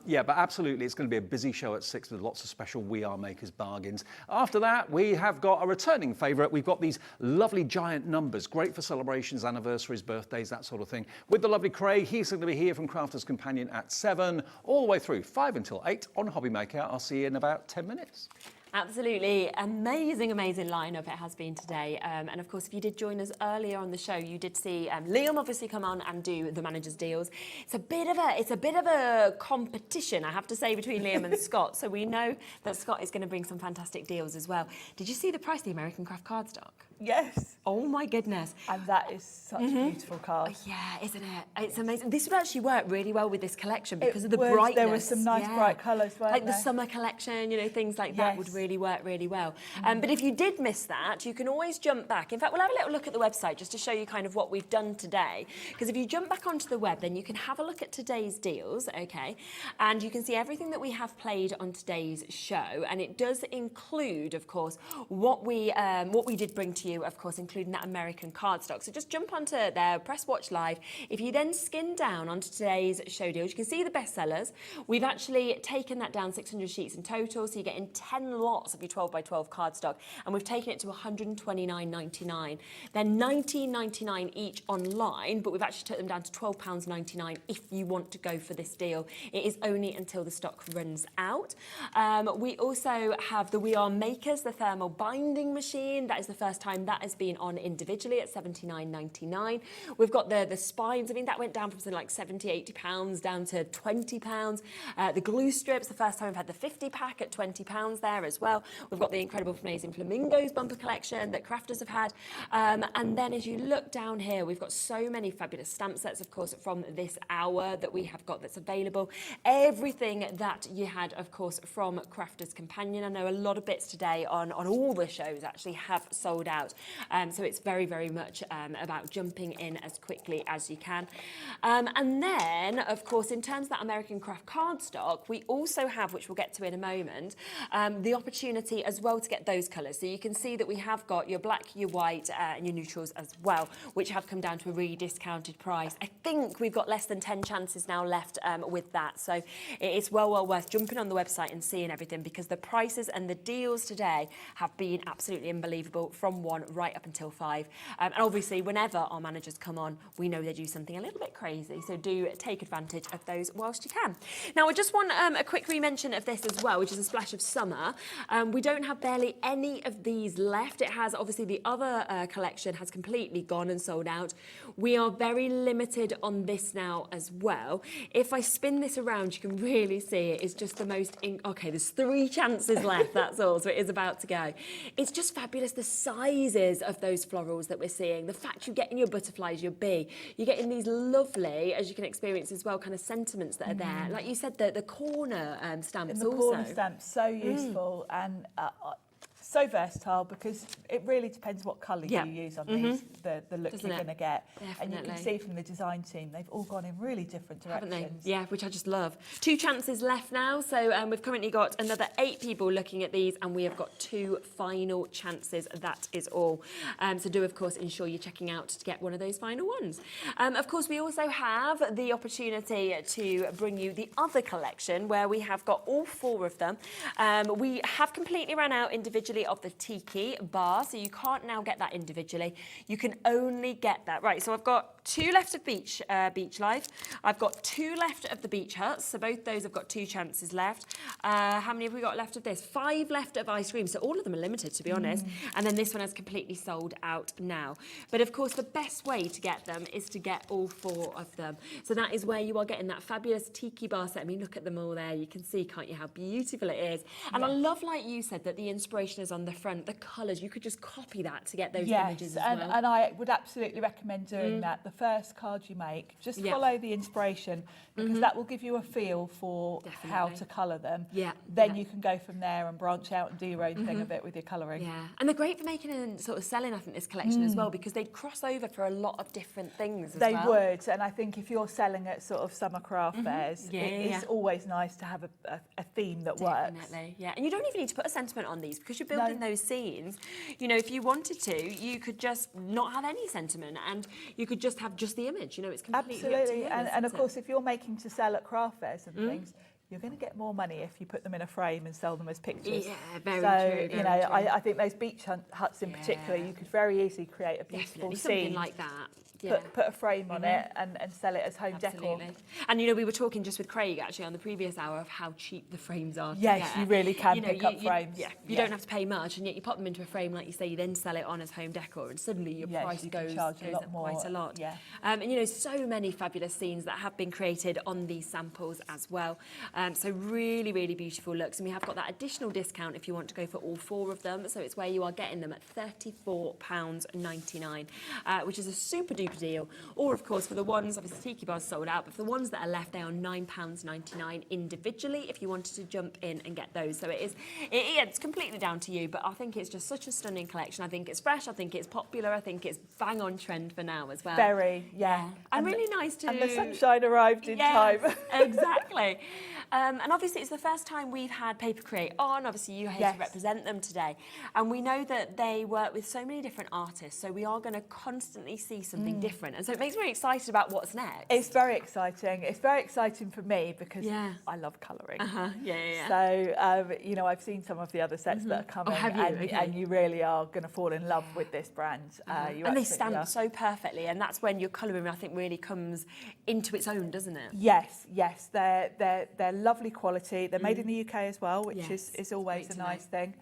Yeah, but absolutely, it's going to be a busy show at 6 with lots of special We Are Makers bargains. After that, we have got a returning favourite. We've got these lovely giant numbers, great for celebrations, anniversaries, birthdays, that sort of thing. With the lovely Craig, he's going to be here from CRAFTER'S Companion at 7, all the way through 5 until 8 on HobbyMaker. I'll see you in about 10 minutes. Absolutely amazing lineup it has been today. And of course, if you did join us earlier on the show, you did see Liam obviously come on and do the manager's deals. It's a bit of a competition, I have to say, between Liam and Scott. So we know that Scott is going to bring some fantastic deals as well. Did you see the price of the American craft cardstock? Yes. Oh my goodness. And that is such a beautiful card. Oh, yeah, isn't it? It's amazing. This would actually work really well with this collection because of the brightness. There were some nice bright colours, weren't like there? the summer collection, you know, things like that would really work really well. But if you did miss that, you can always jump back. In fact, we'll have a little look at the website just to show you kind of what we've done today. Because if you jump back onto the web, then you can have a look at today's deals, okay? And you can see everything that we have played on today's show. And it does include, of course, what we did bring to you, of course, including that American cardstock. So just jump onto there, press watch live. If you then skim down onto today's show deals, you can see the bestsellers. We've actually taken that down 600 sheets in total, so you're getting 10 lots of your 12 by 12 cardstock, and we've taken it to £129.99. They're £19.99 each online, but we've actually took them down to £12.99 if you want to go for this deal. It is only until the stock runs out. We also have the We Are Makers, the thermal binding machine. That is the first time that has been on individually at £79.99. We've got the spines. I mean, that went down from something like £70–80 down to £20. The glue strips, the first time we've had the 50 pack at £20 there as well. We've got the incredible Flamazing Flamingos bumper collection that CRAFTER'S have had. And then as you look down here, we've got so many fabulous stamp sets, of course, from this hour that we have got that's available. Everything that you had, of course, from CRAFTER'S Companion. I know a lot of bits today on all the shows actually have sold out. So it's very, very much about jumping in as quickly as you can. And then, of course, in terms of that American craft cardstock, we also have, which we'll get to in a moment, the opportunity as well to get those colours. So you can see that we have got your black, your white and your neutrals as well, which have come down to a really discounted price. I think we've got less than 10 chances now left with that. So it's well worth jumping on the website and seeing everything, because the prices and the deals today have been absolutely unbelievable from 1 right up until 5. And obviously, whenever our managers come on, we know they do something a little bit crazy. So do take advantage of those whilst you can. Now, I just want a quick re-mention of this as well, which is a splash of summer. We don't have barely any of these left. It has, obviously, the other collection has completely gone and sold out. We are very limited on this now as well. If I spin this around, you can really see it is just the most... Okay, there's 3 chances left, that's all, so it is about to go. It's just fabulous, the sizes of those florals that we're seeing. The fact you're getting your butterflies, your bee, you're getting these lovely, as you can experience as well, kind of sentiments that are there. Like you said, the corner stamps also. The corner stamps, so useful and so versatile, because it really depends what colour you use on these, the look you're going to get. Definitely. And you can see from the design team, they've all gone in really different directions. Haven't they? Yeah, which I just love. 2 chances left now, so we've currently got another 8 people looking at these, and we have got 2 final chances. That is all. So do, of course, ensure you're checking out to get one of those final ones. Of course, we also have the opportunity to bring you the other collection, where we have got all 4 of them. We have completely run out individually of the Tiki bar, so you can't now get that individually. You can only get that. Right, so I've got 2 left of Beach Life. I've got 2 left of the Beach Huts. So both those have got 2 chances left. How many have we got left of this? 5 left of ice cream. So all of them are limited, to be honest. And then this one has completely sold out now. But of course, the best way to get them is to get all 4 of them. So that is where you are getting that fabulous tiki bar set. I mean, look at them all there. You can see, can't you, how beautiful it is. And I love, like you said, that the inspiration is on the front, the colours. You could just copy that to get those images as well. And I would absolutely recommend doing that. The first card you make, just follow the inspiration, because that will give you a feel for how to colour them. Then you can go from there and branch out and do your own thing a bit with your colouring. And they're great for making and sort of selling, I think, this collection as well, because they cross over for a lot of different things as They well. would, and I think if you're selling at sort of summer craft fairs, it's always nice to have a theme that works. Definitely, yeah. And you don't even need to put a sentiment on these, because you're building those scenes. You know, if you wanted to, you could just not have any sentiment, and you could just have just the image. You know, it's completely up to you, and of course, if you're making to sell at craft fairs and things, you're going to get more money if you put them in a frame and sell them as pictures. Yeah, very true. You know, I think those beach huts in particular, you could very easily create a beautiful scene. Something like that. Put a frame on it and sell it as home decor. And you know, we were talking just with Craig actually on the previous hour of how cheap the frames are. Yes, you really can pick up frames. You don't have to pay much, and yet you pop them into a frame, like you say, you then sell it on as home decor, and suddenly your price goes up quite a lot. And you know, so many fabulous scenes that have been created on these samples as well. So really, really beautiful looks, and we have got that additional discount if you want to go for all 4 of them. So it's where you are getting them at £34.99, which is a super duper deal. Or of course, for the ones, obviously Tiki Bar's sold out, but for the ones that are left, they are £9.99 individually if you wanted to jump in and get those. So it's completely down to you, but I think it's just such a stunning collection. I think it's fresh, I think it's popular, I think it's bang on trend for now as well. Very, And really nice to... And the sunshine arrived in time. Exactly. And obviously it's the first time we've had Paper Create on. Obviously you're here to represent them today. And we know that they work with so many different artists, so we are going to constantly see something different. And so it makes me very excited about what's next. It's very exciting. It's very exciting for me because I love colouring. So, you know, I've seen some of the other sets that are coming, and you really are going to fall in love with this brand. And they stand so perfectly, and that's when your colouring, I think, really comes into its own, doesn't it? Yes, they're lovely quality. They're made in the UK as well, which is always a nice thing.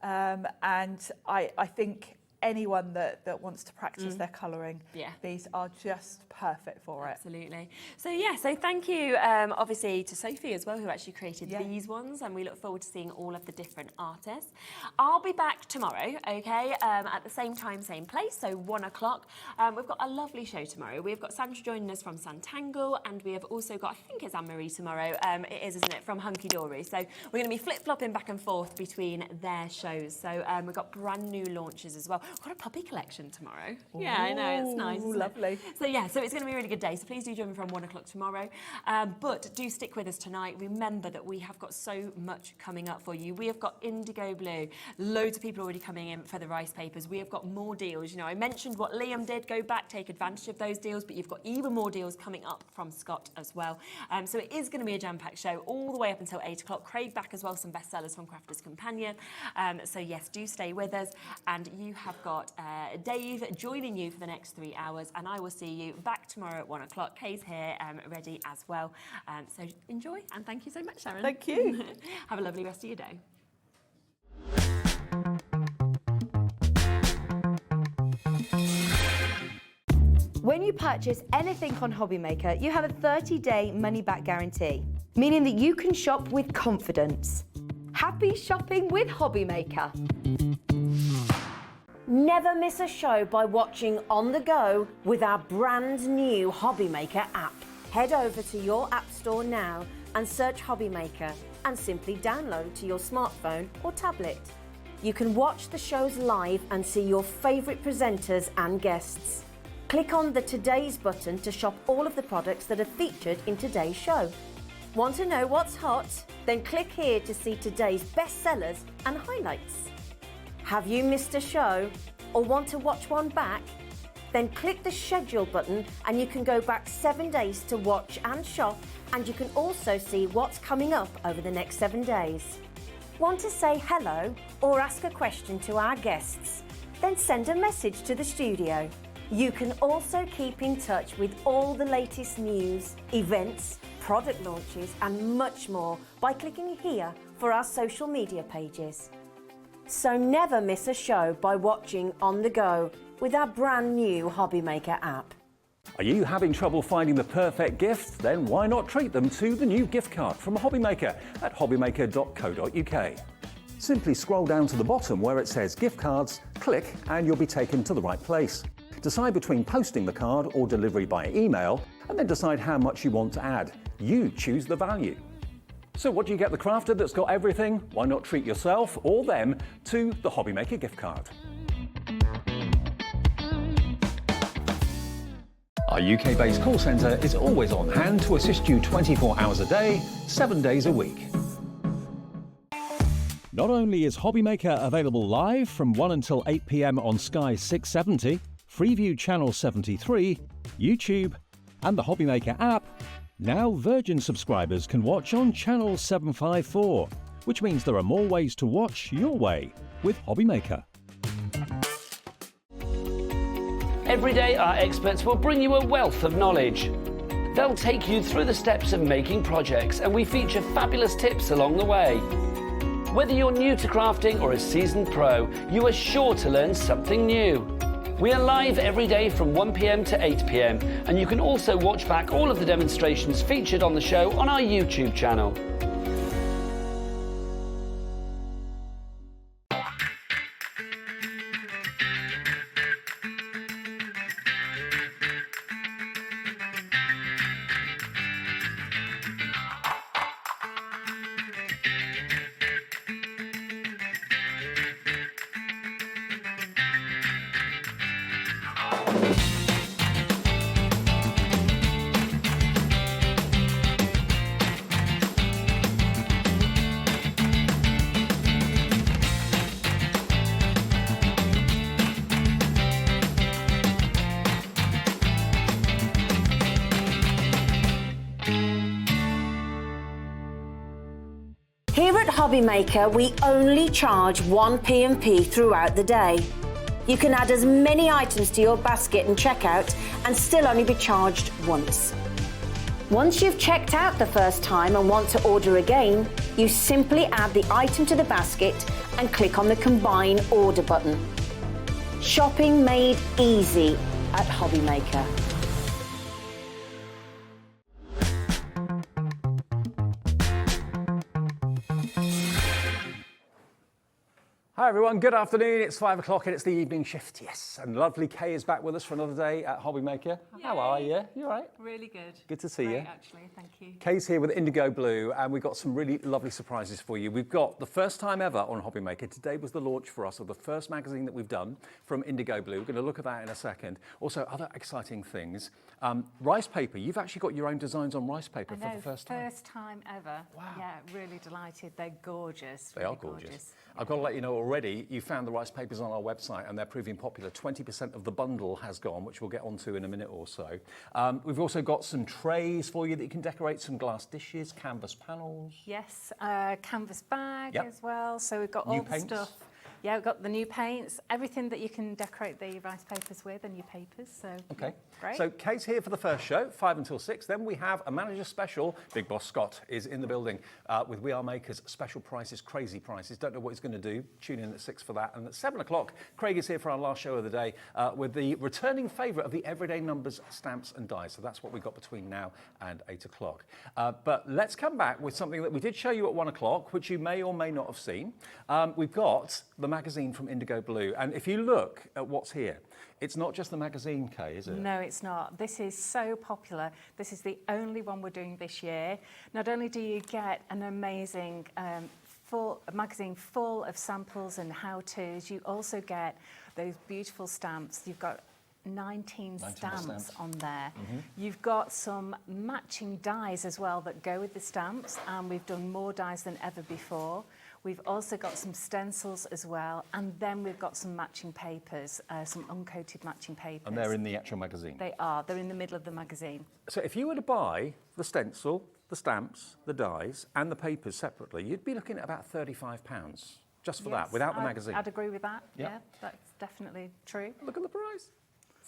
And I think anyone that wants to practice their colouring, these are just perfect for it. Absolutely. So so thank you obviously to Sophie as well, who actually created these ones, and we look forward to seeing all of the different artists. I'll be back tomorrow, okay, at the same time, same place, so 1 o'clock. We've got a lovely show tomorrow. We've got Sandra joining us from Santangle, and we have also got, I think it's Anne-Marie tomorrow, it is, isn't it, from Hunky Dory. So we're going to be flip-flopping back and forth between their shows. So we've got brand new launches as well. We've got a puppy collection tomorrow. Yeah, I know, it's nice. Lovely. So it's going to be a really good day. So please do join me from 1 o'clock tomorrow. But do stick with us tonight. Remember that we have got so much coming up for you. We have got IndigoBlu. Loads of people already coming in for the rice papers. We have got more deals. You know, I mentioned what Liam did. Go back, take advantage of those deals. But you've got even more deals coming up from Scott as well. So it is going to be a jam-packed show all the way up until 8 o'clock. Craig back as well, some bestsellers from Crafter's Companion. So yes, do stay with us. And you have got Dave joining you for the next 3 hours, and I will see you back tomorrow at 1 o'clock. Kay's here ready as well. So enjoy, and thank you so much, Sharon. Thank you. Have a lovely rest of your day. When you purchase anything on HobbyMaker, you have a 30-day money-back guarantee, meaning that you can shop with confidence. Happy shopping with HobbyMaker. Never miss a show by watching on the go with our brand new HobbyMaker app. Head over to your app store now and search HobbyMaker and simply download to your smartphone or tablet. You can watch the shows live and see your favourite presenters and guests. Click on the Today's button to shop all of the products that are featured in today's show. Want to know what's hot? Then click here to see today's bestsellers and highlights. Have you missed a show or want to watch one back? Then click the schedule button and you can go back 7 days to watch and shop, and you can also see what's coming up over the next 7 days. Want to say hello or ask a question to our guests? Then send a message to the studio. You can also keep in touch with all the latest news, events, product launches and much more by clicking here for our social media pages. So never miss a show by watching on the go with our brand new HobbyMaker app. Are you having trouble finding the perfect gift? Then why not treat them to the new gift card from HobbyMaker at hobbymaker.co.uk. Simply scroll down to the bottom where it says gift cards, click and you'll be taken to the right place. Decide between posting the card or delivery by email and then decide how much you want to add. You choose the value. So what do you get the crafter that's got everything? Why not treat yourself or them to the HobbyMaker gift card? Our UK-based call centre is always on hand to assist you 24 hours a day, 7 days a week. Not only is HobbyMaker available live from 1 until 8 p.m. on Sky 670, Freeview Channel 73, YouTube, and the HobbyMaker app, now Virgin subscribers can watch on Channel 754, which means there are more ways to watch your way with HobbyMaker. Every day, our experts will bring you a wealth of knowledge. They'll take you through the steps of making projects, and we feature fabulous tips along the way. Whether you're new to crafting or a seasoned pro, you are sure to learn something new. We are live every day from 1 p.m. to 8 p.m, and you can also watch back all of the demonstrations featured on the show on our YouTube channel. Here at HobbyMaker, we only charge 1 P&P throughout the day. You can add as many items to your basket and checkout and still only be charged once. Once you've checked out the first time and want to order again, you simply add the item to the basket and click on the Combine Order button. Shopping made easy at HobbyMaker. Hi everyone, good afternoon. It's 5 o'clock and it's the evening shift, yes. And lovely Kay is back with us for another day at HobbyMaker. How are you? You all right? Really good. Good to see you. Actually, thank you. Kay's here with IndigoBlu and we've got some really lovely surprises for you. We've got the first time ever on HobbyMaker. Today was the launch for us of the first magazine that we've done from IndigoBlu. We're going to look at that in a second. Also, other exciting things. Rice paper. You've actually got your own designs on rice paper for the first time. First time ever. Wow. Yeah, really delighted. They're gorgeous. They are gorgeous. I've got to let you know already, you found the rice papers on our website and they're proving popular. 20% of the bundle has gone, which we'll get onto in a minute or so. We've also got some trays for you that you can decorate, some glass dishes, canvas panels. Yes, canvas bag Yep. as well. So we've got all New the paints. stuff. Yeah, we've got the new paints, everything that you can decorate the rice papers with, and new papers. So Okay. great. So Kate's here for the first show, 5 until 6. Then we have a manager special. Big Boss Scott is in the building with We Are Makers, special prices, crazy prices. Don't know what he's going to do. Tune in at 6 for that. And at 7 o'clock, Craig is here for our last show of the day with the returning favourite of the everyday numbers, stamps and dies. So that's what we've got between now and 8 o'clock. But let's come back with something that we did show you at 1 o'clock, which you may or may not have seen. We've got the magazine from IndigoBlu. And if you look at what's here, it's not just the magazine, Kay, is it? No, it's not. This is so popular. This is the only one we're doing this year. Not only do you get an amazing magazine full of samples and how-tos, you also get those beautiful stamps. You've got 19 stamps on there. You've got some matching dies as well that go with the stamps, and we've done more dies than ever before. We've also got some stencils as well, and then we've got some matching papers, some uncoated matching papers. And they're in the actual magazine? They are. They're in the middle of the magazine. So if you were to buy the stencil, the stamps, the dies, and the papers separately, you'd be looking at about £35 just for that, without the magazine. I'd agree with that. Yeah. Yeah, that's definitely true. Look at the price.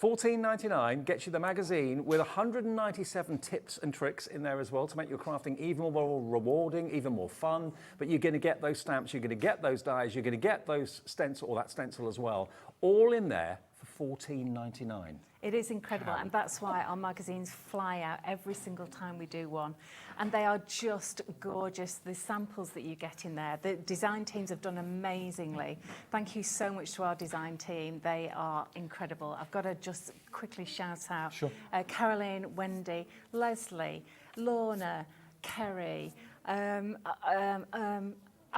$14.99 gets you the magazine with 197 tips and tricks in there as well to make your crafting even more rewarding, even more fun. But you're going to get those stamps, you're going to get those dies, you're going to get those stencil, or that stencil as well, all in there for $14.99. It is incredible, and that's why our magazines fly out every single time we do one. And they are just gorgeous, the samples that you get in there. The design teams have done amazingly. Thank you so much to our design team. They are incredible. I've got to just quickly shout out Caroline, Wendy, Leslie, Lorna, Kerry, I've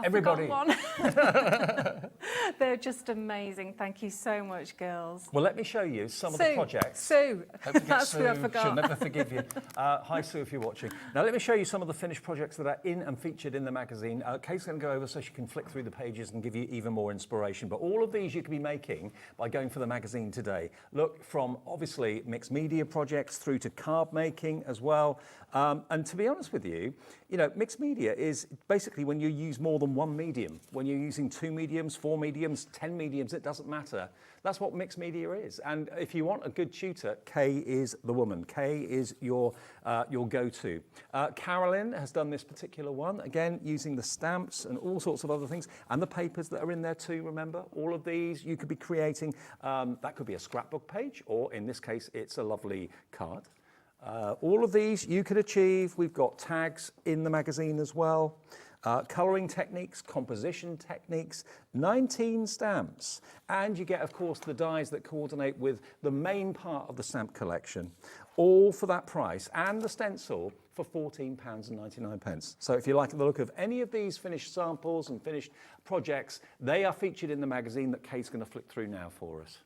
everybody. One. They're just amazing. Thank you so much, girls. Well, let me show you some of the projects. Sue. That's Sue. who I forgot. She'll never forgive you. Hi, Sue, if you're watching. Now, let me show you some of the finished projects that are in and featured in the magazine. Kate's going to go over so she can flick through the pages and give you even more inspiration. But all of these you can be making by going for the magazine today. Look, from obviously mixed media projects through to card making as well. And to be honest with you, you know, mixed media is basically when you use more than one medium. When you're using 2 mediums, 4 mediums, 10 mediums, it doesn't matter. That's what mixed media is. And if you want a good tutor, Kay is the woman. Kay is your go-to. Carolyn has done this particular one, again, using the stamps and all sorts of other things, and the papers that are in there too, remember? All of these you could be creating. That could be a scrapbook page, or in this case, it's a lovely card. All of these you could achieve. We've got tags in the magazine as well. Colouring techniques, composition techniques, 19 stamps. And you get, of course, the dies that coordinate with the main part of the stamp collection, all for that price, and the stencil for £14.99. So if you like the look of any of these finished samples and finished projects, they are featured in the magazine that Kate's going to flick through now for us.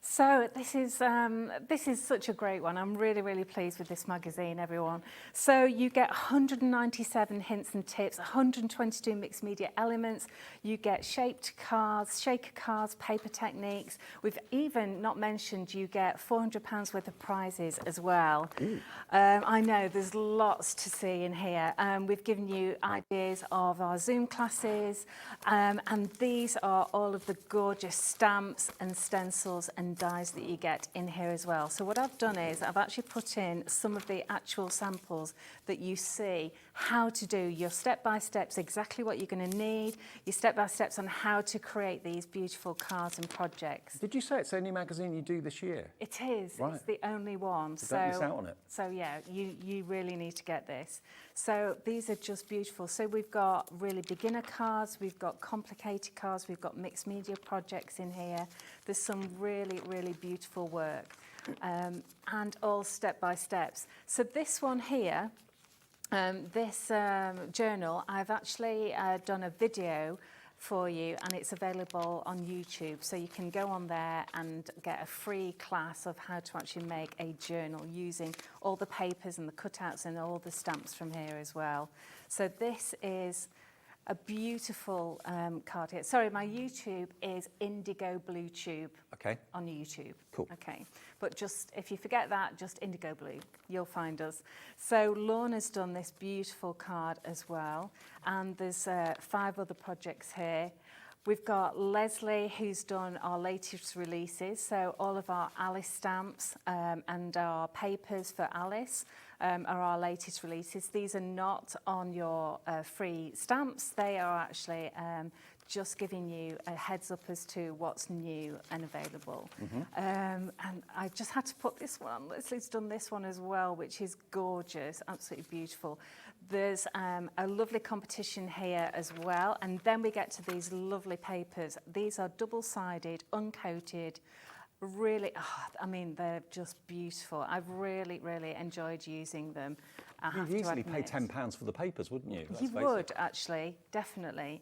So this is such a great one. I'm really, really pleased with this magazine, everyone. So you get 197 hints and tips, 122 mixed media elements. You get shaped cards, shaker cards, paper techniques. We've even not mentioned you get £400 worth of prizes as well. I know there's lots to see in here. We've given you ideas of our Zoom classes, and these are all of the gorgeous stamps and stencils and dies that you get in here as well. So what I've done is I've actually put in some of the actual samples that you see how to do your step-by-steps, exactly what you're going to need, your step-by-steps on how to create these beautiful cards and projects. Did you say it's the only magazine you do this year? It is. Right. It's the only one. So don't miss out on it. So yeah, you really need to get this. So these are just beautiful. So we've got really beginner cards, we've got complicated cards, we've got mixed media projects in here. There's some really, really beautiful work, and all step-by-steps. So this one here, this journal, I've actually done a video for you, and it's available on YouTube, so you can go on there and get a free class of how to actually make a journal using all the papers and the cutouts and all the stamps from here as well. So this is a beautiful card here. Sorry, my YouTube is IndigoBlu Tube. Okay. On YouTube. Cool. Okay. But just, if you forget that, just IndigoBlu, you'll find us. So Lorna's done this beautiful card as well. And there's 5 other projects here. We've got Leslie, who's done our latest releases. So all of our Alice stamps and our papers for Alice are our latest releases. These are not on your free stamps. They are actually just giving you a heads up as to what's new and available. And I just had to put this one on. Leslie's done this one as well, which is gorgeous, absolutely beautiful. There's a lovely competition here as well. And then we get to these lovely papers. These are double-sided, uncoated, really, I mean, they're just beautiful. I've really, really enjoyed using them. You'd easily pay £10 for the papers, wouldn't you? You would, actually, definitely.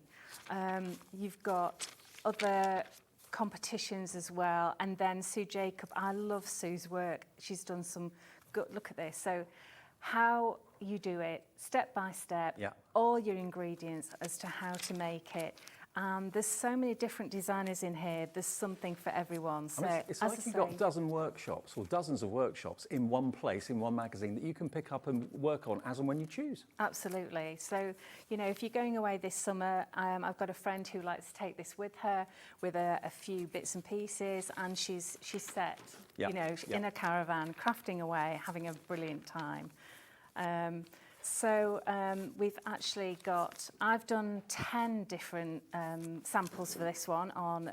You've got other competitions as well. And then Sue Jacob, I love Sue's work. She's done some good, look at this. So how you do it, step by step, all your ingredients as to how to make it. There's so many different designers in here. There's something for everyone. So, I mean, it's like you've got a dozen workshops or dozens of workshops in one place, in one magazine that you can pick up and work on as and when you choose. Absolutely. So, you know, if you're going away this summer, I've got a friend who likes to take this with her with a few bits and pieces, and she's set, Yeah. you know, Yeah. in a caravan, crafting away, having a brilliant time. We've actually got, I've done 10 different samples for this one on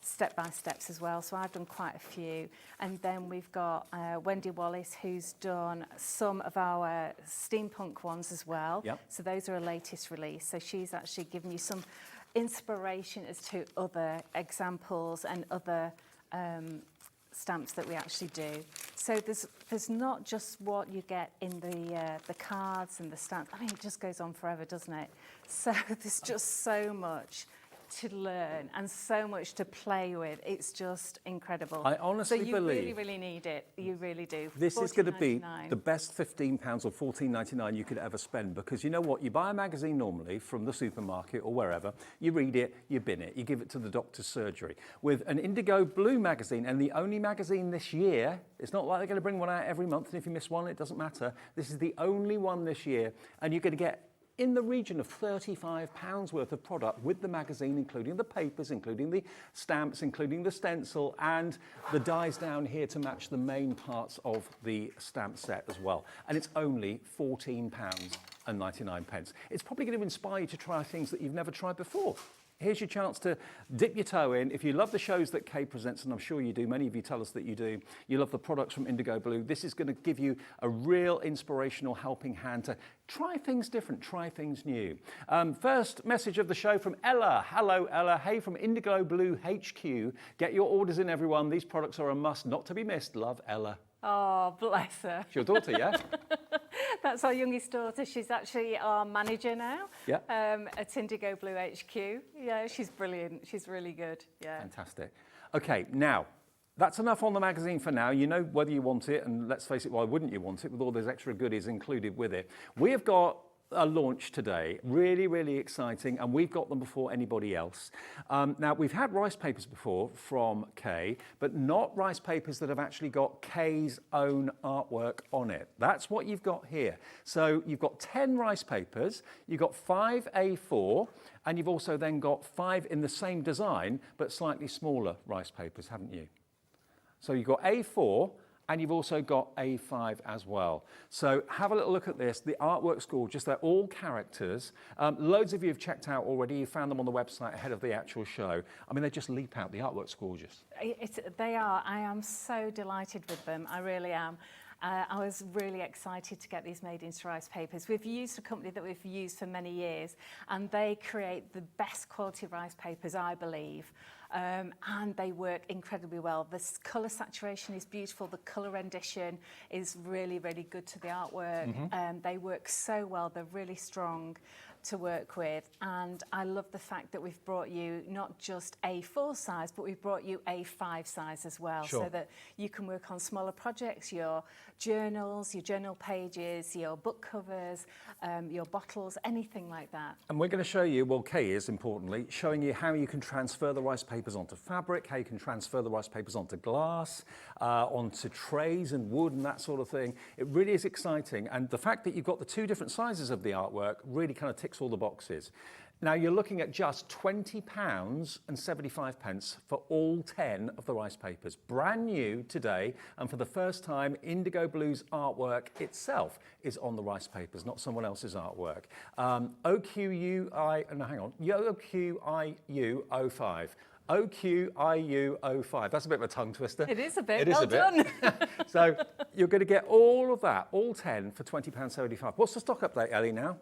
step-by-steps as well, so I've done quite a few. And then we've got Wendy Wallace, who's done some of our steampunk ones as well. Yep. So those are a latest release. So she's actually given you some inspiration as to other examples and other stamps that we actually do. So there's not just what you get in the cards and the stamps. I mean, it just goes on forever, doesn't it? So there's just so much to learn and so much to play with. It's just incredible. I honestly so you believe really need it. You really do. this is going to be $14.99. the best £15 or $14.99 you could ever spend, because you know what? You buy a magazine normally from the supermarket or wherever, you read it, you bin it, you give it to the doctor's surgery. With an IndigoBlu magazine, and the only magazine this year, it's not like they're going to bring one out every month, and if you miss one, it doesn't matter. This is the only one this year, and you're going to get in the region of £35 worth of product with the magazine, including the papers, including the stamps, including the stencil, and the dies down here to match the main parts of the stamp set as well. And it's only £14.99. It's probably going to inspire you to try things that you've never tried before. Here's your chance to dip your toe in. If you love the shows that Kay presents, and I'm sure you do, many of you tell us that you do, you love the products from IndigoBlu, this is going to give you a real inspirational helping hand to try things different, try things new. First message of the show from Ella. Hello, Ella. Hey, from IndigoBlu HQ. Get your orders in, everyone. These products are a must, not to be missed. Love, Ella. Oh, bless her. It's your daughter, yeah? That's our youngest daughter. She's actually our manager now at IndigoBlu HQ. Yeah, she's brilliant. She's really good. Yeah. Fantastic. Okay, now, that's enough on the magazine for now. You know whether you want it, and let's face it, why wouldn't you want it with all those extra goodies included with it? We have got a launch today, really, really exciting, and we've got them before anybody else. Now, we've had rice papers before from Kay, but not rice papers that have actually got Kay's own artwork on it. That's what you've got here. So you've got 10 rice papers, you've got 5 A4, and you've also then got 5 in the same design, but slightly smaller rice papers, haven't you? So you've got A4, and you've also got A5 as well. So have a little look at this. The artwork's gorgeous. They're all characters. Loads of you have checked out already. You found them on the website ahead of the actual show. I mean, they just leap out. The artwork's gorgeous. They are. I am so delighted with them. I really am. I was really excited to get these made into rice papers. We've used a company that we've used for many years, and they create the best quality rice papers, I believe. And they work incredibly well. The colour saturation is beautiful. The colour rendition is really, really good to the artwork. They work so well. They're really strong to work with, and I love the fact that we've brought you not just A4 size, but we've brought you A5 size as well, so that you can work on smaller projects, your journals, your journal pages, your book covers, your bottles, anything like that. And we're going to show you, well, Kay is importantly, showing you how you can transfer the rice papers onto fabric, how you can transfer the rice papers onto glass, onto trays and wood and that sort of thing. It really is exciting, and the fact that you've got the 2 different sizes of the artwork really kind of ticks all the boxes. Now you're looking at just £20.75 for all 10 of the rice papers. Brand new today, and for the first time, IndigoBlu's artwork itself is on the rice papers, not someone else's artwork. OQIU05. OQIU05. That's a bit of a tongue twister. It is a bit. It is well a bit. done. So you're going to get all of that, all 10 for £20.75. What's the stock update, Ellie, now?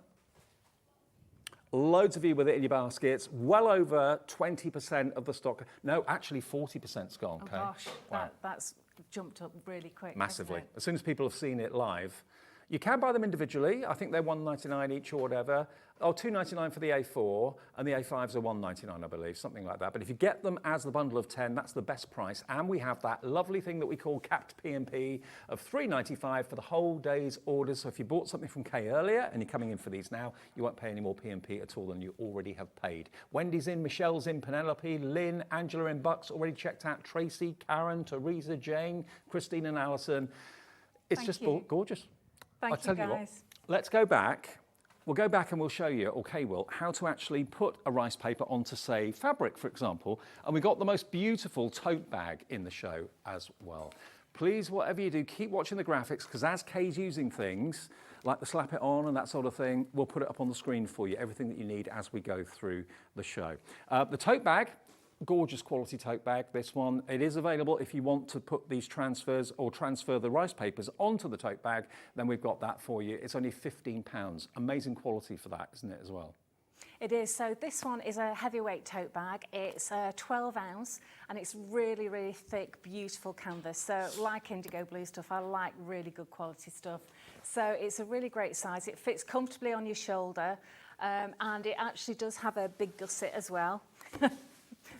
Loads of you with it in your baskets. Well over 20% of the stock. No, actually 40%'s gone. Oh okay? gosh, Wow. that's jumped up really quick. Massively. hasn't it? As soon as people have seen it live, You can buy them individually. I think they're $1.99 each or whatever. Oh, $2.99 for the A4, and the A5s are $1.99, I believe, something like that. But if you get them as the bundle of 10, that's the best price. And we have that lovely thing that we call capped P&P of $3.95 for the whole day's orders. So if you bought something from Kay earlier and you're coming in for these now, you won't pay any more P&P at all than you already have paid. Wendy's in, Michelle's in, Penelope, Lynn, Angela in Bucks, already checked out, Tracy, Karen, Teresa, Jane, Christine and Alison. It's just gorgeous. Thank you, guys. Let's go back. We'll go back and we'll show you, or Kay will, how to actually put a rice paper onto, say, fabric, for example. And we've got the most beautiful tote bag in the show as well. Please, whatever you do, keep watching the graphics, because as Kay's using things, like the slap it on and that sort of thing, we'll put it up on the screen for you, everything that you need as we go through the show. The tote bag, gorgeous quality tote bag, this one. It is available if you want to put these transfers or transfer the rice papers onto the tote bag, then we've got that for you. It's only £15. Amazing quality for that, isn't it, as well? It is. So this one is a heavyweight tote bag. It's 12 ounce and it's really, really thick, beautiful canvas. So like IndigoBlu stuff, I like really good quality stuff. So it's a really great size. It fits comfortably on your shoulder and it actually does have a big gusset as well.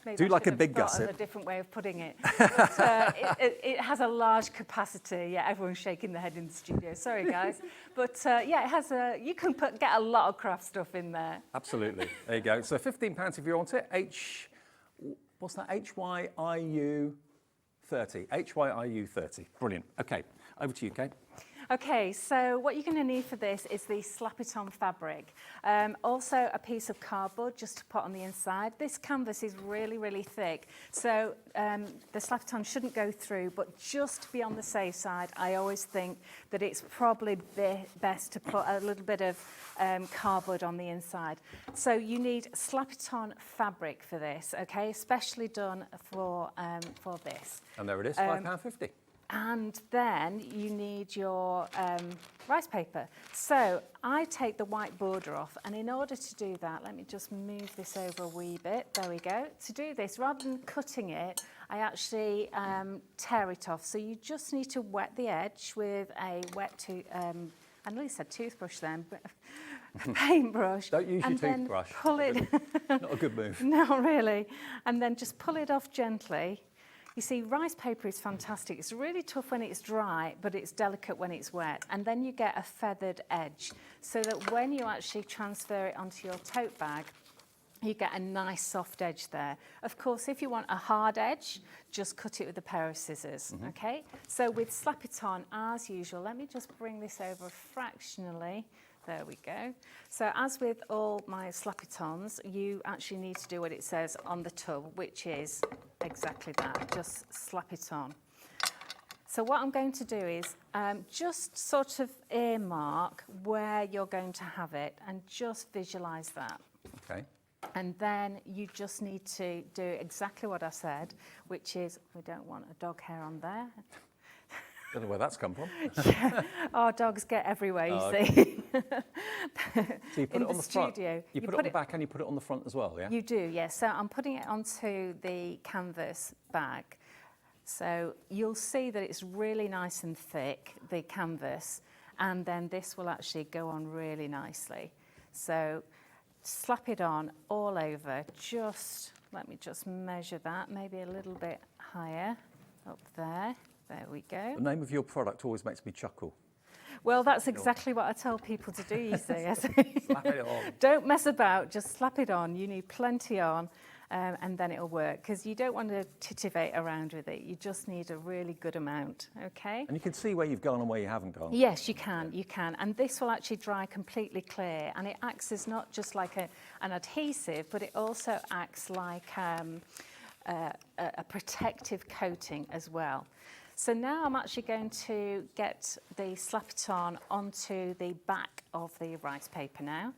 Maybe do like a big gusset. A different way of putting it. But, it has a large capacity. Yeah, everyone's shaking their head in the studio. Sorry, guys. But yeah, it has a. You can get a lot of craft stuff in there. Absolutely. There you go. So £15 if you want it. What's that? HYIU 30. HYIU 30. Brilliant. Okay, over to you, Kate. Okay, so what you're going to need for this is the Slap It On fabric. Also a piece of cardboard just to put on the inside. This canvas is really, really thick, so the Slap It On shouldn't go through, but just to be on the safe side, I always think that it's probably best to put a little bit of cardboard on the inside. So you need Slap It On fabric for this, okay, especially done for this. And there it is, £5.50. And then you need your rice paper. So I take the white border off, and in order to do that, let me just move this over a wee bit. There we go. To do this, rather than cutting it, I actually tear it off. So you just need to wet the edge with a wet I nearly said toothbrush then, but paintbrush. Don't use your toothbrush. Pull it. Not a good move. No, really. And then just pull it off gently. You see, rice paper is fantastic. It's really tough when it's dry, but it's delicate when it's wet. And then you get a feathered edge, so that when you actually transfer it onto your tote bag, you get a nice soft edge there. Of course, if you want a hard edge, just cut it with a pair of scissors, okay? So with Slap It On, as usual, let me just bring this over fractionally. There we go. So as with all my Slap It Ons, you actually need to do what it says on the tub, which is exactly that, just slap it on. So what I'm going to do is just sort of earmark where you're going to have it and just visualise that. Okay. And then you just need to do exactly what I said, which is we don't want a dog hair on there. Don't know where that's come from. Yeah, our dogs get everywhere, you see. So you put it on the front. You put it on the back and you put it on the front as well, yeah? You do, yes. So I'm putting it onto the canvas bag. So you'll see that it's really nice and thick, the canvas, and then this will actually go on really nicely. So slap it on all over. Just, let me just measure that, maybe a little bit higher, up there. There we go. The name of your product always makes me chuckle. Well, that's exactly what I tell people to do, you see. Slap it on. Don't mess about, just slap it on. You need plenty on, and then it'll work, because you don't want to titivate around with it. You just need a really good amount, okay? And you can see where you've gone and where you haven't gone. Yes, you can, you can. And this will actually dry completely clear, and it acts as not just like an adhesive, but it also acts like a protective coating as well. So now I'm actually going to get the Slap It On onto the back of the rice paper now.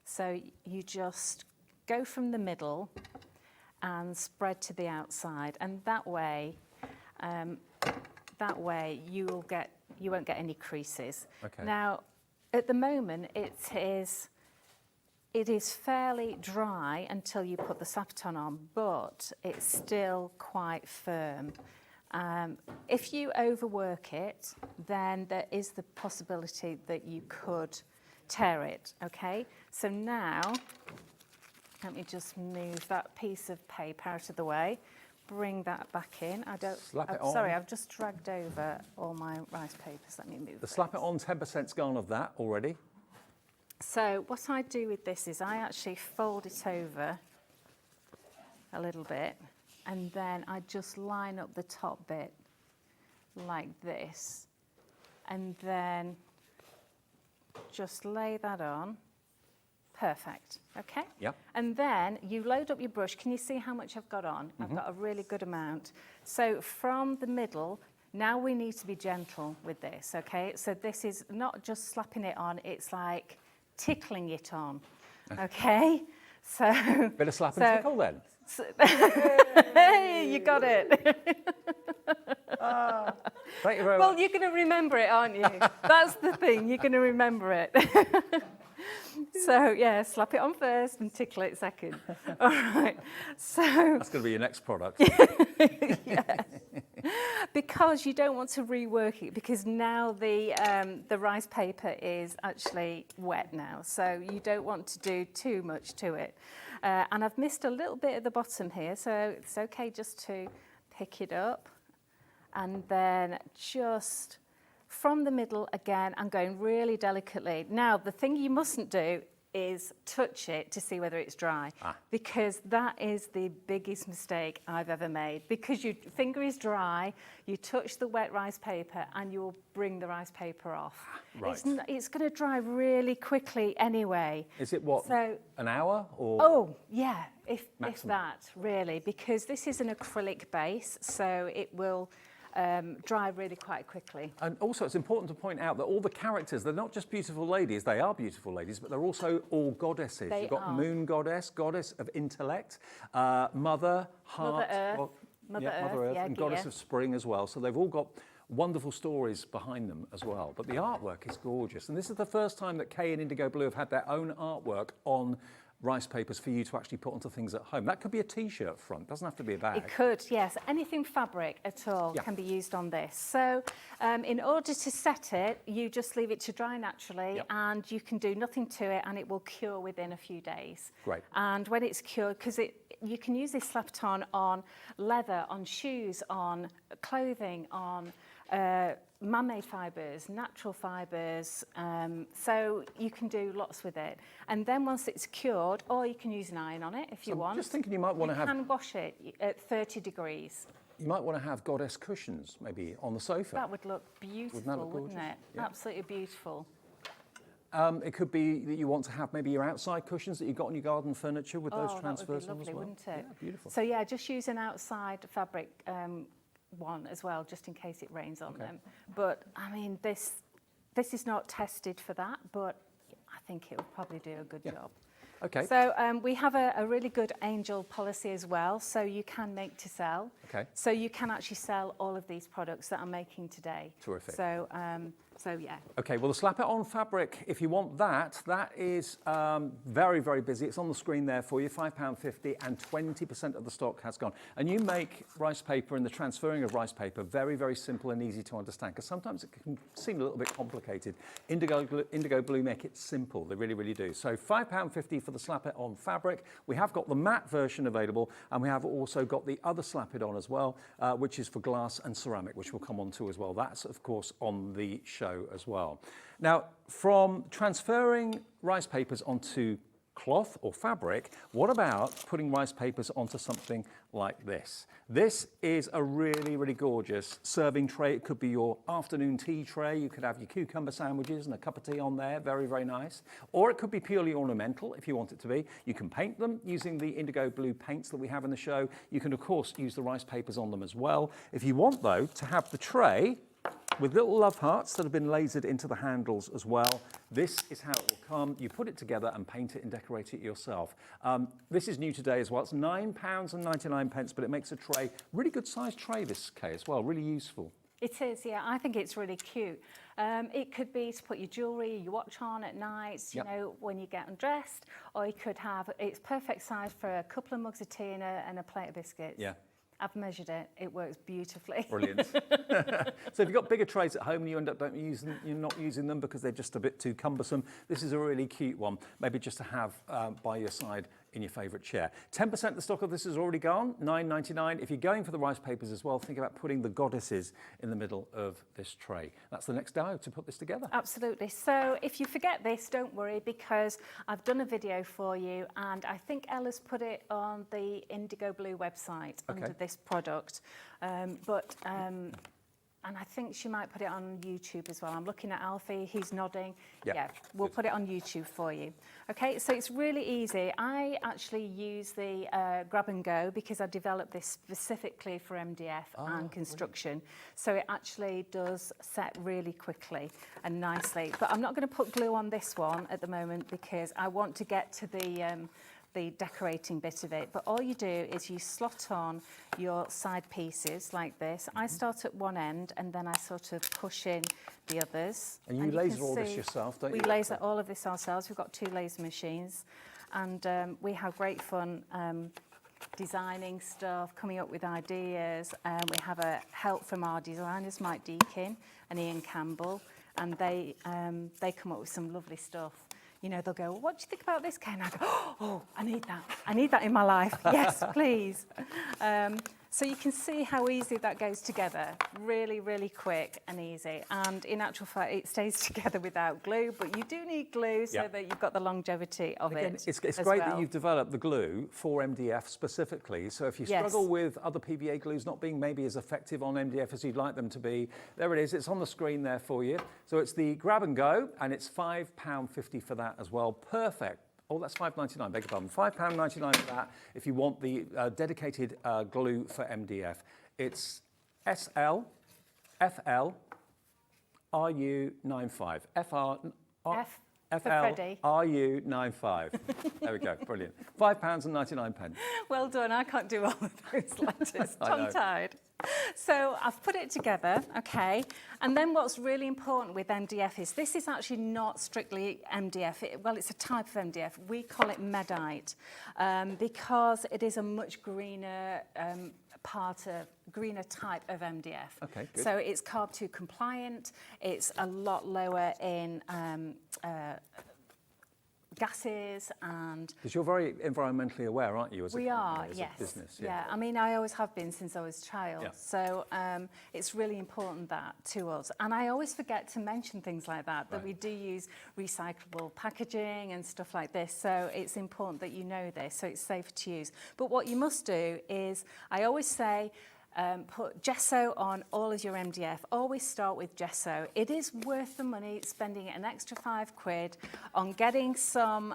So you just go from the middle and spread to the outside, and that way you won't get any creases. Okay. Now, at the moment, it is fairly dry until you put the Slap It On, but it's still quite firm. If you overwork it, then there is the possibility that you could tear it, okay? So now, let me just move that piece of paper out of the way, bring that back in. Slap it on. Sorry, I've just dragged over all my rice papers. Let me move The slap it on, 10%'s gone of that already. So what I do with this is I actually fold it over a little bit, and then I just line up the top bit like this, and then just lay that on. Perfect, okay? Yep. And then you load up your brush. Can you see how much I've got on? I've got a really good amount. So from the middle, now we need to be gentle with this, okay? So this is not just slapping it on, it's like tickling it on, okay? So Bit of slap and tickle then. Hey, you got it. Thank you very Well, much. you're going to remember it, aren't you? That's the thing, you're going to remember it. So, yeah, slap it on first and tickle it second. All right, so... That's going to be your next product. Yeah. Because you don't want to rework it, because now the rice paper is actually wet now, so you don't want to do too much to it. And I've missed a little bit at the bottom here, so it's okay just to pick it up. And then just from the middle again, I'm going really delicately. Now, the thing you mustn't do is touch it to see whether it's dry, because that is the biggest mistake I've ever made. Because your finger is dry, you touch the wet rice paper and you'll bring the rice paper off. Right. It's going to dry really quickly anyway. Is it what, So, an hour or? oh, yeah, if Maximum. that, really, because this is an acrylic base, so it will dry really quite quickly. And also, it's important to point out that all the characters, they're not just beautiful ladies, they are beautiful ladies, but they're also all goddesses. They You've got are. Moon Goddess, Goddess of Intellect, Mother, Heart, Mother Earth. well, Mother Mother Earth, Earth, yeah, and Goddess Gaia. of Spring as well. So they've all got wonderful stories behind them as well. But the artwork is gorgeous. And this is the first time that Kay and IndigoBlu have had their own artwork on rice papers for you to actually put onto things at home. That could be a T-shirt front, doesn't have to be a bag. It could, yes. Anything fabric at all can be used on this. So in order to set it, you just leave it to dry naturally, and you can do nothing to it, and it will cure within a few days. Great. And when it's cured, because you can use this slapped on leather, on shoes, on clothing, on man-made fibres, natural fibres, so you can do lots with it. And then once it's cured, or you can use an iron on it if you want. Just thinking you might want to have... You can wash it at 30 degrees. You might want to have goddess cushions, maybe, on the sofa. That would look beautiful, wouldn't it? Yeah. Absolutely beautiful. It could be that you want to have maybe your outside cushions that you've got on your garden furniture with those transfers that would be lovely, on as well. wouldn't it? Yeah, beautiful. So yeah, just use an outside fabric one as well, just in case it rains on them. But I mean, this is not tested for that, but I think it would probably do a good job. Okay. So we have a really good angel policy as well, so you can make to sell. Okay. So you can actually sell all of these products that I'm making today. Terrific. So, so yeah. Okay, well, the Slap It On fabric, if you want that, that is very, very busy. It's on the screen there for you, £5.50, and 20% of the stock has gone. And you make rice paper and the transferring of rice paper very, very simple and easy to understand, because sometimes it can seem a little bit complicated. IndigoBlu make it simple. They really, really do. So £5.50 for the Slap It On fabric. We have got the matte version available, and we have also got the other Slap It On as well, which is for glass and ceramic, which we'll come on to as well. That's, of course, on the show as well. Now, from transferring rice papers onto cloth or fabric, what about putting rice papers onto something like this? This is a really, really gorgeous serving tray. It could be your afternoon tea tray. You could have your cucumber sandwiches and a cup of tea on there. Very, very nice. Or it could be purely ornamental if you want it to be. You can paint them using the IndigoBlu paints that we have in the show. You can, of course, use the rice papers on them as well. If you want, though, to have the tray with little love hearts that have been lasered into the handles as well. This is how it will come. You put it together and paint it and decorate it yourself. This is new today as well. It's £9.99, but it makes a tray, really good sized tray, this Kay, as well, really useful. It is, yeah. I think it's really cute. It could be to put your jewellery, your watch on at night, you know, when you get undressed, or you could have, it's perfect size for a couple of mugs of tea and a plate of biscuits. Yeah. I've measured it. It works beautifully. Brilliant. So if you've got bigger trays at home and you end up you're not using them because they're just a bit too cumbersome, this is a really cute one, maybe just to have by your side in your favourite chair. 10% of the stock of this is already gone, $9.99. If you're going for the rice papers as well, think about putting the goddesses in the middle of this tray. That's the next demo to put this together. Absolutely. So if you forget this, don't worry, because I've done a video for you, and I think Ella's put it on the IndigoBlu website under this product. And I think she might put it on YouTube as well. I'm looking at Alfie, he's nodding. Yeah, we'll put it on YouTube for you. Okay, so it's really easy. I actually use the grab and go because I developed this specifically for MDF and construction. Brilliant. So it actually does set really quickly and nicely. But I'm not going to put glue on this one at the moment because I want to get to the decorating bit of it. But all you do is you slot on your side pieces like this. I start at one end and then I sort of push in the others. And you laser all this yourself, don't you? We laser all of this ourselves. We've got 2 laser machines, and we have great fun designing stuff, coming up with ideas. We have a help from our designers, Mike Deakin and Ian Campbell, and they come up with some lovely stuff. You know, they'll go, well, what do you think about this, Ken? I go, oh, I need that. I need that in my life. Yes, please. So you can see how easy that goes together. Really, really quick and easy. And in actual fact, it stays together without glue, but you do need glue so that you've got the longevity of it. It's great that you've developed the glue for MDF specifically. So if you struggle with other PVA glues not being maybe as effective on MDF as you'd like them to be, there it is. It's on the screen there for you. So it's the grab and go, and it's £5.50 for that as well. Perfect. Oh, that's £5.99, beg your pardon. £5.99 for that if you want the dedicated glue for MDF. It's SL, FL, RU95. FL, RU95. There we go, brilliant. £5.99. Well done, I can't do all of those letters, tongue-tied. So I've put it together, okay, and then what's really important with MDF is this is actually not strictly MDF. Well, it's a type of MDF. We call it Medite because it is a much greener greener type of MDF. Okay, good. So it's Carb 2 compliant. It's a lot lower in gases and... Because you're very environmentally aware, aren't you, as a business? Yeah, I mean, I always have been since I was a child. Yeah. So it's really important that to us. And I always forget to mention things like that we do use recyclable packaging and stuff like this. So it's important that you know this, so it's safe to use. But what you must do is, I always say, put gesso on all of your MDF. Always start with gesso. It is worth the money spending an extra £5 on getting some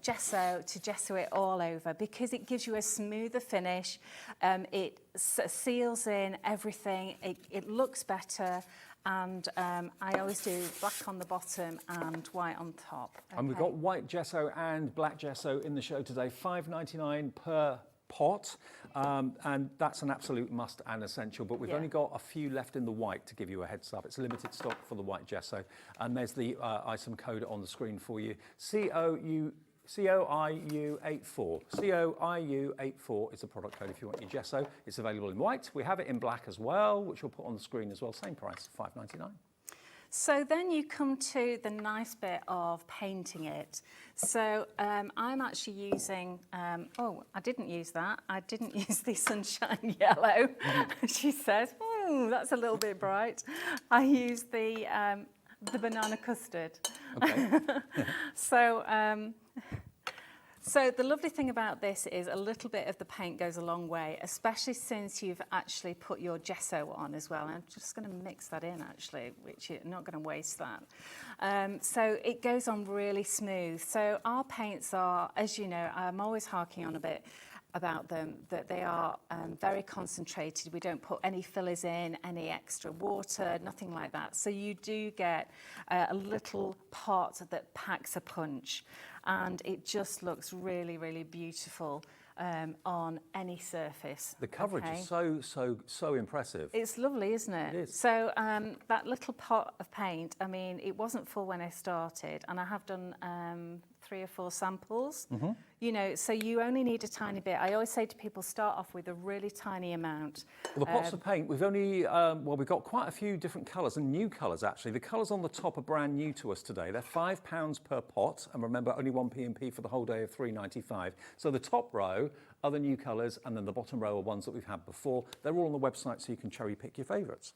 gesso to gesso it all over because it gives you a smoother finish. It seals in everything. It looks better. And I always do black on the bottom and white on top. Okay. And we've got white gesso and black gesso in the show today. £5.99 per pot, and that's an absolute must and essential, but we've only got a few left in the white to give you a heads up. It's a limited stock for the white gesso, and there's the item code on the screen for you. COIU84. COIU84 is the product code if you want your gesso. It's available in white. We have it in black as well, which we'll put on the screen as well. Same price, £5.99. So then you come to the nice bit of painting it. So I'm actually using, oh, I didn't use that. I didn't use the sunshine yellow. She says, oh, that's a little bit bright. I used the banana custard. Okay. So the lovely thing about this is a little bit of the paint goes a long way, especially since you've actually put your gesso on as well. And I'm just going to mix that in actually, which you're not going to waste that. So it goes on really smooth. So our paints are, as you know, I'm always harking on a bit about them, that they are very concentrated. We don't put any fillers in, any extra water, nothing like that. So you do get a little pot that packs a punch, and it just looks really, really beautiful on any surface. The coverage is so impressive. It's lovely, isn't it? It is. So that little pot of paint, I mean, it wasn't full when I started, and I have done 3 or 4 samples. You know, so you only need a tiny bit. I always say to people, start off with a really tiny amount. Well, the pots of paint, we've only, well, we've got quite a few different colours, and new colours actually. The colours on the top are brand new to us today. They're £5 per pot, and remember, only 1 P&P for the whole day of £3.95. So the top row are the new colours, and then the bottom row are ones that we've had before. They're all on the website, so you can cherry pick your favourites.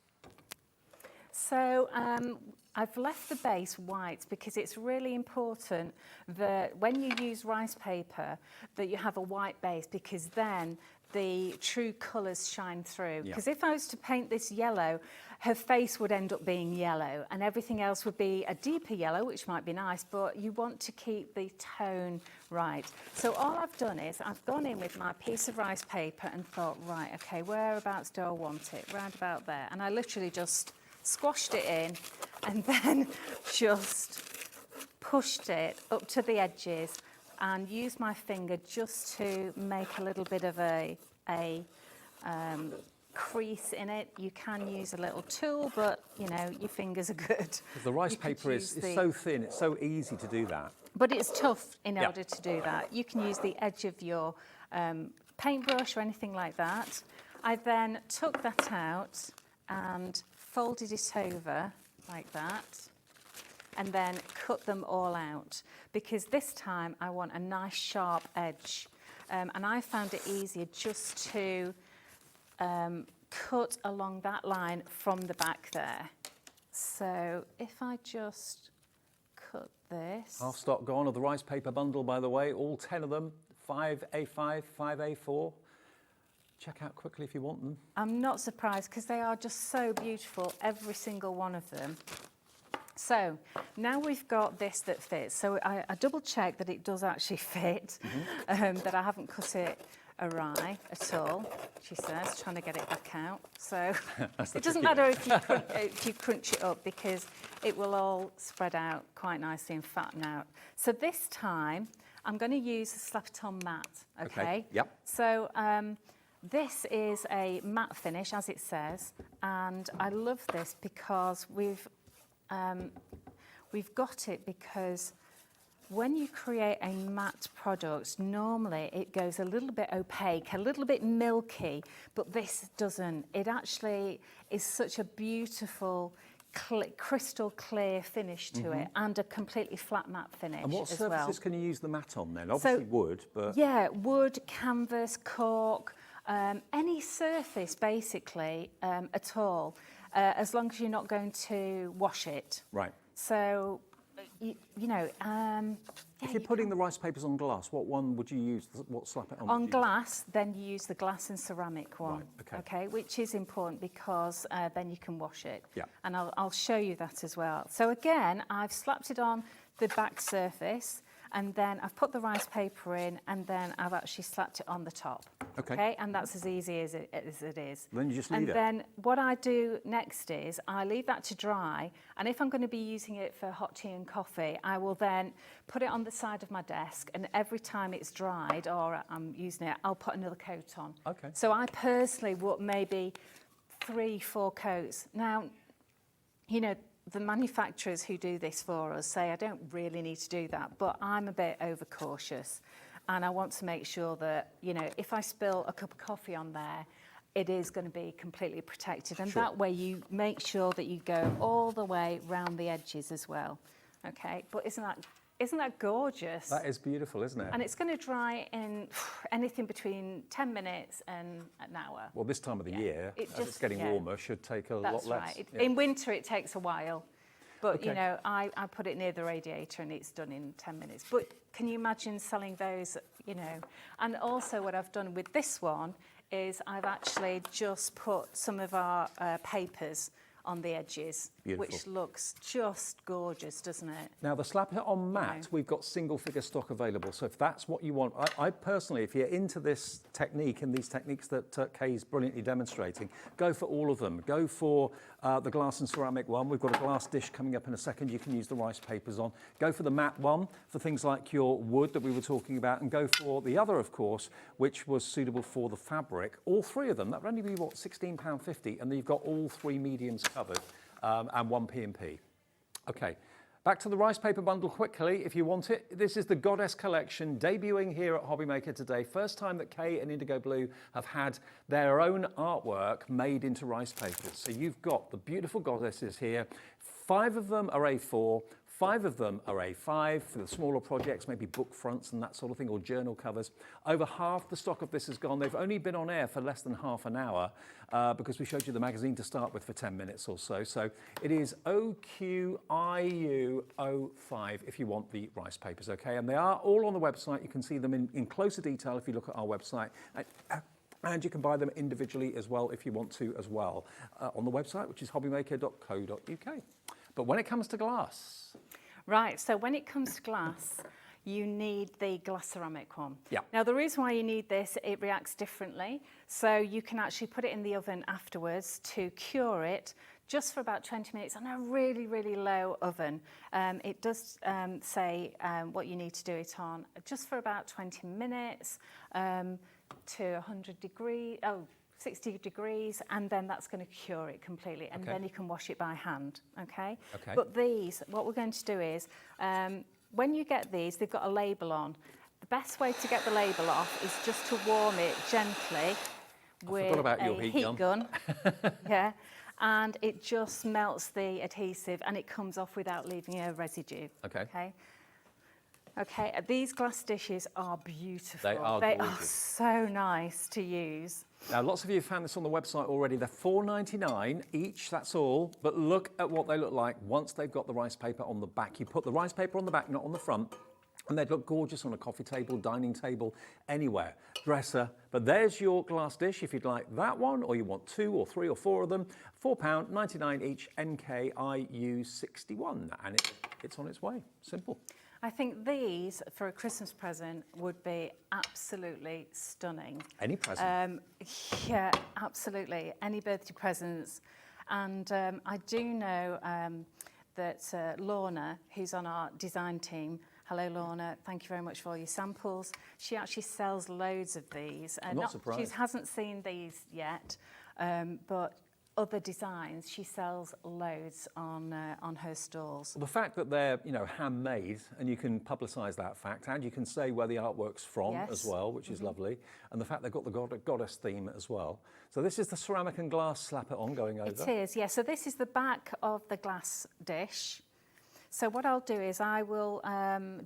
So I've left the base white because it's really important that when you use rice paper that you have a white base, because then the true colours shine through. Because if I was to paint this yellow, her face would end up being yellow and everything else would be a deeper yellow, which might be nice, but you want to keep the tone right. So all I've done is I've gone in with my piece of rice paper and thought, right, okay, whereabouts do I want it? Round about there. And I literally just squashed it in and then just pushed it up to the edges and used my finger just to make a little bit of a crease in it. You can use a little tool, but you know, your fingers are good. The rice paper is so thin, it's so easy to do that. But it's tough in order to do that. You can use the edge of your paintbrush or anything like that. I then took that out and folded it over like that and then cut them all out, because this time I want a nice sharp edge, and I found it easier just to cut along that line from the back there. So if I just cut this. Half stock gone of the rice paper bundle, by the way, all 10 of them, 5A5, 5A4. Check out quickly if you want them. I'm not surprised because they are just so beautiful, every single one of them. So now we've got this that fits. So I double check that it does actually fit, that I haven't cut it awry at all, she says, trying to get it back out. So it doesn't matter if you crunch it up, because it will all spread out quite nicely and fatten out. So this time I'm going to use a slap-it-on matte, okay? Yep. So this is a matte finish, as it says, and I love this because we've got it because when you create a matte product, normally it goes a little bit opaque, a little bit milky, but this doesn't. It actually is such a beautiful, crystal clear finish to it, and a completely flat matte finish. And what surfaces can you use the matte on then? Obviously wood, but... Yeah, wood, canvas, cork, any surface basically at all, as long as you're not going to wash it. Right. So, you know... if you're putting the rice papers on glass, what one would you use? What slap it on? On glass, then you use the glass and ceramic one. Right, okay, which is important because then you can wash it. Yeah. And I'll show you that as well. So again, I've slapped it on the back surface, and then I've put the rice paper in, and then I've actually slapped it on the top. Okay. And that's as easy as it is. Then you just leave it. And then what I do next is I leave that to dry, and if I'm going to be using it for hot tea and coffee, I will then put it on the side of my desk, and every time it's dried or I'm using it, I'll put another coat on. Okay. So I personally would maybe 3-4 coats. Now, you know, the manufacturers who do this for us say I don't really need to do that, but I'm a bit overcautious, and I want to make sure that, you know, if I spill a cup of coffee on there, it is going to be completely protected, and that way you make sure that you go all the way round the edges as well. Okay, but isn't that gorgeous? That is beautiful, isn't it? And it's going to dry in anything between 10 minutes and an hour. Well, this time of the year, as it's getting warmer, should take a lot less. That's right. In winter, it takes a while. But, you know, I put it near the radiator and it's done in 10 minutes. But can you imagine selling those, you know? And also what I've done with this one is I've actually just put some of our papers on the edges, which looks just gorgeous, doesn't it? Now, the Slap It On matte, we've got single figure stock available. So if that's what you want, I personally, if you're into this technique and these techniques that Kay's brilliantly demonstrating, go for all of them. Go for the glass and ceramic one. We've got a glass dish coming up in a second. You can use the rice papers on. Go for the matte one for things like your wood that we were talking about, and go for the other, of course, which was suitable for the fabric. All three of them, that would only be, what, £16.50, and then you've got all three mediums covered, and 1 P&P. Okay, Back to the rice paper bundle quickly, if you want it. This is the Goddess collection, debuting here at HobbyMaker today. First time that Kay and IndigoBlu have had their own artwork made into rice papers. So you've got the beautiful goddesses here. 5 of them are A4, 5 of them are A5 for the smaller projects, maybe book fronts and that sort of thing, or journal covers. Over half the stock of this is gone. They've only been on air for less than half an hour because we showed you the magazine to start with for 10 minutes or so. So it is OQIU05 if you want the rice papers, okay? And they are all on the website. You can see them in closer detail if you look at our website. And you can buy them individually as well if you want to as well on the website, which is hobbymaker.co.uk. But when it comes to glass... Right, so when it comes to glass, you need the glass ceramic one. Yeah. Now, the reason why you need this, it reacts differently. So you can actually put it in the oven afterwards to cure it just for about 20 minutes on a really, really low oven. It does say what you need to do it on just for about 20 minutes to 100 degrees. 60 degrees, and then that's going to cure it completely, and then you can wash it by hand, okay? But these, what we're going to do is, when you get these, they've got a label on. The best way to get the label off is just to warm it gently with a heat gun. Yeah, and it just melts the adhesive, and it comes off without leaving a residue. Okay, these glass dishes are beautiful. They are They gorgeous. are so nice to use. Now, lots of you have found this on the website already. They're $4.99 each, that's all. But look at what they look like once they've got the rice paper on the back. You put the rice paper on the back, not on the front, and they'd look gorgeous on a coffee table, dining table, anywhere, dresser. But there's your glass dish if you'd like that one, or you want 2 or 3 or 4 of them. £4.99 each, NKIU61, and it's on its way. Simple. I think these, for a Christmas present, would be absolutely stunning. Any present? Yeah, absolutely. Any birthday presents. And I do know that Lorna, who's on our design team, hello Lorna, thank you very much for all your samples. She actually sells loads of these. I'm not surprised. She hasn't seen these yet, but other designs, she sells loads on her stalls. Well, the fact that they're, handmade, and you can publicise that fact, and you can say where the artwork's from as well, which is lovely, and the fact they've got the goddess theme as well. So this is the ceramic and glass slap it on going over. It is, yeah. So this is the back of the glass dish. So what I'll do is I will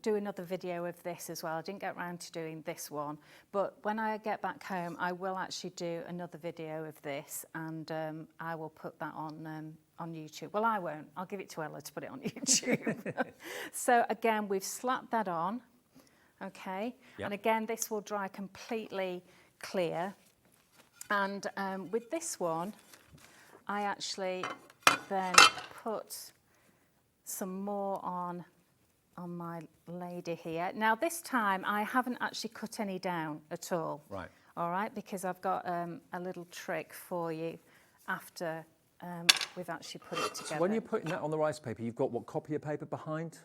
do another video of this as well. I didn't get around to doing this one, but when I get back home, I will actually do another video of this, and I will put that on YouTube. Well, I won't. I'll give it to Ella to put it on YouTube. So again, we've slapped that on, okay? Yep. And again, this will dry completely clear. And with this one, I actually then put some more on my lady here. Now this time I haven't actually cut any down at all. Right. All right, because I've got a little trick for you after we've actually put it together. So when you're putting that on the rice paper, you've got what, copier paper behind?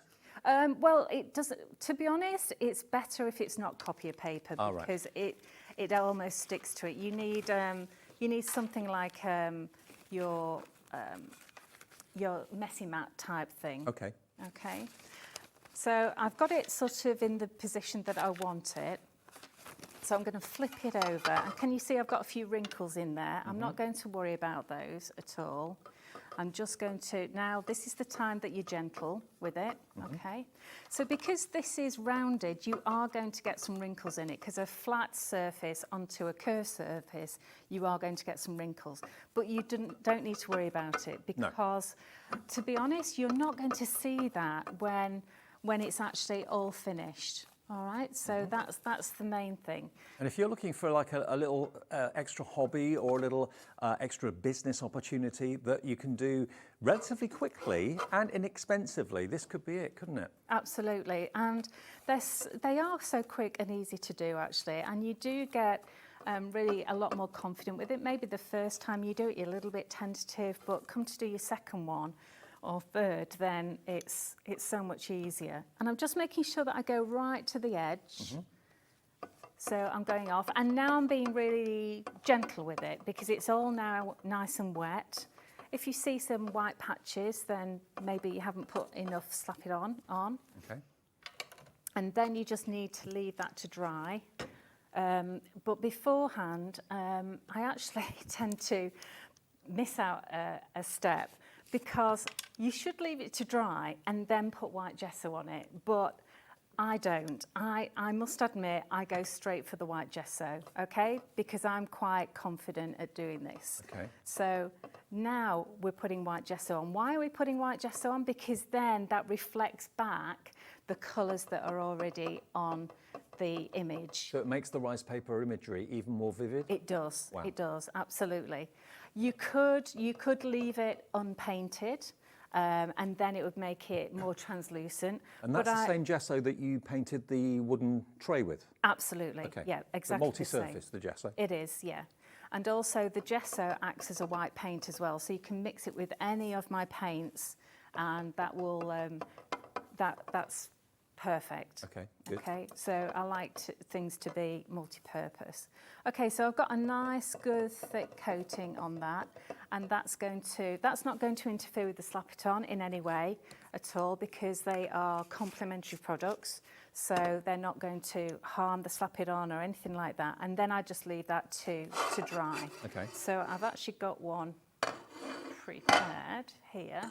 Well, it doesn't. To be honest, it's better if it's not copier paper because it almost sticks to it. You need something like your messy mat type thing. Okay. Okay. So I've got it sort of in the position that I want it. So I'm going to flip it over. And can you see I've got a few wrinkles in there? I'm not going to worry about those at all. I'm just going to, now this is the time that you're gentle with it, okay? So because this is rounded, you are going to get some wrinkles in it, because a flat surface onto a curved surface, you are going to get some wrinkles. But you don't need to worry about it, because to be honest, you're not going to see that when it's actually all finished. All right, so that's the main thing. And if you're looking for like a little extra hobby or a little extra business opportunity that you can do relatively quickly and inexpensively, this could be it, couldn't it? Absolutely, and they are so quick and easy to do actually, and you do get really a lot more confident with it. Maybe the first time you do it, you're a little bit tentative, but come to do your second one or third, then it's so much easier. And I'm just making sure that I go right to the edge. So I'm going off, and now I'm being really gentle with it because it's all now nice and wet. If you see some white patches, then maybe you haven't put enough Slap It On. Okay. And then you just need to leave that to dry. But beforehand, I actually tend to miss out a step because you should leave it to dry and then put white gesso on it. But I don't. I must admit, I go straight for the white gesso, okay? Because I'm quite confident at doing this. Okay. So now we're putting white gesso on. Why are we putting white gesso on? Because then that reflects back the colours that are already on the image. So it makes the rice paper imagery even more vivid? It does. Wow. It does, absolutely. You could leave it unpainted. And then it would make it more translucent. And that's the same gesso that you painted the wooden tray with? Absolutely, Okay. yeah, exactly the same. Multi-surface, the gesso? It is, yeah. And also the gesso acts as a white paint as well, so you can mix it with any of my paints and that will, that's perfect. Okay, good. Okay, so I like things to be multi-purpose. Okay, so I've got a nice, good, thick coating on that, and that's not going to interfere with the Slap It On in any way at all because they are complementary products, so they're not going to harm the Slap It On or anything like that. And then I just leave that to dry. Okay. So I've actually got one prepared here.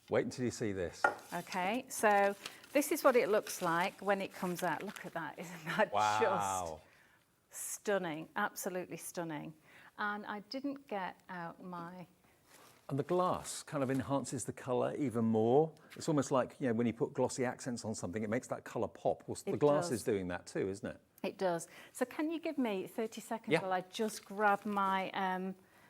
Wait until you see this. Okay, so this is what it looks like when it comes out. Look at that, isn't that Wow. just stunning, absolutely stunning. And I didn't get out my... And the glass kind of enhances the colour even more. It's almost like, you know, when you put glossy accents on something, it makes that colour pop. Well, the glass is doing that too, isn't it? It does. So can you give me 30 seconds Yeah. while I just grab my,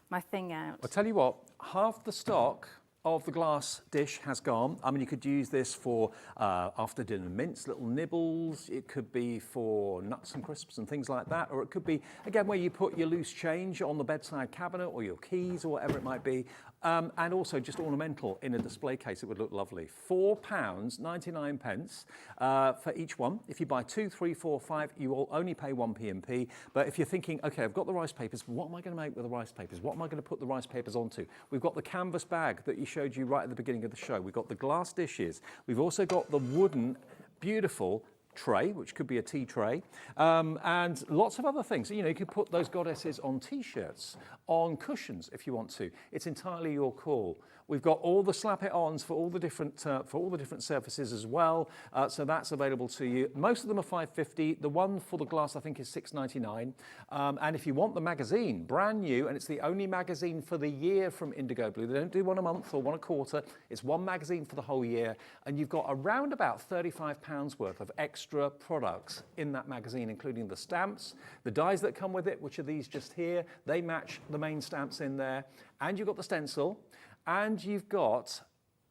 my thing out? I'll tell you what, half the stock of the glass dish has gone. I mean, you could use this for after dinner mince, little nibbles. It could be for nuts and crisps and things like that. Or it could be, again, where you put your loose change on the bedside cabinet or your keys or whatever it might be. And also just ornamental in a display case, it would look lovely. £4.99 for each one. If you buy 2, 3, 4, 5, you will only pay 1 P&P. But if you're thinking, okay, I've got the rice papers, what am I going to make with the rice papers? What am I going to put the rice papers onto? We've got the canvas bag that you showed you right at the beginning of the show. We've got the glass dishes. We've also got the wooden, beautiful tray, which could be a tea tray, and lots of other things. You know, you could put those goddesses on T-shirts, on cushions if you want to. It's entirely your call. We've got all the Slap It Ons for all the different surfaces as well, so that's available to you. Most of them are $5.50. The one for the glass, I think, is $6.99. And if you want the magazine, brand new, and it's the only magazine for the year from IndigoBlu. They don't do one a month or one a quarter. It's one magazine for the whole year, and you've got around about £35 worth of extra products in that magazine, including the stamps, the dies that come with it, which are these just here. They match the main stamps in there, and you've got the stencil. And you've got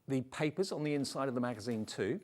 the papers on the inside of the magazine too.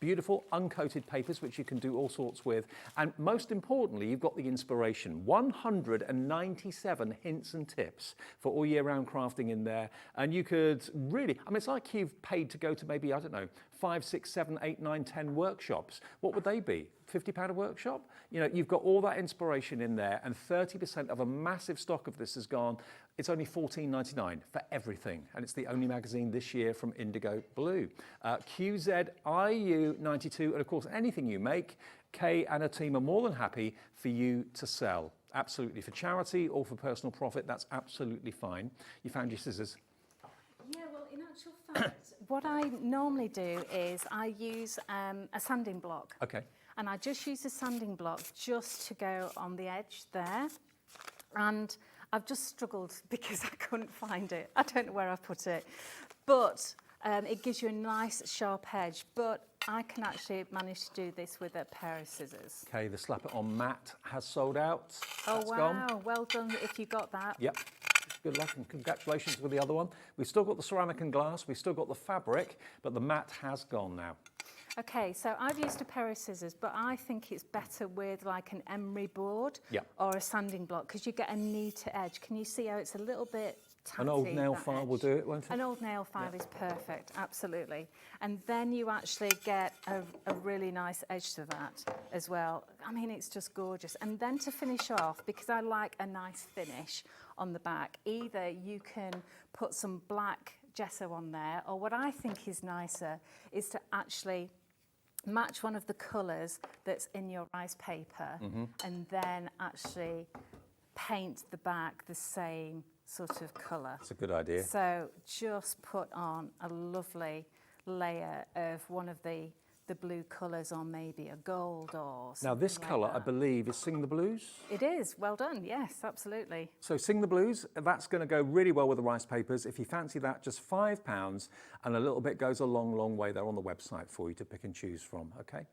Beautiful uncoated papers, which you can do all sorts with. And most importantly, you've got the inspiration. 197 hints and tips for all year round crafting in there. And you could really, I mean, it's like you've paid to go to maybe, I don't know, 5, 6, 7, 8, 9, 10 workshops. What would they be? £50 a workshop? You know, you've got all that inspiration in there, and 30% of a massive stock of this has gone. It's only $14.99 for everything, and it's the only magazine this year from IndigoBlu. QZIU92, and of course, anything you make, Kay and her team are more than happy for you to sell. Absolutely, for charity or for personal profit, that's absolutely fine. You found your scissors. Yeah, well, in actual fact, what I normally do is I use a sanding block. Okay. And I just use a sanding block just to go on the edge there. And I've just struggled because I couldn't find it. I don't know where I've put it. But it gives you a nice sharp edge. But I can actually manage to do this with a pair of scissors. Okay, the Slap It On mat has sold out. Oh, That's wow. gone. Well done if you got that. Yep. Good luck and congratulations with the other one. We've still got the ceramic and glass, we've still got the fabric, but the mat has gone now. Okay, so I've used a pair of scissors, but I think it's better with like an emery board Yep. or a sanding block because you get a neater edge. Can you see how it's a little bit tatty. An old nail that file will edge. do it, won't it? An old nail file is perfect, absolutely. And then you actually get a really nice edge to that as well. I mean, it's just gorgeous. And then to finish off, because I like a nice finish on the back, either you can put some black gesso on there, or what I think is nicer is to actually match one of the colours that's in your rice paper and then actually paint the back the same sort of colour. That's a good idea. So just put on a lovely layer of one of the blue colours, or maybe a gold or something. Now this like colour, I that. believe, is Sing the Blues. It is, well done, yes, absolutely. So Sing the Blues, that's going to go really well with the rice papers. If you fancy that, just £5, and a little bit goes a long, long way there on the website for you to pick and choose from, okay?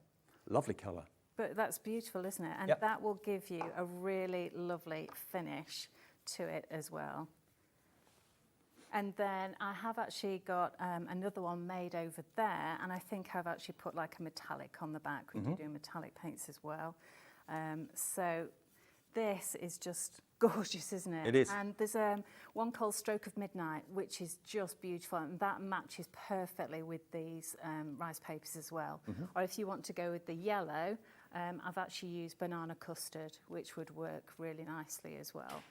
Lovely colour. But that's beautiful, isn't it? And Yep. that will give you a really lovely finish to it as well. And then I have actually got another one made over there, and I think I've actually put like a metallic on the back. We do metallic paints as well. So this is just gorgeous, isn't it? It is. And there's one called Stroke of Midnight, which is just beautiful, and that matches perfectly with these rice papers as well. Or if you want to go with the yellow, I've actually used banana custard, which would work really nicely as well.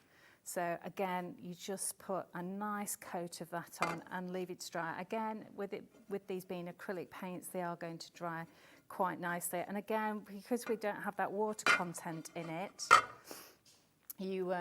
So again, you just put a nice coat of that on and leave it to dry. Again, with these being acrylic paints, they are going to dry quite nicely. And again, because we don't have that water content in it, you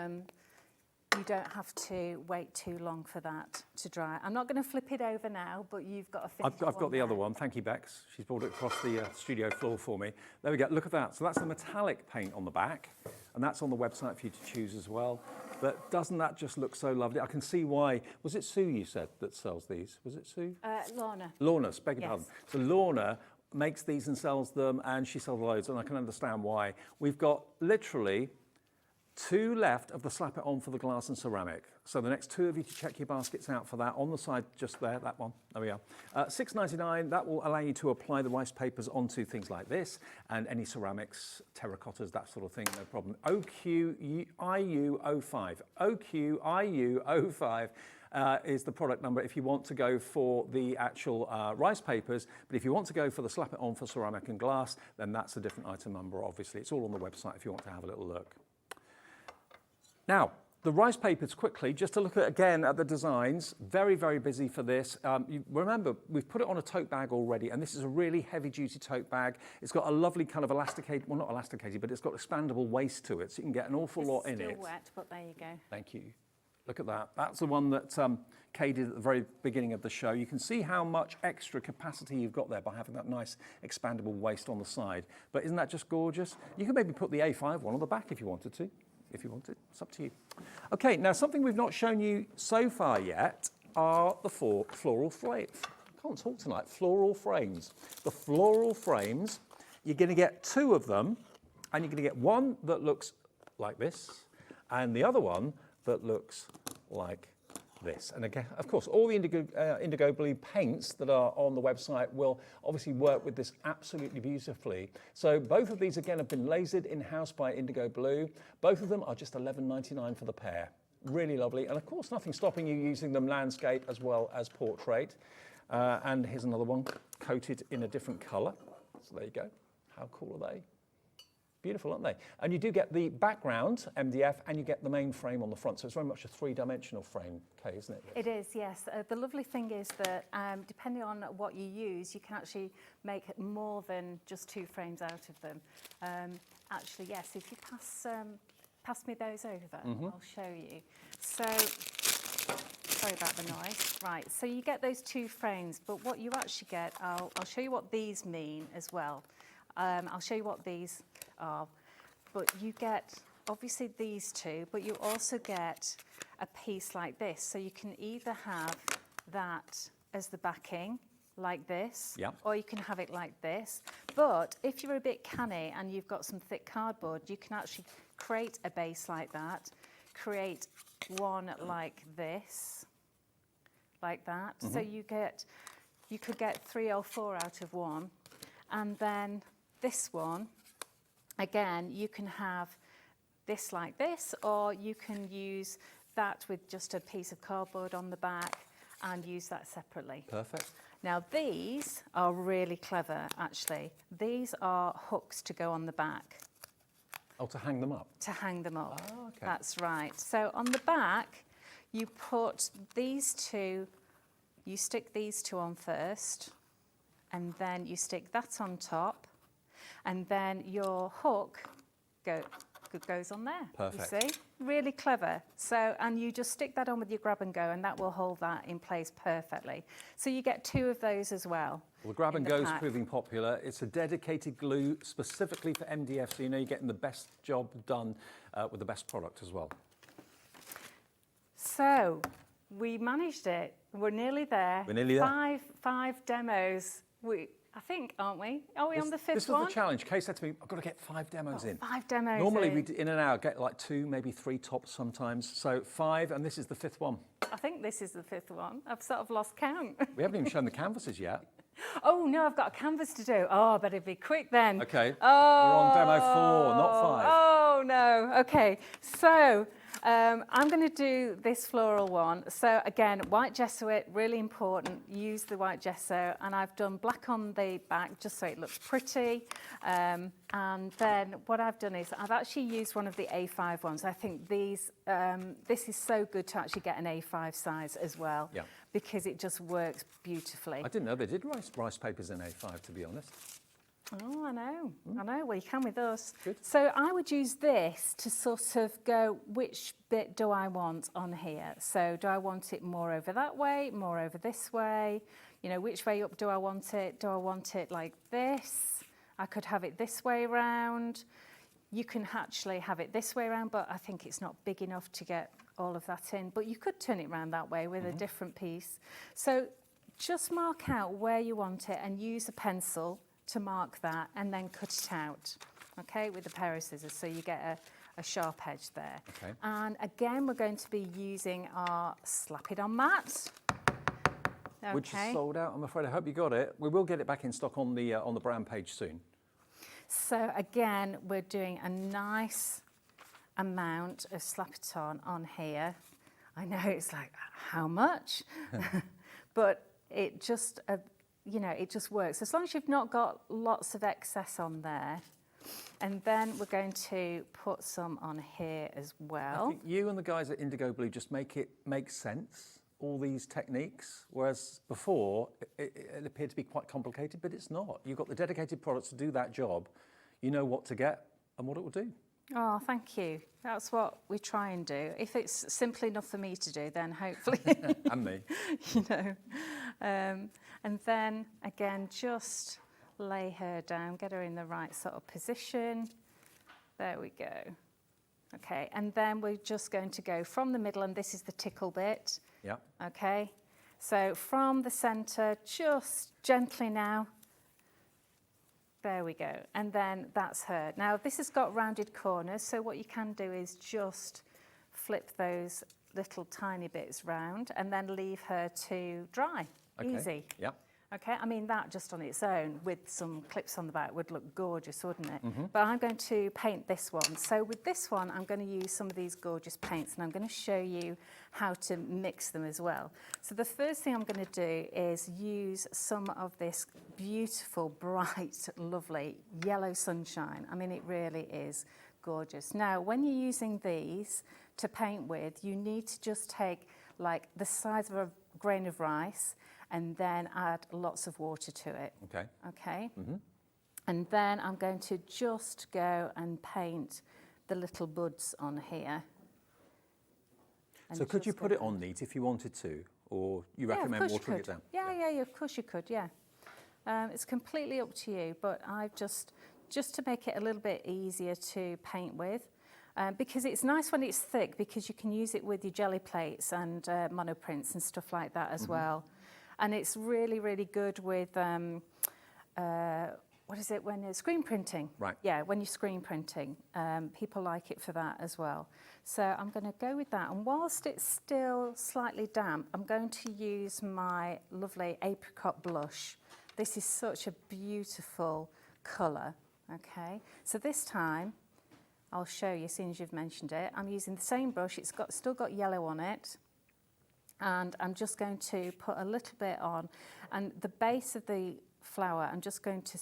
don't have to wait too long for that to dry. I'm not going to flip it over now, but you've got a finished I've got the other there. one. Thank you, Bex. She's brought it across the studio floor for me. There we go. Look at that. So that's the metallic paint on the back, and that's on the website for you to choose as well. But doesn't that just look so lovely? I can see why. Was it Sue you said that sells these? Was it Sue? Lorna. Lorna, beg your Yes. pardon. So Lorna makes these and sells them, and she sells loads, and I can understand why. We've got literally 2 left of the Slap It On for the glass and ceramic. So the next 2 of you to check your baskets out for that. On the side, just there, that one. There we are. $6.99, that will allow you to apply the rice papers onto things like this, and any ceramics, terracottas, that sort of thing, no problem. OQIU05. OQIU05 is the product number if you want to go for the actual rice papers. But if you want to go for the Slap It On for ceramic and glass, then that's a different item number, obviously. It's all on the website if you want to have a little look. Now, the rice papers quickly, just to look at again at the designs, very, very busy for this. You remember, we've put it on a tote bag already, and this is a really heavy duty tote bag. It's got a lovely kind of elasticated, well not elasticated, but it's got expandable waist to it, so you can get an awful lot in it. It's still wet, but there you go. Thank you. Look at that. That's the one that Kay did at the very beginning of the show. You can see how much extra capacity you've got there by having that nice expandable waist on the side. But isn't that just gorgeous? You could maybe put the A5 one on the back if you wanted to. If you want it, it's up to you. Okay, now something we've not shown you so far yet are the floral frames. I can't talk tonight. Floral frames. The floral frames, you're going to get 2 of them, and you're going to get one that looks like this, and the other one that looks like this. And again, of course, all the IndigoBlu paints that are on the website will obviously work with this absolutely beautifully. So both of these, again, have been lasered in-house by IndigoBlu. Both of them are just $11.99 for the pair. Really lovely. And of course, nothing stopping you using them landscape as well as portrait. And here's another one, coated in a different colour. So there you go. How cool are they? Beautiful, aren't they? And you do get the background MDF, and you get the main frame on the front. So it's very much a 3-dimensional frame, Kay, isn't it? It is, yes. The lovely thing is that depending on what you use, you can actually make more than just 2 frames out of them. Actually, yes, if you pass me those over, I'll show you. So, sorry about the noise. Right, so you get those 2 frames, but what you actually get, I'll show you what these mean as well. I'll show you what these are, but you get obviously these 2, but you also get a piece like this. So you can either have that as the backing, like this, or you can have it like this. But if you're a bit canny and you've got some thick cardboard, you can actually create a base like that, create one like this, like that. So you could get 3 or 4 out of one, and then this one, again, you can have this like this, or you can use that with just a piece of cardboard on the back and use that separately. Perfect. Now these are really clever, actually. These are hooks to go on the back. Oh, to hang them up? To hang them up. Oh, okay. That's right. So on the back, you put these two, you stick these two on first, and then you stick that on top, and then your hook goes on there. Perfect. You see? Really clever. So, and you just stick that on with your grab and go, and that will hold that in place perfectly. So you get 2 of those as well. Well, grab and go is proving popular. It's a dedicated glue specifically for MDF, so you know you're getting the best job done with the best product as well. So we managed it. We're nearly there. We're nearly there. Five demos. I think, aren't we? Are we on the 5th one? This was the challenge. Kay said to me, I've got to get 5 demos in. 5 demos Normally, in. in an hour, get like 2, maybe 3 tops sometimes. So 5, and this is the 5th one. I think this is the 5th one. I've sort of lost count. We haven't even shown the canvases yet. Oh, no, I've got a canvas to do. Oh, I better be quick then. Okay, oh, we're on demo 4, not 5. Oh, no. Okay, so I'm going to do this floral one. So again, white gesso it, really important. Use the white gesso, and I've done black on the back just so it looks pretty. And then what I've done is I've actually used one of the A5 ones. I think these, this is so good to actually get an A5 size as well, because it just works beautifully. I didn't know they did rice papers in A5, to be honest. Oh, I know. I know. Well, you can with us. Good. So I would use this to sort of go, which bit do I want on here? So do I want it more over that way, more over this way? You know, which way up do I want it? Do I want it like this? I could have it this way round. You can actually have it this way around, but I think it's not big enough to get all of that in. But you could turn it around that way with a different piece. So just mark out where you want it and use a pencil to mark that, and then cut it out, okay, with a pair of scissors, so you get a sharp edge there. Okay. And again, we're going to be using our Slap It On mat. Okay. Which is sold out, I'm afraid. I hope you got it. We will get it back in stock on the brand page soon. So again, we're doing a nice amount of Slap It On here. I know it's like, how much? But it just... you know, it just works. As long as you've not got lots of excess on there. And then we're going to put some on here as well. I think you and the guys at IndigoBlu just make it make sense, all these techniques, whereas before it appeared to be quite complicated, but it's not. You've got the dedicated products to do that job. You know what to get and what it will do. Oh, thank you. That's what we try and do. If it's simple enough for me to do, then hopefully... and me. You know. And then, again, just lay her down, get her in the right sort of position. There we go. Okay, and then we're just going to go from the middle, and this is the tickle bit. Yeah. Okay, so from the centre, just gently now. There we go, and then that's her. Now, this has got rounded corners, so what you can do is just flip those little tiny bits round and then leave her to dry. Okay. Easy. Yeah. Okay, I mean, that just on its own with some clips on the back would look gorgeous, wouldn't it? But I'm going to paint this one. So with this one, I'm going to use some of these gorgeous paints, and I'm going to show you how to mix them as well. So the first thing I'm going to do is use some of this beautiful, bright, lovely yellow sunshine. I mean, it really is gorgeous. Now, when you're using these to paint with, you need to just take like the size of a grain of rice and then add lots of water to it. Okay. Okay? And then I'm going to just go and paint the little buds on here. So could you put it on neat if you wanted to, or you recommend watering it down? Yeah, of course you could, yeah. It's completely up to you, but I've just to make it a little bit easier to paint with, because it's nice when it's thick, because you can use it with your jelly plates and monoprints and stuff like that as well. And it's really, really good with, what is it, when you're screen printing? Right. Yeah, when you're screen printing. People like it for that as well. So I'm going to go with that. And whilst it's still slightly damp, I'm going to use my lovely apricot blush. This is such a beautiful colour, okay? So this time, I'll show you as soon as you've mentioned it. I'm using the same brush, it's still got yellow on it. And I'm just going to put a little bit on. And the base of the flower, I'm just going to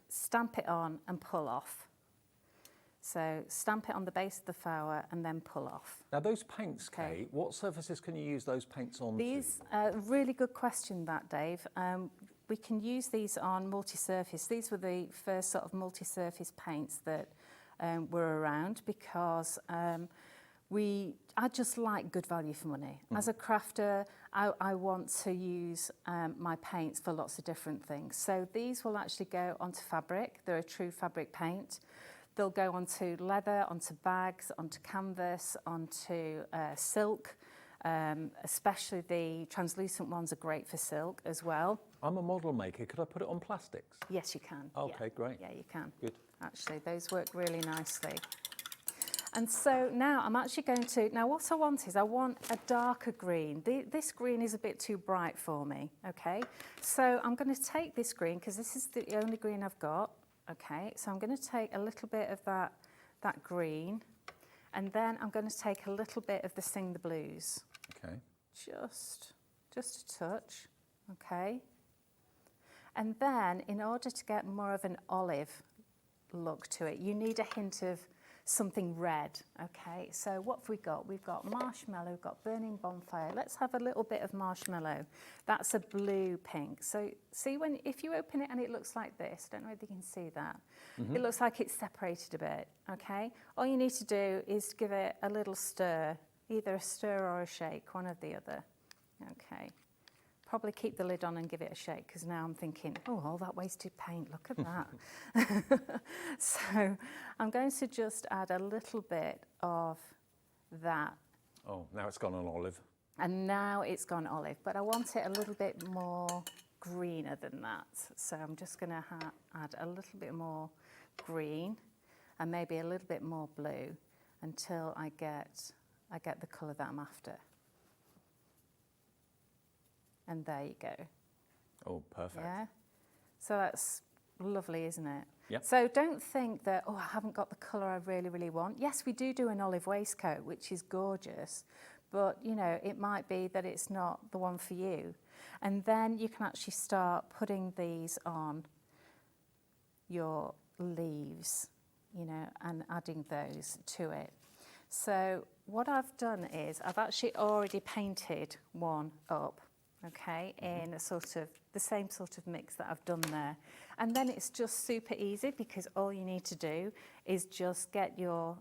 stamp it on and pull off. So stamp it on the base of the flower and then pull off. Now those paints, Kate, what surfaces can you use those paints on? These, really good question that, Dave. We can use these on multi-surface. These were the first sort of multi-surface paints that were around because I just like good value for money. As a crafter, I want to use my paints for lots of different things. So these will actually go onto fabric. They're a true fabric paint. They'll go onto leather, onto bags, onto canvas, onto silk. Especially the translucent ones are great for silk as well. I'm a model maker. Could I put it on plastics? Yes, you can. Okay, great. Yeah, you can. Good. Actually, those work really nicely. And so now I'm actually going to, now what I want is I want a darker green. This green is a bit too bright for me, okay? So I'm going to take this green, because this is the only green I've got, okay? So I'm going to take a little bit of that green, and then I'm going to take a little bit of the Sing the Blues. Okay. Just a touch, okay? And then in order to get more of an olive look to it, you need a hint of something red, okay? So what have we got? We've got marshmallow, we've got burning bonfire. Let's have a little bit of marshmallow. That's a blue pink. So see if you open it and it looks like this, I don't know if you can see that. It looks like it's separated a bit, okay? All you need to do is give it a little stir, either a stir or a shake, one or the other, okay? Probably keep the lid on and give it a shake, because now I'm thinking, oh, all that wasted paint, look at that. So I'm going to just add a little bit of that. Oh, now it's gone on olive. And now it's gone olive, but I want it a little bit more greener than that. So I'm just going to add a little bit more green and maybe a little bit more blue until I get the colour that I'm after. And there you go. Oh, perfect. Yeah. So that's lovely, isn't it? Yep. So don't think that, oh, I haven't got the colour I really, really want. Yes, we do an olive waistcoat, which is gorgeous, but, you know, it might be that it's not the one for you. And then you can actually start putting these on your leaves, you know, and adding those to it. So what I've done is I've actually already painted one up, okay, in a sort of the same sort of mix that I've done there. And then it's just super easy, because all you need to do is just get your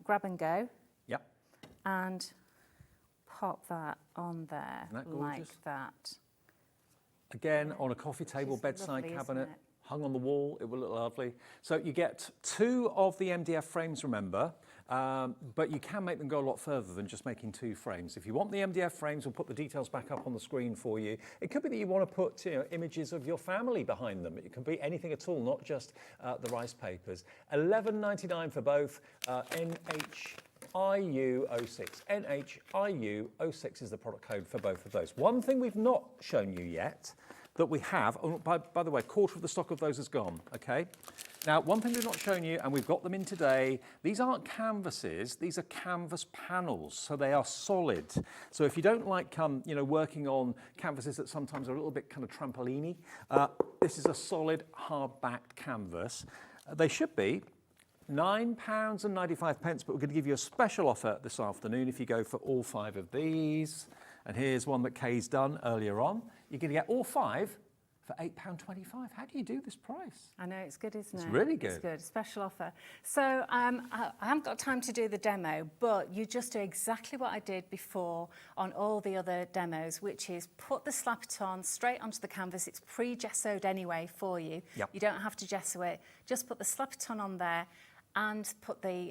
grab and go. Yep. And pop that on there like that. Again, on a coffee table, bedside lovely, cabinet, isn't it? hung on the wall, it will look lovely. So you get 2 of the MDF frames, remember, but you can make them go a lot further than just making 2 frames. If you want the MDF frames, we'll put the details back up on the screen for you. It could be that you want to put images of your family behind them. It could be anything at all, not just the rice papers. $11.99 for both. NHIU06. NHIU06 is the product code for both of those. One thing we've not shown you yet that we have, oh, by the way, 1/4 of the stock of those is gone, okay? Now, one thing we've not shown you, and we've got them in today, these aren't canvases, these are canvas panels, so they are solid. So if you don't like, working on canvases that sometimes are a little bit kind of trampoline-y, this is a solid, hard-backed canvas. They should be £9.95, but we're going to give you a special offer this afternoon if you go for all 5 of these. And here's one that Kay's done earlier on. You're going to get all 5 for £8.25. How do you do this price? I know, it's good, isn't it? It's really good. It's good, special offer. So I haven't got time to do the demo, but you just do exactly what I did before on all the other demos, which is put the slap-it on straight onto the canvas. It's pre-gessoed anyway for you. Yep. You don't have to gesso it. Just put the slap-it on there and put the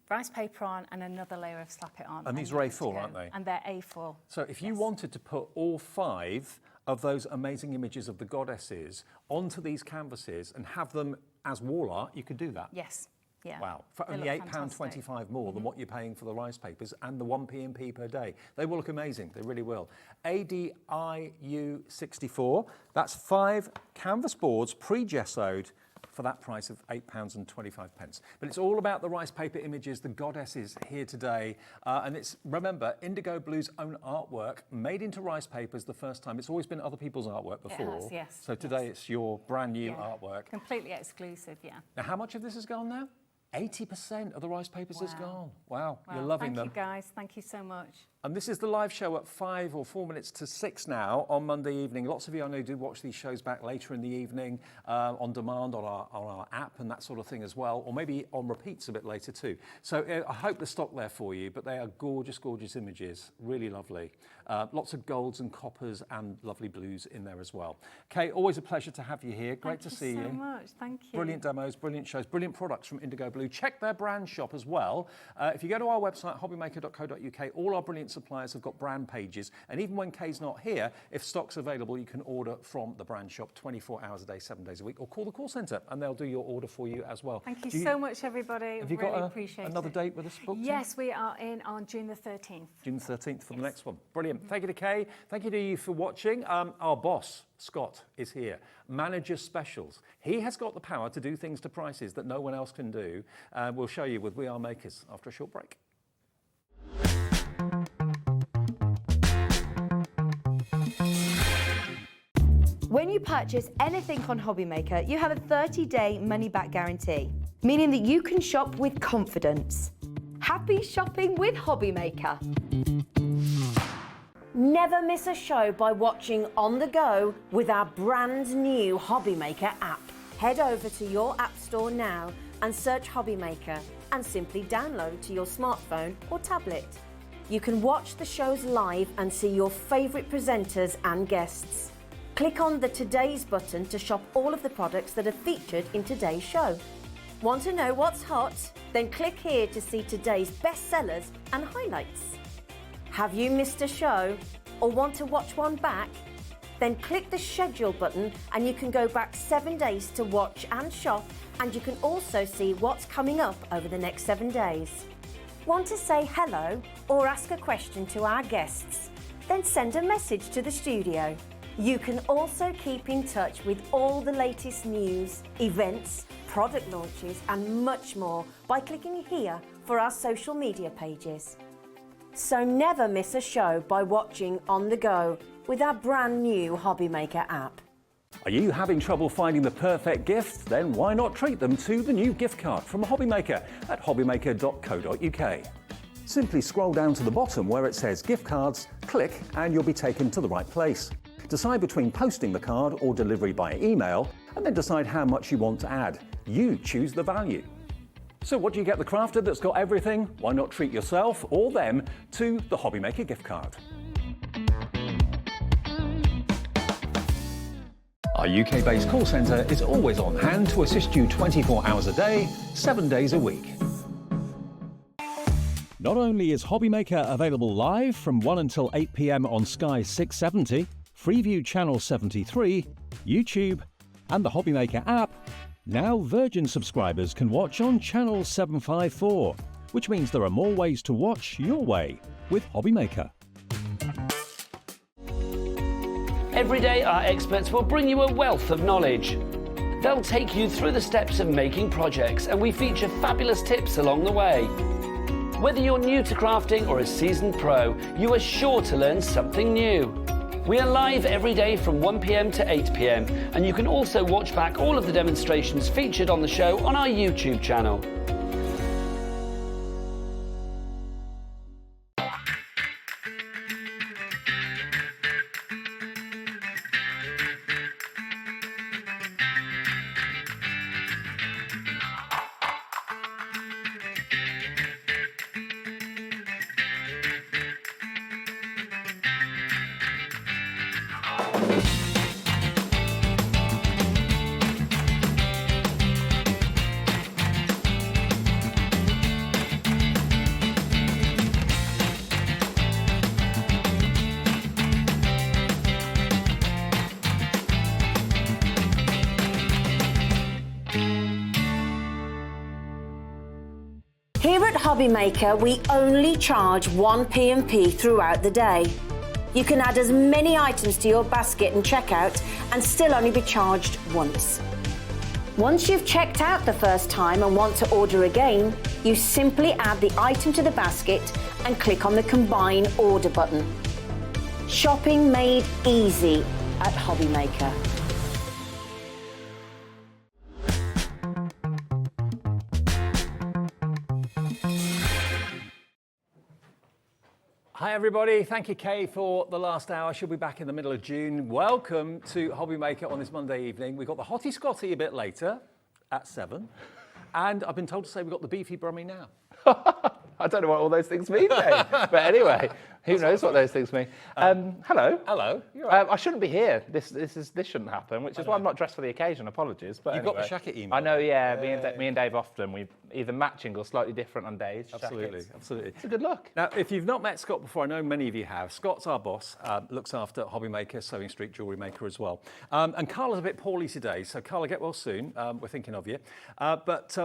rice paper on and another layer of slap-it on. And these are A4, aren't they? And they're A4. So if you wanted to put all 5 of those amazing images of the goddesses onto these canvases and have them as wall art, you could do that. Yes. Yeah. Wow, for only £8.25 more than what you're paying for the rice papers and the 1 P&P per day. They will look amazing, they really will. ADIU64, that's 5 canvas boards pre-gessoed for that price of £8.25. But it's all about the rice paper images. The goddess is here today. And it's, remember, IndigoBlu's own artwork made into rice papers the first time. It's always been other people's artwork before. It has, yes. So today it's your brand new artwork. Completely exclusive, yeah. Now, how much of this has gone now? 80% of the rice papers has gone. Wow, you're loving them. Thank you, guys. Thank you so much. And this is the live show at 5 or 4 minutes to 6 now on Monday evening. Lots of you I know do watch these shows back later in the evening on demand on our app and that sort of thing as well, or maybe on repeats a bit later too. So I hope there's stock there for you, but they are gorgeous, gorgeous images, really lovely. Lots of golds and coppers and lovely blues in there as well. Kate, always a pleasure to have you here. Great to see you. Thank you so much. Thank you. Brilliant demos, brilliant shows, brilliant products from IndigoBlu. Check their brand shop as well. If you go to our website, hobbymaker.co.uk, all our brilliant suppliers have got brand pages. And even when Kay's not here, if stock's available, you can order from the brand shop 24 hours a day, 7 days a week, or call the call centre and they'll do your order for you as well. Thank you so much, everybody. Have you really got appreciate another it. date with us booked? Yes, we are in on June the 13th. June the 13th for the next one. Brilliant. Thank you to Kay. Thank you to you for watching. Our boss, Scott, is here. Manager Specials. He has got the power to do things to prices that no one else can do. We'll show you with We Are Makers after a short break. When you purchase anything on HobbyMaker, you have a 30-day money-back guarantee, meaning that you can shop with confidence. Happy shopping with HobbyMaker. Never miss a show by watching on the go with our brand new HobbyMaker app. Head over to your app store now and search HobbyMaker and simply download to your smartphone or tablet. You can watch the shows live and see your favourite presenters and guests. Click on the Today's button to shop all of the products that are featured in today's show. Want to know what's hot? Then click here to see today's bestsellers and highlights. Have you missed a show or want to watch one back? Then click the schedule button and you can go back 7 days to watch and shop, and you can also see what's coming up over the next 7 days. Want to say hello or ask a question to our guests? Then send a message to the studio. You can also keep in touch with all the latest news, events, product launches and much more by clicking here for our social media pages. So never miss a show by watching on the go with our brand new HobbyMaker app. Are you having trouble finding the perfect gift? Then why not treat them to the new gift card from HobbyMaker at hobbymaker.co.uk. Simply scroll down to the bottom where it says gift cards, click and you'll be taken to the right place. Decide between posting the card or delivery by email, and then decide how much you want to add. You choose the value. So what do you get the crafter that's got everything? Why not treat yourself or them to the HobbyMaker gift card? Our UK-based call centre is always on hand to assist you 24 hours a day, 7 days a week. Not only is HobbyMaker available live from 1 until 8 p.m. on Sky 670, Freeview Channel 73, YouTube, and the HobbyMaker app, now Virgin subscribers can watch on Channel 754, which means there are more ways to watch your way with HobbyMaker. Every day, our experts will bring you a wealth of knowledge. They'll take you through the steps of making projects, and we feature fabulous tips along the way. Whether you're new to crafting or a seasoned pro, you are sure to learn something new. We are live every day from 1 p.m. to 8 p.m, and you can also watch back all of the demonstrations featured on the show on our YouTube channel. Here at HobbyMaker, we only charge 1 P&P throughout the day. You can add as many items to your basket and checkout and still only be charged once. Once you've checked out the first time and want to order again, you simply add the item to the basket and click on the Combine Order button. Shopping made easy at HobbyMaker. Hi everybody, thank you Kay for the last hour. She'll be back in the middle of June. Welcome to HobbyMaker on this Monday evening. We've got the Hottie Scotty a bit later at 7. And I've been told to say we've got the Beefy Brummy now. I don't know what all those things mean, Dave. But anyway, who knows what those things mean. Hello. Hello. I shouldn't be here. This shouldn't happen, which is why I'm not dressed for the occasion. Apologies. But You've anyway. got the shacket email. I know, yeah. Me and Dave often, we either matching or slightly different on days. Absolutely, Jackets. absolutely. It's a good look. Now, if you've not met Scott before, I know many of you have. Scott's our boss, looks after HobbyMaker, Sewing Street Jewellery Maker as well. And Carla's a bit poorly today, so Carla, get well soon. We're thinking of you. But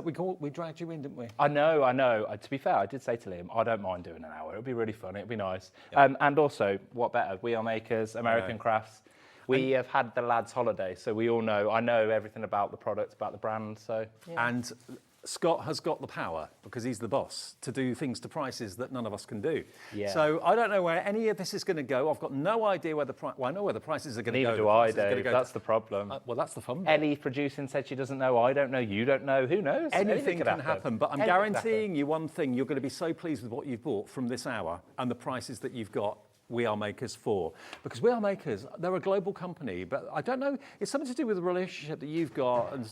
we dragged you in, didn't we? I know. To be fair, I did say to Liam, I don't mind doing an hour. It'll be really fun. It'll be nice. Yep. And also, what better? We are makers, American Crafts. We have had the lads' holiday, so we all know. I know everything about the product, about the brand. So. Yeah. And Scott has got the power, because he's the boss, to do things to prices that none of us can do. Yeah. So I don't know where any of this is going to go. I've got no idea where I know where the prices are going to go. Neither do I, Dave. That's the problem. Well, that's the fun bit. Ellie producing said she doesn't know. I don't know. You don't know. Who knows? Anything can happen. But I'm guaranteeing you one thing. You're going to be so pleased with what you've bought from this hour and the prices that you've got We Are Makers for. Because We Are Makers, they're a global company, but I don't know, it's something to do with the relationship that you've got and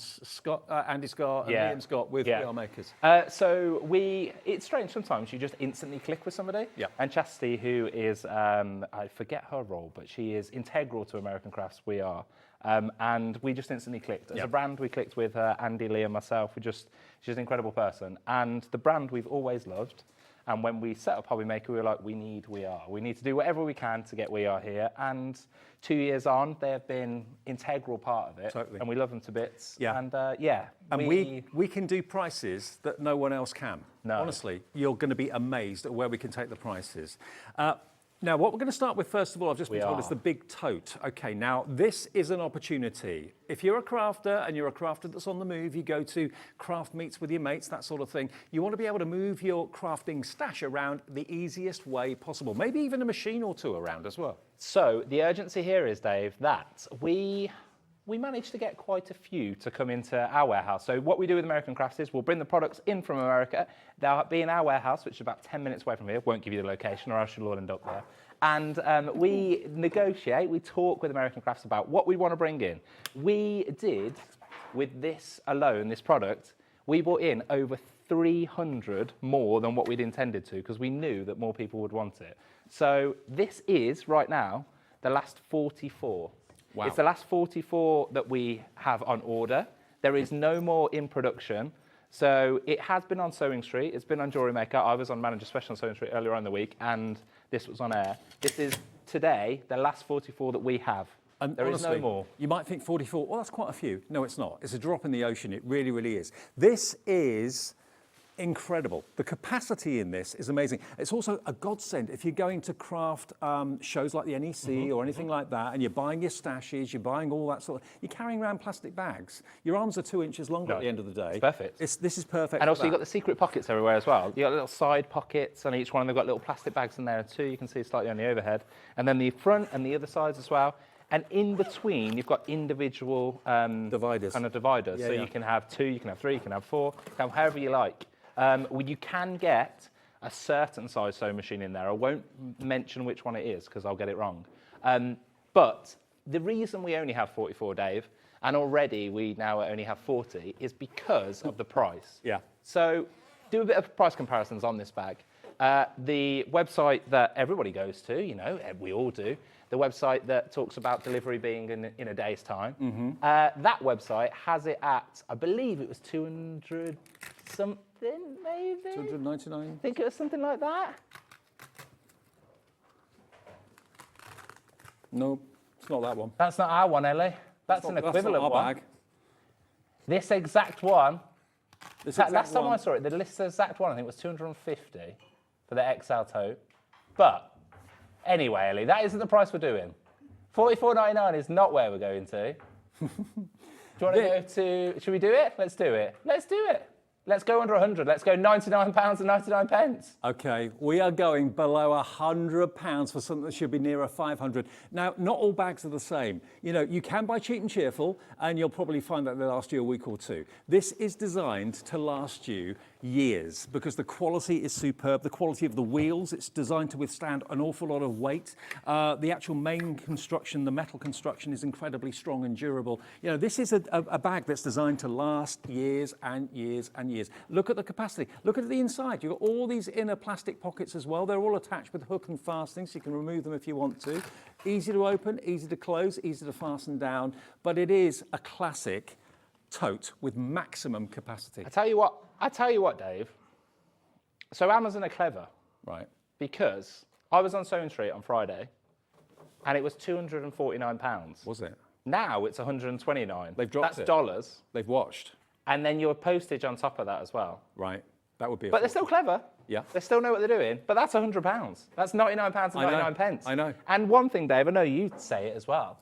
Andy Scott and Liam's got with We Are Makers. It's strange sometimes, you just instantly click with somebody. Yeah. And Chastity, who is, I forget her role, but she is integral to American Crafts, we are. And we just instantly clicked. As a brand, we clicked with Andy, Liam, myself. She's an incredible person. And the brand we've always loved. And when we set up HobbyMaker, we were like, we need to do whatever we can to get We Are here. And 2 years on, they have been integral part of it. Totally. And we love them to bits. Yeah. And And we can do prices that no one else can. No. Honestly, you're going to be amazed at where we can take the prices. Now, what we're going to start with, first of all, I've just been told, is the big tote. Okay, now, this is an opportunity. If you're a crafter and you're a crafter that's on the move, you go to craft meets with your mates, that sort of thing, you want to be able to move your crafting stash around the easiest way possible. Maybe even a machine or two around as well. So the urgency here is, Dave, that we managed to get quite a few to come into our warehouse. So what we do with American Crafts is we'll bring the products in from America. They'll be in our warehouse, which is about 10 minutes away from here. Won't give you the location or else you'll all end up there. And we negotiate, we talk with American Crafts about what we want to bring in. We did, with this alone, this product, we brought in over 300 more than what we'd intended to, because we knew that more people would want it. So this is, right now, the last 44. Wow. It's the last 44 that we have on order. There is no more in production. So it has been on Sewing Street. It's been on Jewellery Maker. I was on Manager Special on Sewing Street earlier on in the week, and this was on air. This is today the last 44 that we have. And there honestly, is no more. You might think 44, well, that's quite a few. No, it's not. It's a drop in the ocean. It really, really is. This is incredible. The capacity in this is amazing. It's also a godsend if you're going to craft shows like the NEC or anything like that, and you're buying your stashes, you're buying all that sort of, you're carrying around plastic bags. Your arms are 2 inches longer at the end of the day. It's perfect. This is perfect. And also you've got the secret pockets everywhere as well. You've got little side pockets on each one. They've got little plastic bags in there too. You can see slightly on the overhead. And then the front and the other sides as well. And in between, you've got individual dividers. Kind of dividers. Yeah, so you can have 2, you can have 3, you can have 4, you can have however you like. You can get a certain size sewing machine in there. I won't mention which one it is because I'll get it wrong. But the reason we only have 44, Dave, and already we now only have 40, is because of the price. Yeah. So do a bit of price comparisons on this bag. The website that everybody goes to, you know, we all do, the website that talks about delivery being in a day's time, that website has it at, I believe it was 200 something, maybe? 299? I think it was something like that. No, it's not that one. That's not our one, Ellie. That's an equivalent that's not our one. bag. This exact one, last time one. I saw it, the list exact one, I think was 250 for the XL tote. But anyway, Ellie, that isn't the price we're doing. $44.99 is not where we're going to. Do you want to go to... Should we do it? Let's do it. Let's do it. Let's go under 100. Let's go £99.99. Okay, we are going below £100 for something that should be nearer 500. Now, not all bags are the same. You know, you can buy cheap and cheerful, and you'll probably find that they last you a week or two. This is designed to last you years because the quality is superb. The quality of the wheels, it's designed to withstand an awful lot of weight. The actual main construction, the metal construction, is incredibly strong and durable. You know, this is a bag that's designed to last years and years and years. Look at the capacity. Look at the inside. You've got all these inner plastic pockets as well. They're all attached with hook and fastening, so you can remove them if you want to. Easy to open, easy to close, easy to fasten down. But it is a classic tote with maximum capacity. I tell you what, Dave. So Amazon are clever, right? Because I was on Sohn Street on Friday, and it was £249. Was it? Now it's 129. They've dropped it. That's dollars. They've watched. And then your postage on top of that as well. Right. That would be. But they're still clever. Yeah. They still know what they're doing. But that's £100. That's £99.99. I know. And one thing, Dave, I know you say it as well.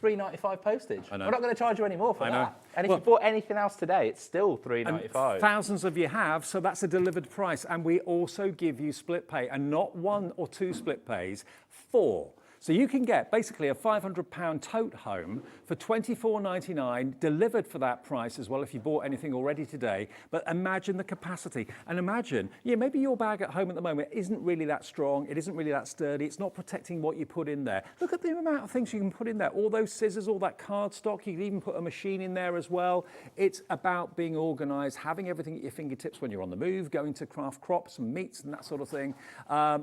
£3.95 postage. I know. We're not going to charge you any more for I know. that. And if you bought anything else today, it's still £3.95. Thousands of you have, so that's a delivered price. And we also give you split pay, and not 1 or 2 split pays, 4. So you can get basically a £500 tote home for £24.99, delivered for that price as well if you bought anything already today. But imagine the capacity. And imagine, yeah, maybe your bag at home at the moment isn't really that strong, it isn't really that sturdy, it's not protecting what you put in there. Look at the amount of things you can put in there. All those scissors, all that cardstock, you can even put a machine in there as well. It's about being organised, having everything at your fingertips when you're on the move, going to craft crops and meats and that sort of thing.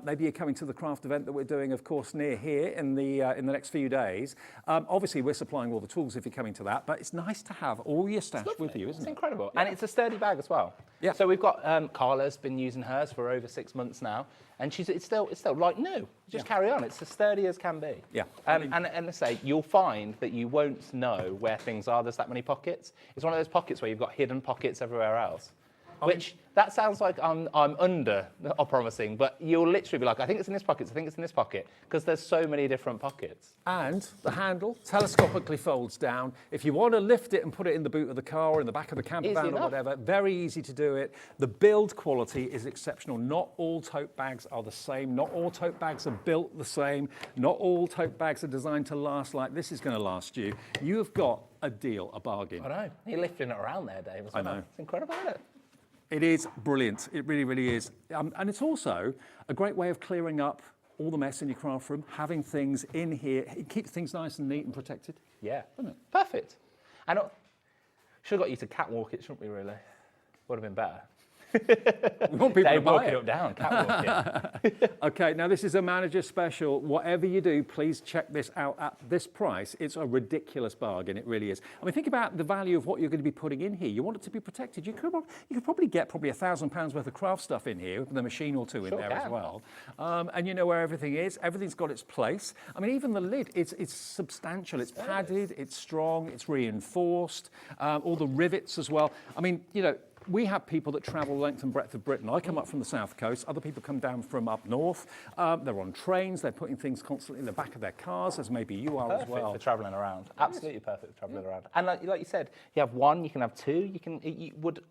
Maybe you're coming to the craft event that we're doing, of course, near here in the next few days. Obviously, we're supplying all the tools if you're coming to that, but it's nice to have all your stash with you, isn't it? It's incredible. Yeah. And it's a sturdy bag as well. Yeah. So we've got Carla's been using hers for over 6 months now, and it's still like new. Just carry on. It's as sturdy as can be. Yeah. And I say, you'll find that you won't know where things are. There's that many pockets. It's one of those pockets where you've got hidden pockets everywhere else. Which, that sounds like I'm under promising, but you'll literally be like, I think it's in this pocket, I think it's in this pocket, because there's so many different pockets. And the handle telescopically folds down. If you want to lift it and put it in the boot of the car or in the back of the camper van or whatever, very easy to do it. The build quality is exceptional. Not all tote bags are the same. Not all tote bags are built the same. Not all tote bags are designed to last like this is going to last you. You have got a deal, a bargain. I know. You're lifting it around there, Dave. I know. It's incredible, isn't it? It is brilliant. It really, really is. And it's also a great way of clearing up all the mess in your craft room, having things in here. It keeps things nice and neat and protected. Yeah. Doesn't it? Perfect. And should have got you to catwalk it, shouldn't we, really? Would have been better. We want people to buy walk it. it up down, catwalk it. Okay, now this is a manager special. Whatever you do, please check this out at this price. It's a ridiculous bargain, it really is. I mean, think about the value of what you're going to be putting in here. You want it to be protected. You could probably get £1,000 worth of craft stuff in here, with a machine or two in there as well. And you know where everything is. Everything's got its place. I mean, even the lid, it's substantial. It's padded, it's strong, it's reinforced. All the rivets as well. I mean, you know, we have people that travel length and breadth of Britain. I come up from the south coast. Other people come down from up north. They're on trains. They're putting things constantly in the back of their cars, as maybe you are as well. Perfect for travelling around. Absolutely perfect for travelling around. And like you said, you have one, you can have two. It would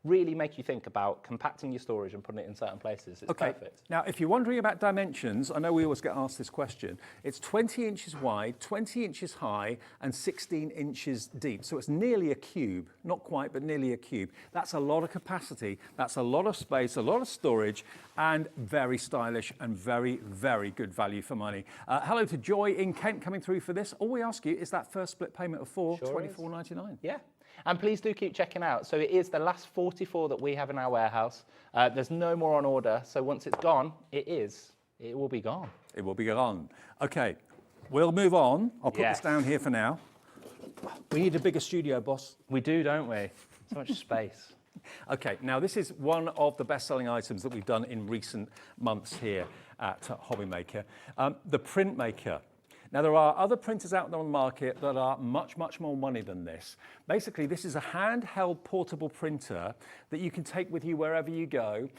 really make you think about compacting your storage and putting it in certain places. It's perfect. Now, if you're wondering about dimensions, I know we always get asked this question. It's 20 inches wide, 20 inches high, and 16 inches deep. So it's nearly a cube. Not quite, but nearly a cube. That's a lot of capacity. That's a lot of space, a lot of storage, and very stylish and very, very good value for money. Hello to Joy in Kent coming through for this. All we ask you is that first split payment of £24.99. Yeah. And please do keep checking out. So it is the last 44 that we have in our warehouse. There's no more on order. So once it's gone, it will be gone. It will be gone. Okay, we'll move on. I'll put this down here for now. We need a bigger studio, boss. We do, don't we? So much space. Okay, now this is one of the best-selling items that we've done in recent months here at HobbyMaker, the printmaker. Now, there are other printers out there on the market that are much, much more money than this. Basically, this is a handheld portable printer that you can take with you wherever you go.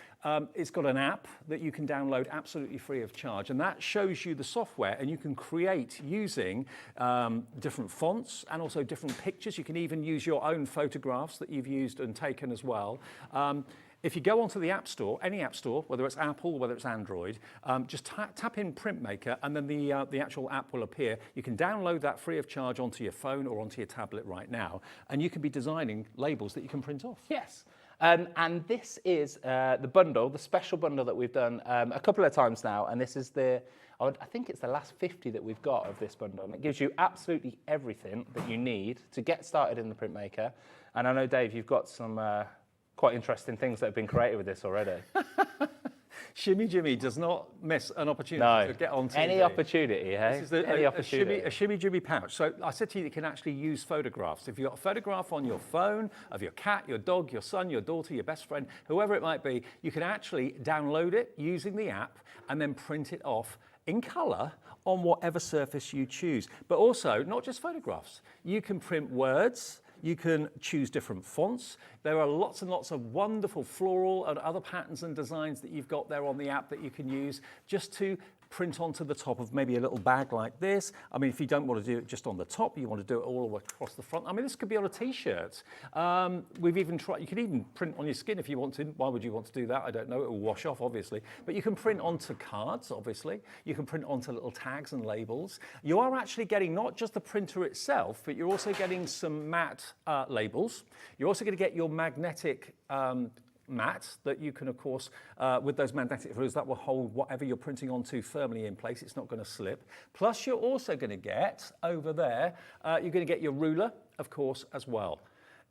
It's got an app that you can download absolutely free of charge, and that shows you the software, and you can create using different fonts and also different pictures. You can even use your own photographs that you've used and taken as well. If you go onto the App Store, any App Store, whether it's Apple, whether it's Android, just tap in Printmaker, and then the actual app will appear. You can download that free of charge onto your phone or onto your tablet right now, and you can be designing labels that you can print off. Yes. And this is the bundle, the special bundle that we've done a couple of times now, and this is I think it's the last 50 that we've got of this bundle, and it gives you absolutely everything that you need to get started in the Printmaker. And I know, Dave, you've got some quite interesting things that have been created with this already. Shimmy Jimmy does not miss an opportunity to get on TV. Any opportunity, hey? This is a Shimmy Jimmy pouch. So I said to you, you can actually use photographs. If you've got a photograph on your phone of your cat, your dog, your son, your daughter, your best friend, whoever it might be, you can actually download it using the app and then print it off in colour on whatever surface you choose. But also, not just photographs. You can print words. You can choose different fonts. There are lots and lots of wonderful floral and other patterns and designs that you've got there on the app that you can use just to print onto the top of maybe a little bag like this. I mean, if you don't want to do it just on the top, you want to do it all the way across the front. I mean, this could be on a t-shirt. We've even tried, you can even print on your skin if you want to. Why would you want to do that? I don't know, it will wash off, obviously. But you can print onto cards, obviously. You can print onto little tags and labels. You are actually getting not just the printer itself, but you're also getting some matte labels. You're also going to get your magnetic mat that you can, of course, with those magnetic rulers, that will hold whatever you're printing onto firmly in place. It's not going to slip. Plus, you're also going to get, over there, you're going to get your ruler, of course, as well.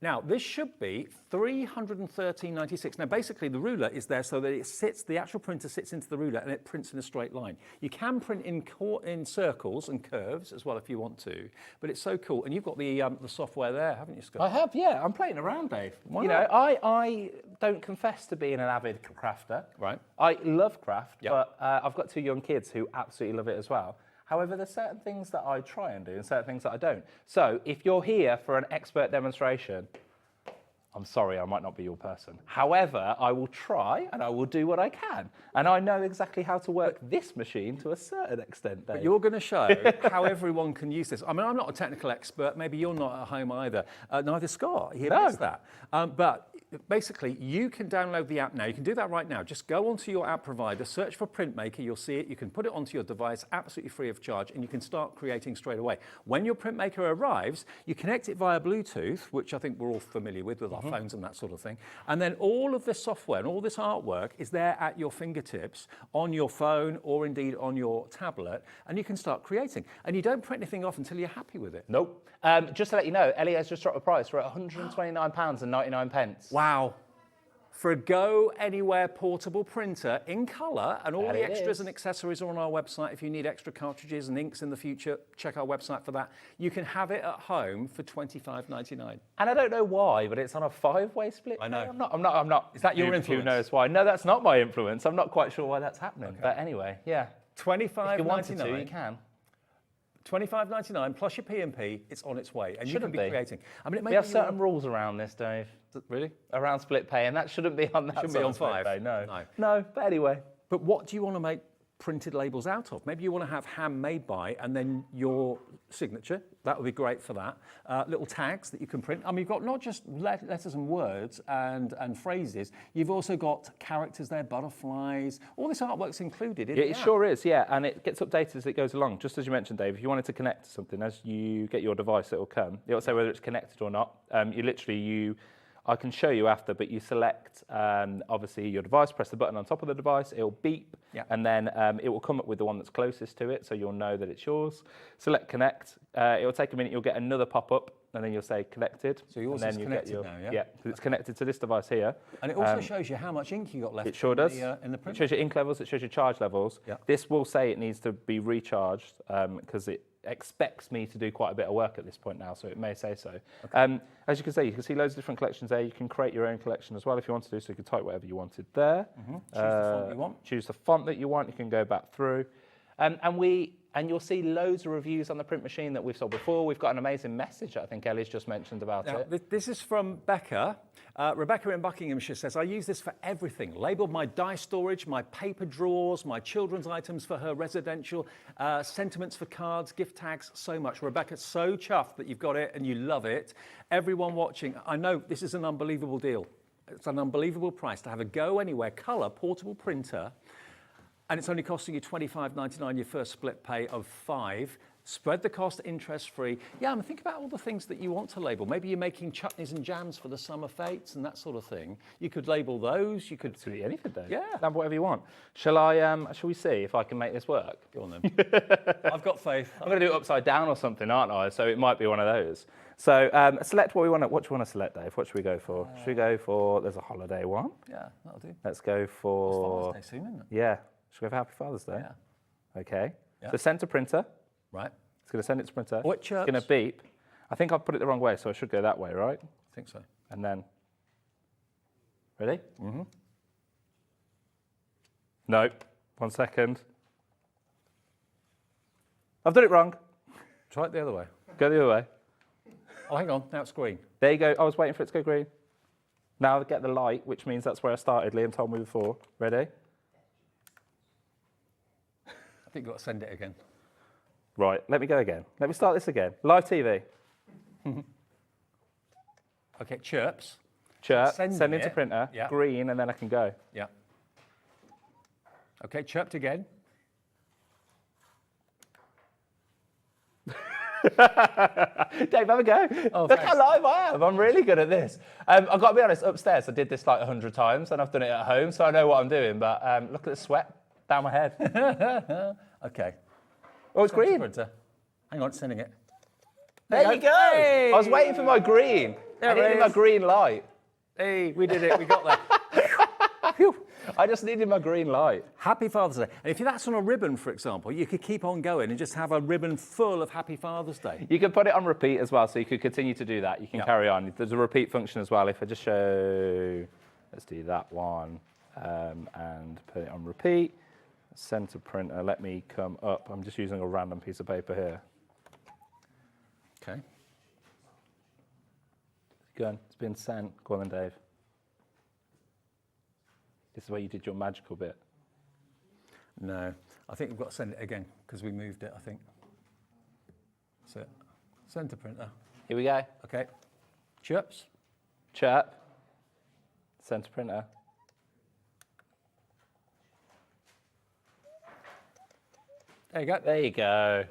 Now, this should be $313.96. Now, basically, the ruler is there so that it sits, the actual printer sits into the ruler and it prints in a straight line. You can print in circles and curves as well if you want to, but it's so cool. And you've got the software there, haven't you, Scott? I have, yeah. I'm playing around, Dave. Why you not? know, I don't confess to being an avid crafter. Right. I love craft, but I've got two young kids who absolutely love it as well. However, there's certain things that I try and do and certain things that I don't. So if you're here for an expert demonstration, I'm sorry, I might not be your person. However, I will try and I will do what I can. And I know exactly how to work this machine to a certain extent, Dave. But you're going to show how everyone can use this. I mean, I'm not a technical expert. Maybe you're not at home either. Neither Scott. He admits that. But basically, you can download the app now. You can do that right now. Just go onto your app provider, search for Printmaker. You'll see it. You can put it onto your device absolutely free of charge, and you can start creating straight away. When your Printmaker arrives, you connect it via Bluetooth, which I think we're all familiar with our phones and that sort of thing. And then all of this software and all this artwork is there at your fingertips on your phone or indeed on your tablet, and you can start creating. And you don't print anything off until you're happy with it. Nope. Just to let you know, Ellie has just dropped a price. We're at £129.99. Wow. For a Go Anywhere portable printer in colour, and all the extras and accessories are on our website. If you need extra cartridges and inks in the future, check our website for that. You can have it at home for $25.99. And I don't know why, but it's on a 5-way split. I know. I'm not. Is that your Who influence? knows why? No, that's not my influence. I'm not quite sure why that's happening. Okay. But anyway, yeah. $25.99. If you wanted to, you can. $25.99 plus your P&P, it's on its way, and you can be creating. I mean, it may we have certain rules around this, Dave. Really? Around split pay, and that shouldn't be on that. Shouldn't be on 5. Pay, no. No. But anyway. But what do you want to make printed labels out of? Maybe you want to have handmade by, and then your signature. That would be great for that. Little tags that you can print. I mean, you've got not just letters and words and phrases. You've also got characters there, butterflies. All this artwork's included in it sure is, yeah. And it gets updated as it goes along. Just as you mentioned, Dave, if you wanted to connect to something, as you get your device, it will come. It'll say whether it's connected or not. I can show you after, but you select, obviously, your device, press the button on top of the device, it'll beep, and then it will come up with the one that's closest to it, so you'll know that it's yours. Select connect. It'll take a minute, you'll get another pop-up, and then you'll say connected. So yours is connected now, yeah? Yeah, it's connected to this device here. And it also shows you how much ink you got left. It sure does. In the print. It shows your ink levels, it shows your charge levels. Yeah. This will say it needs to be recharged, because it expects me to do quite a bit of work at this point now, so it may say so. Okay. As you can see loads of different collections there. You can create your own collection as well if you want to do, so you can type whatever you wanted there. Choose the font you want. Choose the font that you want. You can go back through. And we and you'll see loads of reviews on the print machine that we've sold before. We've got an amazing message that I think Ellie's just mentioned about it. This is from Becca. Rebecca in Buckinghamshire says, I use this for everything. Labelled my die storage, my paper drawers, my children's items for her residential, sentiments for cards, gift tags, so much. Rebecca's so chuffed that you've got it and you love it. Everyone watching, I know this is an unbelievable deal. It's an unbelievable price to have a Go Anywhere colour portable printer, and it's only costing you $25.99 your first split pay of £5. Spread the cost interest-free. Yeah, I mean, think about all the things that you want to label. Maybe you're making chutneys and jams for the summer fetes and that sort of thing. You could label those. You could do anything, though. Yeah. Have whatever you want. Shall we see if I can make this work? Go on then. I've got faith. I'm going to do it upside down or something, aren't I? So it might be one of those. So select what we want. What do you want to select, Dave? What should we go for? Should we go for? There's a holiday one. Yeah, that'll do. Let's go for. It's Father's Day soon, isn't it? Yeah. Should we go for Happy Father's Day? Yeah. Okay. Yeah. So send to printer. Right. It's going to send it to printer. What It's chirps? going to beep. I think I've put it the wrong way, so I should go that way, right? I think so. And then. Ready? Mm-hmm. No. 1 second. I've done it wrong. Try it the other way. Go the other way. Oh, hang on. Now it's green. There you go. I was waiting for it to go green. Now I get the light, which means that's where I started. Liam told me before. Ready? I think you've got to send it again. Right, let me go again. Let me start this again. Live TV. Okay, chirps. Chirp, Send send into it. printer, Yeah. green, and then I can go. Yeah. Okay, chirped again. Dave, have a go. Oh, Look thanks. how live I am. I'm really good at this. I've got to be honest, upstairs I did this like 100 times, and I've done it at home, so I know what I'm doing, but look at the sweat down my head. Okay. Oh, it's green. Printer. Hang on, it's sending it. There you go. Hey. I was waiting for my green. There I needed it my is. green light. Hey, we did it. We got there. Phew. I just needed my green light. Happy Father's Day. And if that's on a ribbon, for example, you could keep on going and just have a ribbon full of Happy Father's Day. You can put it on repeat as well, so you could continue to do that. You can carry on. There's a repeat function as well. If I just show, let's do that one, and put it on repeat. Send to printer. Let me come up. I'm just using a random piece of paper here. Okay. Go on. It's been sent. Go on then, Dave. This is where you did your magical bit. No, I think we've got to send it again because we moved it, I think. That's it. Send to printer. Here we go. Okay. Chirps. Chirp. Send to printer. There you go. There you go.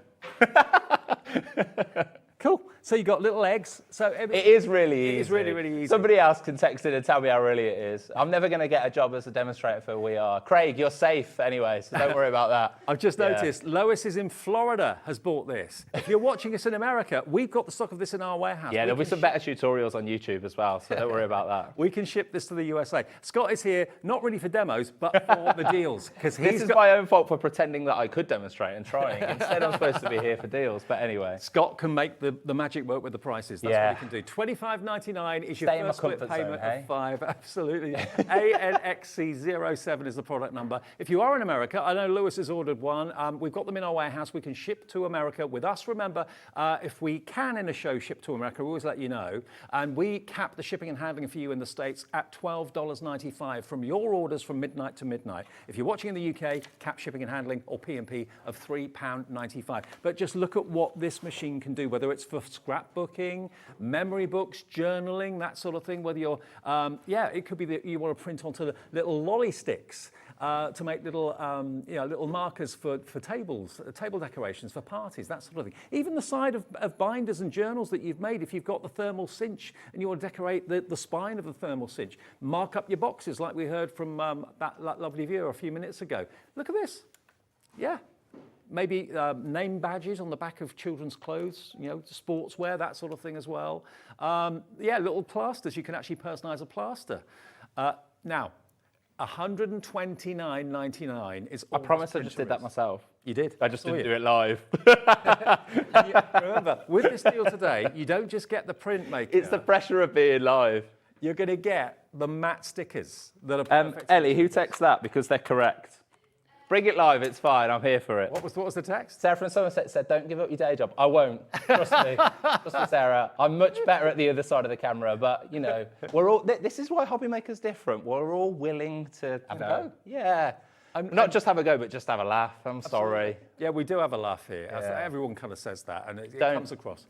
Cool. So you got little eggs. So It is really easy. It is really, really easy. Somebody else can text in and tell me how really it is. I'm never going to get a job as a demonstrator for We Are. Craig, you're safe anyway, so don't worry about that. I've just noticed Lois is in Florida, has bought this. If you're watching us in America, we've got the stock of this in our warehouse. Yeah, We there'll be can some better tutorials on YouTube as well, so don't worry about that. We can ship this to the USA. Scott is here, not really for demos, but for the deals. Because This is my own fault for pretending that I could demonstrate and trying. Instead, I'm supposed to be here for deals, but anyway. Scott can make the magic work with the prices. That's what he can do. $25.99 is your Stay in my first split comfort payment zone, hey? of $5. Absolutely. ANXC07 is the product number. If you are in America, I know Lewis has ordered one. We've got them in our warehouse. We can ship to America with us. Remember, if we can in a show ship to America, we always let you know. And we cap the shipping and handling for you in the States at $12.95 from your orders from midnight to midnight. If you're watching in the UK, cap shipping and handling or P&P of £3.95. But just look at what this machine can do, whether it's for scrapbooking, memory books, journaling, that sort of thing. Whether you're, it could be that you want to print onto the little lolly sticks to make little, little markers for tables, table decorations for parties, that sort of thing. Even the side of binders and journals that you've made, if you've got the thermal cinch and you want to decorate the spine of the thermal cinch, mark up your boxes like we heard from that lovely viewer a few minutes ago. Look at this. Yeah. Maybe name badges on the back of children's clothes, sportswear, that sort of thing as well. Little plasters. You can actually personalise a plaster. Now, $129.99 is all. I promise I just did that myself. You did? I just didn't do it live. Remember, with this deal today, you don't just get the print maker. It's the pressure of being live. You're going to get the matte stickers that are perfect. Ellie, who texts that? Because they're correct. Bring it live, it's fine, I'm here for it. What was the text? Sarah from Somerset said, don't give up your day job. I won't, trust me. Trust me, Sarah. I'm much better at the other side of the camera, but, you know, we're all, this is why HobbyMaker's different. We're all willing to have a go. Yeah. Not just have a go, but just have a laugh. I'm sorry. Yeah, we do have a laugh here. Yeah. Everyone kind of says that, and it comes across.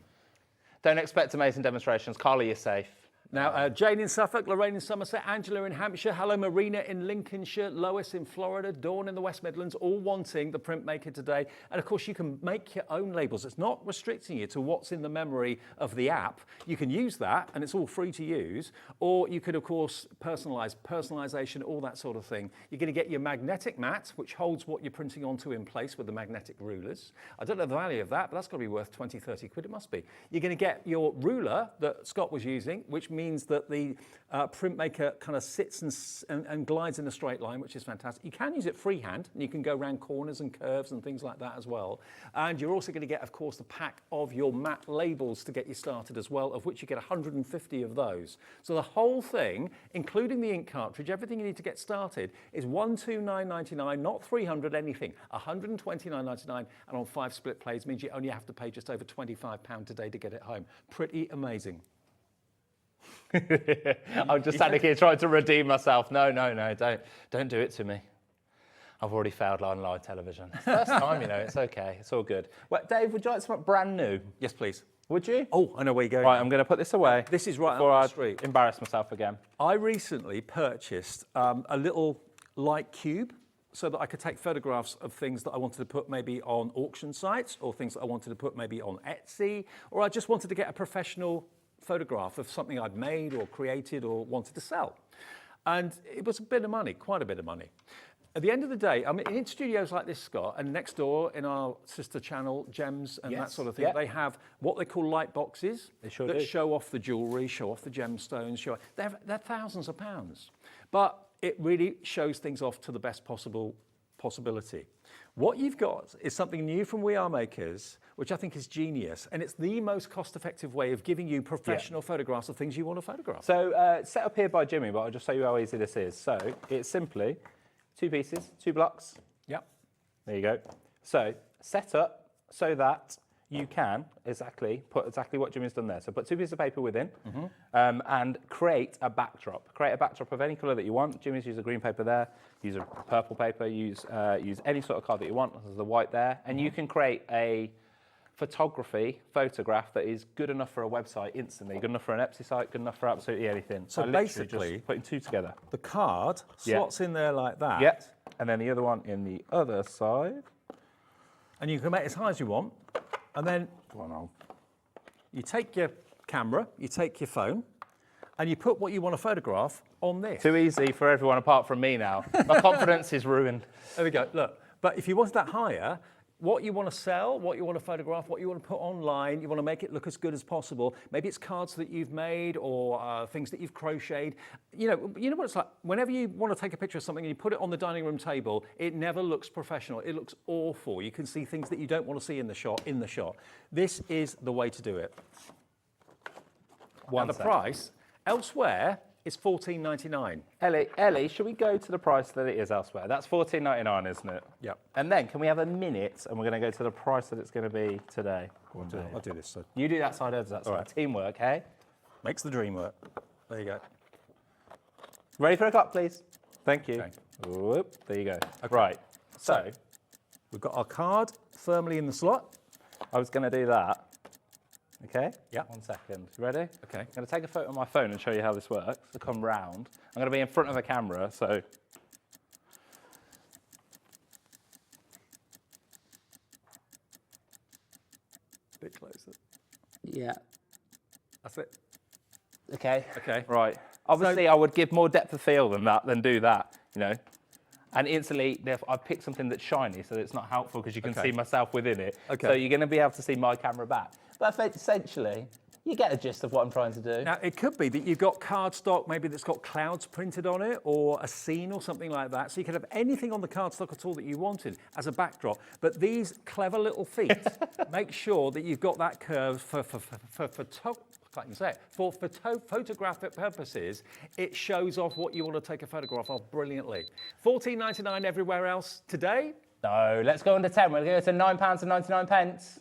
Don't expect amazing demonstrations. Carly, you're safe. Now, Jane in Suffolk, Lorraine in Somerset, Angela in Hampshire, hello Marina in Lincolnshire, Lois in Florida, Dawn in the West Midlands, all wanting the printmaker today. And of course, you can make your own labels. It's not restricting you to what's in the memory of the app. You can use that, and it's all free to use. Or you could, of course, personalization, all that sort of thing. You're going to get your magnetic mat, which holds what you're printing onto in place with the magnetic rulers. I don't know the value of that, but that's got to be worth 20, 30 quid. It must be. You're going to get your ruler that Scott was using, which means that the printmaker kind of sits and glides in a straight line, which is fantastic. You can use it freehand, and you can go around corners and curves and things like that as well. And you're also going to get, of course, the pack of your matte labels to get you started as well, of which you get 150 of those. So the whole thing, including the ink cartridge, everything you need to get started, is $129.99, not $300 anything, $129.99, and on 5 split plays means you only have to pay just over £25 today to get it home. Pretty amazing. I'm just standing here trying to redeem myself. No, don't do it to me. I've already failed on live television. It's the first time, you know, it's okay, it's all good. Well, Dave, would you like something brand new? Yes, please. Would you? Oh, I know where you're going. Right, I'm going to put this away. This is right before up I the street. Embarrass myself again. I recently purchased a little light cube so that I could take photographs of things that I wanted to put maybe on auction sites, or things that I wanted to put maybe on Etsy, or I just wanted to get a professional photograph of something I'd made or created or wanted to sell. And it was a bit of money, quite a bit of money. At the end of the day, I mean, in studios like this, Scott, and next door in our sister channel, Gems and that sort of thing, they have what they call light boxes that show off the jewellery, show off the gemstones. They're thousands of pounds. But it really shows things off to the best possibility. What you've got is something new from We Are Makers, which I think is genius, and it's the most cost-effective way of giving you professional photographs of things you want to photograph. So set up here by Jimmy, but I'll just show you how easy this is. So it's simply 2 pieces, 2 blocks. Yep. There you go. So set up so that you can put exactly what Jimmy's done there. So put 2 pieces of paper within and create a backdrop. Create a backdrop of any colour that you want. Jimmy's used a green paper there. Use a purple paper. Use any sort of card that you want. There's the white there. And you can create a photograph that is good enough for a website instantly, good enough for an Etsy site, good enough for absolutely anything. So basically, just putting 2 together. The card slots in there like that. Yeah. And then the other one in the other side. And you can make it as high as you want. And then you take your camera, you take your phone, and you put what you want to photograph on this. Too easy for everyone apart from me now. My confidence is ruined. There we go, look. But if you wanted that higher, what you want to sell, what you want to photograph, what you want to put online, you want to make it look as good as possible. Maybe it's cards that you've made or things that you've crocheted. You know what it's like? Whenever you want to take a picture of something and you put it on the dining room table, it never looks professional. It looks awful. You can see things that you don't want to see in the shot. This is the way to do it. And the price elsewhere is $14.99. Ellie, should we go to the price that it is elsewhere? That's $14.99, isn't it? Yep. And then can we have a minute and we're going to go to the price that it's going to be today? I'll do this. So. You do that side, Ed, that's right. Teamwork, hey? Makes the dream work. There you go. Ready for a clock, please? Thank you. Okay. Whoop, there you go. Okay. Right, so we've got our card firmly in the slot. I was going to do that. Okay? Yeah. 1 second. You ready? Okay. I'm going to take a photo on my phone and show you how this works. So come round. I'm going to be in front of a camera, so. Bit closer. Yeah. That's it. Okay. Okay. Right. Obviously, I would give more depth of field than do that, you know. And instantly, I've picked something that's shiny, so it's not helpful because you can see myself within it. Okay. So you're going to be able to see my camera back. But essentially, you get a gist of what I'm trying to do. Now, it could be that you've got cardstock, maybe that's got clouds printed on it, or a scene or something like that. So you could have anything on the cardstock at all that you wanted as a backdrop. But these clever little feet make sure that you've got that curve for if I can say it, for photographic purposes, it shows off what you want to take a photograph of brilliantly. £14.99 everywhere else. Today? No, let's go under 10. We're going to go to £9.99.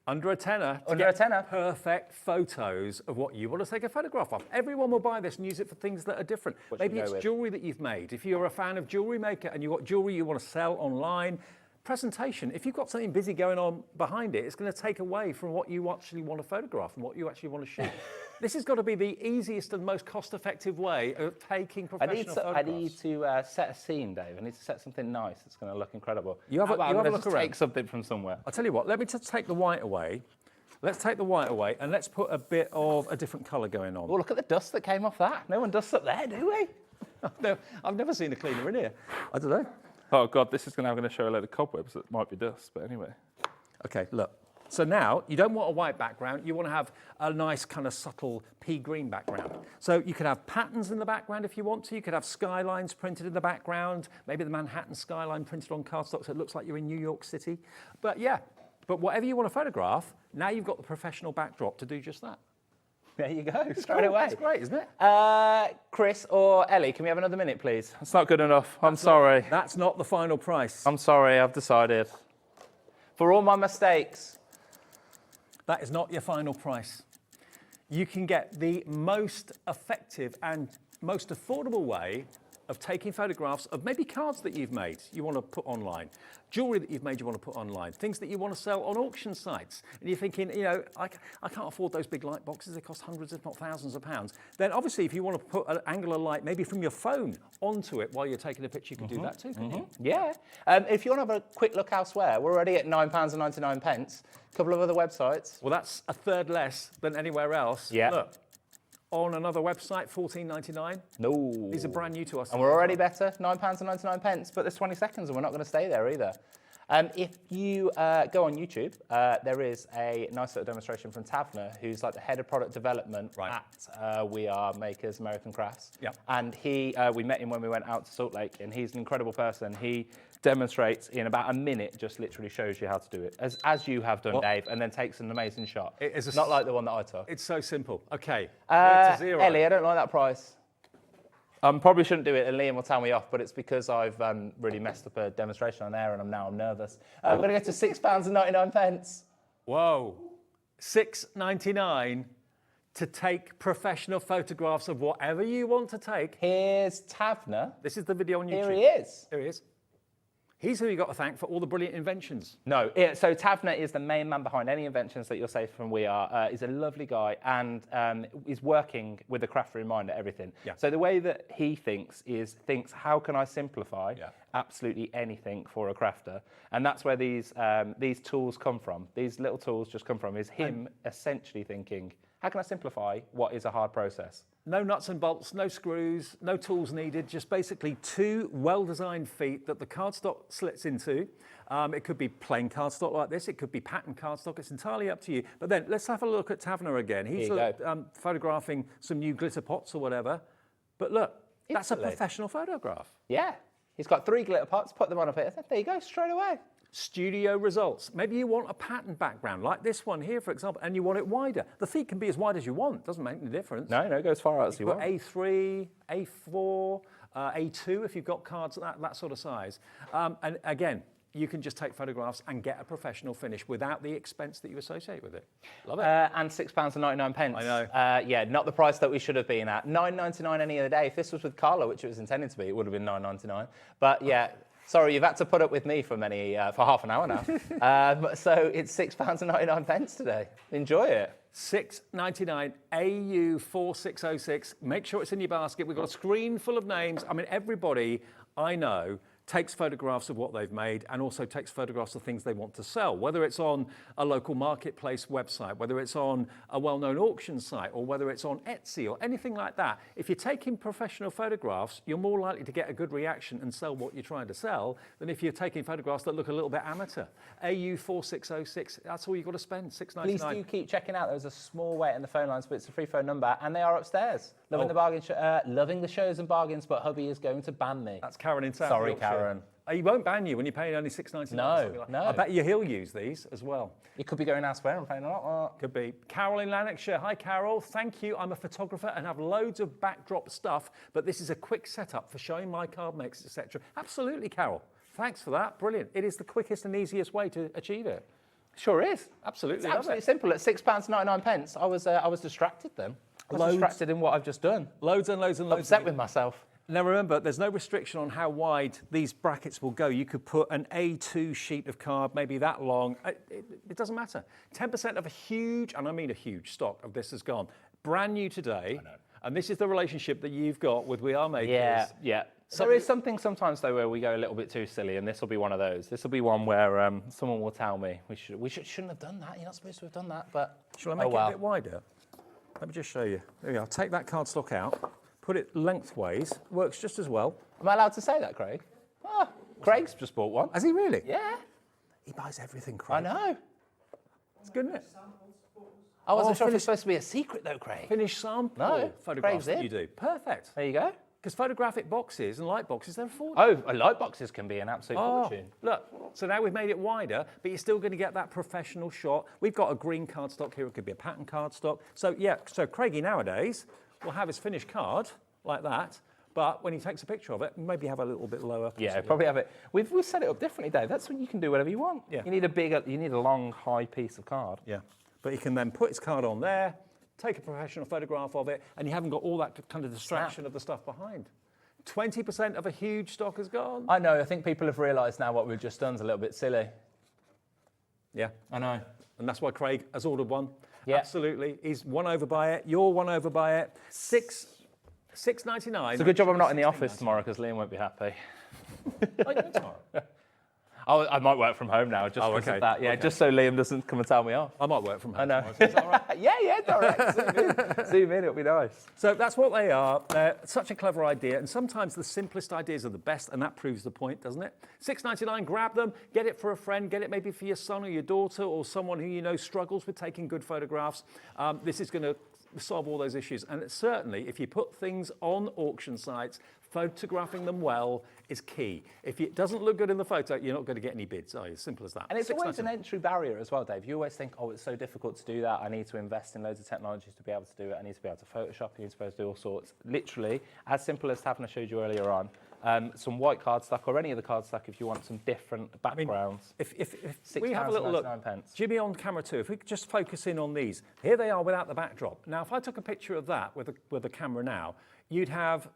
Under a tenner. Under a tenner. Perfect photos of what you want to take a photograph of. Everyone will buy this and use it for things that are different. Maybe it's jewellery that you've made. If you're a fan of HobbyMaker and you've got jewellery you want to sell online, presentation, if you've got something busy going on behind it, it's going to take away from what you actually want to photograph and what you actually want to shoot. This has got to be the easiest and most cost-effective way of taking professional photographs. I need to set a scene, Dave. I need to set something nice that's going to look incredible. You have a look around. Take something from somewhere. I'll tell you what, let me just take the white away. Let's take the white away and let's put a bit of a different colour going on. Oh, look at the dust that came off that. No one dusts up there, do we? No, I've never seen a cleaner in here. I don't know. Oh, God, this is going to show a load of cobwebs that might be dust, but anyway. OK, look. So now, you don't want a white background, you want to have a nice kind of subtle pea green background. So you could have patterns in the background if you want to, you could have skylines printed in the background, maybe the Manhattan skyline printed on cardstock so it looks like you're in New York City. But yeah, but whatever you want to photograph, now you've got the professional backdrop to do just that. There you go, straight away. It's great, isn't it? Chris or Ellie, can we have another minute, please? It's not good enough. I'm sorry. That's not the final price. I'm sorry, I've decided. For all my mistakes. That is not your final price. You can get the most effective and most affordable way of taking photographs of maybe cards that you've made you want to put online, jewellery that you've made you want to put online, things that you want to sell on auction sites, and you're thinking, you know, I can't afford those big light boxes, they cost hundreds if not thousands of pounds. Then obviously if you want to put an angular light maybe from your phone onto it while you're taking a picture, you can do that too, can't you? Yeah. If you want to have a quick look elsewhere, we're already at £9.99. A couple of other websites. Well, that's a third less than anywhere else. Yeah. Look. On another website, £14.99. No. These are brand new to us. And we're already better, £9.99, but there's 20 seconds and we're not going to stay there either. If you go on YouTube, there is a nice little demonstration from Tavner, who's like the head of product development at We Are Makers American Crafts. Yeah. And we met him when we went out to Salt Lake, and he's an incredible person. He demonstrates in about a minute, just literally shows you how to do it, as you have done, Dave, and then takes an amazing shot. It is not like the one that I took. It's so simple. Okay, to zero. Ellie, I don't like that price. Probably shouldn't do it, and Liam will tell me off, but it's because I've really messed up a demonstration on there, and I'm nervous. I'm going to go to £6.99. Whoa, £6.99 to take professional photographs of whatever you want to take. Here's Tavner. This is the video on YouTube. Here he is. Here he is. He's who you got to thank for all the brilliant inventions. No, so Tavner is the main man behind any inventions that you'll say from We Are. He's a lovely guy and is working with the crafter in mind at everything. Yeah. So the way that he thinks how can I simplify absolutely anything for a crafter? And that's where these tools come from. These little tools just come from, is him essentially thinking, how can I simplify what is a hard process? No nuts and bolts, no screws, no tools needed, just basically two well-designed feet that the cardstock slits into. It could be plain cardstock like this, it could be patterned cardstock, it's entirely up to you. But then let's have a look at Tavner again. He's photographing some new glitter pots or whatever. But look, that's a professional photograph. Yeah, he's got 3 glitter pots, put them on a bit. There you go, straight away. Studio results. Maybe you want a patterned background, like this one here, for example, and you want it wider. The feet can be as wide as you want. Doesn't make any difference. No, it goes far out as you want. A3, A4, A2 if you've got cards that sort of size. And again, you can just take photographs and get a professional finish without the expense that you associate with it. Love it. And £6.99. I know. Yeah, not the price that we should have been at. $9.99 any other day. If this was with Carla, which it was intended to be, it would have been $9.99. But yeah. Sorry, you've had to put up with me for half an hour now. So it's £6.99 today. Enjoy it. $6.99 AU4606. Make sure it's in your basket. We've got a screen full of names. I mean, everybody I know takes photographs of what they've made and also takes photographs of things they want to sell, whether it's on a local marketplace website, whether it's on a well-known auction site, or whether it's on Etsy or anything like that. If you're taking professional photographs, you're more likely to get a good reaction and sell what you're trying to sell than if you're taking photographs that look a little bit amateur. AU4606, that's all you've got to spend, $6.99. Please do keep checking out. There's a small wait in the phone lines, but it's a free phone number, and they are upstairs. Loving the bargain, loving the shows and bargains, but hubby is going to ban me. That's Karen in South Sorry, Yorkshire. Karen. He won't ban you when you're paying only $6.99. No. I bet you he'll use these as well. You could be going elsewhere and paying a lot. Could be. Carol in Lanarkshire. Hi, Carol. Thank you. I'm a photographer and have loads of backdrop stuff, but this is a quick setup for showing my card mix, etc. Absolutely, Carol. Thanks for that. Brilliant. It is the quickest and easiest way to achieve it. Sure is. Absolutely. It's absolutely simple. At £6.99, I was distracted then. I was distracted in what I've just done. Loads and loads and loads. Upset with myself. Now remember, there's no restriction on how wide these brackets will go. You could put an A2 sheet of card, maybe that long. It doesn't matter. 10% of a huge, and I mean a huge, stock of this has gone. Brand new today. And this is the relationship that you've got with We Are Makers. Yeah. There is something sometimes, though, where we go a little bit too silly, and this will be one of those. This will be one where someone will tell me, we shouldn't have done that. You're not supposed to have done that, but Shall I make it a bit wider? Let me just show you. There we are. Take that cardstock out. Put it lengthways, works just as well. Am I allowed to say that, Craig? Oh, Craig's just bought one. Has he really? Yeah. He buys everything, Craig. I know. It's good, isn't it? I wasn't sure if it was supposed to be a secret, though, Craig. Finished sample photographs that you do. Perfect. There you go. Because photographic boxes and light boxes, they're affordable. Oh, light boxes can be an absolute fortune. Look, so now we've made it wider, but you're still going to get that professional shot. We've got a green cardstock here. It could be a pattern cardstock. So, yeah, so Craigie nowadays will have his finished card like that, but when he takes a picture of it, maybe have a little bit lower. Yeah, probably have it. We've set it up differently, Dave. That's when you can do whatever you want. Yeah. You need a long, high piece of card. Yeah, but he can then put his card on there, take a professional photograph of it, and you haven't got all that kind of distraction of the stuff behind. 20% of a huge stock has gone. I know. I think people have realised now what we've just done is a little bit silly. Yeah. I know. And that's why Craig has ordered one. Yeah. Absolutely. He's won over by it. You're won over by it. $6.99. It's a good job I'm not in the office tomorrow because Liam won't be happy. Are you in tomorrow? I might work from home now just because of that. Yeah, just so Liam doesn't come and tell me off. I might work from home. I know. Tomorrow, so is that all right? Yeah, direct. Zoom in, it'll be nice. So that's what they are. They're such a clever idea, and sometimes the simplest ideas are the best, and that proves the point, doesn't it? $6.99, grab them, get it for a friend, get it maybe for your son or your daughter or someone who you know struggles with taking good photographs. This is going to solve all those issues, and certainly if you put things on auction sites, photographing them well is key. If it doesn't look good in the photo, you're not going to get any bids, are you? Simple as that. And it's always an entry barrier as well, Dave. You always think, oh, it's so difficult to do that. I need to invest in loads of technologies to be able to do it. I need to be able to Photoshop. I need to be able to do all sorts. Literally, as simple as Tavna showed you earlier on, some white cardstock or any other cardstock if you want some different backgrounds. If we have a little look, Jimmy on camera too, if we could just focus in on these. Here they are without the backdrop. Now, if I took a picture of that with the camera now, you'd have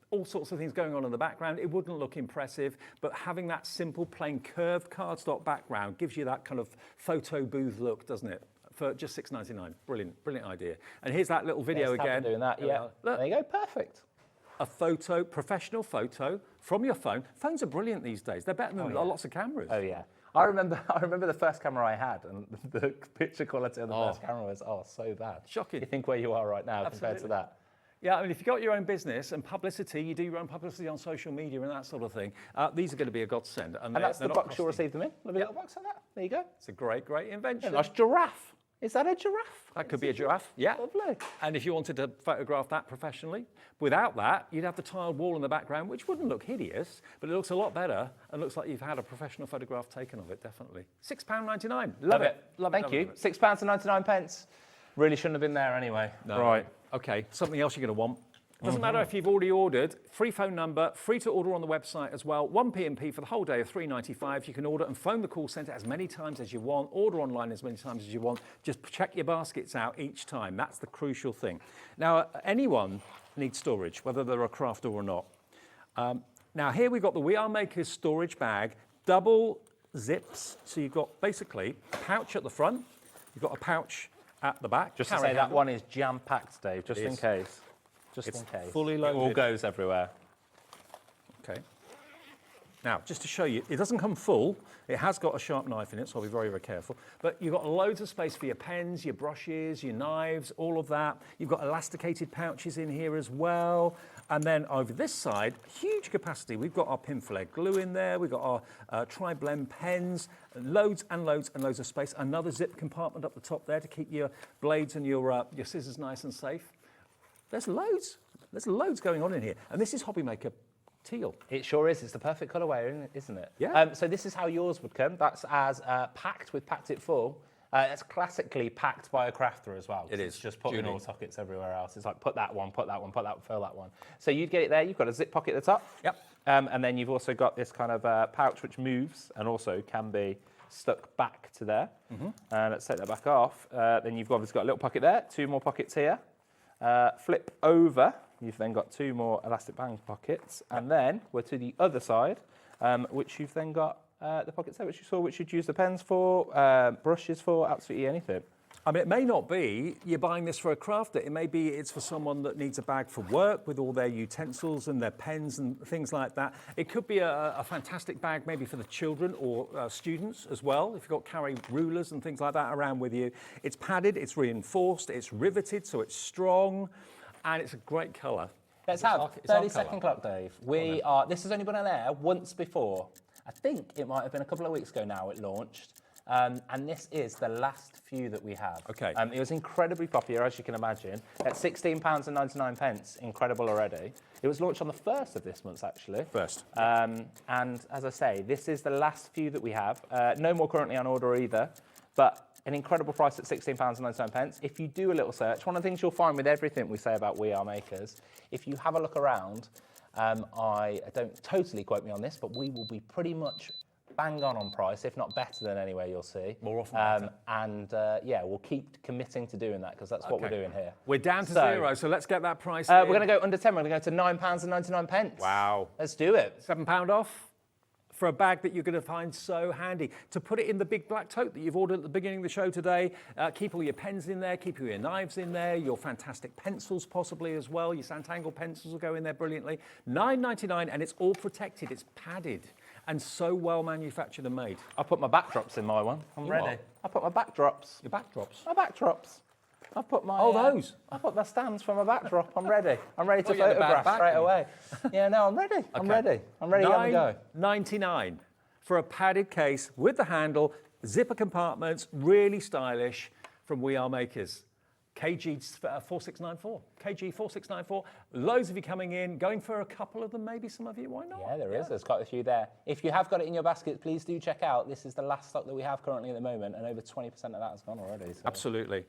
all sorts of things going on in the background. It wouldn't look impressive, but having that simple, plain, curved cardstock background gives you that kind of photo booth look, doesn't it? For just $6.99. Brilliant, brilliant idea. And here's that little video again. Doing that, yeah. There you go, perfect. A photo, professional photo from your phone. Phones are brilliant these days. They're better than lots of cameras. Oh yeah. I remember the first camera I had, and the picture quality of the first camera was so bad. Shocking. You think where you are right now compared to that. Yeah, I mean, if you've got your own business and publicity, you do your own publicity on social media and that sort of thing, these are going to be a godsend. And that's the box you'll receive them in. A little box like that. There you go. It's a great, great invention. A nice giraffe. Is that a giraffe? That could be a giraffe, yeah. Lovely. And if you wanted to photograph that professionally, without that, you'd have the tiled wall in the background, which wouldn't look hideous, but it looks a lot better and looks like you've had a professional photograph taken of it, definitely. £6.99. Love it. Love it. Thank you. £6.99. Really shouldn't have been there anyway. No. Right. Okay, something else you're going to want. Doesn't matter if you've already ordered, free phone number, free to order on the website as well. 1 P&P for the whole day of $3.95. You can order and phone the call centre as many times as you want, order online as many times as you want. Just check your baskets out each time. That's the crucial thing. Now, anyone needs storage, whether they're a crafter or not. Now, here we've got the We Are Makers storage bag, double zips. So you've got basically a pouch at the front, you've got a pouch at the back. Just to say that one is jam-packed, Dave, just in case. Just in case. Fully loaded. It all goes everywhere. Okay. Now, just to show you, it doesn't come full. It has got a sharp knife in it, so I'll be very, very careful. But you've got loads of space for your pens, your brushes, your knives, all of that. You've got elasticated pouches in here as well. And then over this side, huge capacity. We've got our pin flare glue in there. We've got our tri-blend pens, loads and loads and loads of space. Another zip compartment up the top there to keep your blades and your scissors nice and safe. There's loads going on in here. And this is HobbyMaker teal. It sure is. It's the perfect colourway, isn't it? Yeah. So this is how yours would come. That's as packed with Packed It Full. It's classically packed by a crafter as well. It is. It's just putting Judy. all sockets everywhere else. It's like put that one, put that one, put that one, fill that one. So you'd get it there. You've got a zip pocket at the top. Yep. And then you've also got this kind of pouch which moves and also can be stuck back to there. Let's take that back off. Then you've obviously got a little pocket there, 2 more pockets here. Flip over. You've then got 2 more elastic band pockets. And then we're to the other side, which you've then got the pockets there, which you saw, which you'd use the pens for, brushes for, absolutely anything. I mean, it may not be you're buying this for a crafter. It may be it's for someone that needs a bag for work with all their utensils and their pens and things like that. It could be a fantastic bag maybe for the children or students as well, if you've got carry rulers and things like that around with you. It's padded, it's reinforced, it's riveted, so it's strong, and it's a great colour. Let's have 30-second clock, Dave. This has only been on air once before. I think it might have been a couple of weeks ago now it launched. And this is the last few that we have. Okay. It was incredibly popular, as you can imagine, at £16.99, incredible already. It was launched on the 1st of this month, actually. First. And as I say, this is the last few that we have. No more currently on order either, but an incredible price at £16.99. If you do a little search, one of the things you'll find with everything we say about We Are Makers, if you have a look around, I don't totally quote me on this, but we will be pretty much bang on price, if not better than anywhere you'll see. More often better. Yeah, we'll keep committing to doing that because that's what we're doing here. We're down to 0, so let's get that price. We're going to go under 10. We're going to go to £9.99. Wow. Let's do it. £7 off for a bag that you're going to find so handy. To put it in the big black tote that you've ordered at the beginning of the show today, keep all your pens in there, keep all your knives in there, your fantastic pencils possibly as well. Your Santangle pencils will go in there brilliantly. $9.99, and it's all protected. It's padded and so well manufactured and made. I put my backdrops in my one. I'm ready. I put my backdrops. Your backdrops? My backdrops. I've put my... Oh, those? I put my stands for my backdrop. I'm ready. I'm ready to you had a bad photograph back, straight didn't you? away. Yeah, no, I'm ready. I'm ready. I'm ready to have a go. $9.99 for a padded case with the handle, zipper compartments, really stylish from We Are Makers. KG 4694. KG 4694. Loads of you coming in, going for a couple of them, maybe some of you. Why not? Yeah, there is. There's quite a few there. If you have got it in your basket, please do check out. This is the last stock that we have currently at the moment, and over 20% of that has gone already. So. Absolutely.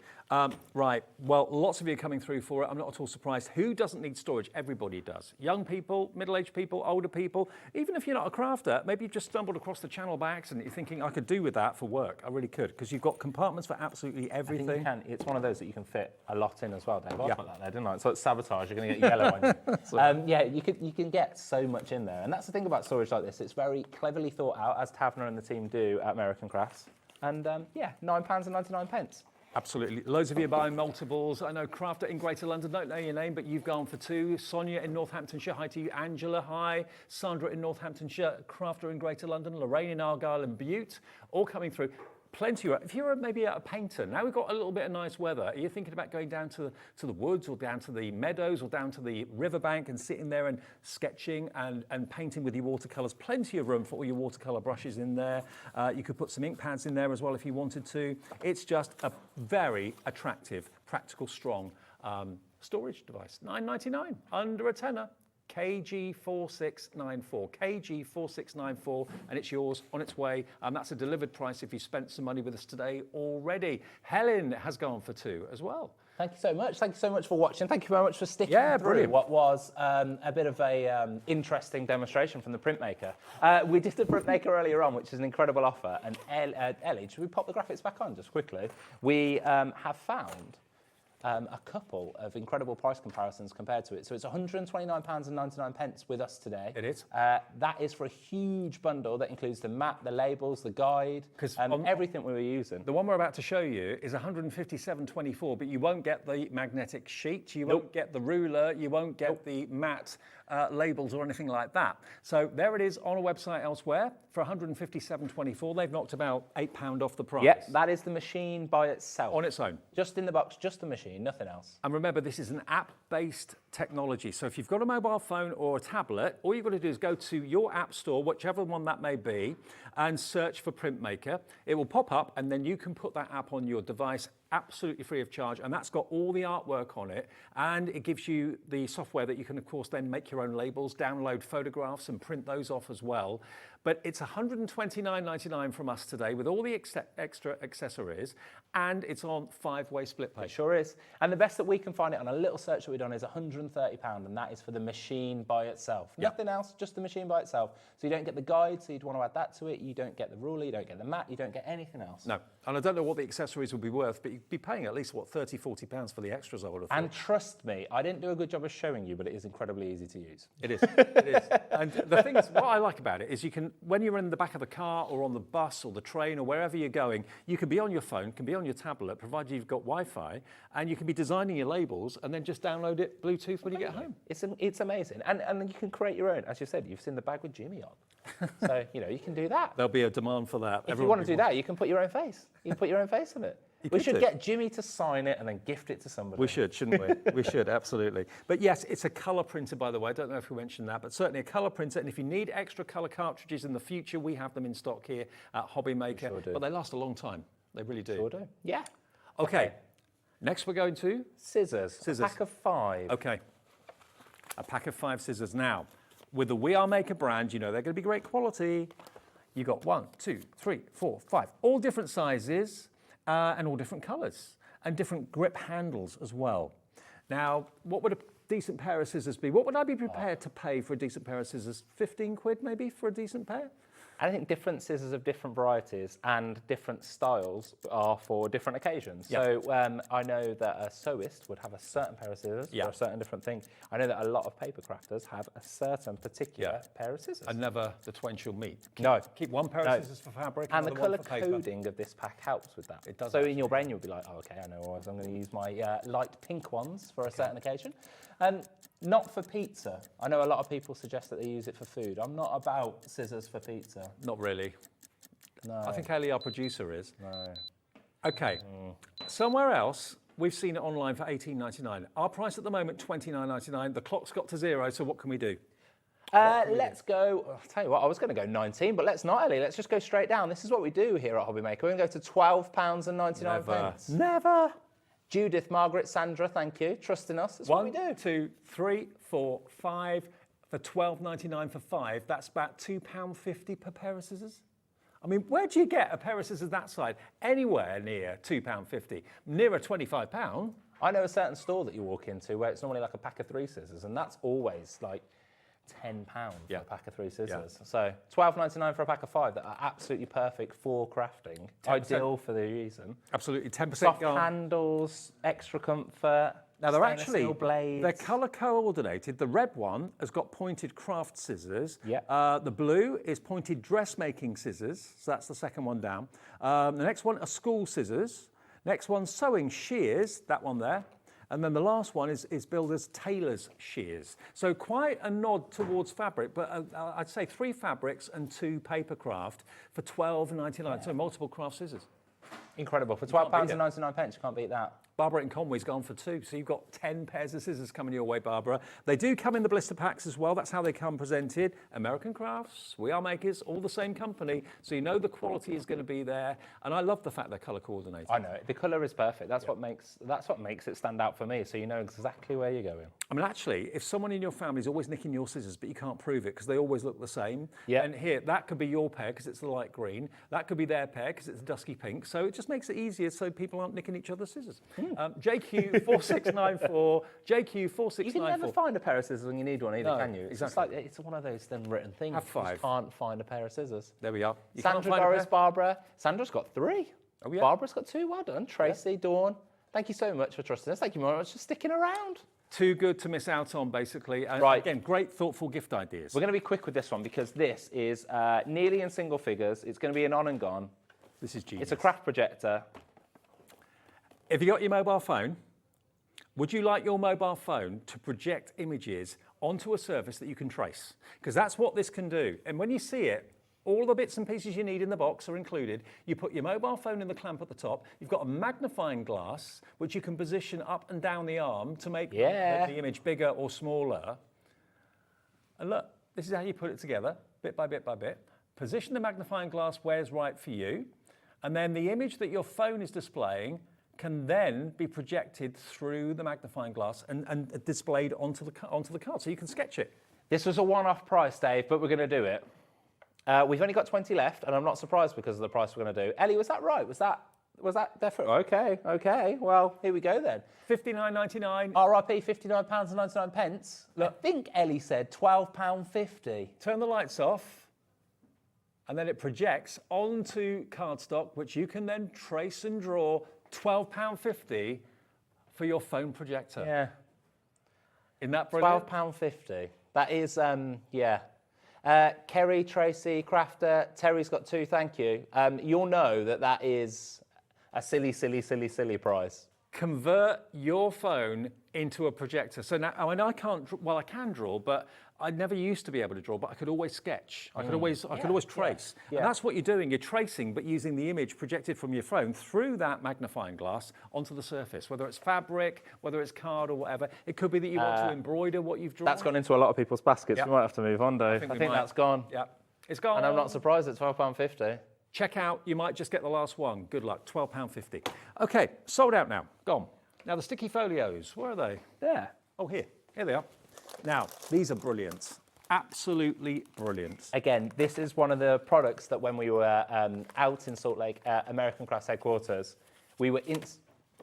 Right. Well, lots of you are coming through for it. I'm not at all surprised. Who doesn't need storage? Everybody does. Young people, middle-aged people, older people. Even if you're not a crafter, maybe you've just stumbled across the channel by accident. You're thinking, I could do with that for work. I really could, because you've got compartments for absolutely everything. I think you can. It's one of those that you can fit a lot in as well, Dave. I put that there, didn't I? So it's sabotage. You're going to get yellow on you. Yeah, you can get so much in there. And that's the thing about storage like this. It's very cleverly thought out, as Tavener and the team do at American Crafts. And yeah, £9.99. Absolutely. Loads of you are buying multiples. I know Crafter in Greater London, don't know your name, but you've gone for 2. Sonia in Northamptonshire, hi to you. Angela, hi. Sandra in Northamptonshire, Crafter in Greater London. Lorraine in Argyll and Butte, all coming through. Plenty. If you're maybe a painter, now we've got a little bit of nice weather, are you thinking about going down to the woods or down to the meadows or down to the riverbank and sitting there and sketching and painting with your watercolours? Plenty of room for all your watercolour brushes in there. You could put some ink pads in there as well if you wanted to. It's just a very attractive, practical, strong storage device. $9.99, under a tenner. KG4694, KG4694, and it's yours on its way. That's a delivered price if you spent some money with us today already. Helen has gone for 2 as well. Thank you so much. Thank you so much for watching. Thank you very much for sticking through brilliant. What was a bit of a interesting demonstration from the printmaker. We did the printmaker earlier on, which is an incredible offer. And Ellie, should we pop the graphics back on just quickly? We have found a couple of incredible price comparisons compared to it. So it's £129.99 with us today. It is. That is for a huge bundle that includes the map, the labels, the guide, everything we were using. The one we're about to show you is £157.24, but you won't get the magnetic sheet, you won't get the ruler, you won't get the matte labels or anything like that. So there it is on a website elsewhere for £157.24. They've knocked about £8 off the price. Yeah, that is the machine by itself. On its own. Just in the box, just the machine, nothing else. And remember, this is an app-based technology. So if you've got a mobile phone or a tablet, all you've got to do is go to your app store, whichever one that may be, and search for Printmaker. It will pop up, and then you can put that app on your device absolutely free of charge, and that's got all the artwork on it, and it gives you the software that you can, of course, then make your own labels, download photographs and print those off as well. But it's $129.99 from us today with all the extra accessories, and it's on 5-way split pay. It sure is. And the best that we can find it on a little search that we've done is £130, and that is for the machine by itself. Yep. Nothing else, just the machine by itself. So you don't get the guide, so you'd want to add that to it. You don't get the ruler, you don't get the mat, you don't get anything else. No, and I don't know what the accessories would be worth, but you'd be paying at least, what, £30, £40 for the extras, I would have thought. And trust me, I didn't do a good job of showing you, but it is incredibly easy to use. It is, it is. And the thing is, what I like about it is you can, when you're in the back of the car or on the bus or the train or wherever you're going, you can be on your phone, can be on your tablet, provided you've got Wi-Fi, and you can be designing your labels and then just download it Bluetooth when you get home. It's amazing. And you can create your own. As you said, you've seen the bag with Jimmy on. So, you know, you can do that. There'll be a demand for that. If you want to do that, you can put your own face. You can put your own face on it. We should get Jimmy to sign it and then gift it to somebody. We should, shouldn't we? We should, absolutely. But yes, it's a colour printer, by the way. I don't know if we mentioned that, but certainly a colour printer. And if you need extra colour cartridges in the future, we have them in stock here at HobbyMaker. Sure do. But they last a long time. They really do. Sure do. Yeah. Okay. Next we're going to? Scissors. A pack of 5. Okay. A pack of 5 scissors. Now, with the We Are Maker brand, you know they're going to be great quality. You've got 1, 2, 3, 4, 5. All different sizes. And all different colours and different grip handles as well. Now, what would a decent pair of scissors be? What would I be prepared to pay for a decent pair of scissors? 15 quid maybe for a decent pair? I think different scissors of different varieties and different styles are for different occasions. Yeah. So I know that a sewist would have a certain pair of scissors for a certain different thing. I know that a lot of paper crafters have a certain particular pair of scissors. And never the twain shall meet. Keep one pair of scissors for fabric and the colour coding of this pack helps with that. It does. So in your brain you'll be like, oh, okay, I know what I'm going to use my light pink ones for a certain occasion. Not for pizza. I know a lot of people suggest that they use it for food. I'm not about scissors for pizza. Not really. No. I think Ellie, our producer, is. No. Okay. Somewhere else, we've seen it online for $18.99. Our price at the moment, $29.99. The clock's got to 0, so what can we do? Let's go. I'll tell you what, I was going to go 19, but let's not, Ellie. Let's just go straight down. This is what we do here at HobbyMaker. We're going to go to £12.99. Never. Judith, Margaret, Sandra, thank you. Trust in us. That's what we do. 1, 2, 3, 4, 5 for $12.99 for 5. That's about £2.50 per pair of scissors. I mean, where do you get a pair of scissors that side? Anywhere near £2.50. Nearer £25. I know a certain store that you walk into where it's normally like a pack of 3 scissors, and that's always like £10 for a pack of 3 scissors. So £12.99 for a pack of 5 that are absolutely perfect for crafting. 10%. Ideal for the reason. Absolutely, 10% Soft gone. handles, extra comfort. Now they're colour coordinated. The red one has got pointed craft scissors. Yeah. The blue is pointed dressmaking scissors. So that's the second one down. The next one are school scissors. Next one sewing shears. That one there. And then the last one is builder's tailor's shears. So quite a nod towards fabric, but I'd say 3 fabrics and 2 paper craft for $12.99. So multiple craft scissors. Incredible. For £12.99, you can't beat that. Barbara in Conway's gone for 2, so you've got 10 pairs of scissors coming your way, Barbara. They do come in the blister packs as well. That's how they come presented. American Crafts, We Are Makers, all the same company, so you know the quality is going to be there. And I love the fact they're colour coordinated. I know the colour is perfect. That's what makes it stand out for me. So you know exactly where you're going. I mean, actually, if someone in your family is always nicking your scissors, but you can't prove it because they always look the same. Yeah. And here, that could be your pair because it's the light green. That could be their pair because it's the dusky pink. So it just makes it easier so people aren't nicking each other's scissors. JQ4694, JQ4694. You can never find a pair of scissors when you need one either, can you? It's exactly. just like, it's one of those written things. Have 5. You just can't find a pair of scissors. There we are. You Sandra, Doris, Barbara. Sandra's got 3. Oh, yeah. Barbara's got 2. Well done. Tracy, Dawn. Thank you so much for trusting us. Thank you very much for sticking around. Too good to miss out on, basically. Right. Again, great, thoughtful gift ideas. We're going to be quick with this one because this is nearly in single figures. It's going to be an on and gone. This is genius. It's a craft projector. If you got your mobile phone, would you like your mobile phone to project images onto a surface that you can trace? Because that's what this can do. And when you see it, all the bits and pieces you need in the box are included. You put your mobile phone in the clamp at the top. You've got a magnifying glass, which you can position up and down the arm to make the image bigger or smaller. And look, this is how you put it together, bit by bit by bit. Position the magnifying glass where it's right for you. And then the image that your phone is displaying can then be projected through the magnifying glass and displayed onto the card, so you can sketch it. This was a one-off price, Dave, but we're going to do it. We've only got 20 left, and I'm not surprised because of the price we're going to do. Ellie, was that right? Was that definitely? Okay. Well, here we go then. £59.99. RRP, £59.99. Look, I think Ellie said £12.50. Turn the lights off, and then it projects onto cardstock, which you can then trace and draw. £12.50 for your phone projector. Yeah. Isn't that brilliant? £12.50. That is, yeah. Kerry, Tracy, Crafter, Terry's got 2, thank you. You'll know that is a silly price. Convert your phone into a projector. So now, I mean, I can draw, but I never used to be able to draw, but I could always sketch. I could always trace. Yeah. And that's what you're doing. You're tracing, but using the image projected from your phone through that magnifying glass onto the surface, whether it's fabric, whether it's card or whatever. It could be that you want to embroider what you've drawn. That's gone into a lot of people's baskets. Yep. We might have to move on, Dave. I think that's gone. Yeah, it's gone. And I'm not surprised it's £12.50. Check out, you might just get the last one. Good luck, £12.50. Okay, sold out now, gone. Now the sticky folios, where are they? There. Oh, here they are. Now, these are brilliant, absolutely brilliant. Again, this is one of the products that when we were out in Salt Lake at American Crafts headquarters, we were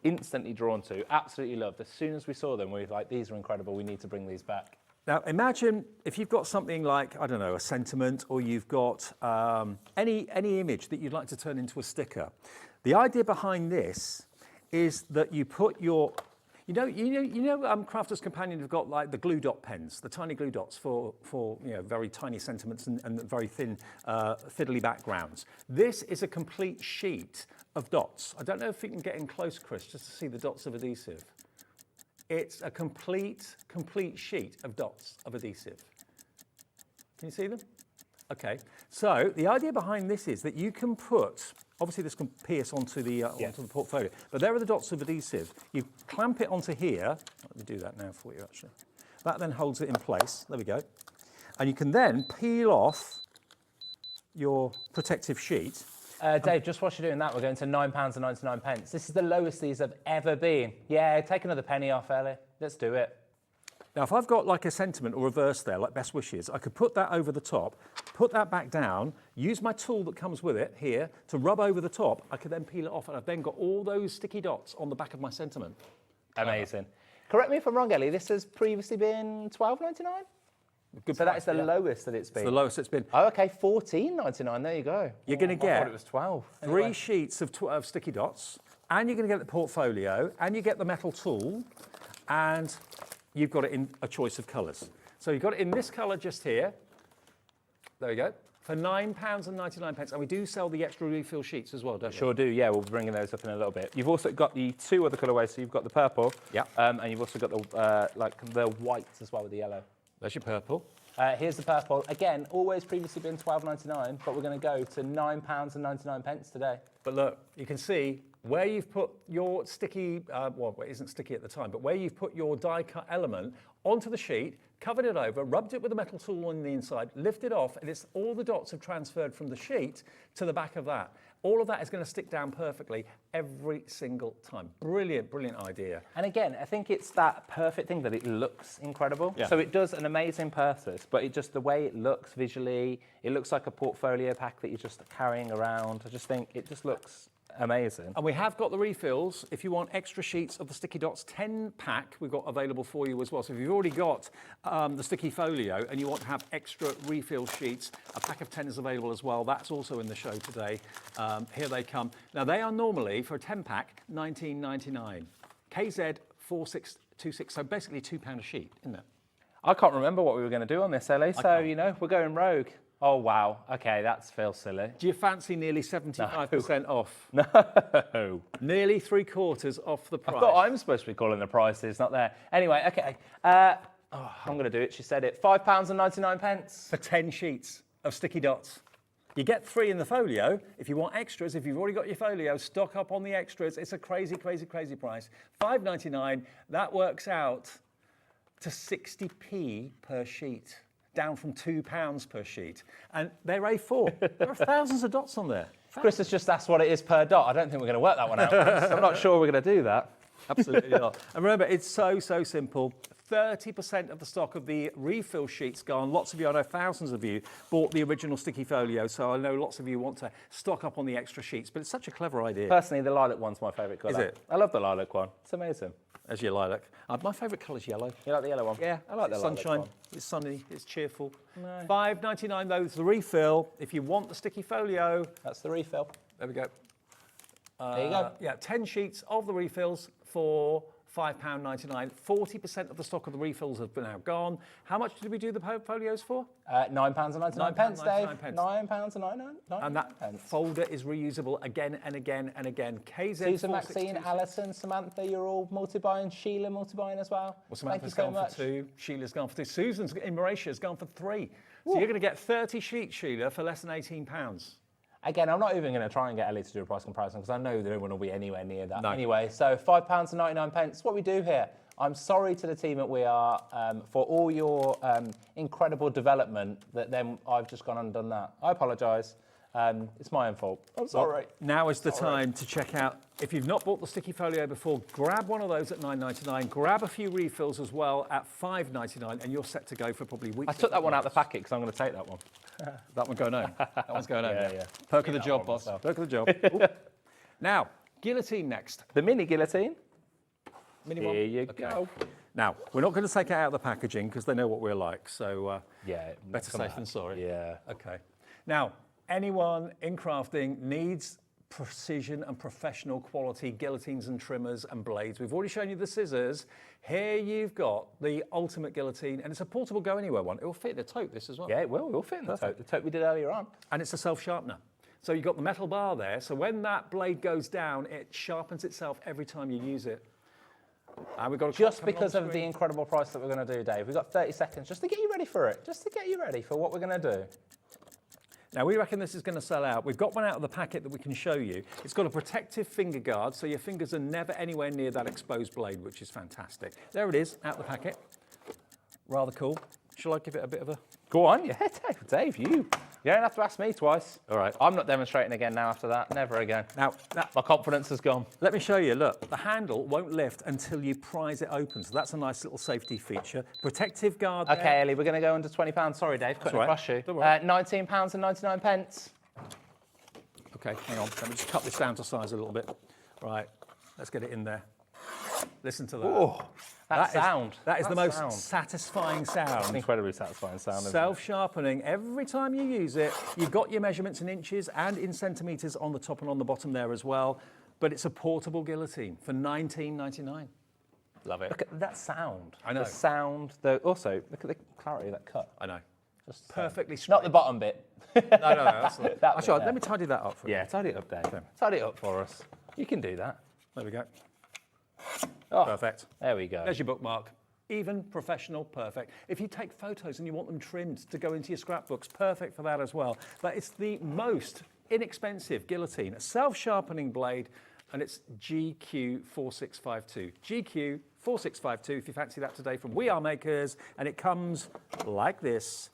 instantly drawn to, absolutely loved. As soon as we saw them, we were like, these are incredible, we need to bring these back. Now, imagine if you've got something like, I don't know, a sentiment, or you've got any image that you'd like to turn into a sticker. The idea behind this is that you put your, Crafter's Companion have got like the glue dot pens, the tiny glue dots for very tiny sentiments and very thin, fiddly backgrounds. This is a complete sheet of dots. I don't know if you can get in close, Chris, just to see the dots of adhesive. It's a complete sheet of dots of adhesive. Can you see them? Okay, so the idea behind this is that you can put, obviously this can pierce onto the portfolio, but there are the dots of adhesive. You clamp it onto here. Let me do that now for you, actually. That then holds it in place. There we go. And you can then peel off your protective sheet. Dave, just whilst you're doing that, we're going to £9.99. This is the lowest these have ever been. Yeah, take another penny off, Ellie. Let's do it. Now, if I've got like a sentiment or a verse there, like Best Wishes, I could put that over the top, put that back down, use my tool that comes with it here to rub over the top. I could then peel it off, and I've then got all those sticky dots on the back of my sentiment. Amazing. Correct me if I'm wrong, Ellie, this has previously been £12.99? Good so price, that is the lowest that it's been? It's the lowest it's been. Oh, okay, £14.99, there you go. You're going to get I thought it was 12. Three sheets of sticky dots, and you're going to get the portfolio, and you get the metal tool, and you've got it in a choice of colours. So you've got it in this colour just here. There we go. For £9.99, and we do sell the extra refill sheets as well, don't we? Sure do, yeah, we'll be bringing those up in a little bit. You've also got the 2 other colourways, so you've got the purple, and you've also got the white as well with the yellow. There's your purple. Here's the purple. Again, always previously been £12.99, but we're going to go to £9.99 today. But look, you can see where you've put your sticky, well, it isn't sticky at the time, but where you've put your die cut element onto the sheet, covered it over, rubbed it with a metal tool on the inside, lifted off, and it's all the dots have transferred from the sheet to the back of that. All of that is going to stick down perfectly every single time. Brilliant, brilliant idea. And again, I think it's that perfect thing that it looks incredible. Yeah. So it does an amazing purpose, but it just, the way it looks visually, it looks like a portfolio pack that you're just carrying around. I just think it just looks amazing. And we have got the refills. If you want extra sheets of the sticky dots, 10 pack we've got available for you as well. So if you've already got the sticky folio and you want to have extra refill sheets, a pack of 10 is available as well. That's also in the show today. Here they come. Now they are normally, for a 10 pack, $19.99. KZ 4626, so basically £2 a sheet, isn't it? I can't remember what we were going to do on this, Ellie, so, you know, we're going rogue. Oh, wow. Okay, that feels silly. Do you fancy nearly 75% off? No. Nearly 3/4 off the price. I thought I'm supposed to be calling the prices, not there. Anyway, okay. I'm going to do it. She said it. £5.99. For 10 sheets of sticky dots. You get 3 in the folio. If you want extras, if you've already got your folio, stock up on the extras. It's a crazy, crazy, crazy price. $5.99. That works out to 60p per sheet, down from £2 per sheet. And they're A4. There are thousands of dots on there. Chris has just asked what it is per dot. I don't think we're going to work that one out. I'm not sure we're going to do that. Absolutely not. And remember, it's so simple. 30% of the stock of the refill sheets gone. Lots of you, I know thousands of you, bought the original sticky folio, so I know lots of you want to stock up on the extra sheets, but it's such a clever idea. Personally, the lilac one's my favourite colour. Is it? I love the lilac one. It's amazing. As your lilac. My favourite colour's yellow. You like the yellow one? Yeah, I like the lilac sunshine. one. It's sunny, it's cheerful. No. $5.99 though, the refill. If you want the sticky folio. That's the refill. There we go. There you go. Yeah, 10 sheets of the refills for £5.99. 40% of the stock of the refills have now gone. How much did we do the folios for? £9.99, Dave. £9.99. £9.99. And that folder is reusable again and again and again. KZ Susan, Maxine, Alison, Samantha, you're all multi-buying. Sheila multi-buying as well. Well, Samantha's Thank you gone so for much. 2. Sheila's gone for 2. Susan's in Mauritius has gone for 3. So you're going to get 30 sheets, Sheila, for less than £18. Again, I'm not even going to try and get Ellie to do a price comparison because I know no one will be anywhere near that. No. Anyway, so £5.99. What we do here. I'm sorry to the team at We Are for all your incredible development that then I've just gone and done that. I apologise. It's my own fault. I'm sorry. Well, now is the time to check out. If you've not bought the sticky folio before, grab one of those at £9.99. Grab a few refills as well at £5.99, and you're set to go for probably weeks. I took that one out of the packet because I'm going to take that one. That one going home. That one's going home. Yeah. Perk of the job, boss. Perk of the job. Now, guillotine next. The mini guillotine. Mini Here one. you go. Now, we're not going to take it out of the packaging because they know what we're like. So Yeah. better safe than sorry. Yeah. Okay. Now, anyone in crafting needs precision and professional quality guillotines and trimmers and blades. We've already shown you the scissors. Here you've got the ultimate guillotine, and it's a portable go anywhere one. It will fit the tote, this as well. Yeah, it will fit in the tote. The tote we did earlier on. And it's a self-sharpener. So you've got the metal bar there, so when that blade goes down, it sharpens itself every time you use it. And we've got just because of the incredible price that we're going to do, Dave. We've got 30 seconds just to get you ready for it, just to get you ready for what we're going to do. Now, we reckon this is going to sell out. We've got one out of the packet that we can show you. It's got a protective finger guard, so your fingers are never anywhere near that exposed blade, which is fantastic. There it is, out the packet. Rather cool. Shall I give it a bit of a... Go on, yeah, Dave, you don't have to ask me twice. All right. I'm not demonstrating again now after that, never again. Now, my confidence has gone. Let me show you, look, the handle won't lift until you prise it open, so that's a nice little safety feature. Protective guard Okay, there. Ellie, we're going to go under £20. Sorry, Dave, couldn't right. crush you. Don't worry. £19.99. Okay, hang on, let me just cut this down to size a little bit. Right, let's get it in there. Listen to that. Oh, that sound. That is the most sound. satisfying It's sound. incredibly satisfying sound. isn't it? Self-sharpening. Every time you use it, you've got your measurements in inches and in centimetres on the top and on the bottom there as well. But it's a portable guillotine for $19.99. Love it. Look at that sound. I know. The sound. Also, look at the clarity of that cut. I know. Just Perfectly straight. Not the bottom bit. No, that's not. That Actually, bit let me tidy that up for you. Yeah, tidy it up, Dave. Tidy it up for us. You can do that. There we go. Oh, Perfect. there we go. There's your bookmark. Even, professional, perfect. If you take photos and you want them trimmed to go into your scrapbooks, perfect for that as well. But it's the most inexpensive guillotine, a self-sharpening blade, and it's GQ4652. GQ4652, if you fancy that today, from We Are Makers, and it comes like this,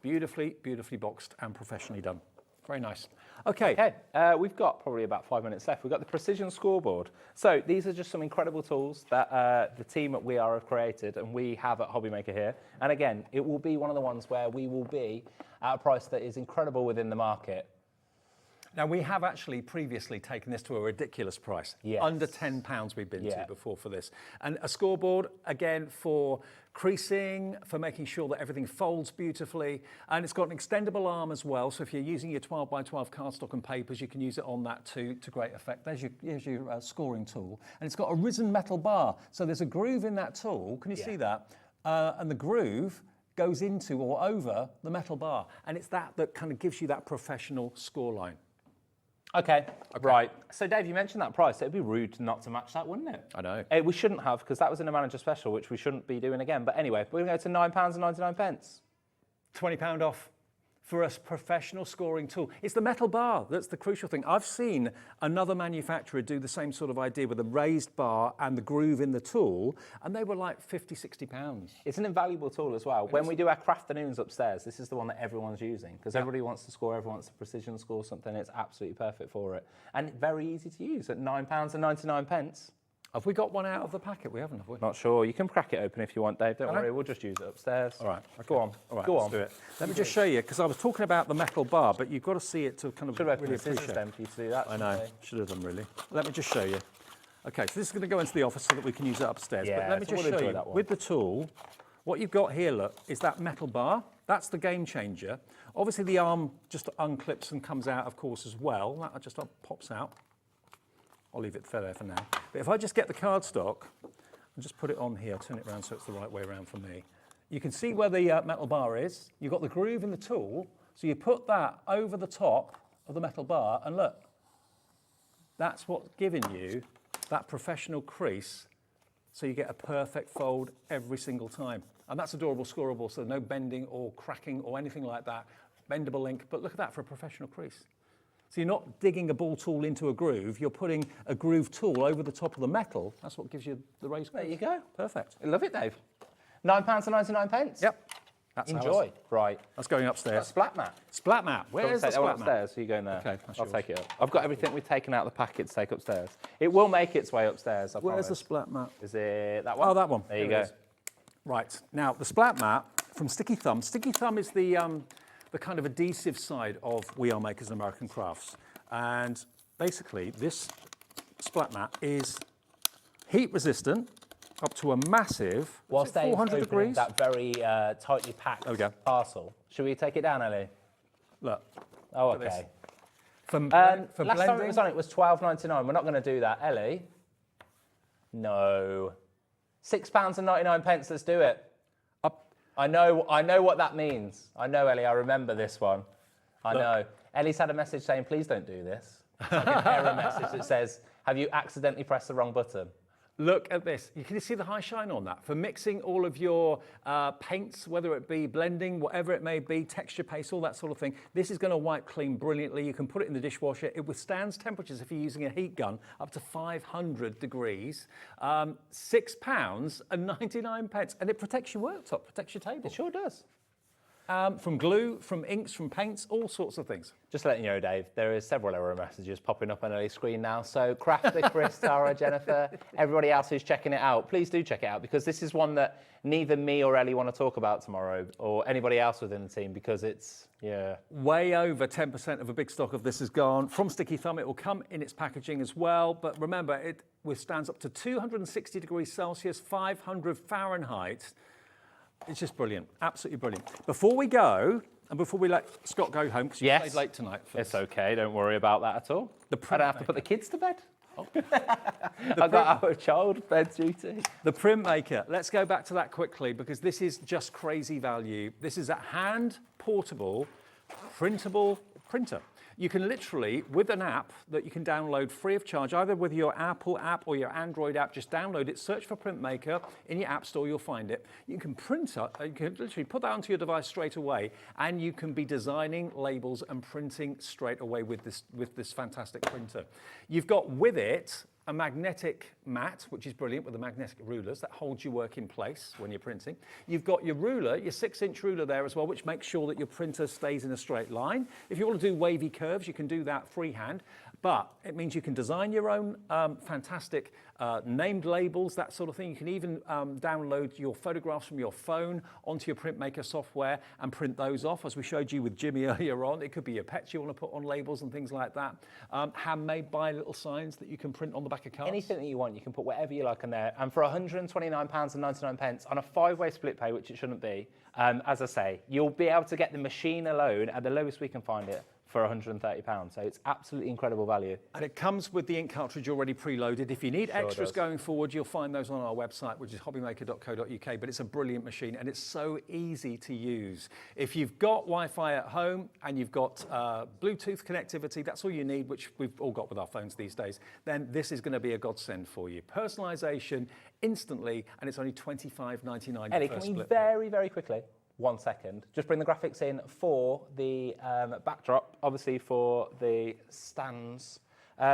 beautifully, beautifully boxed and professionally done. Very nice. Okay. We've got probably about 5 minutes left. We've got the precision scoreboard. So these are just some incredible tools that the team at We Are have created and we have at HobbyMaker here. And again, it will be one of the ones where we will be at a price that is incredible within the market. Now, we have actually previously taken this to a ridiculous price. Yes. Under £10 we've been to before for this. And a scoreboard, again, for creasing, for making sure that everything folds beautifully. And it's got an extendable arm as well. So if you're using your 12 by 12 cardstock and papers, you can use it on that too, to great effect. There's your scoring tool. And it's got a risen metal bar. So there's a groove in that tool. Can you see that? And the groove goes into or over the metal bar. And it's that kind of gives you that professional score line. Okay, right. So, Dave, you mentioned that price. It'd be rude not to match that, wouldn't it? I know. We shouldn't have, because that was in a manager special, which we shouldn't be doing again. But anyway, we're going to go to £9.99. £20 off for a professional scoring tool. It's the metal bar that's the crucial thing. I've seen another manufacturer do the same sort of idea with a raised bar and the groove in the tool, and they were like 50, 60 pounds. It's an invaluable tool as well. When we do our crafternoons upstairs, this is the one that everyone's using because everybody wants to score, everyone wants to precision score something. It's absolutely perfect for it. And very easy to use at £9.99. Have we got one out of the packet? We haven't, have we? Not sure. You can crack it open if you want, Dave. Don't worry. We'll just use it upstairs. All right. Okay. Go on. All right, Go let's on. do it. Let me just show you, because I was talking about the metal bar, but you've got to see it to kind of Should have really opened the scissors appreciate. then for you to do that. I know. Should have done, really. Let me just show you. Okay, so this is going to go into the office so that we can use it upstairs. Yeah, but let me so just we'll show enjoy you, that one. with the tool, what you've got here, look, is that metal bar. That's the game changer. Obviously, the arm just unclips and comes out, of course, as well. That just pops out. I'll leave it there for now. But if I just get the cardstock and just put it on here, turn it around so it's the right way around for me, you can see where the metal bar is. You've got the groove in the tool, so you put that over the top of the metal bar, and look, that's what's giving you that professional crease, so you get a perfect fold every single time. And that's adorable, scoreable, so no bending or cracking or anything like that. Bendable ink, but look at that for a professional crease. So you're not digging a ball tool into a groove, you're putting a groove tool over the top of the metal. That's what gives you the raised crease. There you go. Perfect. I love it, Dave. £9.99. Yep. That's Enjoy. ours. Right. That's going upstairs. Splat mat. Splat mat. Where's the take that one splat mat? upstairs, so you go in there. Okay, that's I'll yours. take it up. I've got everything we've taken out of the packet to take upstairs. It will make its way upstairs, I Where's the promise. splat mat? Is it that one? Oh, that one. There you There it go. is. Right. Now, the splat mat from Sticky Thumb. Sticky Thumb is the kind of adhesive side of We Are Makers and American Crafts. And basically, this splat mat is heat resistant up to a massive, Whilst Dave's 400 opening degrees. that very tightly packed There we go. parcel, should we take it down, Ellie? Look. Oh, Look at okay. For Last blending, time it was on, it was £12.99. We're not going to do that, Ellie. No. £6.99. Let's do it. I know what that means. I know, Ellie. I remember this one. I know. Ellie's had a message saying, "Please don't do this." It's like an error message that says, "Have you accidentally pressed the wrong button?" Look at this. You can see the high shine on that. For mixing all of your paints, whether it be blending, whatever it may be, texture paste, all that sort of thing. This is going to wipe clean brilliantly. You can put it in the dishwasher. It withstands temperatures if you're using a heat gun up to 500 degrees. £6.99. And it protects your worktop, protects your table. It sure does. From glue, from inks, from paints, all sorts of things. Just letting you know, Dave, there is several error messages popping up on Ellie's screen now. So Crafter, Chris, Tara, Jennifer, everybody else who's checking it out, please do check it out, because this is one that neither me or Ellie want to talk about tomorrow, or anybody else within the team, because it's, yeah. Way over 10% of a big stock of this is gone. From Sticky Thumb, it will come in its packaging as well. But remember, it withstands up to 260 degrees Celsius, 500 Fahrenheit. It's just brilliant, absolutely brilliant. Before we go, and before we let Scott go home, because you played late tonight. It's okay, don't worry about that at all. I don't have to put the kids to bed. I got out of child bed duty. The print maker, let's go back to that quickly, because this is just crazy value. This is a hand portable, printable printer. You can literally, with an app that you can download free of charge, either with your Apple app or your Android app, just download it, search for Printmaker in your app store, you'll find it. You can you can literally put that onto your device straight away, and you can be designing labels and printing straight away with this fantastic printer. You've got with it a magnetic mat, which is brilliant, with the magnetic rulers that holds your work in place when you're printing. You've got your ruler, your 6-inch ruler there as well, which makes sure that your printer stays in a straight line. If you want to do wavy curves, you can do that freehand, but it means you can design your own fantastic named labels, that sort of thing. You can even download your photographs from your phone onto your Printmaker software and print those off, as we showed you with Jimmy earlier on. It could be your pets you want to put on labels and things like that. Handmade by little signs that you can print on the back of cards. Anything that you want, you can put whatever you like on there. And for £129.99 on a 5-way split pay, which it shouldn't be, as I say, you'll be able to get the machine alone at the lowest we can find it for £130. So it's absolutely incredible value. And it comes with the ink cartridge already preloaded. If you need extras going forward, you'll find those on our website, which is hobbymaker.co.uk. But it's a brilliant machine, and it's so easy to use. If you've got Wi-Fi at home and you've got Bluetooth connectivity, that's all you need, which we've all got with our phones these days, then this is going to be a godsend for you. Personalisation instantly, and it's only £25.99. Ellie, can we very, very quickly 1 second. Just bring the graphics in for the backdrop, obviously for the stands,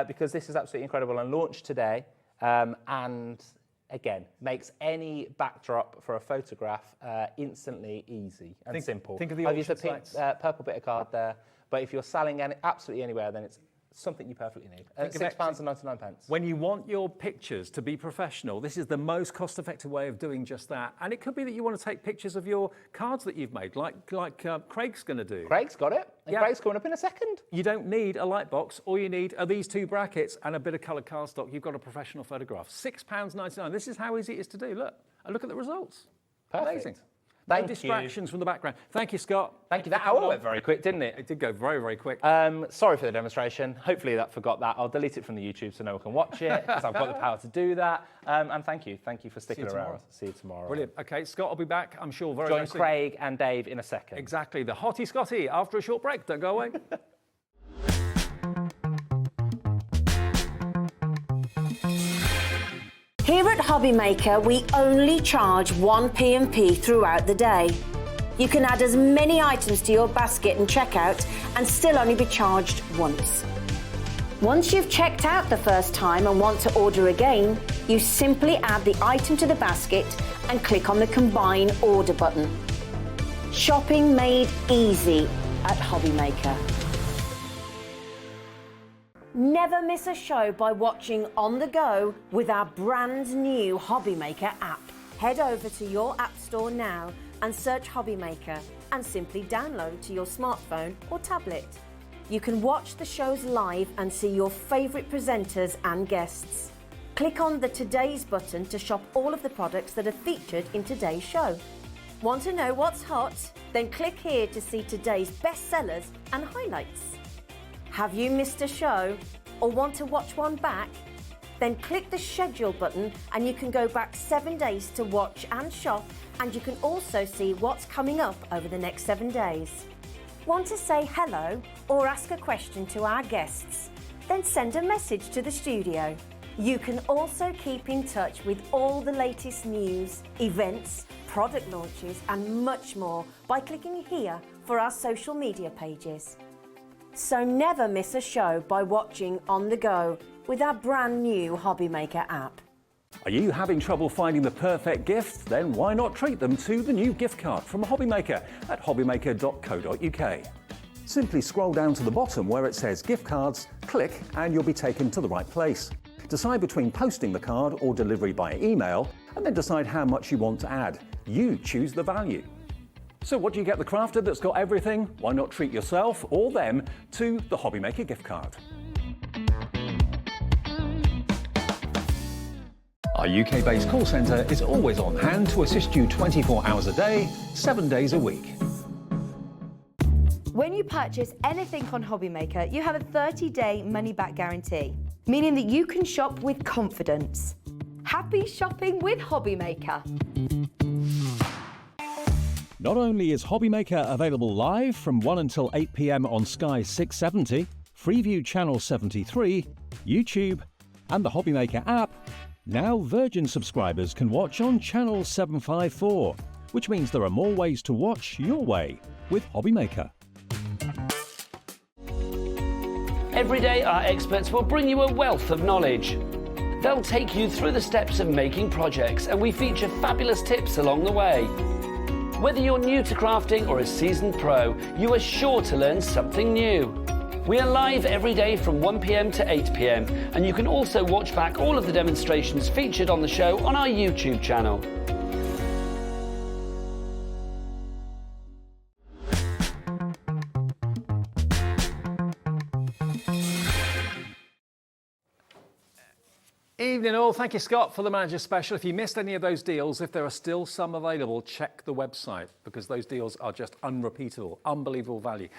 because this is absolutely incredible and launched today. And again, makes any backdrop for a photograph instantly easy and simple. Think of the I've used a auction pink, sites. purple bit of card there, but if you're selling absolutely anywhere, then it's something you perfectly need. £6.99. When you want your pictures to be professional, this is the most cost-effective way of doing just that. And it could be that you want to take pictures of your cards that you've made, like Craig's going to do. Craig's got it. And Craig's coming up in a second. You don't need a light box. All you need are these 2 brackets and a bit of coloured cardstock. You've got a professional photograph. £6.99. This is how easy it is to do. Look, and look at the results. Perfect. Amazing. Thank no distractions from the background. Thank you, Scott. Thank you. That hour went very quick, didn't it? It did go very, very quick. Sorry for the demonstration. Hopefully that forgot that. I'll delete it from the YouTube so no one can watch it, because I've got the power to do that. And thank you. Thank you for sticking around. See you tomorrow. Brilliant. Okay, Scott will be back, I'm sure, very Join soon. Craig and Dave in a second. Exactly. The Hottie Scotty after a short break. Don't go away. Here at HobbyMaker, we only charge 1 P&P throughout the day. You can add as many items to your basket and checkout and still only be charged once. Once you've checked out the first time and want to order again, you simply add the item to the basket and click on the Combine Order button. Shopping made easy at HobbyMaker. Never miss a show by watching on the go with our brand new HobbyMaker app. Head over to your app store now and search HobbyMaker and simply download to your smartphone or tablet. You can watch the shows live and see your favourite presenters and guests. Click on the Today's button to shop all of the products that are featured in today's show. Want to know what's hot? Then click here to see today's bestsellers and highlights. Have you missed a show or want to watch one back? Then click the schedule button and you can go back 7 days to watch and shop, and you can also see what's coming up over the next 7 days. Want to say hello or ask a question to our guests? Then send a message to the studio. You can also keep in touch with all the latest news, events, product launches and much more by clicking here for our social media pages. So never miss a show by watching on the go with our brand new HobbyMaker app. Are you having trouble finding the perfect gift? Then why not treat them to the new gift card from HobbyMaker at hobbymaker.co.uk. Simply scroll down to the bottom where it says gift cards, click and you'll be taken to the right place. Decide between posting the card or delivery by email and then decide how much you want to add. You choose the value. So what do you get the crafter that's got everything? Why not treat yourself or them to the HobbyMaker gift card? Our UK-based call centre is always on hand to assist you 24 hours a day, 7 days a week. When you purchase anything on HobbyMaker, you have a 30-day money-back guarantee, meaning that you can shop with confidence. Happy shopping with HobbyMaker. Not only is HobbyMaker available live from 1 until 8 p.m. on Sky 670, Freeview Channel 73, YouTube, and the HobbyMaker app, now Virgin subscribers can watch on Channel 754, which means there are more ways to watch your way with HobbyMaker. Every day, our experts will bring you a wealth of knowledge. They'll take you through the steps of making projects, and we feature fabulous tips along the way. Whether you're new to crafting or a seasoned pro, you are sure to learn something new. We are live every day from 1 p.m. to 8 p.m, and you can also watch back all of the demonstrations featured on the show on our YouTube channel. Evening all, thank you Scott for the Manager Special. If you missed any of those deals, if there are still some available, check the website because those deals are just unrepeatable, unbelievable value.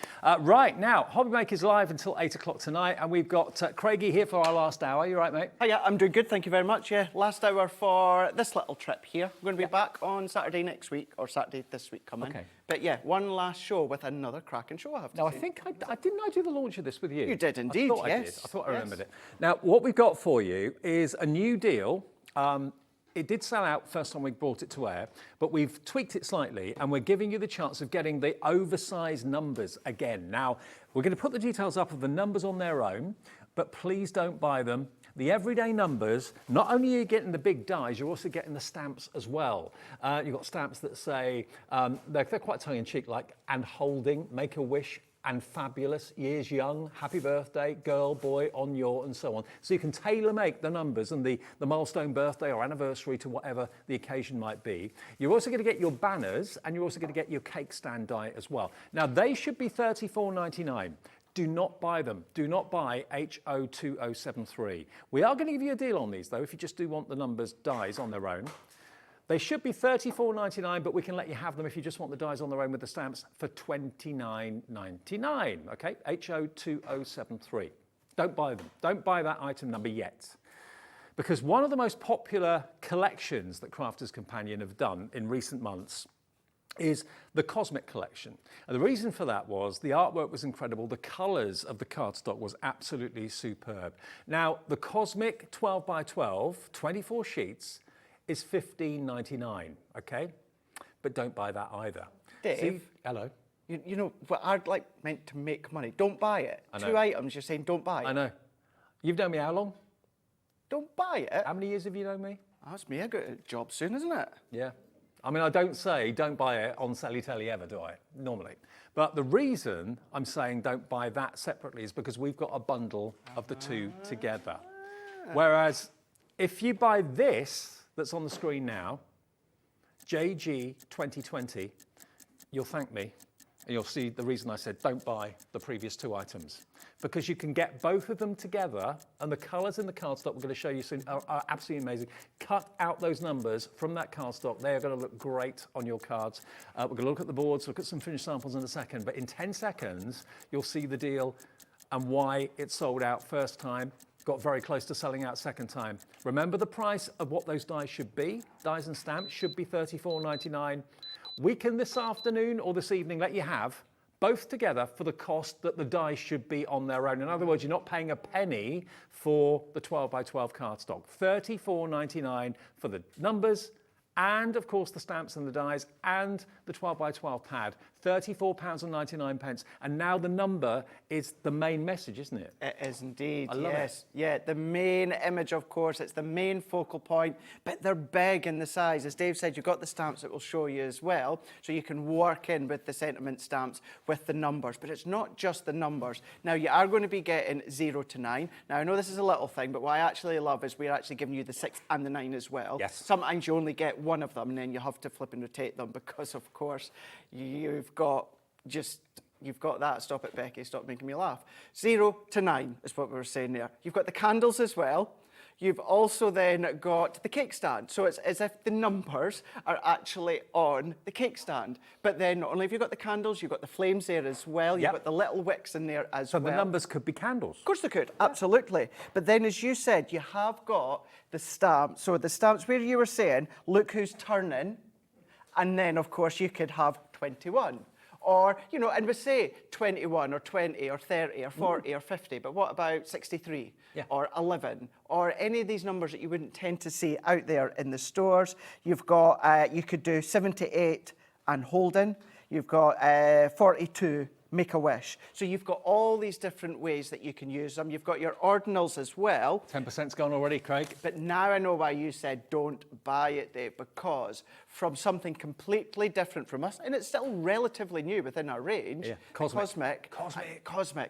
Right now, HobbyMaker's live until 8 o'clock tonight and we've got Craigie here for our last hour. You right, mate? Oh yeah, I'm doing good, thank you very much. Yeah, last hour for this little trip here. We're going to be back on Saturday next week, or Saturday this week coming. Okay. But yeah, one last show with another cracking show, I have to say. Now, I think didn't I do the launch of this with you? You did indeed, I thought I did. I thought I remembered it. Now, what we've got for you is a new deal. it did sell out first time we brought it to air, but we've tweaked it slightly and we're giving you the chance of getting the oversized numbers again. Now, we're going to put the details up of the numbers on their own, but please don't buy them. The everyday numbers, not only are you getting the big dies, you're also getting the stamps as well. You've got stamps that say, they're quite tongue-in-cheek, like, and holding, make a wish, and fabulous, years young, happy birthday, girl, boy, on your, and so on. So you can tailor-make the numbers and the milestone birthday or anniversary to whatever the occasion might be. You're also going to get your banners, and you're also going to get your cake stand die as well. Now, they should be $34.99. Do not buy them. Do not buy HO2073. We are going to give you a deal on these, though, if you just do want the numbers dies on their own. They should be $34.99, but we can let you have them if you just want the dies on their own with the stamps for $29.99, okay? HO2073. Don't buy them. Don't buy that item number yet. Because one of the most popular collections that Crafters Companion have done in recent months is the Cosmic collection. And the reason for that was the artwork was incredible. The colours of the cardstock was absolutely superb. Now, the Cosmic 12x12, 24 sheets, is $15.99, okay? But don't buy that either. Dave. See, hello. You know, but I'd like meant to make money. Don't buy it. I know. 2 items, you're saying don't buy it. I know. You've known me how long? Don't buy it. How many years have you known me? That's me. I got a job soon, isn't it? Yeah. I mean, I don't say don't buy it on Sally Telly ever, do I? Normally. But the reason I'm saying don't buy that separately is because we've got a bundle of the two together. Whereas if you buy this that's on the screen now, JG 2020, you'll thank me and you'll see the reason I said don't buy the previous two items. Because you can get both of them together, and the colours in the cardstock we're going to show you soon are absolutely amazing. Cut out those numbers from that cardstock. They are going to look great on your cards. We're going to look at the boards, look at some finished samples in a second, but in 10 seconds, you'll see the deal and why it sold out first time, got very close to selling out second time. Remember the price of what those dies should be. Dies and stamps should be $34.99. We can this afternoon or this evening let you have both together for the cost that the dies should be on their own. In other words, you're not paying a penny for the 12x12 cardstock. $34.99 for the numbers and, of course, the stamps and the dies and the 12x12 pad. £34.99. And now the number is the main message, isn't it? It is indeed, I love yes. it. Yeah, the main image, of course, it's the main focal point, but they're big in the size. As Dave said, you've got the stamps that we'll show you as well, so you can work in with the sentiment stamps with the numbers, but it's not just the numbers. Now, you are going to be getting 0 to 9. Now, I know this is a little thing, but what I actually love is we're actually giving you the 6 and the 9 as well. Yes. Sometimes you only get one of them, and then you have to flip and rotate them because, of course, you've got that. Stop it, Becky. Stop making me laugh. 0 to 9 is what we were saying there. You've got the candles as well. You've also then got the cake stand. So it's as if the numbers are actually on the cake stand. But then not only have you got the candles, you've got the flames there as well. You've got the little wicks in there as well. So the numbers could be candles. Of course they could, absolutely. But then, as you said, you have got the stamps. So the stamps where you were saying, look who's turning. And then, of course, you could have 21. Or, you know, and we say 21 or 20 or 30 or 40 or 50, but what about 63 or 11 or any of these numbers that you wouldn't tend to see out there in the stores? You've got, you could do 78 and Holden. You've got 42, Make-A-Wish. So you've got all these different ways that you can use them. You've got your ordinals as well. 10%'s gone already, Craig. But now I know why you said don't buy it, Dave, because from something completely different from us, and it's still relatively new within our range. Yeah. Cosmic,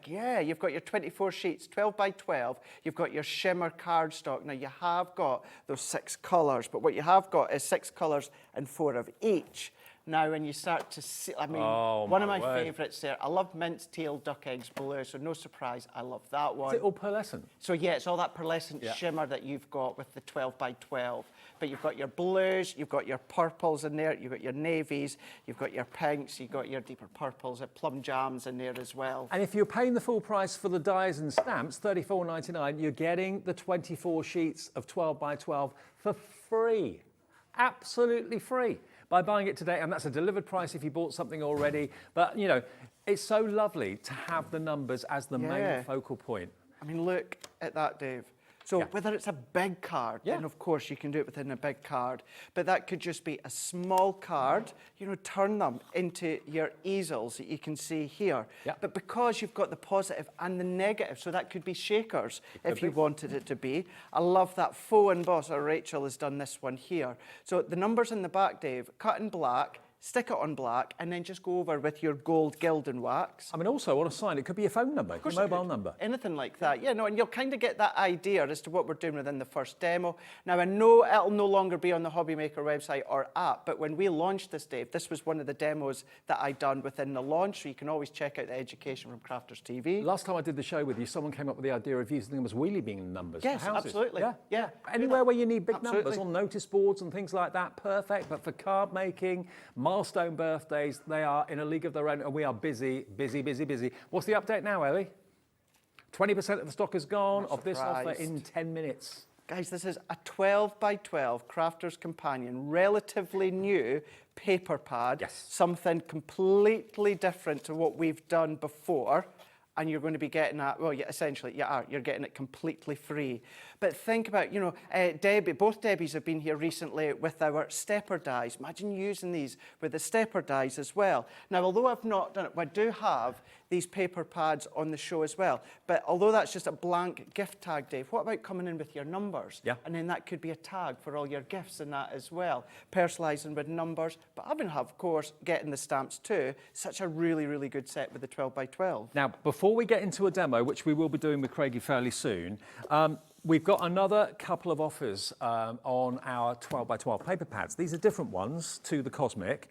yeah. You've got your 24 sheets, 12x12. You've got your shimmer cardstock. Now, you have got those 6 colours, but what you have got is 6 colours and 4 of each. Now, when you start to see, I mean, one of my favourites there, I love mint, teal, duck eggs, blue, so no surprise, I love that one. Is it all pearlescent? So, yeah, it's all that pearlescent shimmer that you've got with the 12x12. But you've got your blues, you've got your purples in there, you've got your navies, you've got your pinks, you've got your deeper purples, plum jams in there as well. And if you're paying the full price for the dies and stamps, $34.99, you're getting the 24 sheets of 12x12 for free. Absolutely free. By buying it today, and that's a delivered price if you bought something already. But, you know, it's so lovely to have the numbers as the main focal point. I mean, look at that, Dave. So whether it's a big card, then of course you can do it within a big card, but that could just be a small card, you know, turn them into your easels that you can see here. But because you've got the positive and the negative, so that could be shakers if you wanted it to be. I love that faux embosser. Rachel has done this one here. So the numbers in the back, Dave, cut in black, stick it on black, and then just go over with your gold Gildan wax. I mean, also on a sign, it could be your phone number, your mobile number. Anything like that, yeah, no, and you'll kind of get that idea as to what we're doing within the first demo. Now, I know it'll no longer be on the HobbyMaker website or app, but when we launched this, Dave, this was one of the demos that I done within the launch, so you can always check out the education from Crafters TV. Last time I did the show with you, someone came up with the idea of using them as wheelie bin numbers for Yes, houses. absolutely. Yeah. Anywhere where you need big numbers, on notice boards and things like that, perfect. But for card making, milestone birthdays, they are in a league of their own, and we are busy. What's the update now, Ellie? 20% of the stock is gone of this offer in 10 minutes. Guys, this is a 12 by 12 Crafters Companion, relatively new paper pad. Something completely different to what we've done before. And you're going to be getting that, well, essentially, you're getting it completely free. But think about, you know, both Debbies have been here recently with our stepper dies. Imagine using these with the stepper dies as well. Now, although I've not done it, I do have these paper pads on the show as well. But although that's just a blank gift tag, Dave, what about coming in with your numbers? And then that could be a tag for all your gifts and that as well. Personalising with numbers. But I've been, of course, getting the stamps too. Such a really, really good set with the 12 by 12. Now, before we get into a demo, which we will be doing with Craigie fairly soon, we've got another couple of offers on our 12 by 12 paper pads. These are different ones to the Cosmic.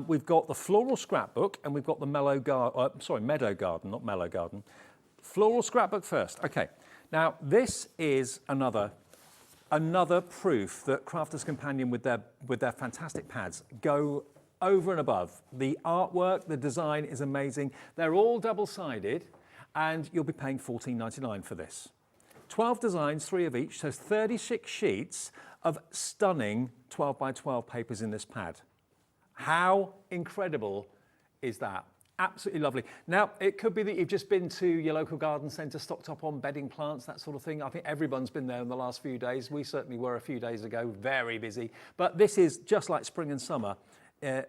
We've got the Floral Scrapbook and we've got the Meadow Garden, not Mellow Garden. Floral Scrapbook first. Okay. Now, this is another proof that Crafters Companion with their fantastic pads go over and above. The artwork, the design is amazing. They're all double-sided, and you'll be paying $14.99 for this. 12 designs, 3 of each, so 36 sheets of stunning 12 by 12 papers in this pad. How incredible is that? Absolutely lovely. Now, it could be that you've just been to your local garden centre, stocked up on bedding plants, that sort of thing. I think everyone's been there in the last few days. We certainly were a few days ago, very busy. But this is just like spring and summer.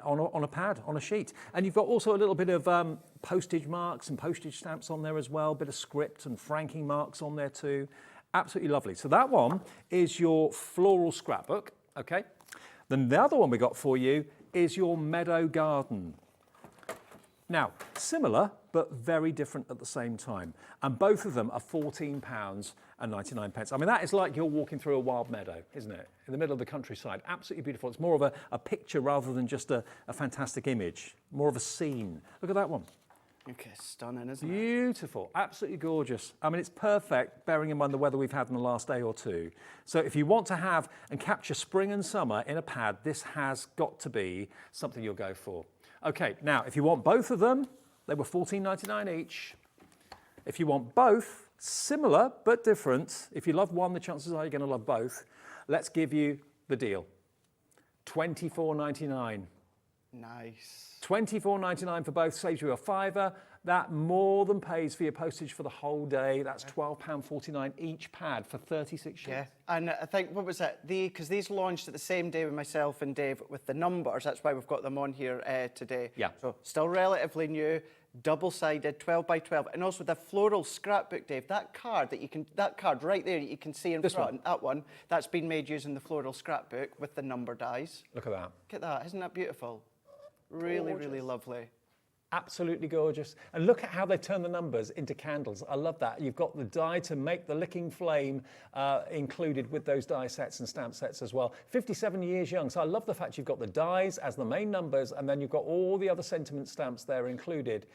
On a pad, on a sheet. And you've got also a little bit of postage marks and postage stamps on there as well, a bit of script and franking marks on there too. Absolutely lovely. So that one is your Floral Scrapbook, okay? Then the other one we got for you is your Meadow Garden. Now, similar, but very different at the same time. And both of them are £14.99. I mean, that is like you're walking through a wild meadow, isn't it? In the middle of the countryside. Absolutely beautiful. It's more of a picture rather than just a fantastic image. More of a scene. Look at that one. Okay, stunning, isn't it? Beautiful. Absolutely gorgeous. I mean, it's perfect, bearing in mind the weather we've had in the last day or two. So if you want to have and capture spring and summer in a pad, this has got to be something you'll go for. Okay, now, if you want both of them, they were $14.99 each. If you want both, similar but different, if you love one, the chances are you're going to love both. Let's give you the deal. $24.99. Nice. $24.99 for both, saves you a £5. That more than pays for your postage for the whole day. That's £12.49 each pad for 36 sheets. Yeah, and I think, what was it? Because these launched at the same day with myself and Dave with the numbers. That's why we've got them on here today. Yeah. So still relatively new, double-sided, 12 by 12, and also the Floral Scrapbook, Dave. That card right there that you can see in front, that one, that's been made using the Floral Scrapbook with the number dies. Look at that. Look at that, isn't that beautiful? Really, really lovely. Absolutely gorgeous. And look at how they turn the numbers into candles. I love that. You've got the die to make the licking flame included with those die sets and stamp sets as well. 57 years young. So I love the fact you've got the dies as the main numbers, and then you've got all the other sentiment stamps there included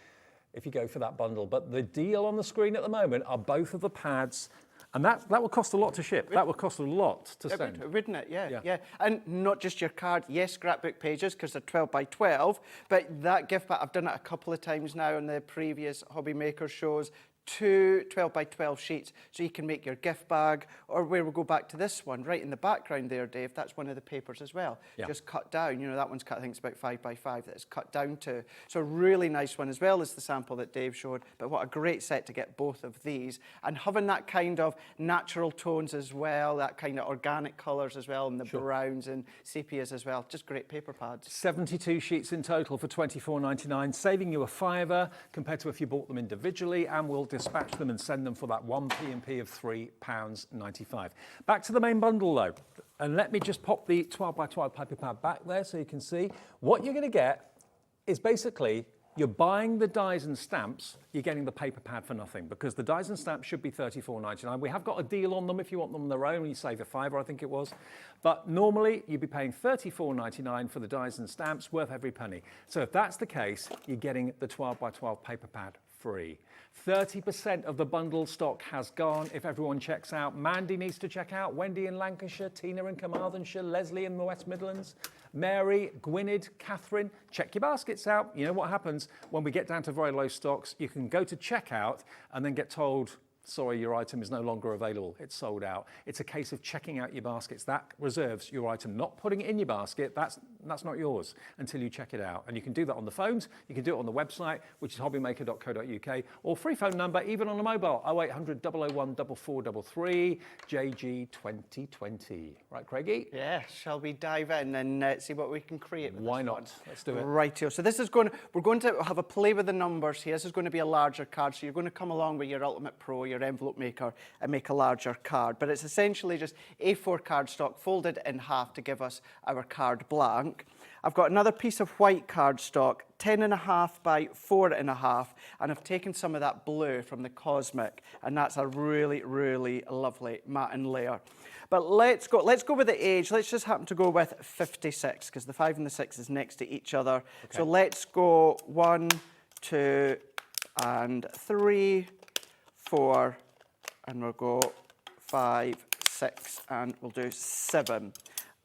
if you go for that bundle. But the deal on the screen at the moment are both of the pads. And that will cost a lot to ship. That will cost a lot to send. Wouldn't it? Yeah. And not just your card. Yes, scrapbook pages, because they're 12 by 12. But that gift pack, I've done it a couple of times now on the previous HobbyMaker shows. 2 12 by 12 sheets, so you can make your gift bag, or where we'll go back to this one, right in the background there, Dave, that's one of the papers as well. Yeah. Just cut down, you know, that one's cut, I think it's about 5 by 5 that it's cut down to. So a really nice one, as well as the sample that Dave showed, but what a great set to get both of these. And having that kind of natural tones as well, that kind of organic colours as well, and the browns and sepias as well, just great paper pads. 72 sheets in total for £24.99, saving you a £5 compared to if you bought them individually, and we'll dispatch them and send them for that one P&P of £3.95. Back to the main bundle though, and let me just pop the 12 by 12 paper pad back there so you can see. What you're going to get is basically, you're buying the dies and stamps, you're getting the paper pad for nothing, because the dies and stamps should be £34.99. We have got a deal on them if you want them on their own, you save a £5, I think it was. But normally you'd be paying £34.99 for the dies and stamps, worth every penny. So if that's the case, you're getting the 12 by 12 paper pad free. 30% of the bundle stock has gone. If everyone checks out, Mandy needs to check out, Wendy in Lancashire, Tina in Carmarthenshire, Leslie in the West Midlands, Mary, Gwynedd, Catherine, check your baskets out. You know what happens when we get down to very low stocks? You can go to checkout and then get told, sorry, your item is no longer available, it's sold out. It's a case of checking out your baskets. That reserves your item, not putting it in your basket. That's not yours until you check it out. And you can do that on the phones, you can do it on the website, which is hobbymaker.co.uk, or free phone number, even on a mobile, 0800 001 4433, JG 2020. Right, Craigie? Yeah, shall we dive in and see what we can create with Why this not? one? Let's do it. Rightio. So this is we're going to have a play with the numbers here. This is going to be a larger card, so you're going to come along with your Ultimate Pro, your envelope maker, and make a larger card. But it's essentially just A4 cardstock folded in half to give us our card blank. I've got another piece of white cardstock, 10.5 by 4.5, and I've taken some of that blue from the Cosmic, and that's a really, really lovely matte layer. But let's go with the age. Let's just happen to go with 56, because the 5 and the 6 is next to each other. Okay. So let's go 1, 2, and 3, 4, and we'll go 5, 6, and we'll do 7.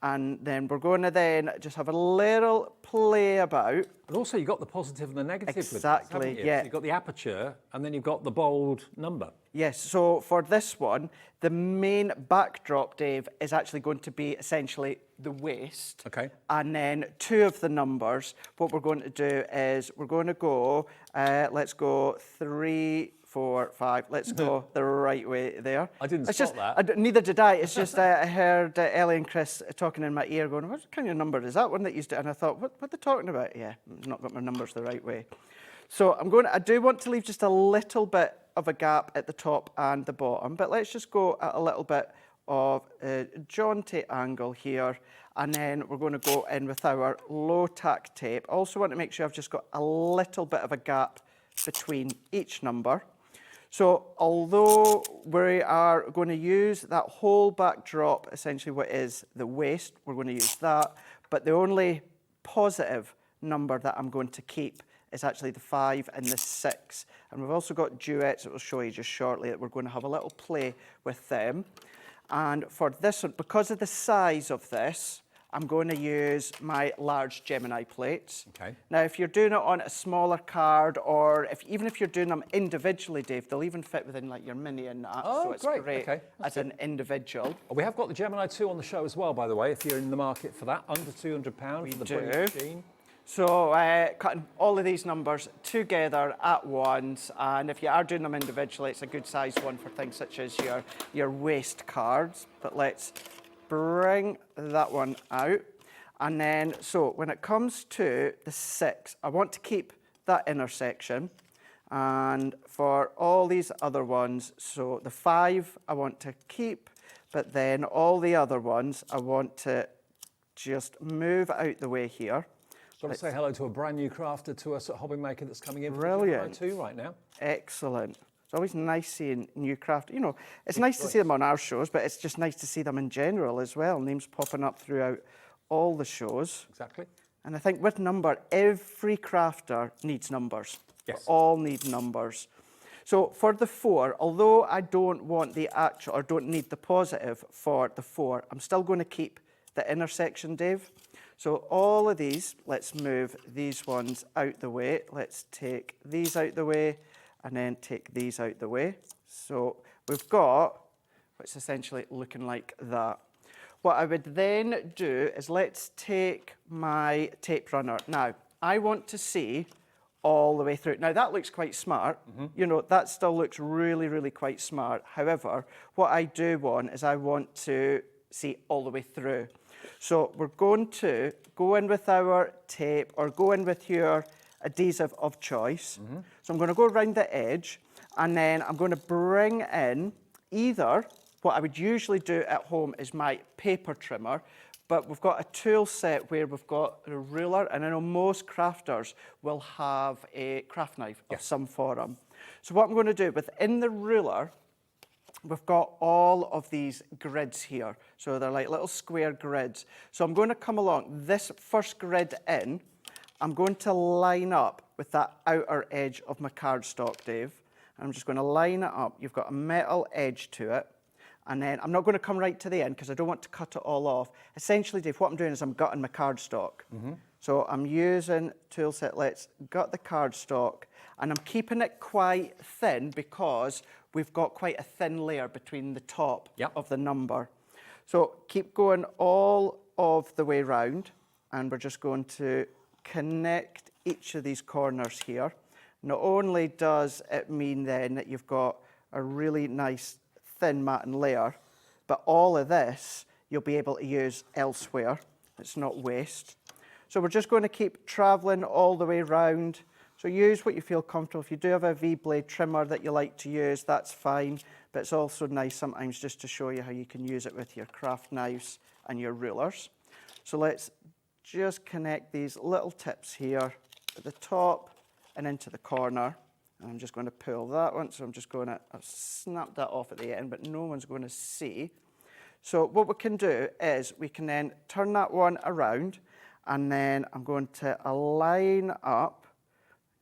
And then we're going to then just have a little play about. But also you've got the positive and the negative. Exactly, with this, yeah. So you've got the aperture, and then you've got the bold number. Yes, so for this one, the main backdrop, Dave, is actually going to be essentially the waist. Okay. And then 2 of the numbers, what we're going to do is we're going to go, let's go 3, 4, 5. Let's go the right way there. I didn't spot that. Neither did I. It's just I heard Ellie and Chris talking in my ear going, what kind of number is that one that used to? And I thought, what are they talking about? Yeah, I've not got my numbers the right way. So I do want to leave just a little bit of a gap at the top and the bottom, but let's just go at a little bit of a jaunty angle here, and then we're going to go in with our low tack tape. Also want to make sure I've just got a little bit of a gap between each number. So although we are going to use that whole backdrop, essentially what is the waist, we're going to use that, but the only positive number that I'm going to keep is actually the 5 and the 6. And we've also got duets that we'll show you just shortly that we're going to have a little play with them. And for this one, because of the size of this, I'm going to use my large Gemini plates. Okay. Now, if you're doing it on a smaller card, or even if you're doing them individually, Dave, they'll even fit within like your mini and that. Oh, so it's great. Okay. As an individual. We have got the Gemini 2 on the show as well, by the way, if you're in the market for that, under £200 for the brilliant machine. So cutting all of these numbers together at once, and if you are doing them individually, it's a good size one for things such as your waist cards. But let's bring that one out. And then, so when it comes to the 6, I want to keep that intersection. And for all these other ones, so the 5 I want to keep, but then all the other ones I want to just move out the way here. Got to say hello to a brand new crafter to us at HobbyMaker that's coming in Brilliant. for the Gemini 2 right now. Excellent. It's always nice seeing new craft. You know, it's nice to see them on our shows, but it's just nice to see them in general as well. Names popping up throughout all the shows. Exactly. And I think with number, every crafter needs numbers. Yes. We all need numbers. So for the 4, although I don't want the actual, or don't need the positive for the 4, I'm still going to keep the intersection, Dave. So all of these, let's move these ones out the way. Let's take these out the way. and then take these out the way. So we've got what's essentially looking like that. What I would then do is let's take my tape runner. Now, I want to see all the way through. Now, that looks quite smart. You know, that still looks really, really quite smart. However, what I do want is I want to see all the way through. So we're going to go in with our tape or go in with your adhesive of choice. So I'm going to go around the edge, and then I'm going to bring in either what I would usually do at home is my paper trimmer, but we've got a tool set where we've got a ruler, and I know most crafters will have a craft knife of some form. So what I'm going to do, within the ruler, we've got all of these grids here. So they're like little square grids. So I'm going to come along this first grid in. I'm going to line up with that outer edge of my cardstock, Dave. And I'm just going to line it up. You've got a metal edge to it. And then I'm not going to come right to the end because I don't want to cut it all off. Essentially, Dave, what I'm doing is I'm gutting my cardstock. So I'm using tool set, let's gut the cardstock, and I'm keeping it quite thin because we've got quite a thin layer between the top of the number. So keep going all of the way round, and we're just going to connect each of these corners here. Not only does it mean then that you've got a really nice thin matting layer, but all of this you'll be able to use elsewhere. It's not waste. So we're just going to keep traveling all the way around. So use what you feel comfortable. If you do have a V-blade trimmer that you like to use, that's fine. But it's also nice sometimes just to show you how you can use it with your craft knives and your rulers. So let's just connect these little tips here at the top and into the corner. And I'm just going to pull that one, so I'm just going to snap that off at the end, but no one's going to see. So what we can do is we can then turn that one around, and then I'm going to align up,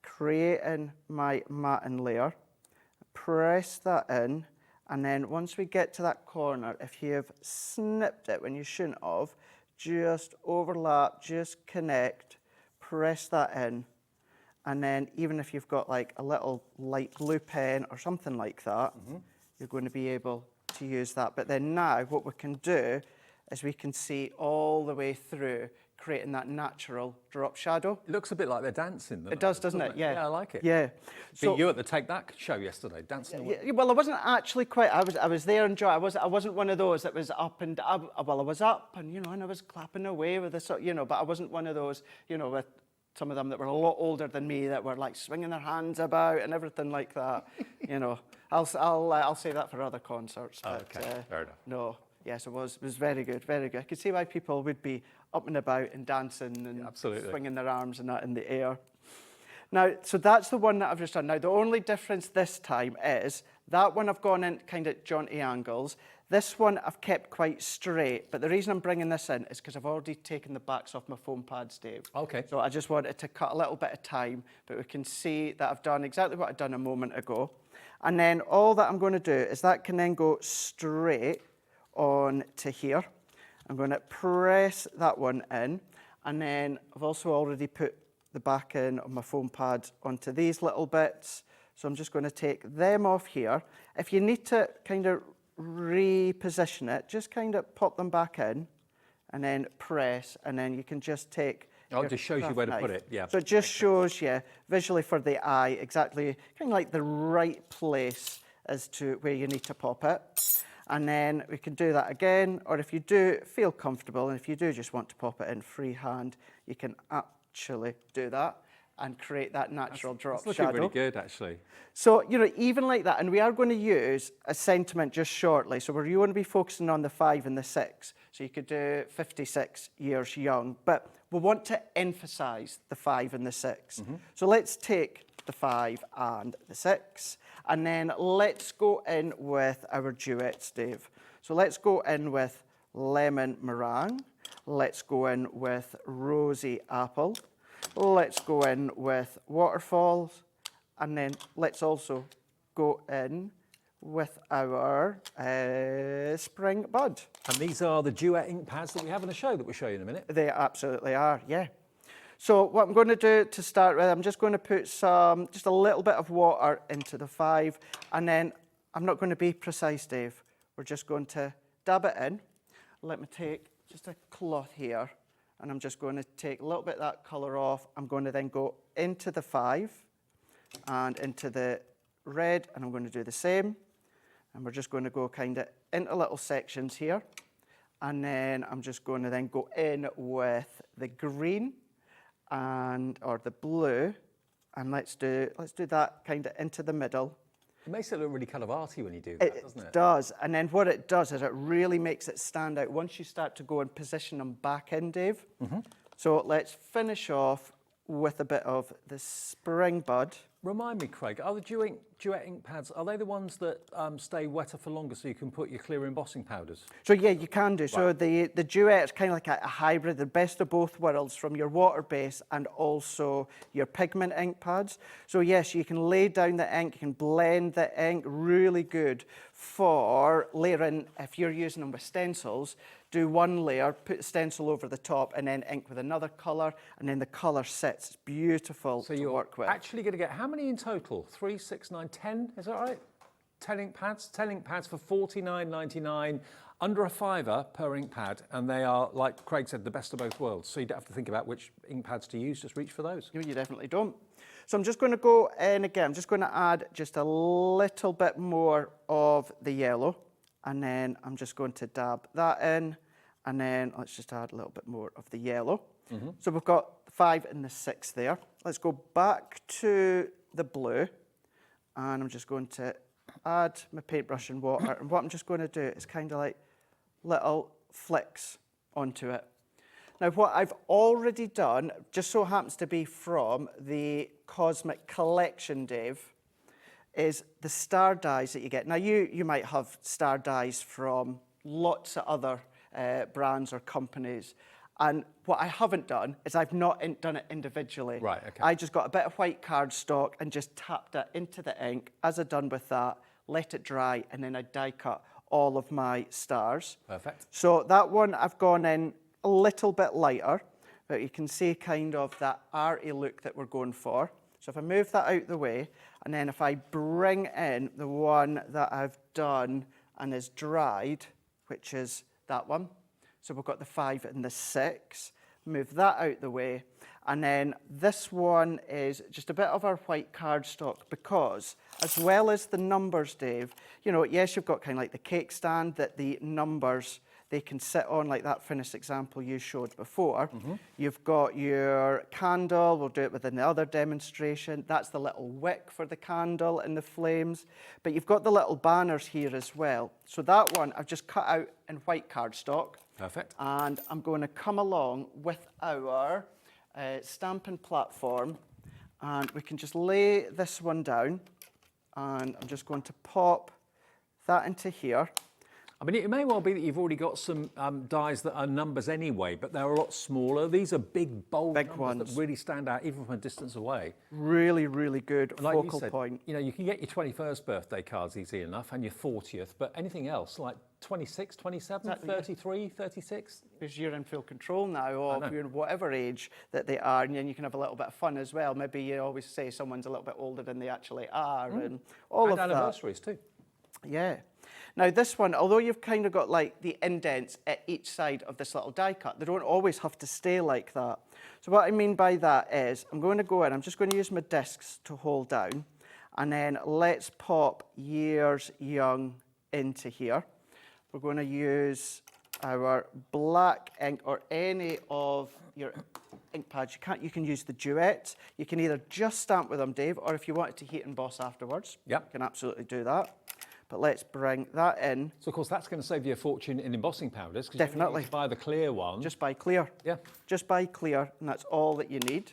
creating my matting layer, press that in, and then once we get to that corner, if you've snipped it when you shouldn't have, just overlap, just connect, press that in. And then even if you've got like a little light blue pen or something like that, you're going to be able to use that. But then now what we can do is we can see all the way through, creating that natural drop shadow. It looks a bit like they're dancing. It does, doesn't it? Yeah. Yeah, I like it. Yeah. So you at the Take That show yesterday, dancing away. Yeah, well, I wasn't actually quite. I was there enjoying. I wasn't one of those that was up and up. Well, I was up and and I was clapping away with this, but I wasn't one of those, with some of them that were a lot older than me that were like swinging their hands about and everything like that. I'll save that for other concerts. But, okay, fair enough. No, yes, it was very good, very good. I could see why people would be up and about and dancing and swinging their arms and that in the air. Now, so that's the one that I've just done. Now, the only difference this time is that one I've gone in kind of jaunty angles. This one I've kept quite straight, but the reason I'm bringing this in is because I've already taken the backs off my foam pads, Dave. Okay. So I just wanted to cut a little bit of time, but we can see that I've done exactly what I've done a moment ago. And then all that I'm going to do is that can then go straight on to here. I'm going to press that one in, and then I've also already put the back end of my foam pad onto these little bits. So I'm just going to take them off here. If you need to kind of reposition it, just kind of pop them back in and then press, and then you can just take it just shows you where to put it. Yeah. So it just shows you visually for the eye exactly kind of like the right place as to where you need to pop it. And then we can do that again, or if you do feel comfortable and if you do just want to pop it in freehand, you can actually do that and create that natural drop shadow. That's looking really good, actually. So, even like that, and we are going to use a sentiment just shortly. So you want to be focusing on the 5 and the 6. So you could do 56 years young, but we want to emphasize the 5 and the 6. So let's take the 5 and the 6, and then let's go in with our duets, Dave. So let's go in with lemon meringue. Let's go in with rosy apple. Let's go in with waterfalls, and then let's also go in with our spring bud. And these are the duet ink pads that we have in the show that we'll show you in a minute. They absolutely are, yeah. So what I'm going to do to start with, I'm just going to put just a little bit of water into the 5, and then I'm not going to be precise, Dave. We're just going to dab it in. Let me take just a cloth here, and I'm just going to take a little bit of that colour off. I'm going to then go into the 5 and into the red, and I'm going to do the same. And we're just going to go kind of into little sections here. And then I'm just going to then go in with the green or the blue, and let's do that kind of into the middle. It makes it look really kind of arty when you do that, doesn't it? It does, and then what it does is it really makes it stand out once you start to go and position them back in, Dave. So let's finish off with a bit of the spring bud. Remind me, Craig, are the duet ink pads, are they the ones that stay wetter for longer so you can put your clear embossing powders? So yeah, you can do. Right. So the duet is kind of like a hybrid, the best of both worlds, from your water base and also your pigment ink pads. So yes, you can lay down the ink, you can blend the ink, really good for layering. If you're using them with stencils, do one layer, put stencil over the top, and then ink with another colour, and then the colour sits. It's beautiful to work with. So you're actually going to get how many in total? 3, 6, 9, 10, is that right? 10 ink pads? 10 ink pads for $49.99, under a £5 per ink pad, and they are, like Craig said, the best of both worlds. So you don't have to think about which ink pads to use, just reach for those. No, you definitely don't. So I'm just going to go in again, I'm just going to add just a little bit more of the yellow, and then I'm just going to dab that in, and then let's just add a little bit more of the yellow. So we've got the 5 and the 6 there. Let's go back to the blue, and I'm just going to add my paintbrush and water, and what I'm just going to do is kind of like little flicks onto it. Now what I've already done, just so happens to be from the Cosmic Collection, Dave, is the star dies that you get. Now you might have star dies from lots of other brands or companies, and what I haven't done is I've not done it individually. Right, okay. I just got a bit of white cardstock and just tapped it into the ink. As I've done with that, let it dry, and then I die cut all of my stars. Perfect. So that one I've gone in a little bit lighter, but you can see kind of that arty look that we're going for. So if I move that out the way, and then if I bring in the one that I've done and is dried, which is that one. So we've got the 5 and the 6. Move that out the way. And then this one is just a bit of our white cardstock, because as well as the numbers, Dave, you know, yes, you've got kind of like the cake stand that the numbers, they can sit on, like that finished example you showed before. You've got your candle, we'll do it within the other demonstration. That's the little wick for the candle and the flames. But you've got the little banners here as well. So that one I've just cut out in white cardstock. Perfect. And I'm going to come along with our stamping platform, and we can just lay this one down, and I'm just going to pop that into here. I mean, it may well be that you've already got some dies that are numbers anyway, but they're a lot smaller. These are big, bold numbers ones that really stand out even from a distance away. Really, really good like focal you said, point. You know, you can get your 21st birthday cards easy enough, and your 40th, but anything else, like 26, 27, exactly, 33, 36? Because you're in full control now of whatever age that they are, and then you can have a little bit of fun as well. Maybe you always say someone's a little bit older than they actually are, and all of that. And anniversaries too. Yeah. Now this one, although you've kind of got like the indents at each side of this little die cut, they don't always have to stay like that. So what I mean by that is, I'm going to go in, I'm just going to use my discs to hold down, and then let's pop Years Young into here. We're going to use our black ink or any of your ink pads. You can use the duets. You can either just stamp with them, Dave, or if you wanted to heat emboss afterwards, you can absolutely do that. But let's bring that in. So, of course, that's going to save you a fortune in embossing powders. Definitely. You buy the clear one. Just buy clear. Yeah. Just buy clear, and that's all that you need.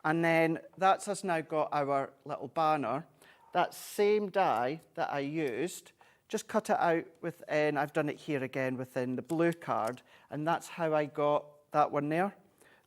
And then that's us now got our little banner. That same die that I used, just cut it out within, I've done it here again within the blue card, and that's how I got that one there.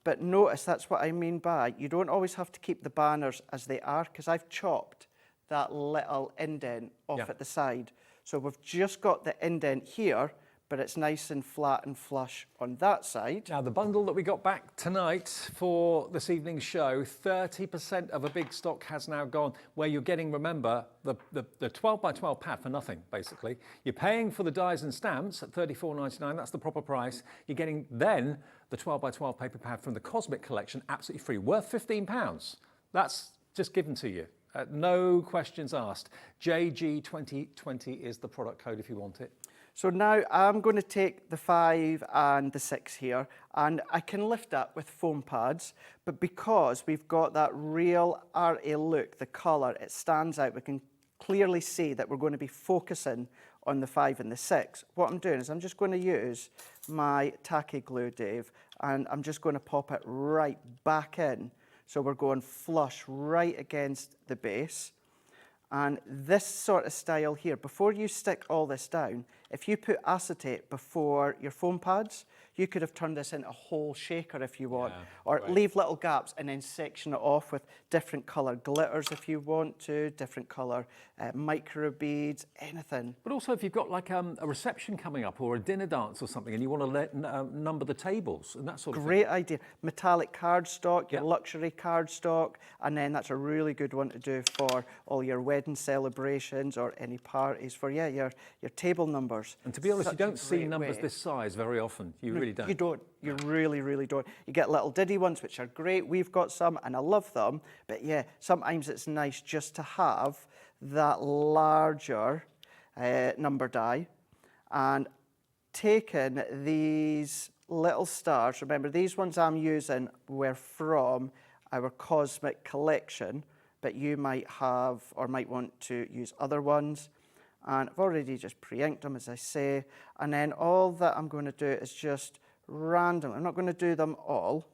But notice, that's what I mean by, you don't always have to keep the banners as they are, because I've chopped that little indent off at the side. So we've just got the indent here, but it's nice and flat and flush on that side. Now, the bundle that we got back tonight for this evening's show, 30% of a big stock has now gone, where you're getting, remember, the 12 by 12 pad for nothing, basically. You're paying for the dies and stamps at $34.99, that's the proper price. You're getting then the 12 by 12 paper pad from the Cosmic collection, absolutely free, worth £15. That's just given to you. No questions asked. JG2020 is the product code if you want it. So now I'm going to take the 5 and the 6 here, and I can lift up with foam pads, but because we've got that real arty look, the colour, it stands out. We can clearly see that we're going to be focusing on the 5 and the 6. What I'm doing is I'm just going to use my tacky glue, Dave, and I'm just going to pop it right back in. So we're going flush right against the base. And this sort of style here, before you stick all this down, if you put acetate before your foam pads, you could have turned this into a whole shaker if you want, or leave little gaps and then section it off with different colour glitters if you want to, different colour micro beads, anything. But also if you've got like a reception coming up or a dinner dance or something and you want to number the tables and that sort of thing. Great idea. Metallic cardstock, your luxury cardstock, and then that's a really good one to do for all your wedding celebrations or any parties for, your table numbers. And to be honest, you don't see numbers this size very often. You really don't. You don't. You really, really don't. You get little diddy ones, which are great. We've got some, and I love them. But yeah, sometimes it's nice just to have that larger number die. And taking these little stars, remember, these ones I'm using were from our Cosmic collection, but you might have or might want to use other ones. And I've already just pre-inked them, as I say. And then all that I'm going to do is just random. I'm not going to do them all,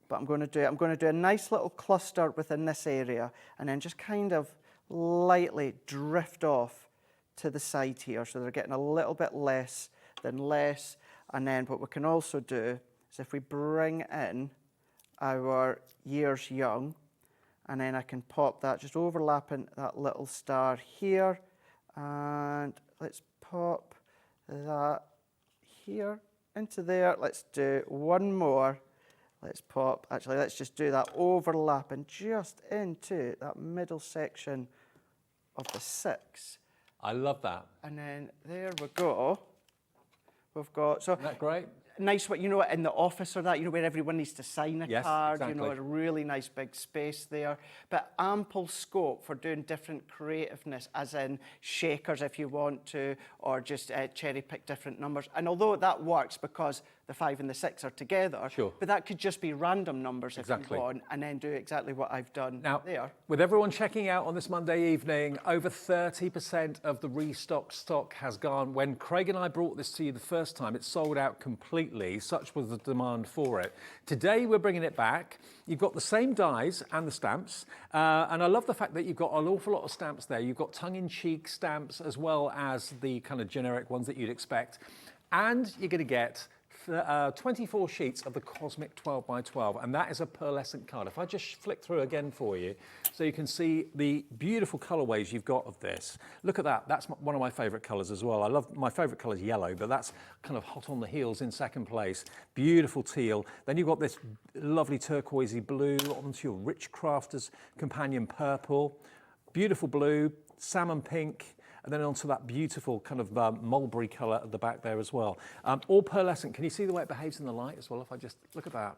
but I'm going to do a nice little cluster within this area, and then just kind of lightly drift off to the side here, so they're getting a little bit less than less. And then what we can also do is if we bring in our years young, and then I can pop that, just overlapping that little star here. And let's pop that here into there. Let's do one more. Let's just do that overlapping just into that middle section of the 6. I love that. And then there we go. We've got, so. Isn't that great? Nice, you know, in the office or that, you know, where everyone needs to sign a card, exactly. You know, a really nice big space there. But ample scope for doing different creativeness, as in shakers if you want to, or just cherry pick different numbers. And although that works because the 5 and the 6 are together, but that could just be random numbers if you want, and then do exactly what I've done there. With everyone checking out on this Monday evening, over 30% of the restocked stock has gone. When Craig and I brought this to you the first time, it sold out completely. Such was the demand for it. Today we're bringing it back. You've got the same dies and the stamps, and I love the fact that you've got an awful lot of stamps there. You've got tongue-in-cheek stamps as well as the kind of generic ones that you'd expect, and you're going to get 24 sheets of the Cosmic 12 by 12, and that is a pearlescent card. If I just flick through again for you, so you can see the beautiful colorways you've got of this. Look at that. That's one of my favorite colors as well. I love, my favorite color is yellow, but that's kind of hot on the heels in second place. Beautiful teal. Then you've got this lovely turquoisey blue onto your rich Crafters companion purple. Beautiful blue, salmon pink, and then onto that beautiful kind of mulberry colour at the back there as well. All pearlescent. Can you see the way it behaves in the light as well? If I just look at that.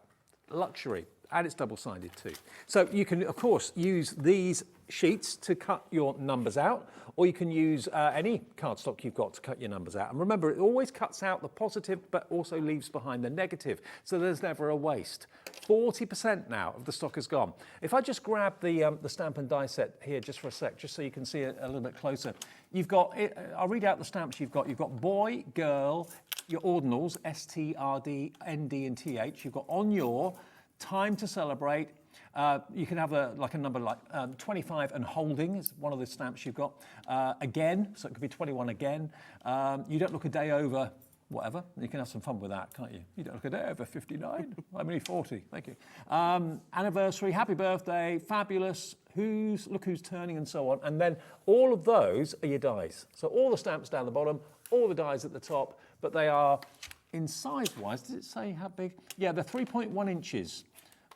Luxury. And it's double-sided too. So you can, of course, use these sheets to cut your numbers out, or you can use any cardstock you've got to cut your numbers out. And remember, it always cuts out the positive, but also leaves behind the negative. So there's never a waste. 40% now of the stock is gone. If I just grab the stamp and die set here just for a sec, just so you can see it a little bit closer. You've got, I'll read out the stamps you've got. You've got boy, girl, your ordinals, STRD, ND and TH. You've got on your, time to celebrate. You can have a number like 25 and holding is one of the stamps you've got. Again, so it could be 21 again. You don't look a day over whatever. You can have some fun with that, can't you? You don't look a day over 59. I'm only 40. Thank you. Anniversary, happy birthday, fabulous, look who's turning, and so on. And then all of those are your dies. So all the stamps down the bottom, all the dies at the top, but they are in size-wise. Does it say how big? Yeah, they're 3.1 inches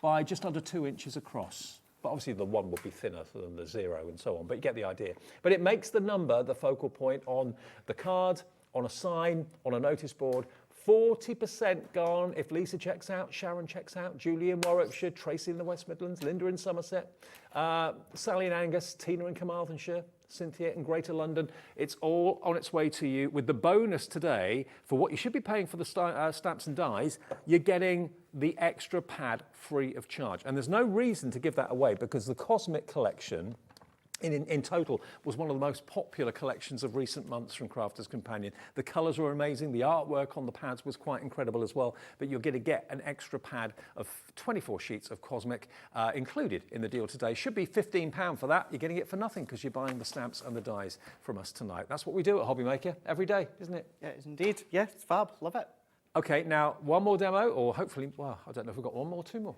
by just under 2 inches across. But obviously the 1 will be thinner than the 0 and so on, but you get the idea. But it makes the number the focal point on the card, on a sign, on a notice board. 40% gone if Lisa checks out, Sharon checks out, Julie in Warwickshire, Tracy in the West Midlands, Linda in Somerset, Sally in Angus, Tina in Carmarthenshire, Cynthia in Greater London. It's all on its way to you with the bonus today for what you should be paying for the stamps and dies. You're getting the extra pad free of charge. And there's no reason to give that away because the Cosmic collection in total was one of the most popular collections of recent months from Crafters Companion. The colours were amazing, the artwork on the pads was quite incredible as well, but you're going to get an extra pad of 24 sheets of Cosmic included in the deal today. Should be £15 for that. You're getting it for nothing because you're buying the stamps and the dies from us tonight. That's what we do at HobbyMaker every day, isn't it? Yeah, it is indeed. Yeah, it's fab. Love it. Okay, now one more demo, or hopefully, well, I don't know if we've got one more or two more.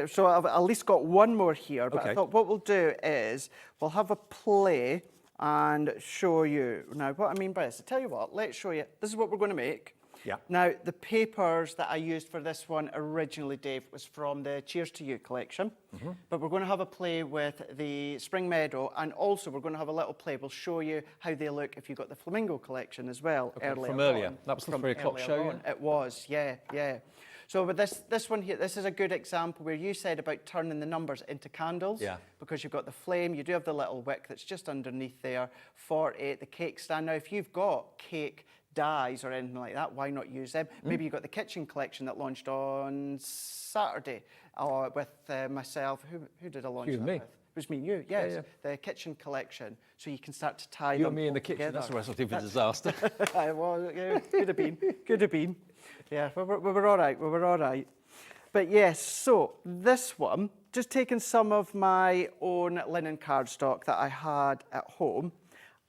So I've at least got one more here, but okay. I thought what we'll do is we'll have a play and show you. Now, what I mean by this, I tell you what, let's show you. This is what we're going to make. Yeah. Now, the papers that I used for this one originally, Dave, was from the Cheers to You collection. Mm-hmm. But we're going to have a play with the Spring Meadow, and also we're going to have a little play. We'll show you how they look if you've got the Flamingo collection as well. Okay, from earlier. On. That was the 3 o'clock show, yeah? It was, yeah. So with this one here, this is a good example where you said about turning the numbers into candles. Yeah. Because you've got the flame, you do have the little wick that's just underneath there for it, the cake stand. Now, if you've got cake dies or anything like that, why not use them? Maybe you've got the kitchen collection that launched on Saturday with myself. Who did I launch that with? It was me and you, yes. Yeah. The kitchen collection. So you can start to tie them You and me in the kitchen, together. that's a recipe for disaster. Well, yeah, could have been. Yeah, we were all right, But yes, so this one, just taking some of my own linen cardstock that I had at home,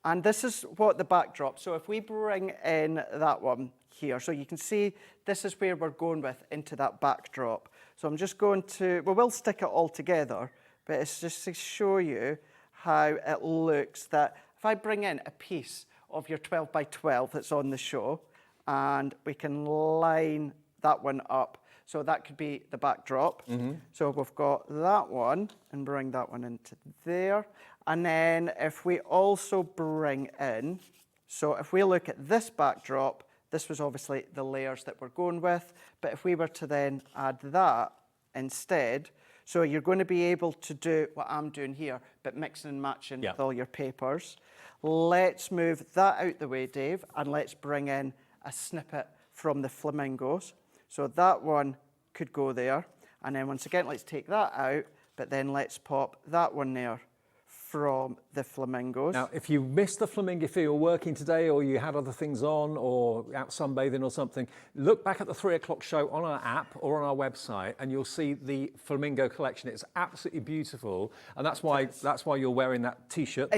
and this is what the backdrop, so if we bring in that one here, so you can see this is where we're going with into that backdrop. So I'm just going to, well, we'll stick it all together, but it's just to show you how it looks that if I bring in a piece of your 12 by 12 that's on the show, and we can line that one up. So that could be the backdrop. Mm-hmm. So we've got that one and bring that one into there. And then if we also bring in, so if we look at this backdrop, this was obviously the layers that we're going with. But if we were to then add that instead, so you're going to be able to do what I'm doing here, but mixing and matching with all your papers. Let's move that out the way, Dave, and let's bring in a snippet from the Flamingos. So that one could go there. And then once again, let's take that out, but then let's pop that one there from the Flamingos. Now, if you missed the flamingo, if you were working today or you had other things on or out sunbathing or something, look back at the 3 o'clock show on our app or on our website and you'll see the flamingo collection. It's absolutely beautiful. And that's why you're wearing that T-shirt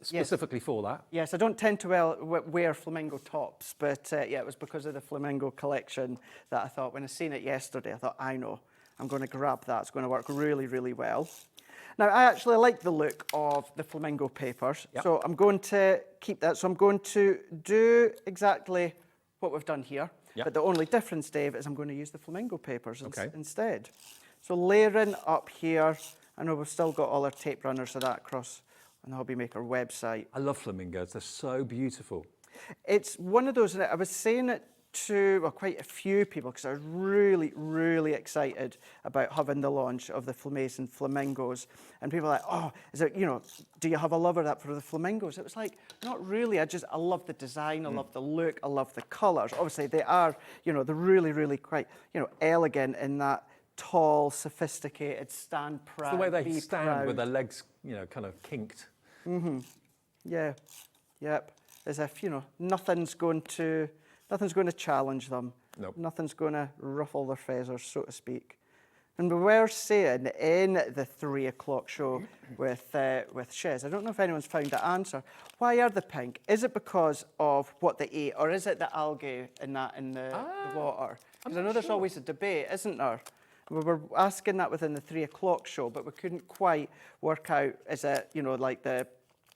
specifically for that. Yes, I don't tend to wear flamingo tops, but yeah, it was because of the flamingo collection that I thought, when I seen it yesterday, I thought, I know, I'm going to grab that. It's going to work really, really well. Now, I actually like the look of the flamingo papers, so I'm going to keep that. So I'm going to do exactly what we've done here, but the only difference, Dave, is I'm going to use the flamingo papers instead. So layering up here, I know we've still got all our tape runners of that across on the HobbyMaker website. I love flamingos, they're so beautiful. It's one of those, I was saying it to quite a few people because I was really, really excited about having the launch of the Flamazing Flamingos. And people were like, oh, is it, do you have a love or that for the flamingos? It was like, not really. I love the design, I love the look, I love the colours. Obviously, they are, they're really, really quite, elegant in that tall, sophisticated, stand proud. It's the way they stand proud. With their legs, kind of kinked. Mm-hmm. Yeah. Yep. As if, nothing's going to challenge them. Nope. Nothing's going to ruffle their feathers, so to speak. And we were saying in the 3 o'clock show with Shiz, I don't know if anyone's found the answer. Why are they pink? Is it because of what they ate, or is it the algae in the water? Because I know there's always a debate, isn't there? We were asking that within the 3 o'clock show, but we couldn't quite work out, is it, you know, like the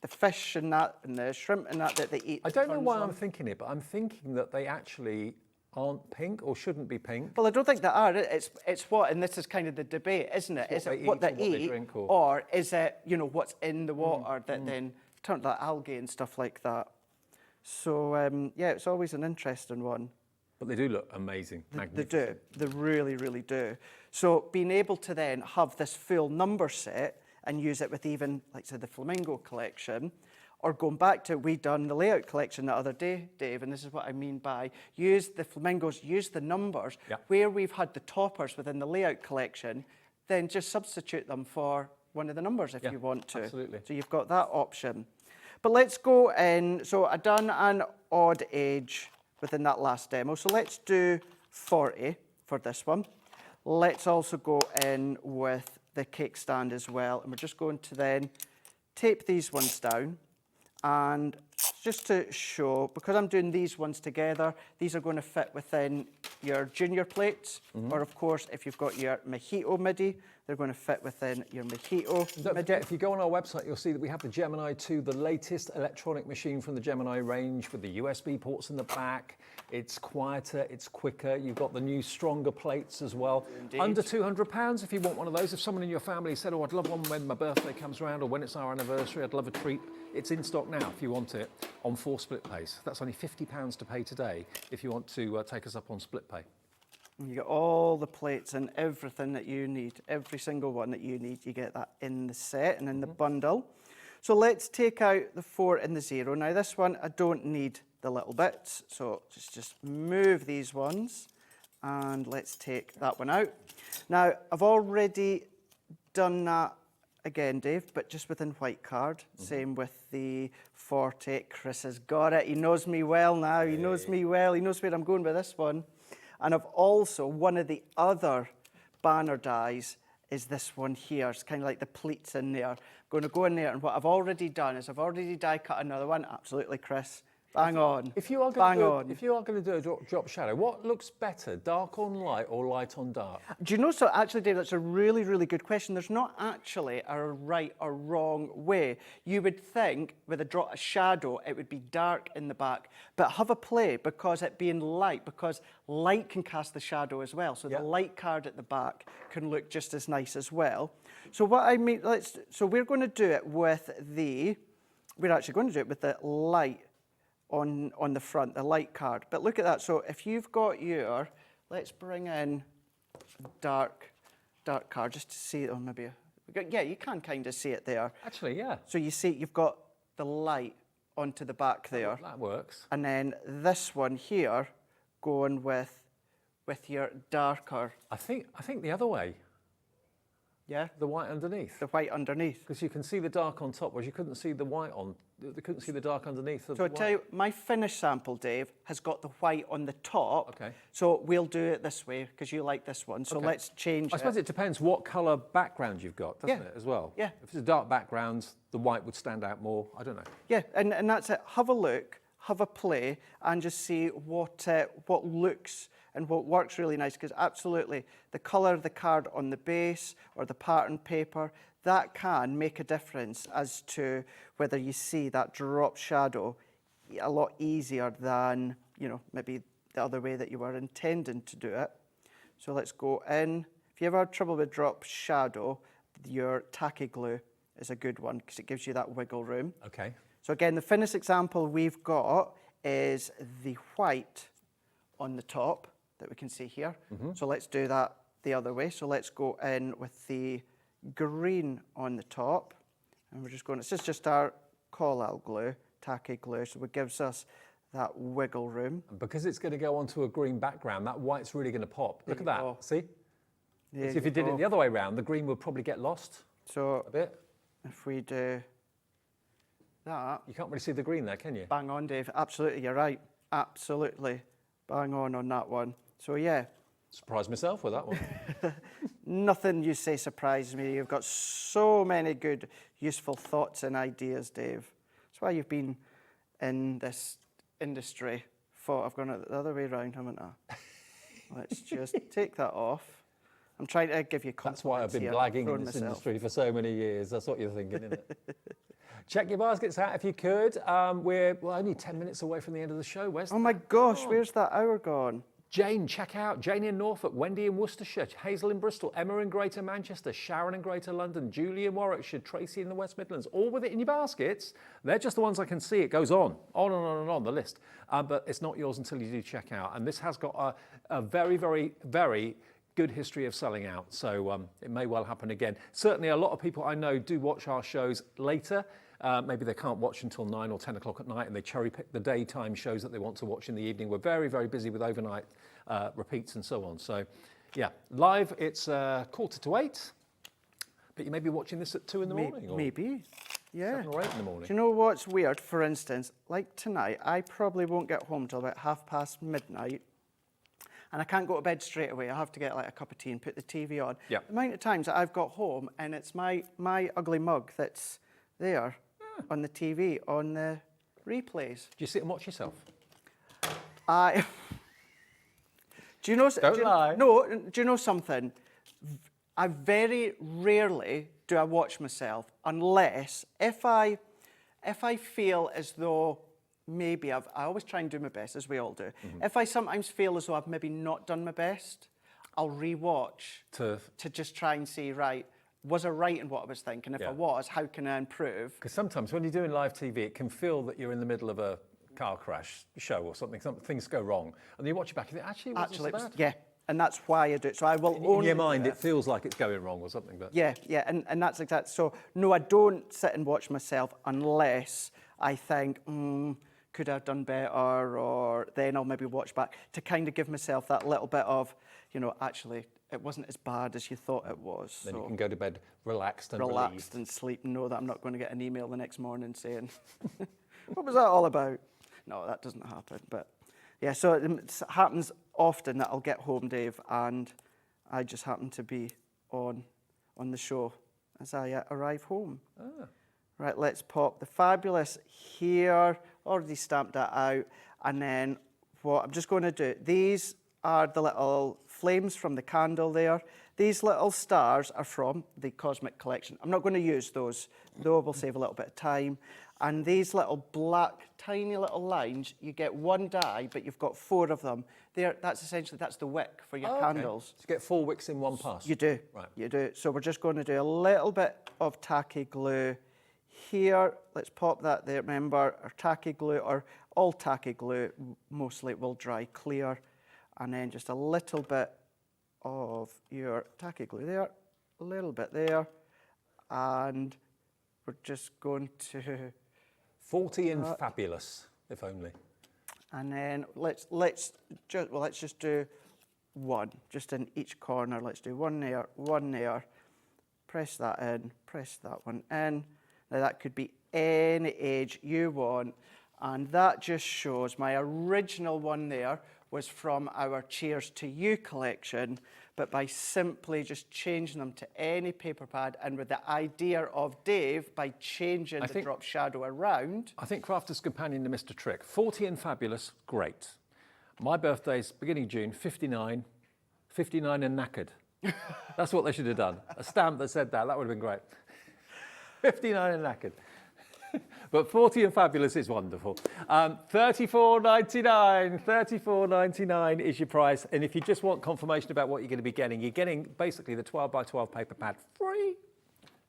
fish and that, and the shrimp and that they eat? I don't know why I'm thinking it, but I'm thinking that they actually aren't pink or shouldn't be pink. Well, I don't think they are. It's what, and this is kind of the debate, isn't it? Is it what they eat, or is it, you know, what's in the water that then turns like algae and stuff like that? So, yeah, it's always an interesting one. But they do look amazing, magnificent. They do. They really, really do. So being able to then have this full number set and use it with even, like I said, the flamingo collection, or going back to, we done the layout collection the other day, Dave, and this is what I mean by use the flamingos, use the numbers, where we've had the toppers within the layout collection, then just substitute them for one of the numbers if you want to. Absolutely. So you've got that option. But let's go in, so I done an odd age within that last demo, so let's do 40 for this one. Let's also go in with the cake stand as well, and we're just going to then tape these ones down. And just to show, because I'm doing these ones together, these are going to fit within your junior plates, or of course, if you've got your mojito midi, they're going to fit within your mojito. Don't forget, if you go on our website, you'll see that we have the Gemini 2, the latest electronic machine from the Gemini range with the USB ports in the back. It's quieter, it's quicker. You've got the new stronger plates as well. Indeed. Under £200 if you want one of those. If someone in your family said, oh, I'd love one when my birthday comes around or when it's our anniversary, I'd love a treat. It's in stock now if you want it on 4 split pays. That's only £50 to pay today if you want to take us up on split pay. You get all the plates and everything that you need, every single one that you need, you get that in the set and in the bundle. So let's take out the 4 and the 0. Now this one, I don't need the little bits, so just move these ones and let's take that one out. Now, I've already done that again, Dave, but just within white card. Same with the 40. Chris has got it. He knows me well now. He knows me well. He knows where I'm going with this one. And I've also, one of the other banner dies is this one here. It's kind of like the pleats in there. I'm going to go in there, and what I've already done is I've already die cut another one. Absolutely, Chris. Bang on. If you are going to do a drop shadow, what looks better, dark on light or light on dark? Do you know, so actually, Dave, that's a really, really good question. There's not actually a right or wrong way. You would think with a shadow, it would be dark in the back, but have a play because it being light, because light can cast the shadow as well. So the light card at the back can look just as nice as well. So what I mean, so we're going to do it with we're actually going to do it with the light on the front, the light card. But look at that. So if you've got your, let's bring in dark card just to see it. Oh, maybe, yeah, you can kind of see it there. Actually, yeah. So you see you've got the light onto the back there. That works. And then this one here going with your darker. I think the other way. Yeah? The white underneath. The white underneath. Because you can see the dark on top, whereas you couldn't see the white on, you couldn't see the dark underneath. So I tell you, my finished sample, Dave, has got the white on the top. Okay. So we'll do it this way, because you like this one. So let's change I suppose it depends what colour background you've got, doesn't it, as well? Yeah. If it's a dark background, the white would stand out more. I don't know. Yeah, and that's it. Have a look, have a play, and just see what looks and what works really nice, because absolutely the colour of the card on the base or the pattern paper, that can make a difference as to whether you see that drop shadow a lot easier than, you know, maybe the other way that you were intending to do it. So let's go in. If you ever had trouble with drop shadow, your tacky glue is a good one because it gives you that wiggle room. Okay. So again, the finished example we've got is the white on the top that we can see here. So let's do that the other way. So let's go in with the green on the top. And we're just going, this is just our call-out glue, tacky glue, so it gives us that wiggle room. And because it's going to go onto a green background, that white's really going to pop. Look at that, see? See, if you did it the other way around, the green would probably get lost so a bit. If we do that... You can't really see the green there, can you? Bang on, Dave. Absolutely, you're right. Absolutely. Bang on that one. So, yeah. Surprised myself with that one. nothing you say surprises me. You've got so many good, useful thoughts and ideas, Dave. That's why you've been in this industry for, I've gone the other way around, haven't I? Let's just take that off. I'm trying to give you confidence. That's why I've been blagging in this industry for so many years. That's what you're thinking, isn't it? Check your baskets out if you could. We're only 10 minutes away from the end of the show. Where's my gosh, where's that hour gone? Jane, check out Jane in Norfolk, Wendy in Worcestershire, Hazel in Bristol, Emma in Greater Manchester, Sharon in Greater London, Julie in Warwickshire, Tracy in the West Midlands, all with it in your baskets. They're just the ones I can see. It goes on and on and on the list. But it's not yours until you do check out. And this has got a very, very, very good history of selling out. So it may well happen again. Certainly a lot of people I know do watch our shows later. Maybe they can't watch until 9 or 10 o'clock at night and they cherry pick the daytime shows that they want to watch in the evening. We're very, very busy with overnight repeats and so on. So yeah, live it's 7:45, but you may be watching this at 2 in the morning. Or maybe, yeah. 7 or 8 in the morning. Do you know what's weird? For instance, like tonight, I probably won't get home till about midnight. And I can't go to bed straight away. I have to get like a cup of tea and put the TV on. Yeah. The amount of times that I've got home and it's my ugly mug that's there on the TV, on the replays. Do you sit and watch yourself? Do you know? Don't lie. No. Do you know something? I very rarely do I watch myself unless if I feel as though maybe I always try and do my best, as we all do. Mm-hmm. If I sometimes feel as though I've maybe not done my best, I'll re-watch to just try and see, right, was I right in what I was thinking? If I was, how can I improve? Because sometimes when you're doing live TV, it can feel that you're in the middle of a car crash show or something. Things go wrong, and then you watch it back and think, actually, it wasn't so bad. Yeah, and that's why I do it. So I will in your mind, it feels like it's going wrong or something. But yeah, and that's exactly. So no, I don't sit and watch myself unless I think, could I have done better? Or then I'll maybe watch back to kind of give myself that little bit of, actually, it wasn't as bad as you thought it was. Then you can go to bed relaxed and relieved. And sleep and know that I'm not going to get an email the next morning saying, what was that all about? No, that doesn't happen. But yeah, so it happens often that I'll get home, Dave, and I just happen to be on the show as I arrive home. Right, let's pop the fabulous here. Already stamped that out. And then what I'm just going to do, these are the little flames from the candle there. These little stars are from the Cosmic Collection. I'm not going to use those, though we'll save a little bit of time. And these little black, tiny little lines, you get one die, but you've got 4 of them. That's the wick for your candles. So you get 4 wicks in one pass? You do. Right. You do. So we're just going to do a little bit of tacky glue here. Let's pop that there. Remember, our tacky glue, or all tacky glue, mostly will dry clear. And then just a little bit of your tacky glue there, a little bit there. And we're just going to... 40 and fabulous, if only. And then let's just do 1, just in each corner. Let's do 1 there, 1 there. Press that in, press that one in. Now that could be any age you want. And that just shows my original one there was from our Cheers to You collection, but by simply just changing them to any paper pad and with the idea of Dave, by changing the drop shadow around. I think Crafter's companion to Mr. Trick. 40 and fabulous, great. My birthday's beginning of June, 59 and knackered. That's what they should have done. A stamp that said that would have been great. 59 and knackered. But 40 and fabulous is wonderful. $34.99. $34.99 is your price. And if you just want confirmation about what you're going to be getting, you're getting basically the 12 by 12 paper pad free.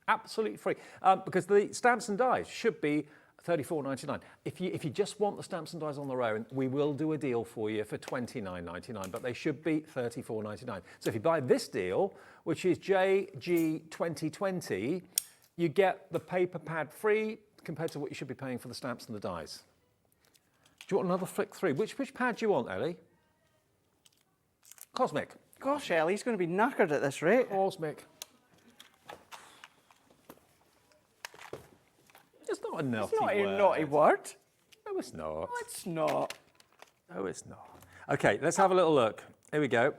Absolutely free. Because the stamps and dies should be $34.99. If you just want the stamps and dies on their own, we will do a deal for you for $29.99, but they should be $34.99. So if you buy this deal, which is JG 2020, you get the paper pad free compared to what you should be paying for the stamps and the dies. Do you want another flick through? Which pad do you want, Ellie? Cosmic. Gosh, Ellie's going to be knackered at this rate. Cosmic. It's not a naughty word. It's not a naughty word. No, it's not. No, it's not. No, it's not. Okay, let's have a little look. Here we go.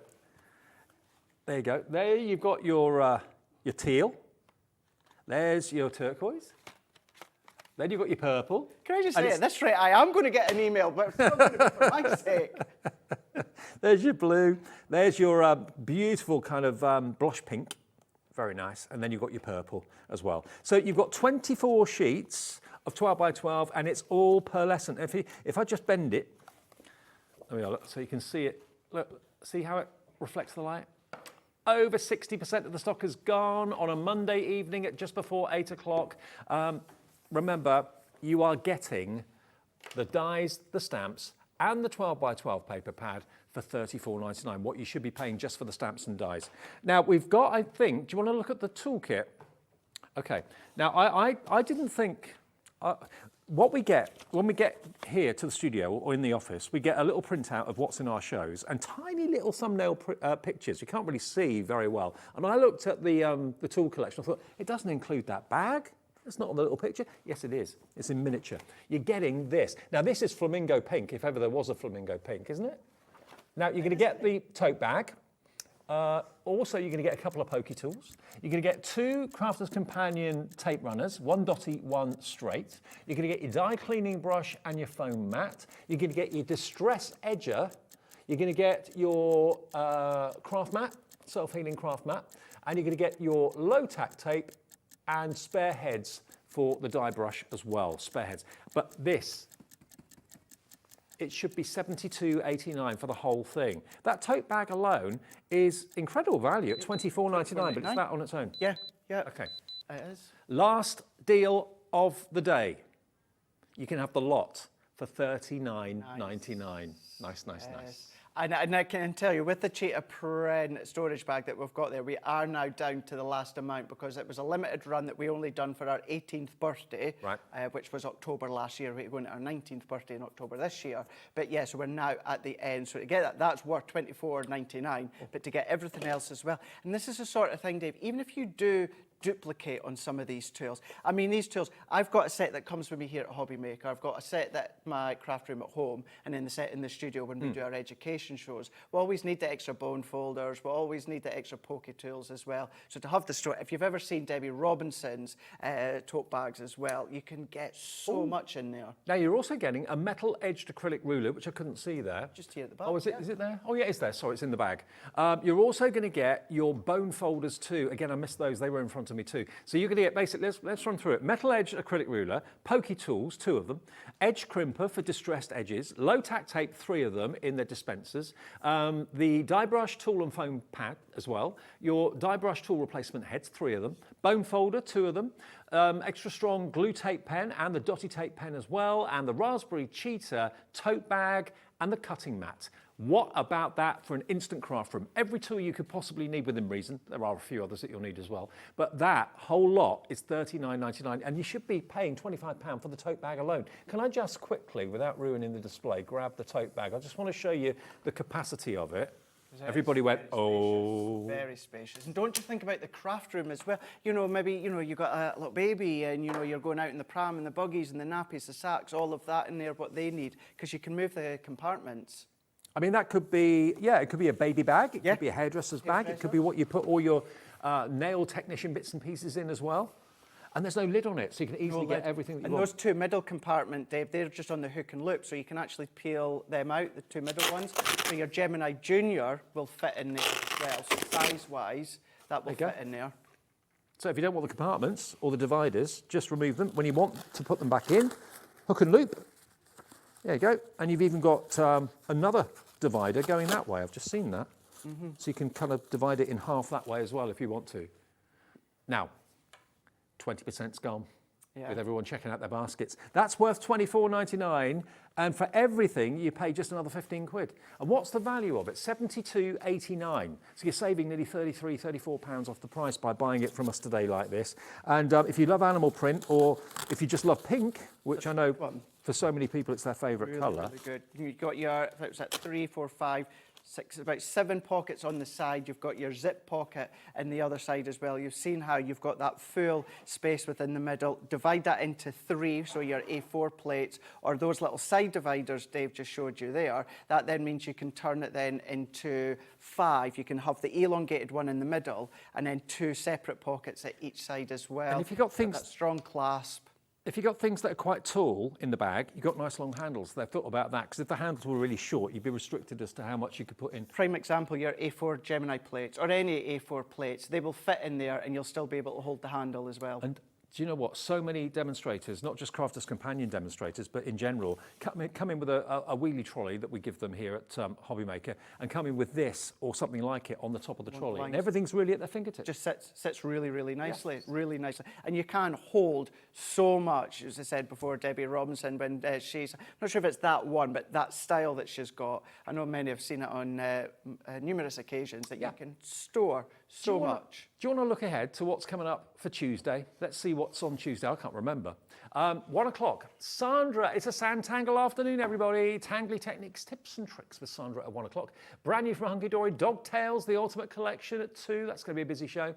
There you go. There you've got your teal. There's your turquoise. Then you've got your purple. Can I just say at this rate, I am going to get an email, but it's not going to be for my sake. There's your blue. There's your beautiful kind of blush pink. Very nice. And then you've got your purple as well. So you've got 24 sheets of 12 by 12, and it's all pearlescent. If I just bend it, there we are, look, so you can see it. Look, see how it reflects the light? Over 60% of the stock is gone on a Monday evening at just before 8 o'clock. Remember, you are getting the dies, the stamps, and the 12 by 12 paper pad for $34.99, what you should be paying just for the stamps and dies. Now, we've got, I think, do you want to look at the toolkit? Okay. Now, I didn't think... what we get, when we get here to the studio or in the office, we get a little printout of what's in our shows and tiny little thumbnail pictures. You can't really see very well. And I looked at the tool collection. I thought, it doesn't include that bag. It's not on the little picture. Yes, it is. It's in miniature. You're getting this. Now, this is flamingo pink, if ever there was a flamingo pink, isn't it? Now, you're going to get the tote bag. Also, you're going to get a couple of pokey tools. You're going to get 2 Crafter's Companion tape runners, 1 dotty, 1 straight. You're going to get your die cleaning brush and your foam mat. You're going to get your distress edger. You're going to get your craft mat, self-healing craft mat. And you're going to get your low-tack tape and spare heads for the die brush as well, spare heads. But this, it should be $72.89 for the whole thing. That tote bag alone is incredible value at $24.99, but it's that on its own. Yeah, yeah. Okay. It is. Last deal of the day. You can have the lot for $39.99. Nice, nice. And I can tell you, with the cheetah print storage bag that we've got there, we are now down to the last amount because it was a limited run that we only done for our 18th birthday, right. Which was October last year. We're going to our 19th birthday in October this year. But yeah, so we're now at the end. So to get that, that's worth $24.99, but to get everything else as well. And this is the sort of thing, Dave, even if you do duplicate on some of these tools. I mean, these tools, I've got a set that comes with me here at HobbyMaker. I've got a set that my craft room at home, and then the set in the studio when we do our education shows. We always need the extra bone folders. We always need the extra pokey tools as well. So to have the store, if you've ever seen Debbie Robinson's tote bags as well, you can get so much in there. Now, you're also getting a metal-edged acrylic ruler, which I couldn't see there. Just here at the back. Oh, is it there? Oh, yeah, it's there. Sorry, it's in the bag. You're also going to get your bone folders too. Again, I missed those. They were in front of me too. So you're going to get basically, let's run through it. Metal edge acrylic ruler, pokey tools, 2 of them, edge crimper for distressed edges, low tack tape, 3 of them in their dispensers, the die brush tool and foam pad as well, your die brush tool replacement heads, 3 of them, bone folder, 2 of them, extra strong glue tape pen and the dotty tape pen as well, and the raspberry cheetah tote bag and the cutting mat. What about that for an instant craft room? Every tool you could possibly need within reason. There are a few others that you'll need as well. But that whole lot is $39.99, and you should be paying £25 for the tote bag alone. Can I just quickly, without ruining the display, grab the tote bag? I just want to show you the capacity of it. Everybody went, oh. Very spacious. And don't you think about the craft room as well? You know, maybe, you know, you've got a little baby and, you know, you're going out in the pram and the buggies and the nappies, the sacks, all of that in there, what they need, because you can move the compartments. I mean, that could be, yeah, it could be a baby bag. It could be a hairdresser's bag. It could be what you put all your nail technician bits and pieces in as well. And there's no lid on it, so you can easily get everything that you want. And those 2 middle compartment, Dave, they're just on the hook and loop, so you can actually peel them out, the 2 middle ones. So your Gemini Junior will fit in there as well. So size-wise, that will fit in there. So if you don't want the compartments or the dividers, just remove them. When you want to put them back in, hook and loop. There you go. And you've even got another divider going that way. I've just seen that. So you can kind of divide it in half that way as well if you want to. Now, 20%'s gone with everyone checking out their baskets. That's worth $24.99, and for everything you pay just another 15 quid. And what's the value of it? $72.89. So you're saving nearly £34 off the price by buying it from us today like this. And if you love animal print, or if you just love pink, which I know for so many people it's their favourite colour. Really good. You've got your, it was at 3, 4, 5, about 7 pockets on the side. You've got your zip pocket in the other side as well. You've seen how you've got that full space within the middle. Divide that into 3, so your A4 plates, or those little side dividers Dave just showed you there. That then means you can turn it then into 5. You can have the elongated one in the middle, and then 2 separate pockets at each side as well. And if you've got things... that strong clasp. If you've got things that are quite tall in the bag, you've got nice long handles. They've thought about that, because if the handles were really short, you'd be restricted as to how much you could put in. Prime example, your A4 Gemini plates, or any A4 plates, they will fit in there and you'll still be able to hold the handle as well. And do you know what? So many demonstrators, not just Crafters Companion demonstrators, but in general, come in with a wheelie trolley that we give them here at HobbyMaker, and come in with this or something like it on the top of the trolley. And everything's really at their fingertips. Just sits really, really nicely, really nicely. And you can hold so much, as I said before, Debbie Robinson, when she's, I'm not sure if it's that one, but that style that she's got. I know many have seen it on numerous occasions, that you can store so much. Do you want to look ahead to what's coming up for Tuesday? Let's see what's on Tuesday. I can't remember. 1 o'clock. Sandra, it's a sand tangle afternoon, everybody. Tangly Techniques, tips and tricks with Sandra at 1 o'clock. Brand new from Hunky Dory, Dog Tales, the Ultimate Collection at 2. That's going to be a busy show.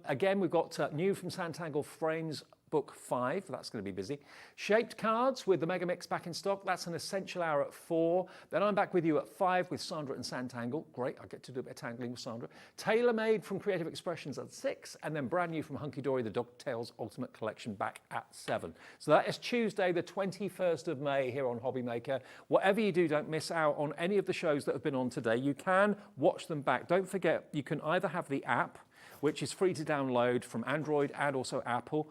Again, we've got new from Sandtangle Frames, Book 5, that's going to be busy. Shaped cards with the Mega Mix back in stock. That's an essential hour at 4. Then I'm back with you at 5 with Sandra and Sandtangle. Great, I get to do a bit of tangling with Sandra. Tailor-made from Creative Expressions at 6. And then brand new from Hunky Dory, the Dog Tales Ultimate Collection back at 7. So that is Tuesday, the 21st of May here on HobbyMaker. Whatever you do, don't miss out on any of the shows that have been on today. You can watch them back. Don't forget, you can either have the app, which is free to download from Android and also Apple.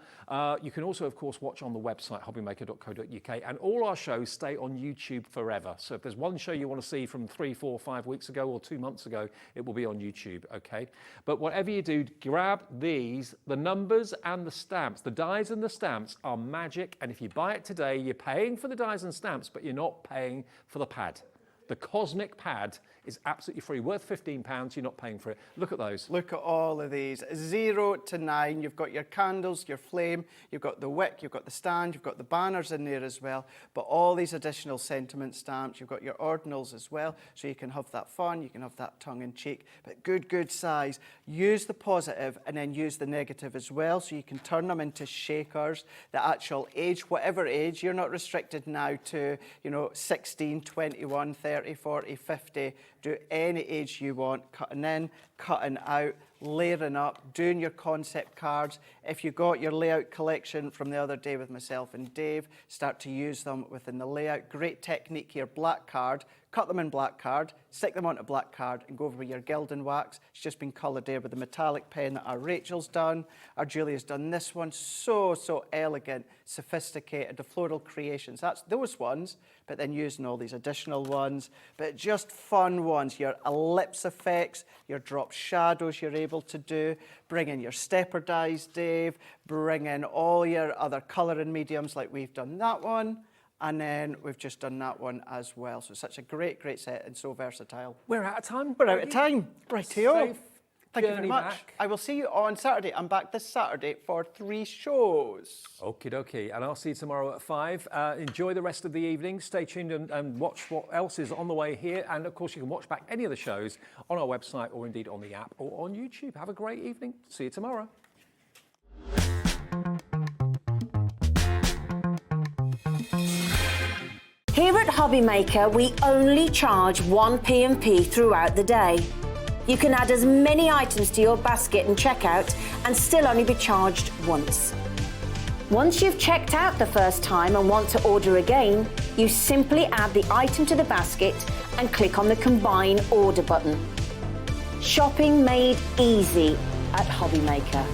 You can also, of course, watch on the website, hobbymaker.co.uk, and all our shows stay on YouTube forever. So if there's one show you want to see from 3, 4, 5 weeks ago or 2 months ago, it will be on YouTube, okay? But whatever you do, grab these. The numbers and the stamps, the dies and the stamps are magic, and if you buy it today, you're paying for the dies and stamps, but you're not paying for the pad. The Cosmic Pad is absolutely free, worth £15, you're not paying for it. Look at those. Look at all of these, 0 to 9, you've got your candles, your flame, you've got the wick, you've got the stand, you've got the banners in there as well, but all these additional sentiment stamps, you've got your ordinals as well, so you can have that fun, you can have that tongue-in-cheek, but good size. Use the positive and then use the negative as well, so you can turn them into shakers. The actual age, whatever age, you're not restricted now to, 16, 21, 30, 40, 50, do any age you want, cutting in, cutting out, layering up, doing your concept cards. If you got your layout collection from the other day with myself and Dave, start to use them within the layout. Great technique here, black card, cut them in black card, stick them onto black card and go over with your Gilded Wax. It's just been coloured there with the metallic pen that our Rachel's done. Our Julia's done this one, so elegant, sophisticated, the floral creations. That's those ones, but then using all these additional ones, but just fun ones. Your ellipse effects, your drop shadows you're able to do, bring in your stepper dies, Dave, bring in all your other colouring mediums like we've done that one. And then we've just done that one as well. So such a great set and so versatile. We're out of time. We're out of time. Rightio. Thank you very much. Back. I will see you on Saturday. I'm back this Saturday for 3 shows. Okie dokie. And I'll see you tomorrow at 5. Enjoy the rest of the evening. Stay tuned and watch what else is on the way here. And of course, you can watch back any of the shows on our website or indeed on the app or on YouTube. Have a great evening. See you tomorrow. Here at HobbyMaker, we only charge 1 P&P throughout the day. You can add as many items to your basket and checkout and still only be charged once. Once you've checked out the first time and want to order again, you simply add the item to the basket and click on the Combine Order button. Shopping made easy at HobbyMaker.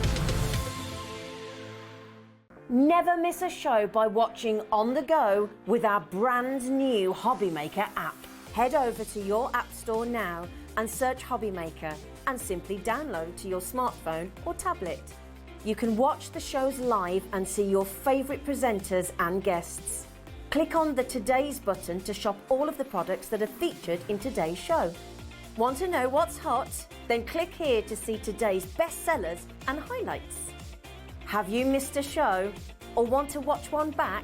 Never miss a show by watching on the go with our brand new HobbyMaker app. Head over to your app store now and search HobbyMaker and simply download to your smartphone or tablet. You can watch the shows live and see your favourite presenters and guests. Click on the Today's button to shop all of the products that are featured in today's show. Want to know what's hot? Then click here to see today's bestsellers and highlights. Have you missed a show or want to watch one back?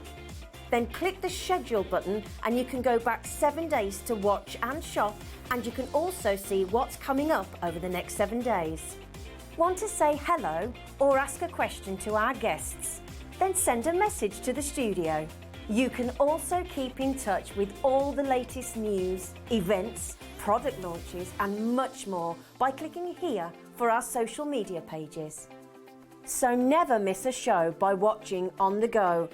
Then click the schedule button and you can go back 7 days to watch and shop, and you can also see what's coming up over the next 7 days. Want to say hello or ask a question to our guests? Then send a message to the studio. You can also keep in touch with all the latest news, events, product launches and much more by clicking here for our social media pages. So never miss a show by watching on the go